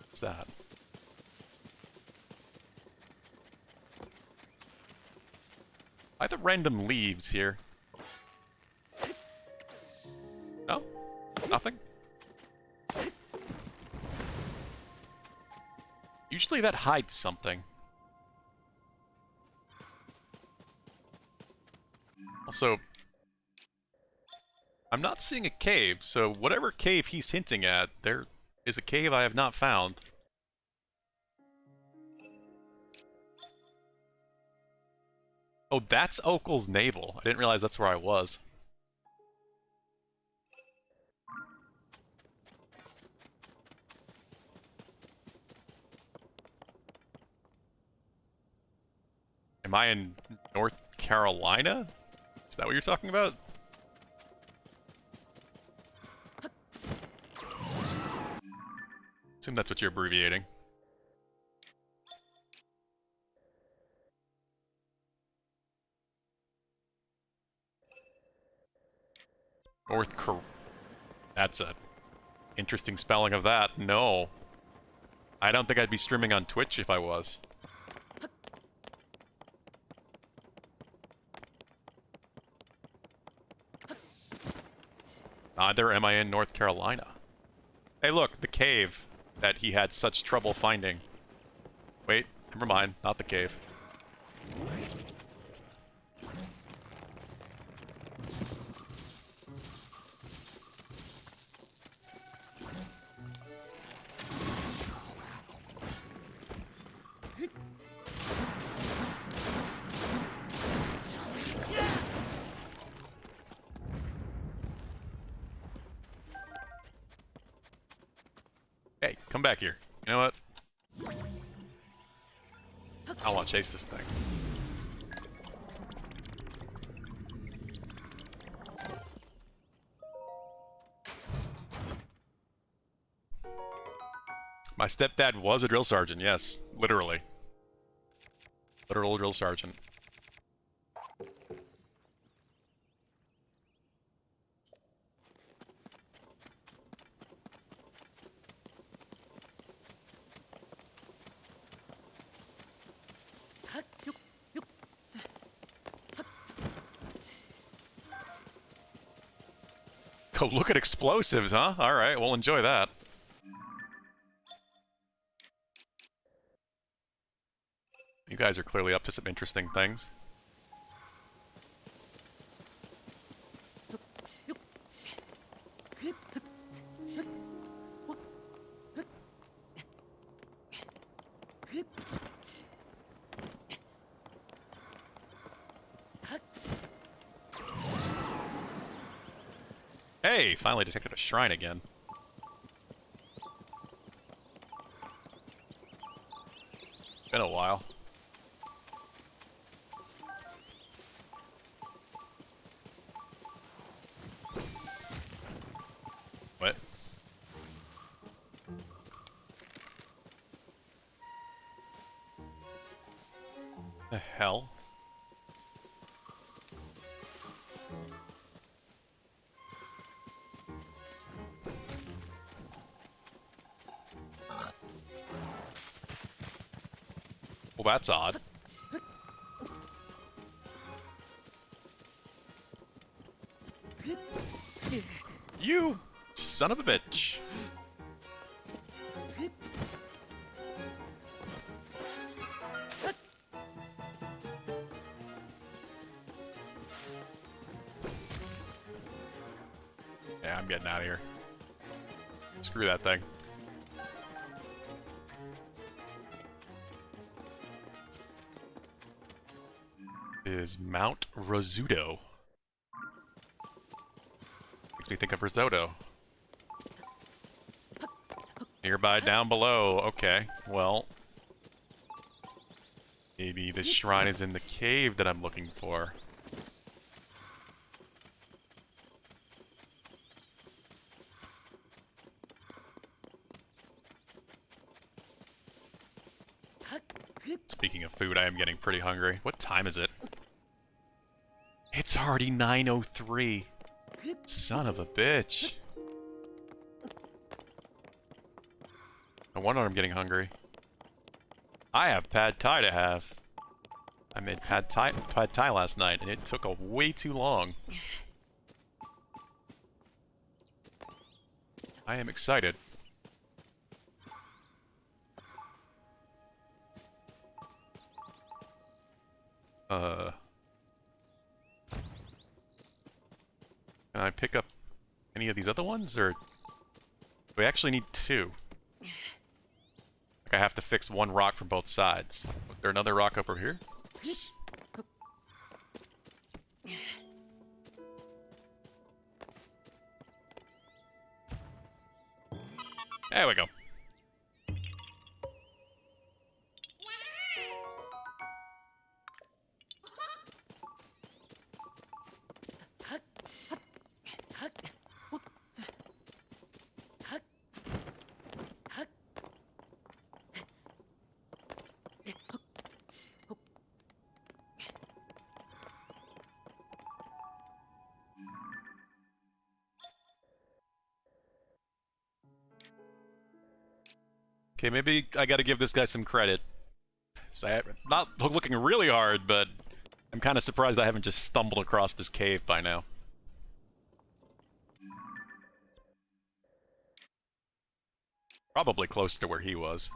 What's that? Why the random leaves here? No? Nothing? Usually that hides something. Also, I'm not seeing a cave, so whatever cave he's hinting at, there is a cave I have not found. Oh, that's Okel's navel. I didn't realize that's where I was. Am I in North Carolina? Is that what you're talking about? Assume that's what you're abbreviating. North Cor... That's a interesting spelling of that. No. I don't think I'd be streaming on Twitch if I was. Neither am I in North Carolina. Hey look, the cave that he had such trouble finding. Wait, never mind, not the cave. Hey, come back here. You know what? I want to chase this thing. My stepdad was a drill sergeant, yes. Literally. Literal drill sergeant. Go look at explosives, huh? Alright, we'll enjoy that. You guys are clearly up to some interesting things. Hey, finally detected a shrine again. Been a while. What? The hell? Well, that's odd. You son of a bitch. Yeah, I'm getting out of here. Screw that thing. Is Mount Rizzuto. Makes me think of risotto. Nearby down below. Okay, well. Maybe the shrine is in the cave that I'm looking for. Speaking of food, I am getting pretty hungry. What time is it? It's already 9:03. Son of a bitch. No wonder I'm getting hungry. I have pad thai to have. I made pad thai last night, and it took a way too long. I am excited. Can I pick up any of these other ones, or we actually need two? Like I have to fix one rock from both sides. Was there another rock over here? There we go. Okay, maybe I gotta give this guy some credit. So I'm not looking really hard, but I'm kind of surprised I haven't just stumbled across this cave by now. Probably closer to where he was.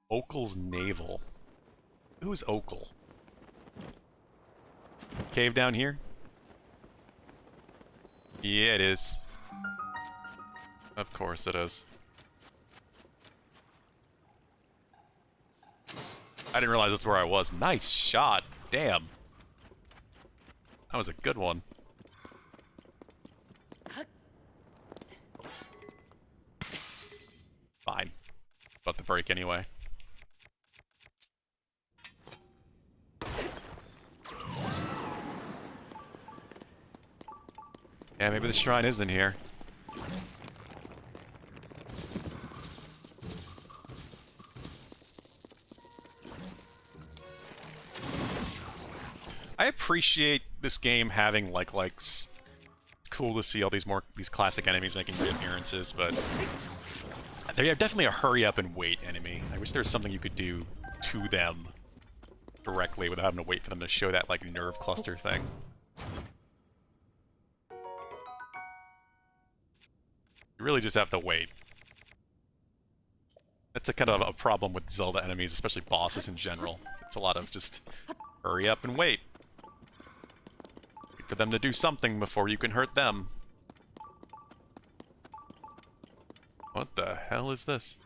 Okel's Navel. Who's Okel? Cave down here? Yeah, it is. Of course it is. I didn't realize that's where I was. Nice shot. Damn. That was a good one. Fine. About the break anyway. Yeah, maybe the shrine is in here. I appreciate this game having likes. It's cool to see all these classic enemies making reappearances, but they're definitely a hurry up and wait enemy. I wish there was something you could do to them directly without having to wait for them to show that like nerve cluster thing. You really just have to wait. That's a kind of a problem with Zelda enemies, especially bosses in general. It's a lot of just hurry up and wait. Wait for them to do something before you can hurt them. What the hell is this?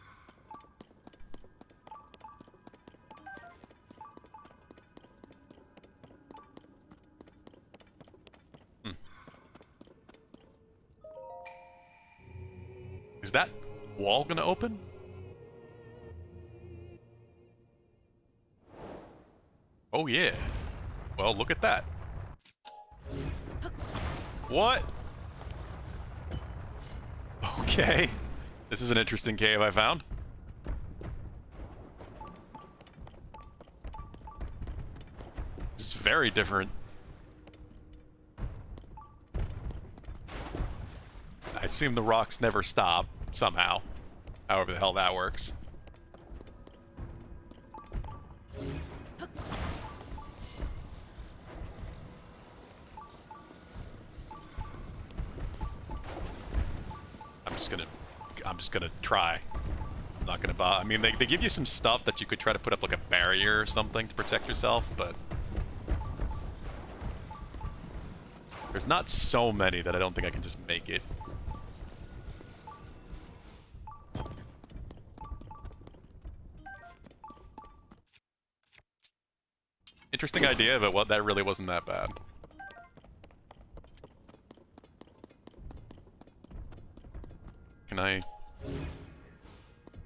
Is that wall gonna open? Oh yeah. Well, look at that. What? Okay. This is an interesting cave I found. This is very different. I assume the rocks never stop, somehow. However the hell that works. I'm just gonna try. I'm not gonna bother. I mean, they give you some stuff that you could try to put up like a barrier or something to protect yourself, but there's not so many that I don't think I can just make it. Interesting idea, but what that really wasn't that bad. Can I...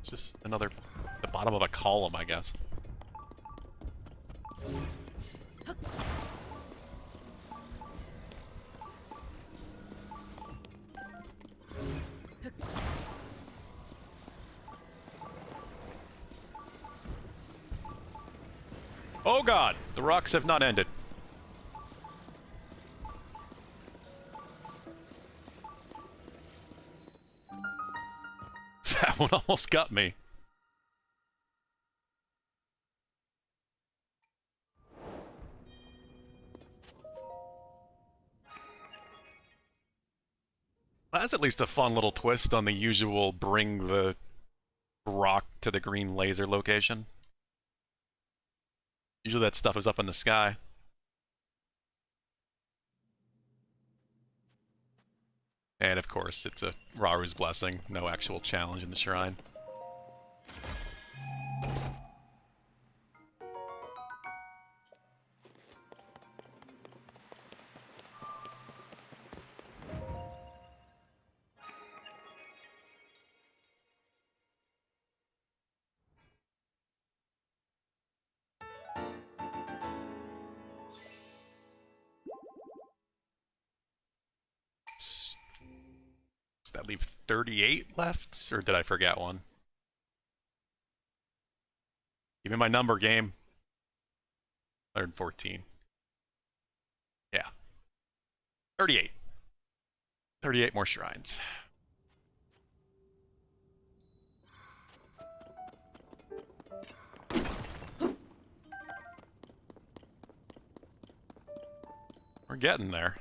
It's just another... the bottom of a column, I guess. Oh god! The rocks have not ended. That one almost got me. That's at least a fun little twist on the usual bring the rock to the green laser location. Usually that stuff is up in the sky. And of course, it's a Raru's blessing, no actual challenge in the shrine. Does that leave 38 left? Or did I forget one? Give me my number, game. 114. Yeah. 38. 38 more shrines. We're getting there.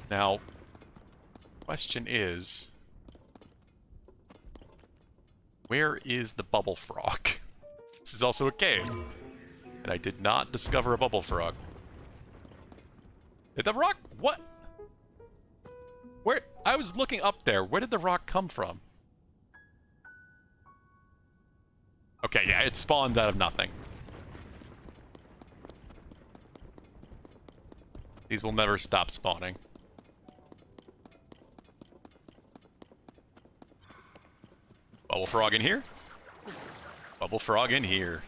Now, question is, where is the bubble frog? This is also a cave, and I did not discover a bubble frog. Did the rock? What? Where? I was looking up there. Where did the rock come from? Okay, yeah, it spawned out of nothing. These will never stop spawning. Bubble frog in here? Bubble frog in here.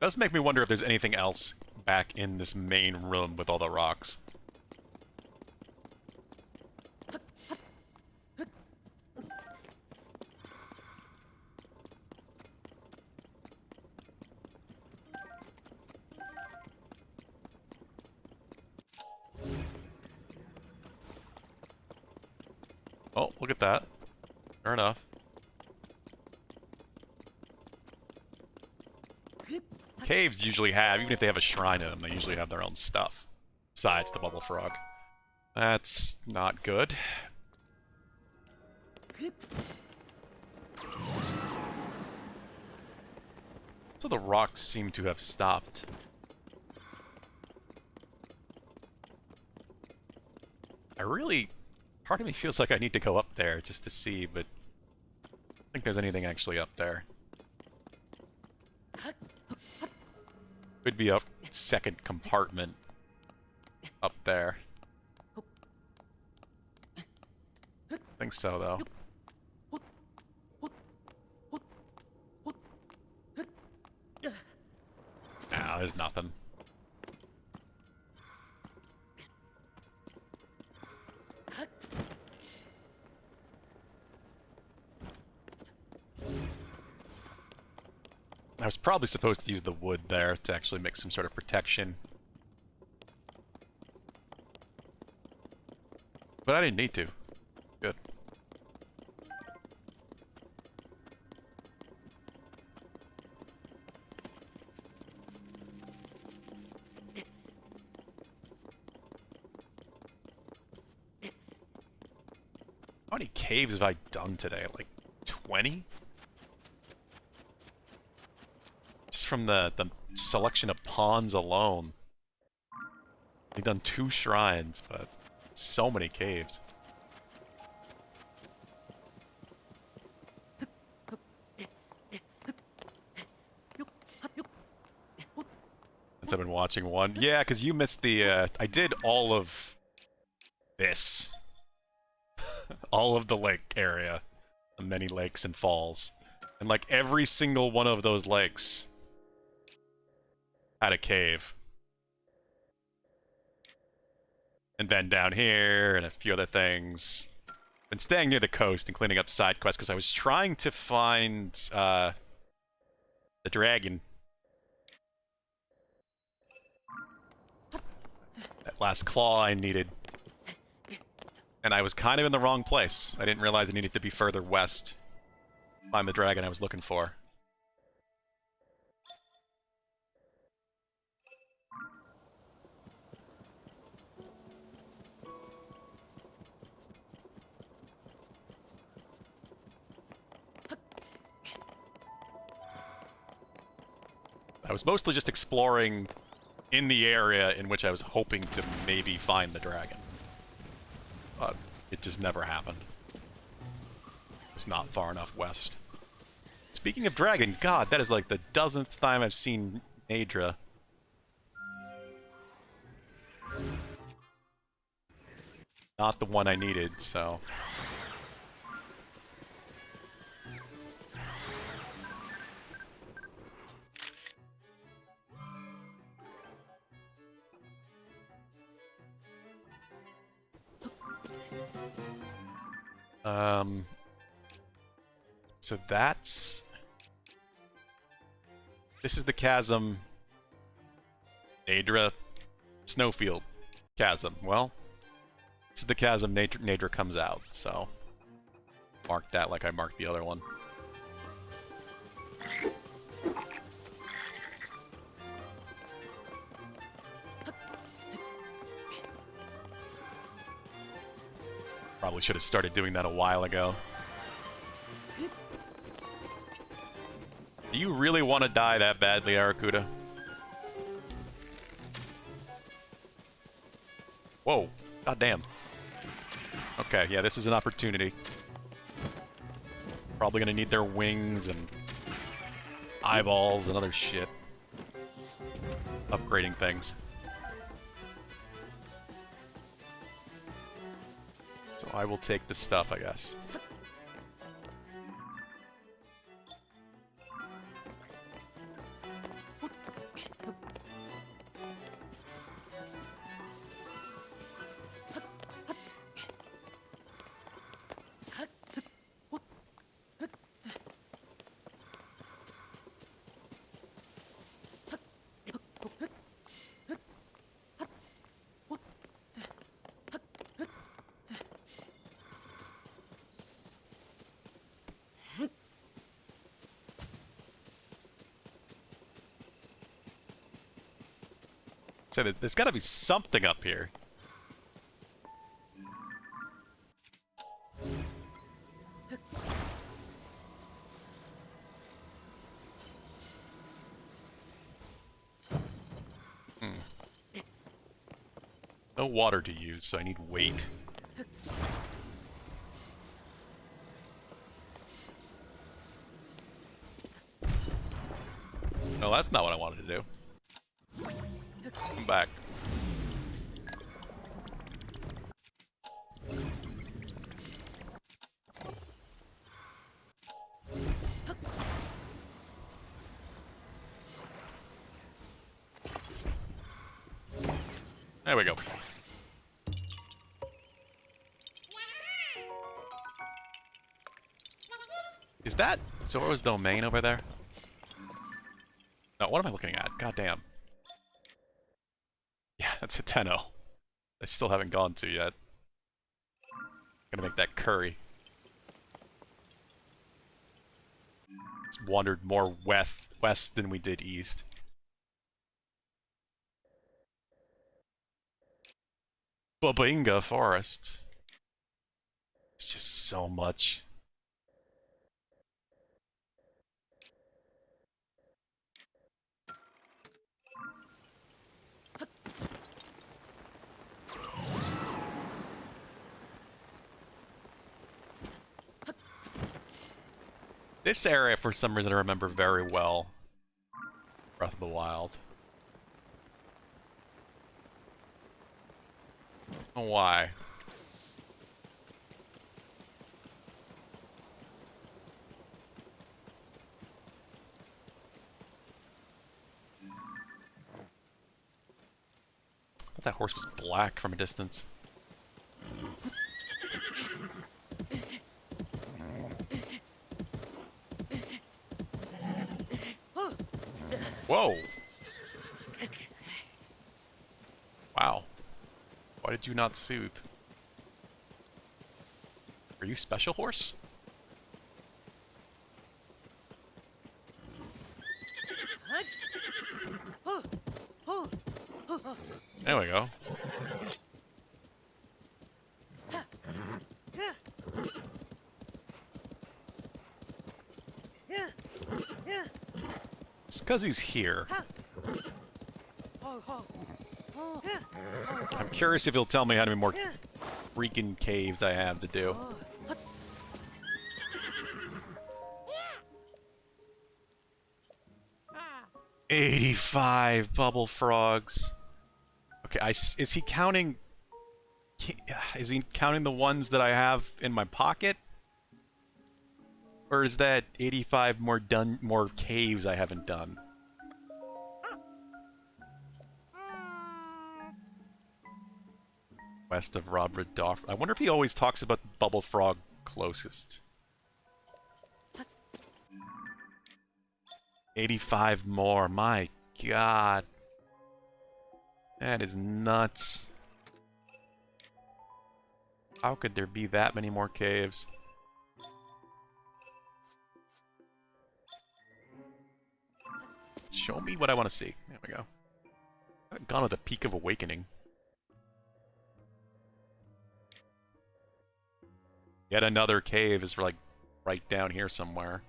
Does make me wonder if there's anything else back in this main room with all the rocks. Oh, look at that. Fair enough. Caves usually have, even if they have a shrine in them, they usually have their own stuff. Besides the bubble frog. That's not good. So the rocks seem to have stopped. Part of me feels like I need to go up there just to see, but I don't think there's anything actually up there. Could be a second compartment up there. I think so, though. Nah, there's nothing. I was probably supposed to use the wood there to actually make some sort of protection. But I didn't need to. Good. How many caves have I done today? Like 20? Just from the selection of pawns alone. We've done 2 shrines, but so many caves. Since I've been watching one. Yeah, because you missed the, I did all of this. All of the lake area. The many lakes and falls. And like every single one of those lakes had a cave. And then down here, and a few other things. Been staying near the coast and cleaning up side quests because I was trying to find the dragon. That last claw I needed. And I was kind of in the wrong place. I didn't realize I needed to be further west to find the dragon I was looking for. I was mostly just exploring in the area in which I was hoping to maybe find the dragon. But it just never happened. It's not far enough west. Speaking of dragon, god, that is like the dozenth time I've seen Nadra. Not the one I needed, so... So that's... This is the chasm. Nadra. Snowfield. Chasm. Well, this is the chasm Nadra comes out, so... Mark that like I marked the other one. Probably should have started doing that a while ago. Do you really want to die that badly, Arakuda? Whoa. God damn. Okay, yeah, this is an opportunity. Probably gonna need their wings and eyeballs and other shit. Upgrading things. So I will take the stuff, I guess. So there's got to be something up here. No water to use, so I need weight. No, that's not what I wanted to do. Come back. There we go. Is that Zora's domain over there? No, what am I looking at? God damn. Yeah, that's a Tenno. I still haven't gone to yet. Gonna make that curry. It's wandered more west than we did east. Babinga Forest. Let's just so much. This area, for some reason, I remember very well. Breath of the Wild. Oh, why? I thought that horse was black from a distance. Whoa! Wow. Why did you not soothe? Are you special horse? There we go. Just because he's here. I'm curious if he'll tell me how many more freaking caves I have to do. 85 bubble frogs. Okay, is he counting... Is he counting the ones that I have in my pocket? Or is that 85 more caves I haven't done? West of Robradorf. I wonder if he always talks about the bubble frog closest. 85 more. My god. That is nuts. How could there be that many more caves? Show me what I want to see. There we go. I've gone with the Peak of Awakening. Yet another cave is like right down here somewhere.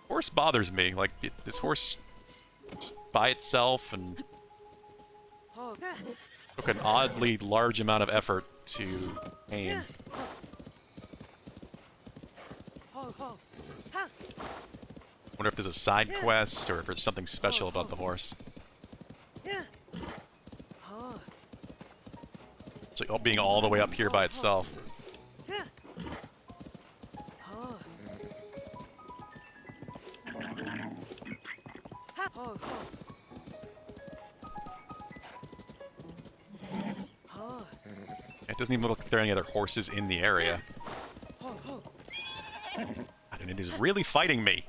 Horse bothers me. Like this horse just by itself and took an oddly large amount of effort to aim. Wonder if there's a side quest or if there's something special about the horse. So being all the way up here by itself. It doesn't even look like there are any other horses in the area. And it is really fighting me.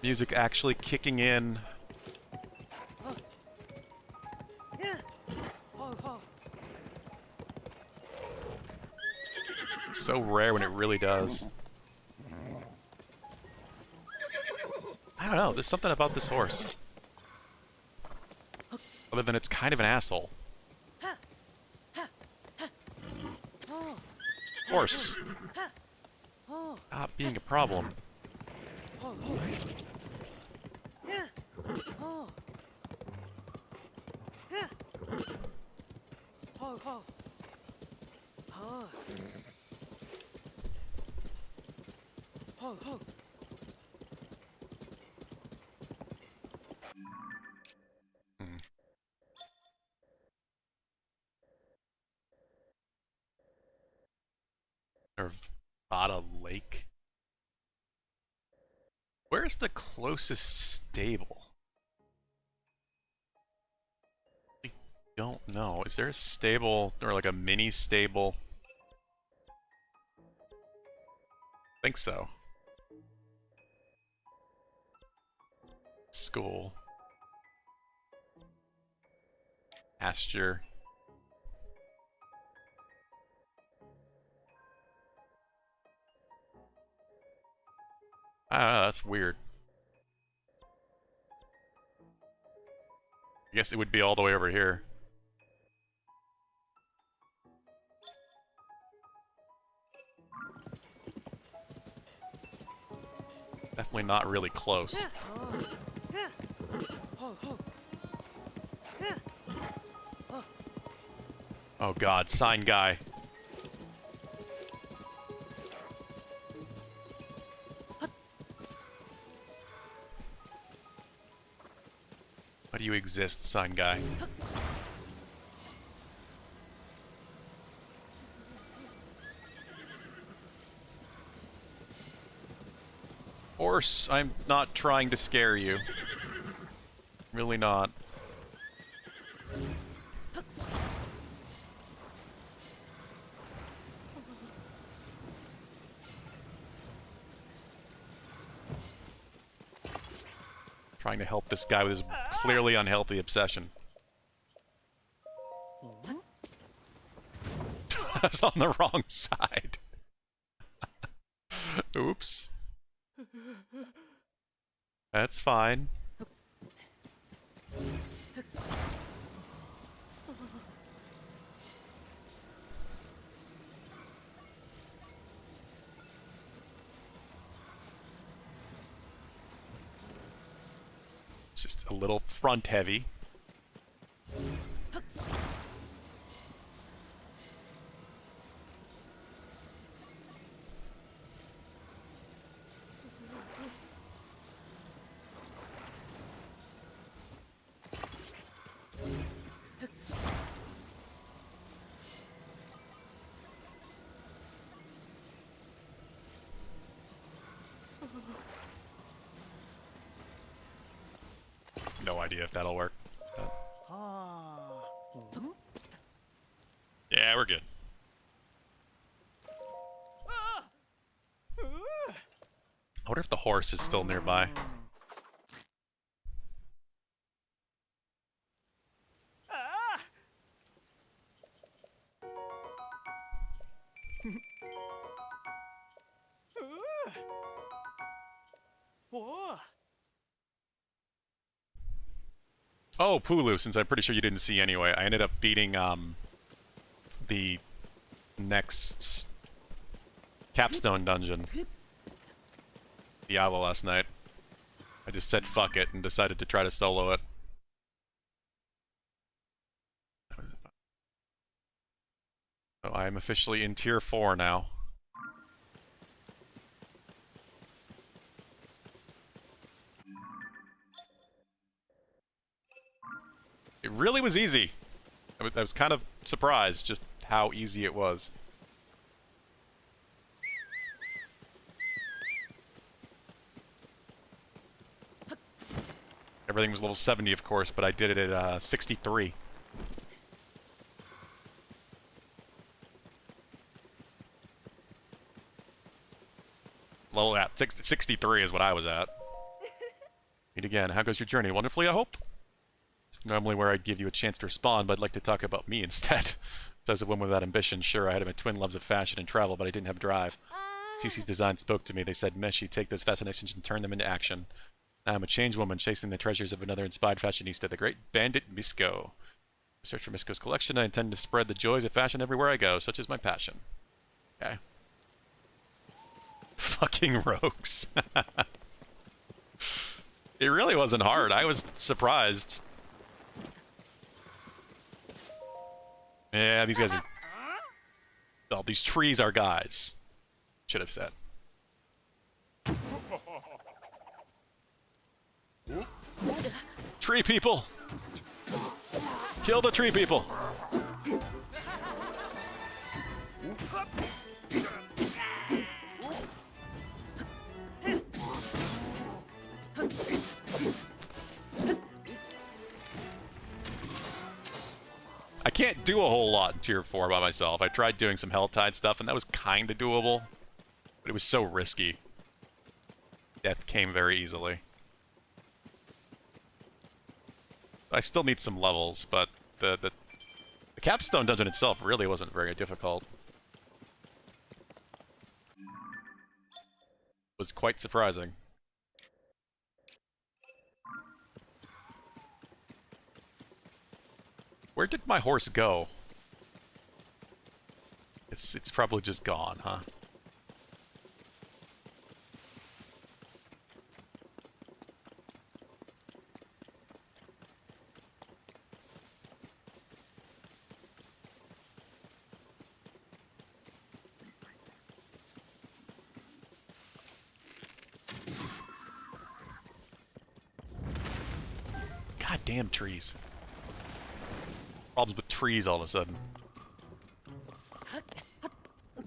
Music actually kicking in. It's so rare when it really does. I don't know, there's something about this horse. Other than it's kind of an asshole. Horse. Stop being a problem. Nevada Lake. Where's the closest stable? Don't know. Is there a stable or like a mini stable? I think so. School. Pasture. I don't know, that's weird. I guess it would be all the way over here. Definitely not really close. Oh god, sign guy. Why do you exist, sign guy? Horse, I'm not trying to scare you. Really not. Trying to help this guy with his clearly unhealthy obsession. I was on the wrong side. Oops. That's fine. It's just a little front heavy. No idea if that'll work. Yeah, we're good. I wonder if the horse is still nearby. Oh, Pulu, since I'm pretty sure you didn't see anyway, I ended up beating the next capstone dungeon, Diablo, last night. I just said fuck it and decided to try to solo it. So I am officially in tier 4 now. It really was easy. I was kind of surprised just how easy it was. Everything was level 70, of course, but I did it at 63. Level at 63 is what I was at. Meet again. How goes your journey? Wonderfully, I hope? It's normally where I'd give you a chance to respond, but I'd like to talk about me instead. Says a woman without ambition. Sure, I had my twin loves of fashion and travel, but I didn't have drive. TC's design spoke to me. They said, Mesh, you take those fascinations and turn them into action. Now I'm a changed woman chasing the treasures of another inspired fashionista, the great bandit Misko. Search for Misko's collection. I intend to spread the joys of fashion everywhere I go. Such is my passion. Okay. Fucking rogues. It really wasn't hard. I was surprised. Yeah, these guys are... Oh, these trees are guys. Should have said. Tree people! Kill the tree people! can't do a whole lot in Tier 4 by myself. I tried doing some Helltide stuff, and that was kind of doable. But it was so risky. Death came very easily. I still need some levels, but the Capstone dungeon itself really wasn't very difficult. It was quite surprising. Where did my horse go? It's probably just gone, huh? Goddamn trees. Problems with trees all of a sudden.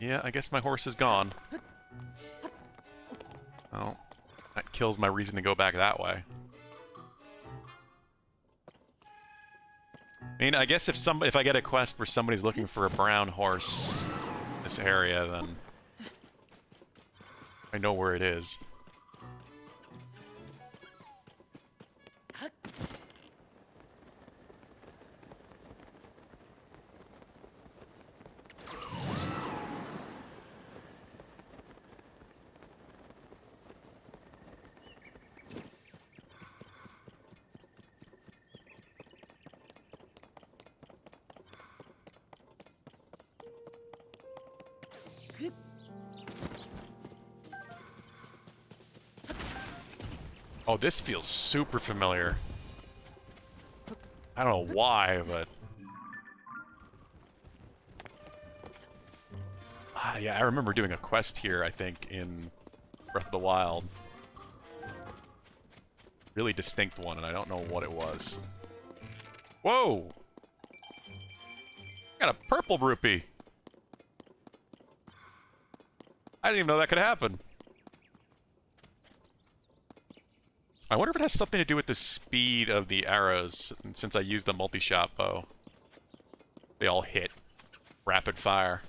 Yeah, I guess my horse is gone. Oh, that kills my reason to go back that way. I mean, I guess if I get a quest where somebody's looking for a brown horse in this area, then I know where it is. Oh, this feels super familiar. I don't know why, but... Ah, yeah, I remember doing a quest here, I think, in Breath of the Wild. Really distinct one, and I don't know what it was. Whoa! Got a purple rupee! I didn't even know that could happen. I wonder if it has something to do with the speed of the arrows, and since I used the multi-shot bow. They all hit rapid fire.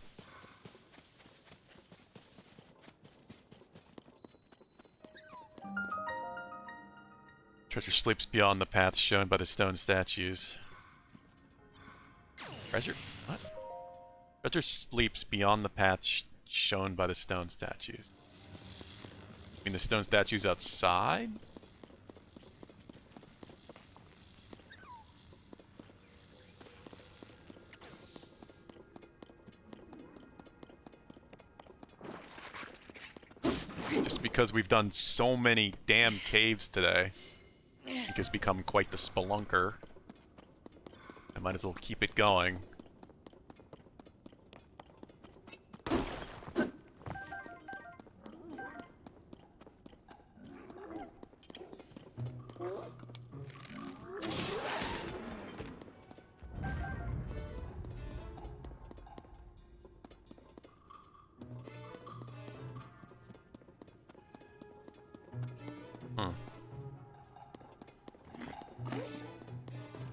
Treasure sleeps beyond the path shown by the stone statues. Treasure? What? Treasure sleeps beyond the path shown by the stone statues. I mean the stone statues outside? Just because we've done so many damn caves today, I think it's become quite the spelunker. I might as well keep it going.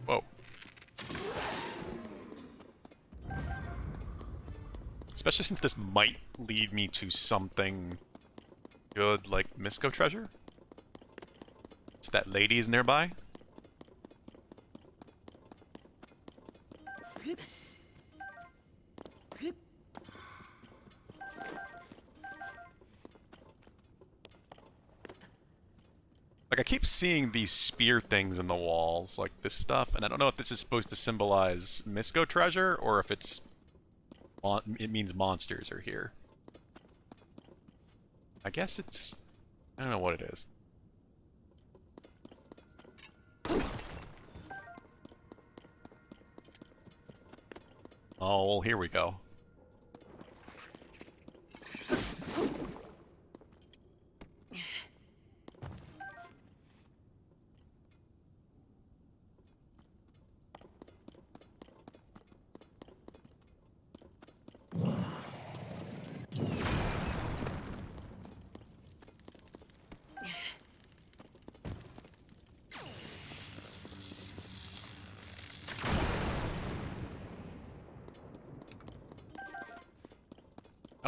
Whoa. Especially since this might lead me to something good like Misco treasure. So that lady is nearby. Like, I keep seeing these spear things in the walls, like this stuff, and I don't know if this is supposed to symbolize Misco treasure, or if it means monsters are here. I guess it's... I don't know what it is. Oh, well, here we go.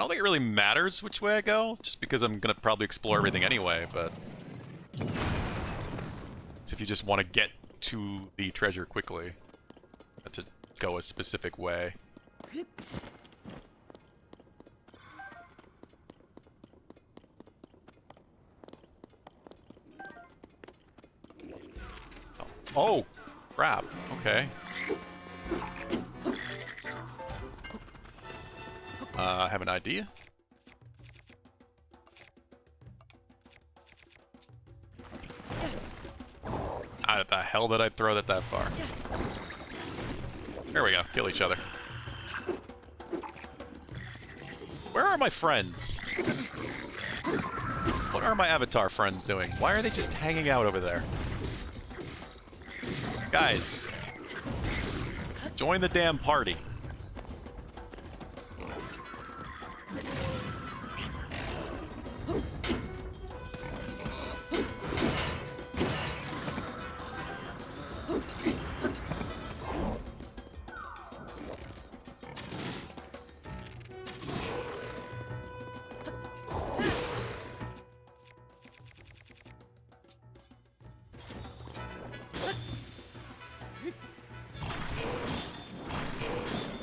don't think it really matters which way I go, just because I'm gonna probably explore everything anyway, but... It's if you just want to get to the treasure quickly, to go a specific way. Oh, crap. Okay. I have an idea. How the hell did I throw that far? There we go. Kill each other. Where are my friends? What are my avatar friends doing? Why are they just hanging out over there? Guys, join the damn party.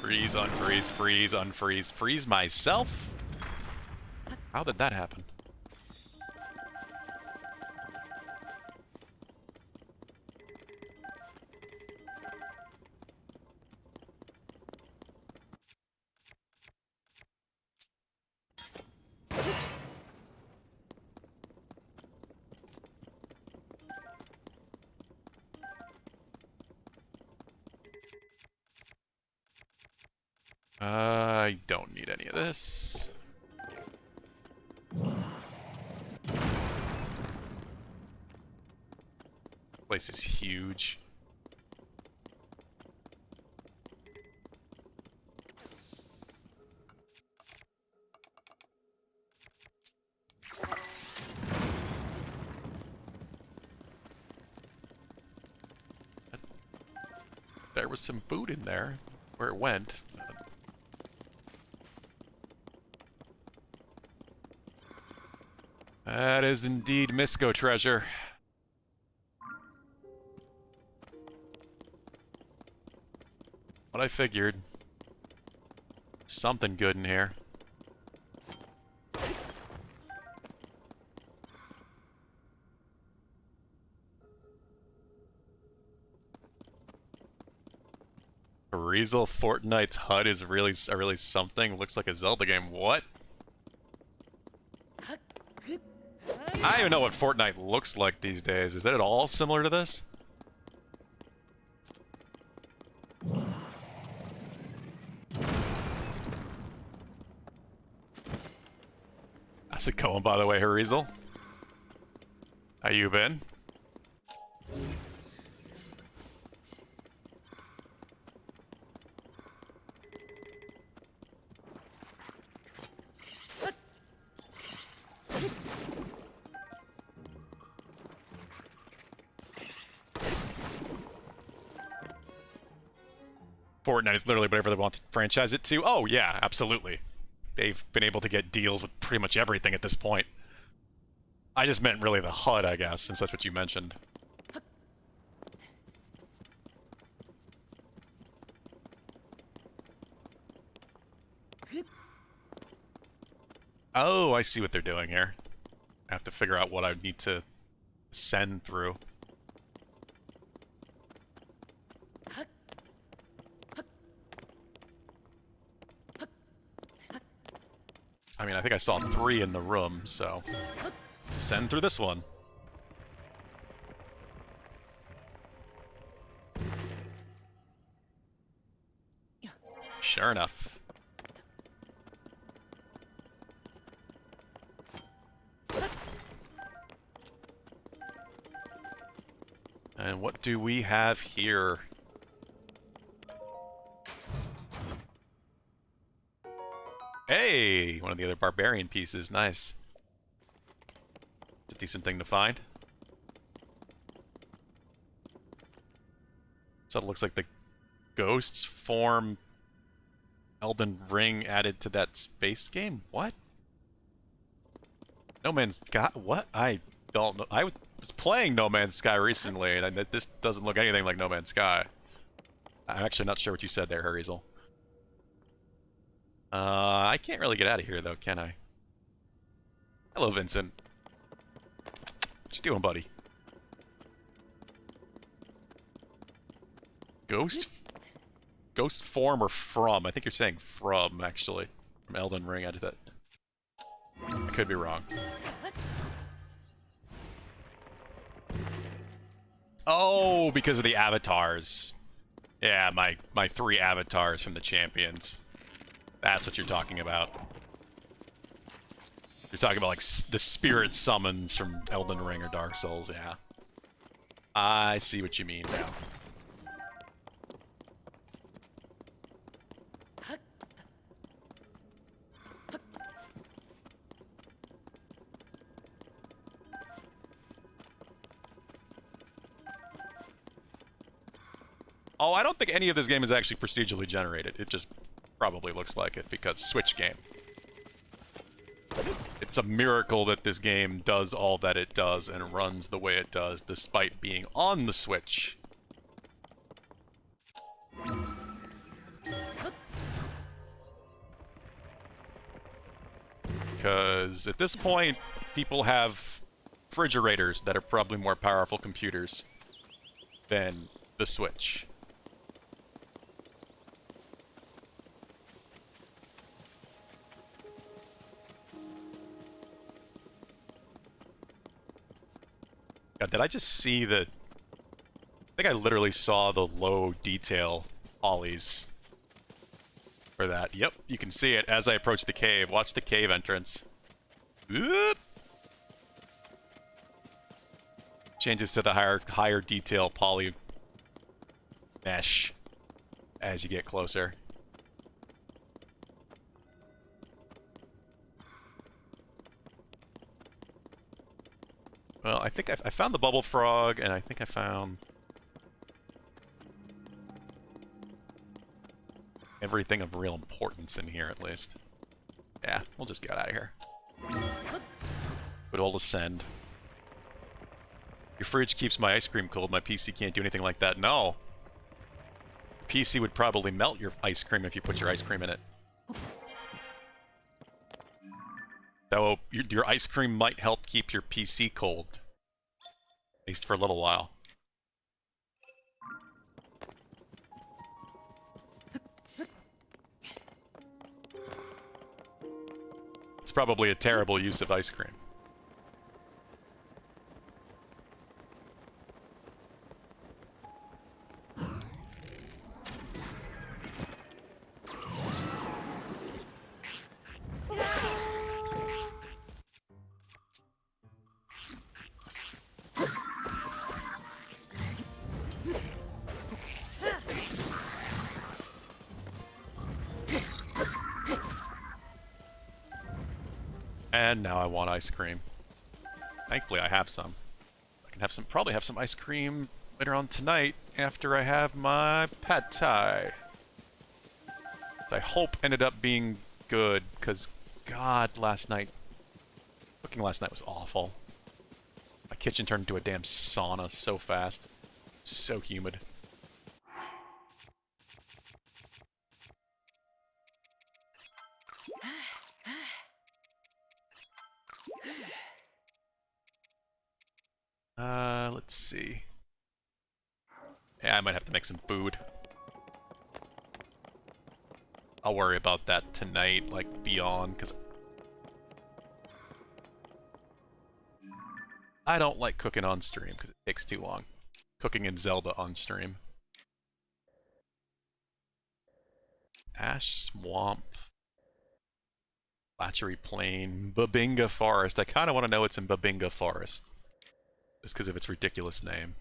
Freeze, unfreeze, freeze, unfreeze, freeze myself? How did that happen? I don't need any of this. Place is huge. There was some food in there. Where it went. That is indeed Misco treasure. What I figured. Something good in here. Riesel Fortnite's HUD is really something. Looks like a Zelda game. What? I don't even know what Fortnite looks like these days. Is that at all similar to this? How's it going, by the way, Harizel? How you been? Fortnite is literally whatever they want to franchise it to. Oh, yeah, absolutely. They've been able to get deals with pretty much everything at this point. I just meant really the HUD, I guess, since that's what you mentioned. Oh, I see what they're doing here. I have to figure out what I need to send through. I mean, I think I saw 3 in the room, so... Send through this one. Sure enough. And what do we have here? Hey! One of the other barbarian pieces. Nice. It's a decent thing to find. So it looks like the ghosts form Elden Ring added to that space game? What? No Man's Sky? What? I don't know. I was playing No Man's Sky recently, and this doesn't look anything like No Man's Sky. I'm actually not sure what you said there, Hurriesel. I can't really get out of here, though, can I? Hello, Vincent. What you doing, buddy? Ghost? Ghost form or from? I think you're saying from, actually. From Elden Ring, I did that. I could be wrong. Oh, because of the avatars. Yeah, my 3 avatars from the champions. That's what you're talking about. You're talking about, like, the spirit summons from Elden Ring or Dark Souls, yeah. I see what you mean now. Oh, I don't think any of this game is actually procedurally generated. It just probably looks like it because Switch game. It's a miracle that this game does all that it does and runs the way it does despite being on the Switch. Because at this point, people have refrigerators that are probably more powerful computers than the Switch. God, did I just see the... I think I literally saw the low detail ollies for that. Yep, you can see it as I approach the cave. Watch the cave entrance. Whoop. Changes to the higher detail poly mesh as you get closer. Well, I think I found the bubble frog, and I think I found everything of real importance in here, at least. Yeah, we'll just get out of here. Good old ascend. Your fridge keeps my ice cream cold. My PC can't do anything like that. No. PC would probably melt your ice cream if you put your ice cream in it. Though your ice cream might help keep your PC cold. At least for a little while. It's probably a terrible use of ice cream. And now I want ice cream. Thankfully I have some. I can have some, probably have some ice cream later on tonight after I have my pad thai. Which I hope ended up being good, because God, cooking last night was awful. My kitchen turned into a damn sauna so fast. So humid. Let's see. Yeah, I might have to make some food. I'll worry about that tonight, like, beyond, because I don't like cooking on stream, because it takes too long. Cooking in Zelda on stream. Ash Swamp. Latchery Plain. Babinga Forest. I kind of want to know what's in Babinga Forest. Just because of its ridiculous name.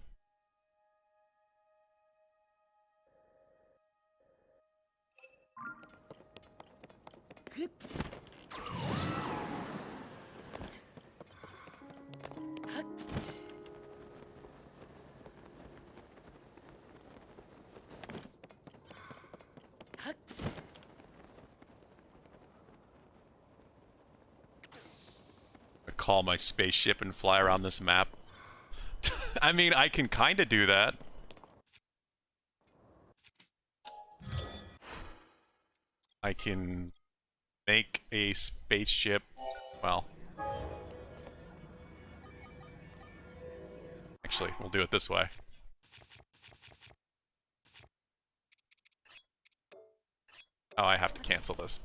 call my spaceship and fly around this map. I mean, I can kind of do that. I can make a spaceship, well... Actually, we'll do it this way. Oh, I have to cancel this.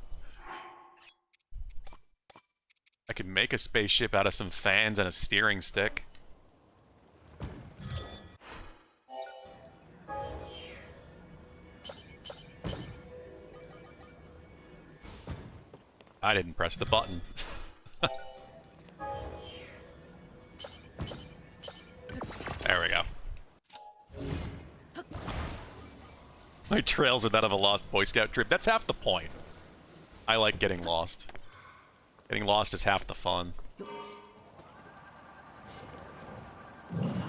I could make a spaceship out of some fans and a steering stick. I didn't press the button. There we go. My trails are that of a lost Boy Scout troop. That's half the point. I like getting lost. Getting lost is half the fun.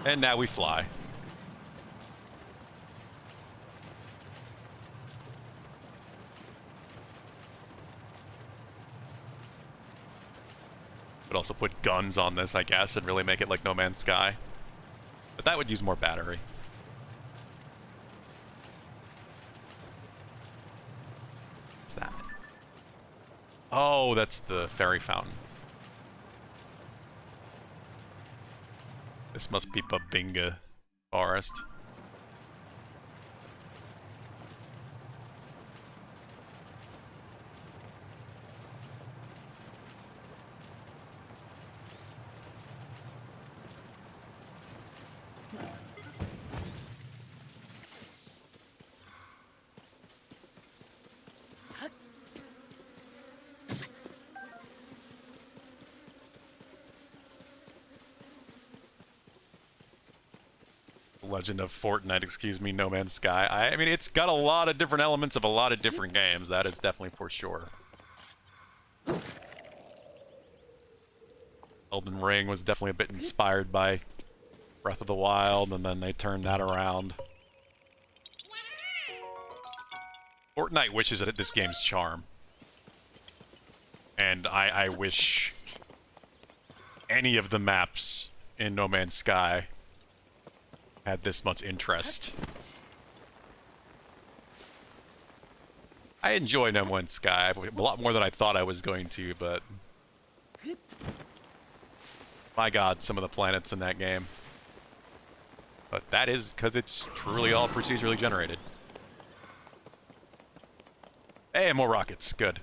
And now we fly. Could also put guns on this, I guess, and really make it like No Man's Sky. But that would use more battery. What's that? Oh, that's the fairy fountain. This must be Babinga Forest. Legend of Fortnite, excuse me, No Man's Sky. I mean, it's got a lot of different elements of a lot of different games. That is definitely for sure. Elden Ring was definitely a bit inspired by Breath of the Wild, and then they turned that around. Fortnite wishes at this game's charm. And I wish any of the maps in No Man's Sky had this much interest. I enjoy No Man's Sky a lot more than I thought I was going to, but my god, some of the planets in that game. But that is because it's truly all procedurally generated. Hey, more rockets. Good.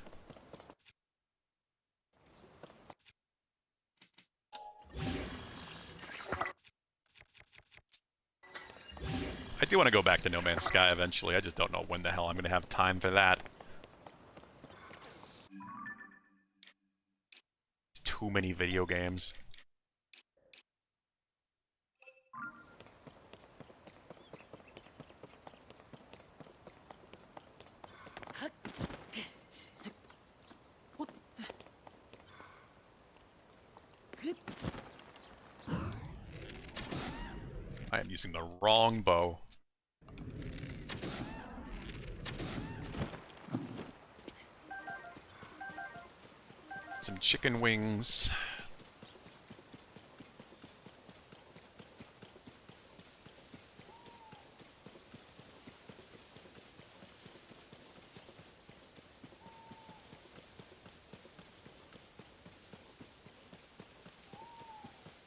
I do want to go back to No Man's Sky eventually. I just don't know when the hell I'm going to have time for that. It's too many video games. I am using the wrong bow. Some chicken wings.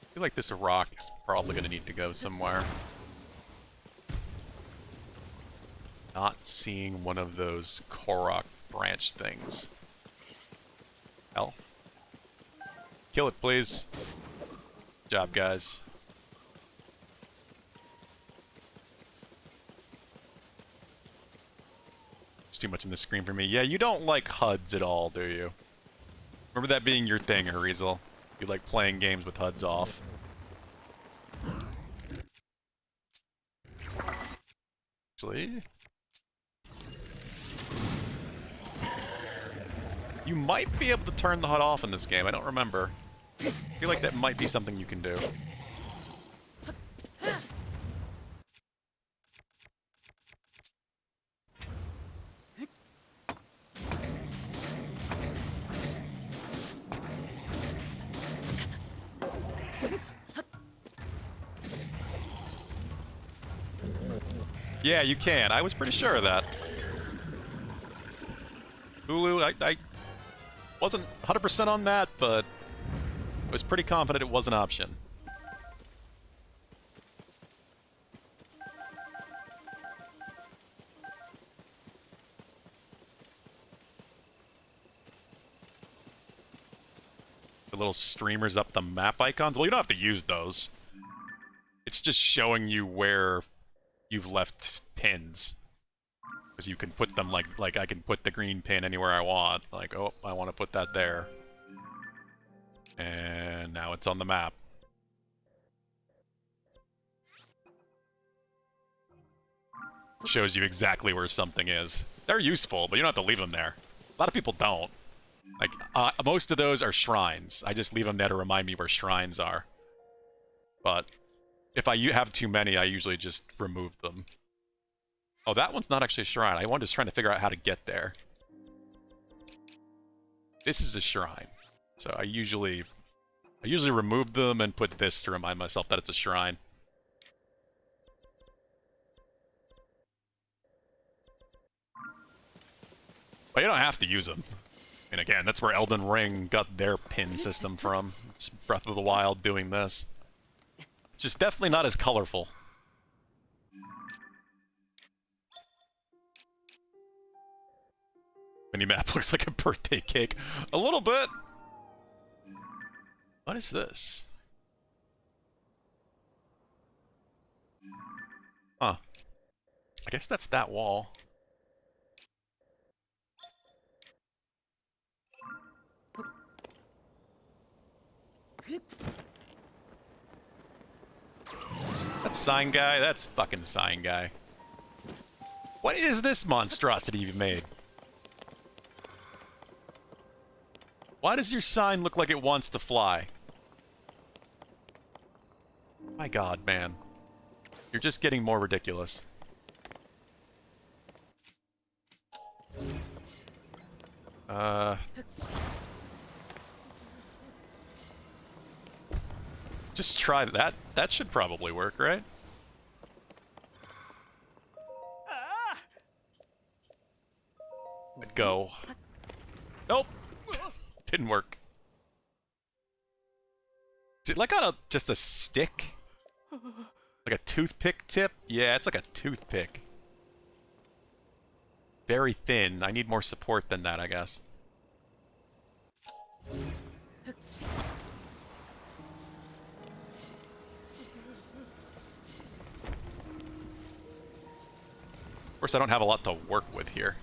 I feel like this rock is probably going to need to go somewhere. Not seeing one of those Korok branch things. Hell. Kill it, please. Good job, guys. It's too much on the screen for me. Yeah, you don't like HUDs at all, do you? Remember that being your thing, Harizel. You like playing games with HUDs off. Actually... You might be able to turn the HUD off in this game, I don't remember. I feel like that might be something you can do. Yeah, you can. I was pretty sure of that. Hulu, I wasn't 100% on that, but I was pretty confident it was an option. The little streamers up the map icons. Well, you don't have to use those. It's just showing you where you've left pins. Because you can put them like I can put the green pin anywhere I want. Like, oh, I want to put that there. And now it's on the map. Shows you exactly where something is. They're useful, but you don't have to leave them there. A lot of people don't. Like, most of those are shrines. I just leave them there to remind me where shrines are. But if I have too many, I usually just remove them. Oh, that one's not actually a shrine. I'm just trying to figure out how to get there. This is a shrine. So I usually remove them and put this to remind myself that it's a shrine. But you don't have to use them. And again, that's where Elden Ring got their pin system from. It's Breath of the Wild doing this. It's just definitely not as colorful. Minimap looks like a birthday cake. A little bit. What is this? Huh. I guess that's that wall. That sign guy? That's fucking sign guy. What is this monstrosity you've made? Why does your sign look like it wants to fly? My god, man. You're just getting more ridiculous. Just try that. That should probably work, right? Go. Nope. Didn't work. Is it like on just a stick? Like a toothpick tip? Yeah, it's like a toothpick. Very thin. I need more support than that, I guess. Of course, I don't have a lot to work with here.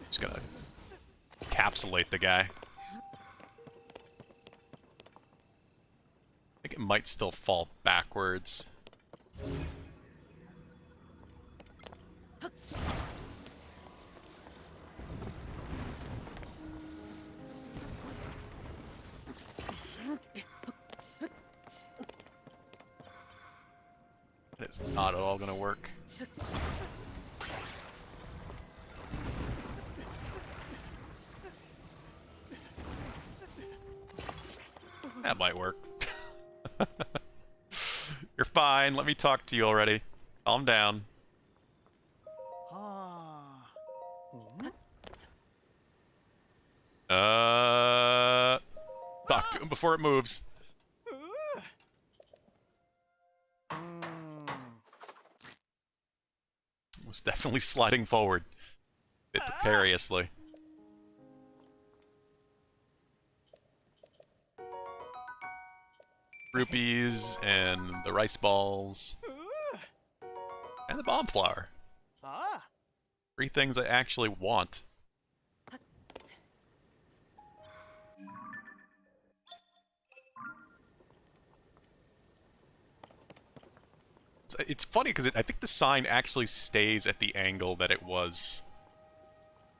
Just gonna encapsulate the guy. I think it might still fall backwards. It's not at all gonna work. That might work. You're fine. Let me talk to you already. Calm down. Talk to him before it moves. It was definitely sliding forward. A bit precariously. Rupees and the rice balls. And the bomb flower. 3 things I actually want. So it's funny because I think the sign actually stays at the angle that it was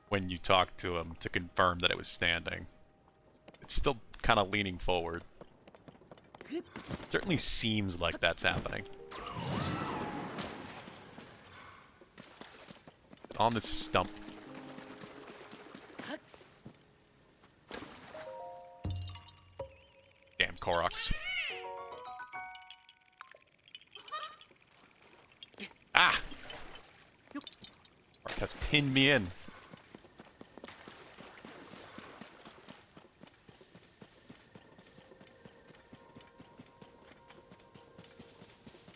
when you talk to him to confirm that it was standing. It's still kind of leaning forward. Certainly seems like that's happening. On this stump. Damn Koroks. Ah! Korok has pinned me in.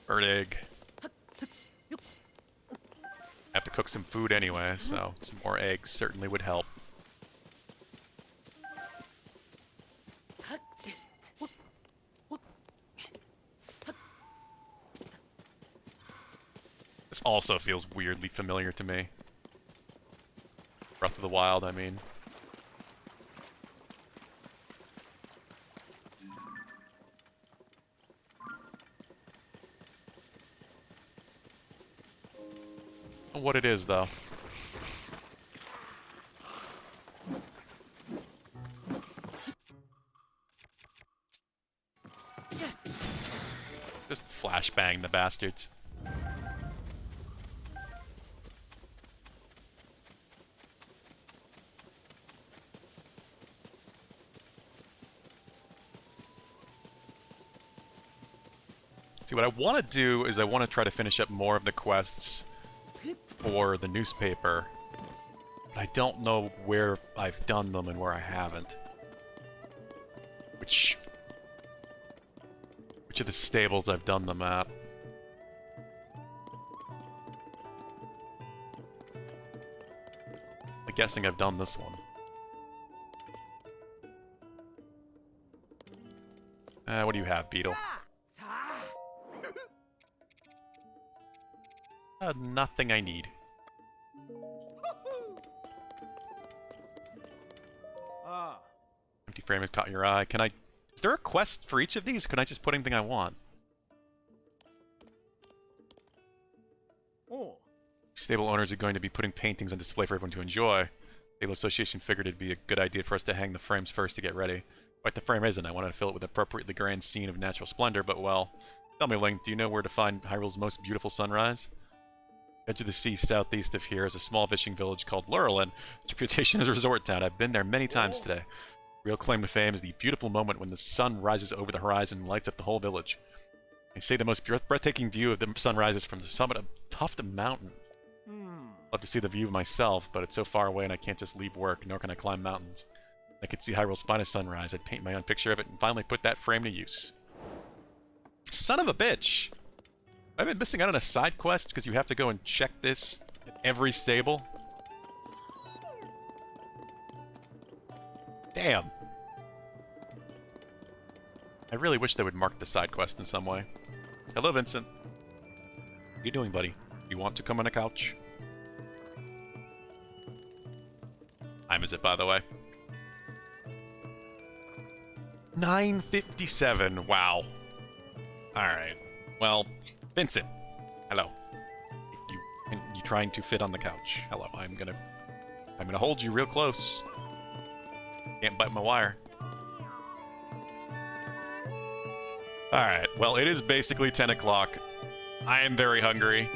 Bird egg. I have to cook some food anyway, so some more eggs certainly would help. This also feels weirdly familiar to me. Breath of the Wild, I mean. What it is, though. Just flashbang the bastards. See, what I want to do is I want to try to finish up more of the quests for the newspaper. But I don't know where I've done them and where I haven't. Which of the stables I've done them at. I'm guessing I've done this one. What do you have, Beetle? Nothing I need. Empty frame has caught your eye. Can I... Is there a quest for each of these? Can I just put anything I want? Oh. Stable owners are going to be putting paintings on display for everyone to enjoy. Stable Association figured it'd be a good idea for us to hang the frames first to get ready. But the frame isn't. I wanted to fill it with an appropriately grand scene of natural splendor, but well... Tell me, Link, do you know where to find Hyrule's most beautiful sunrise? Edge of the sea southeast of here is a small fishing village called Lurelin. Its reputation as a resort town. I've been there many times today. Real claim to fame is the beautiful moment when the sun rises over the horizon and lights up the whole village. They say the most breathtaking view of the sun rises from the summit of Tuft Mountain. Love to see the view myself, but it's so far away and I can't just leave work, nor can I climb mountains. I could see Hyrule's finest sunrise. I'd paint my own picture of it and finally put that frame to use. Son of a bitch! I've been missing out on a side quest because you have to go and check this at every stable. Damn. I really wish they would mark the side quest in some way. Hello, Vincent. What are you doing, buddy? You want to come on a couch? Time is it, by the way? 9:57. Wow. Alright. Well, Vincent. Hello. You trying to fit on the couch. Hello. I'm gonna hold you real close. Can't bite my wire. Alright. Well, it is basically 10 o'clock. I am very hungry.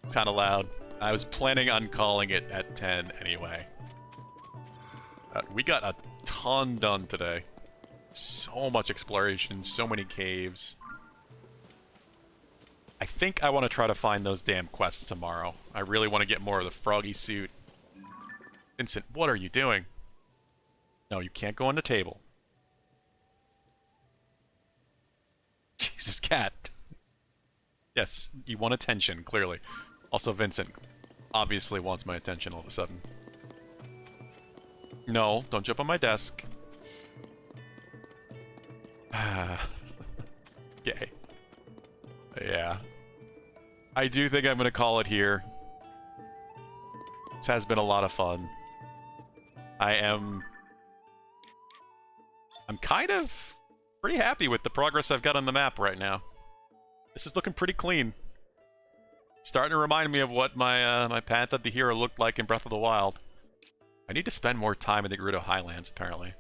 It's kind of loud. I was planning on calling it at 10 anyway. We got a ton done today. So much exploration, so many caves. I think I want to try to find those damn quests tomorrow. I really want to get more of the froggy suit. Vincent, what are you doing? No, you can't go on the table. Jesus, cat. Yes, you want attention, clearly. Also, Vincent obviously wants my attention all of a sudden. No, don't jump on my desk. Okay. Yeah. I do think I'm gonna call it here. This has been a lot of fun. I'm kind of pretty happy with the progress I've got on the map right now. This is looking pretty clean. Starting to remind me of what my my Path of the Hero looked like in Breath of the Wild. I need to spend more time in the Gerudo Highlands, apparently.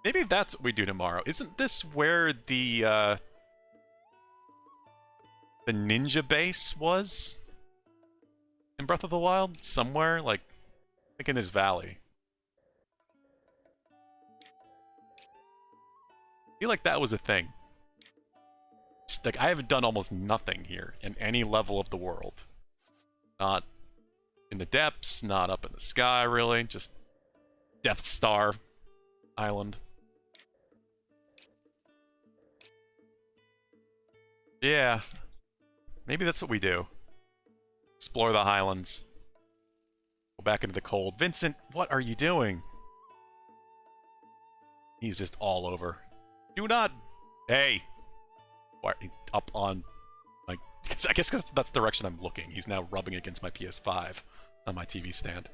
Maybe that's what we do tomorrow. Isn't this where the ninja base was? In Breath of the Wild? Somewhere? Like, I think in this valley. I feel like that was a thing. Just, like, I haven't done almost nothing here in any level of the world. Not in the depths, not up in the sky, really. Just Death Star Island. Yeah. Maybe that's what we do. Explore the highlands. Go back into the cold. Vincent, what are you doing? He's just all over. Do not... Hey! Why, up on... Like, I guess that's the direction I'm looking. He's now rubbing against my PS5 on my TV stand.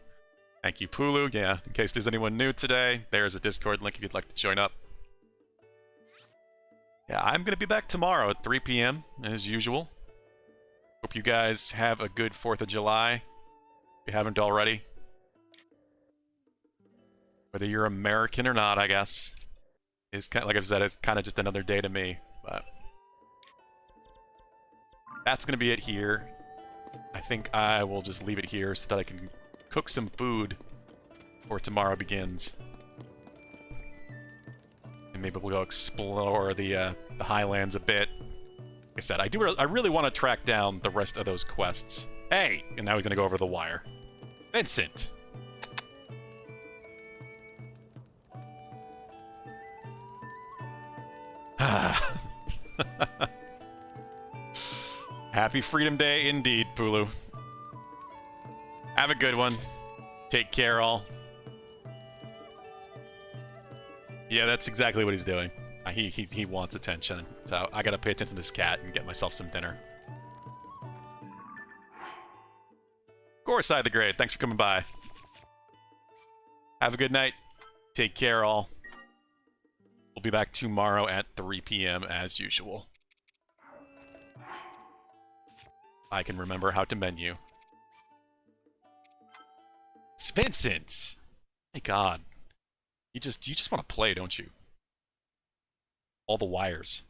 Thank you, Pulu. Yeah, in case there's anyone new today, there's a Discord link if you'd like to join up. Yeah, I'm going to be back tomorrow at 3 p.m. as usual. Hope you guys have a good 4th of July. If you haven't already. Whether you're American or not, I guess. It's kind of, like I've said, it's kind of just another day to me. But that's going to be it here. I think I will just leave it here so that I can cook some food before tomorrow begins. And maybe we'll go explore the highlands a bit. Like I said, I really want to track down the rest of those quests. Hey! And now he's going to go over the wire. Vincent! Happy Freedom Day indeed, Pulu. Have a good one. Take care, all. Yeah, that's exactly what he's doing. He wants attention, so I gotta pay attention to this cat and get myself some dinner. Of course, I the Great. Thanks for coming by. Have a good night. Take care, all. We'll be back tomorrow at 3 p.m. as usual. I can remember how to menu. It's Vincent! My God. You just want to play, don't you? All the wires.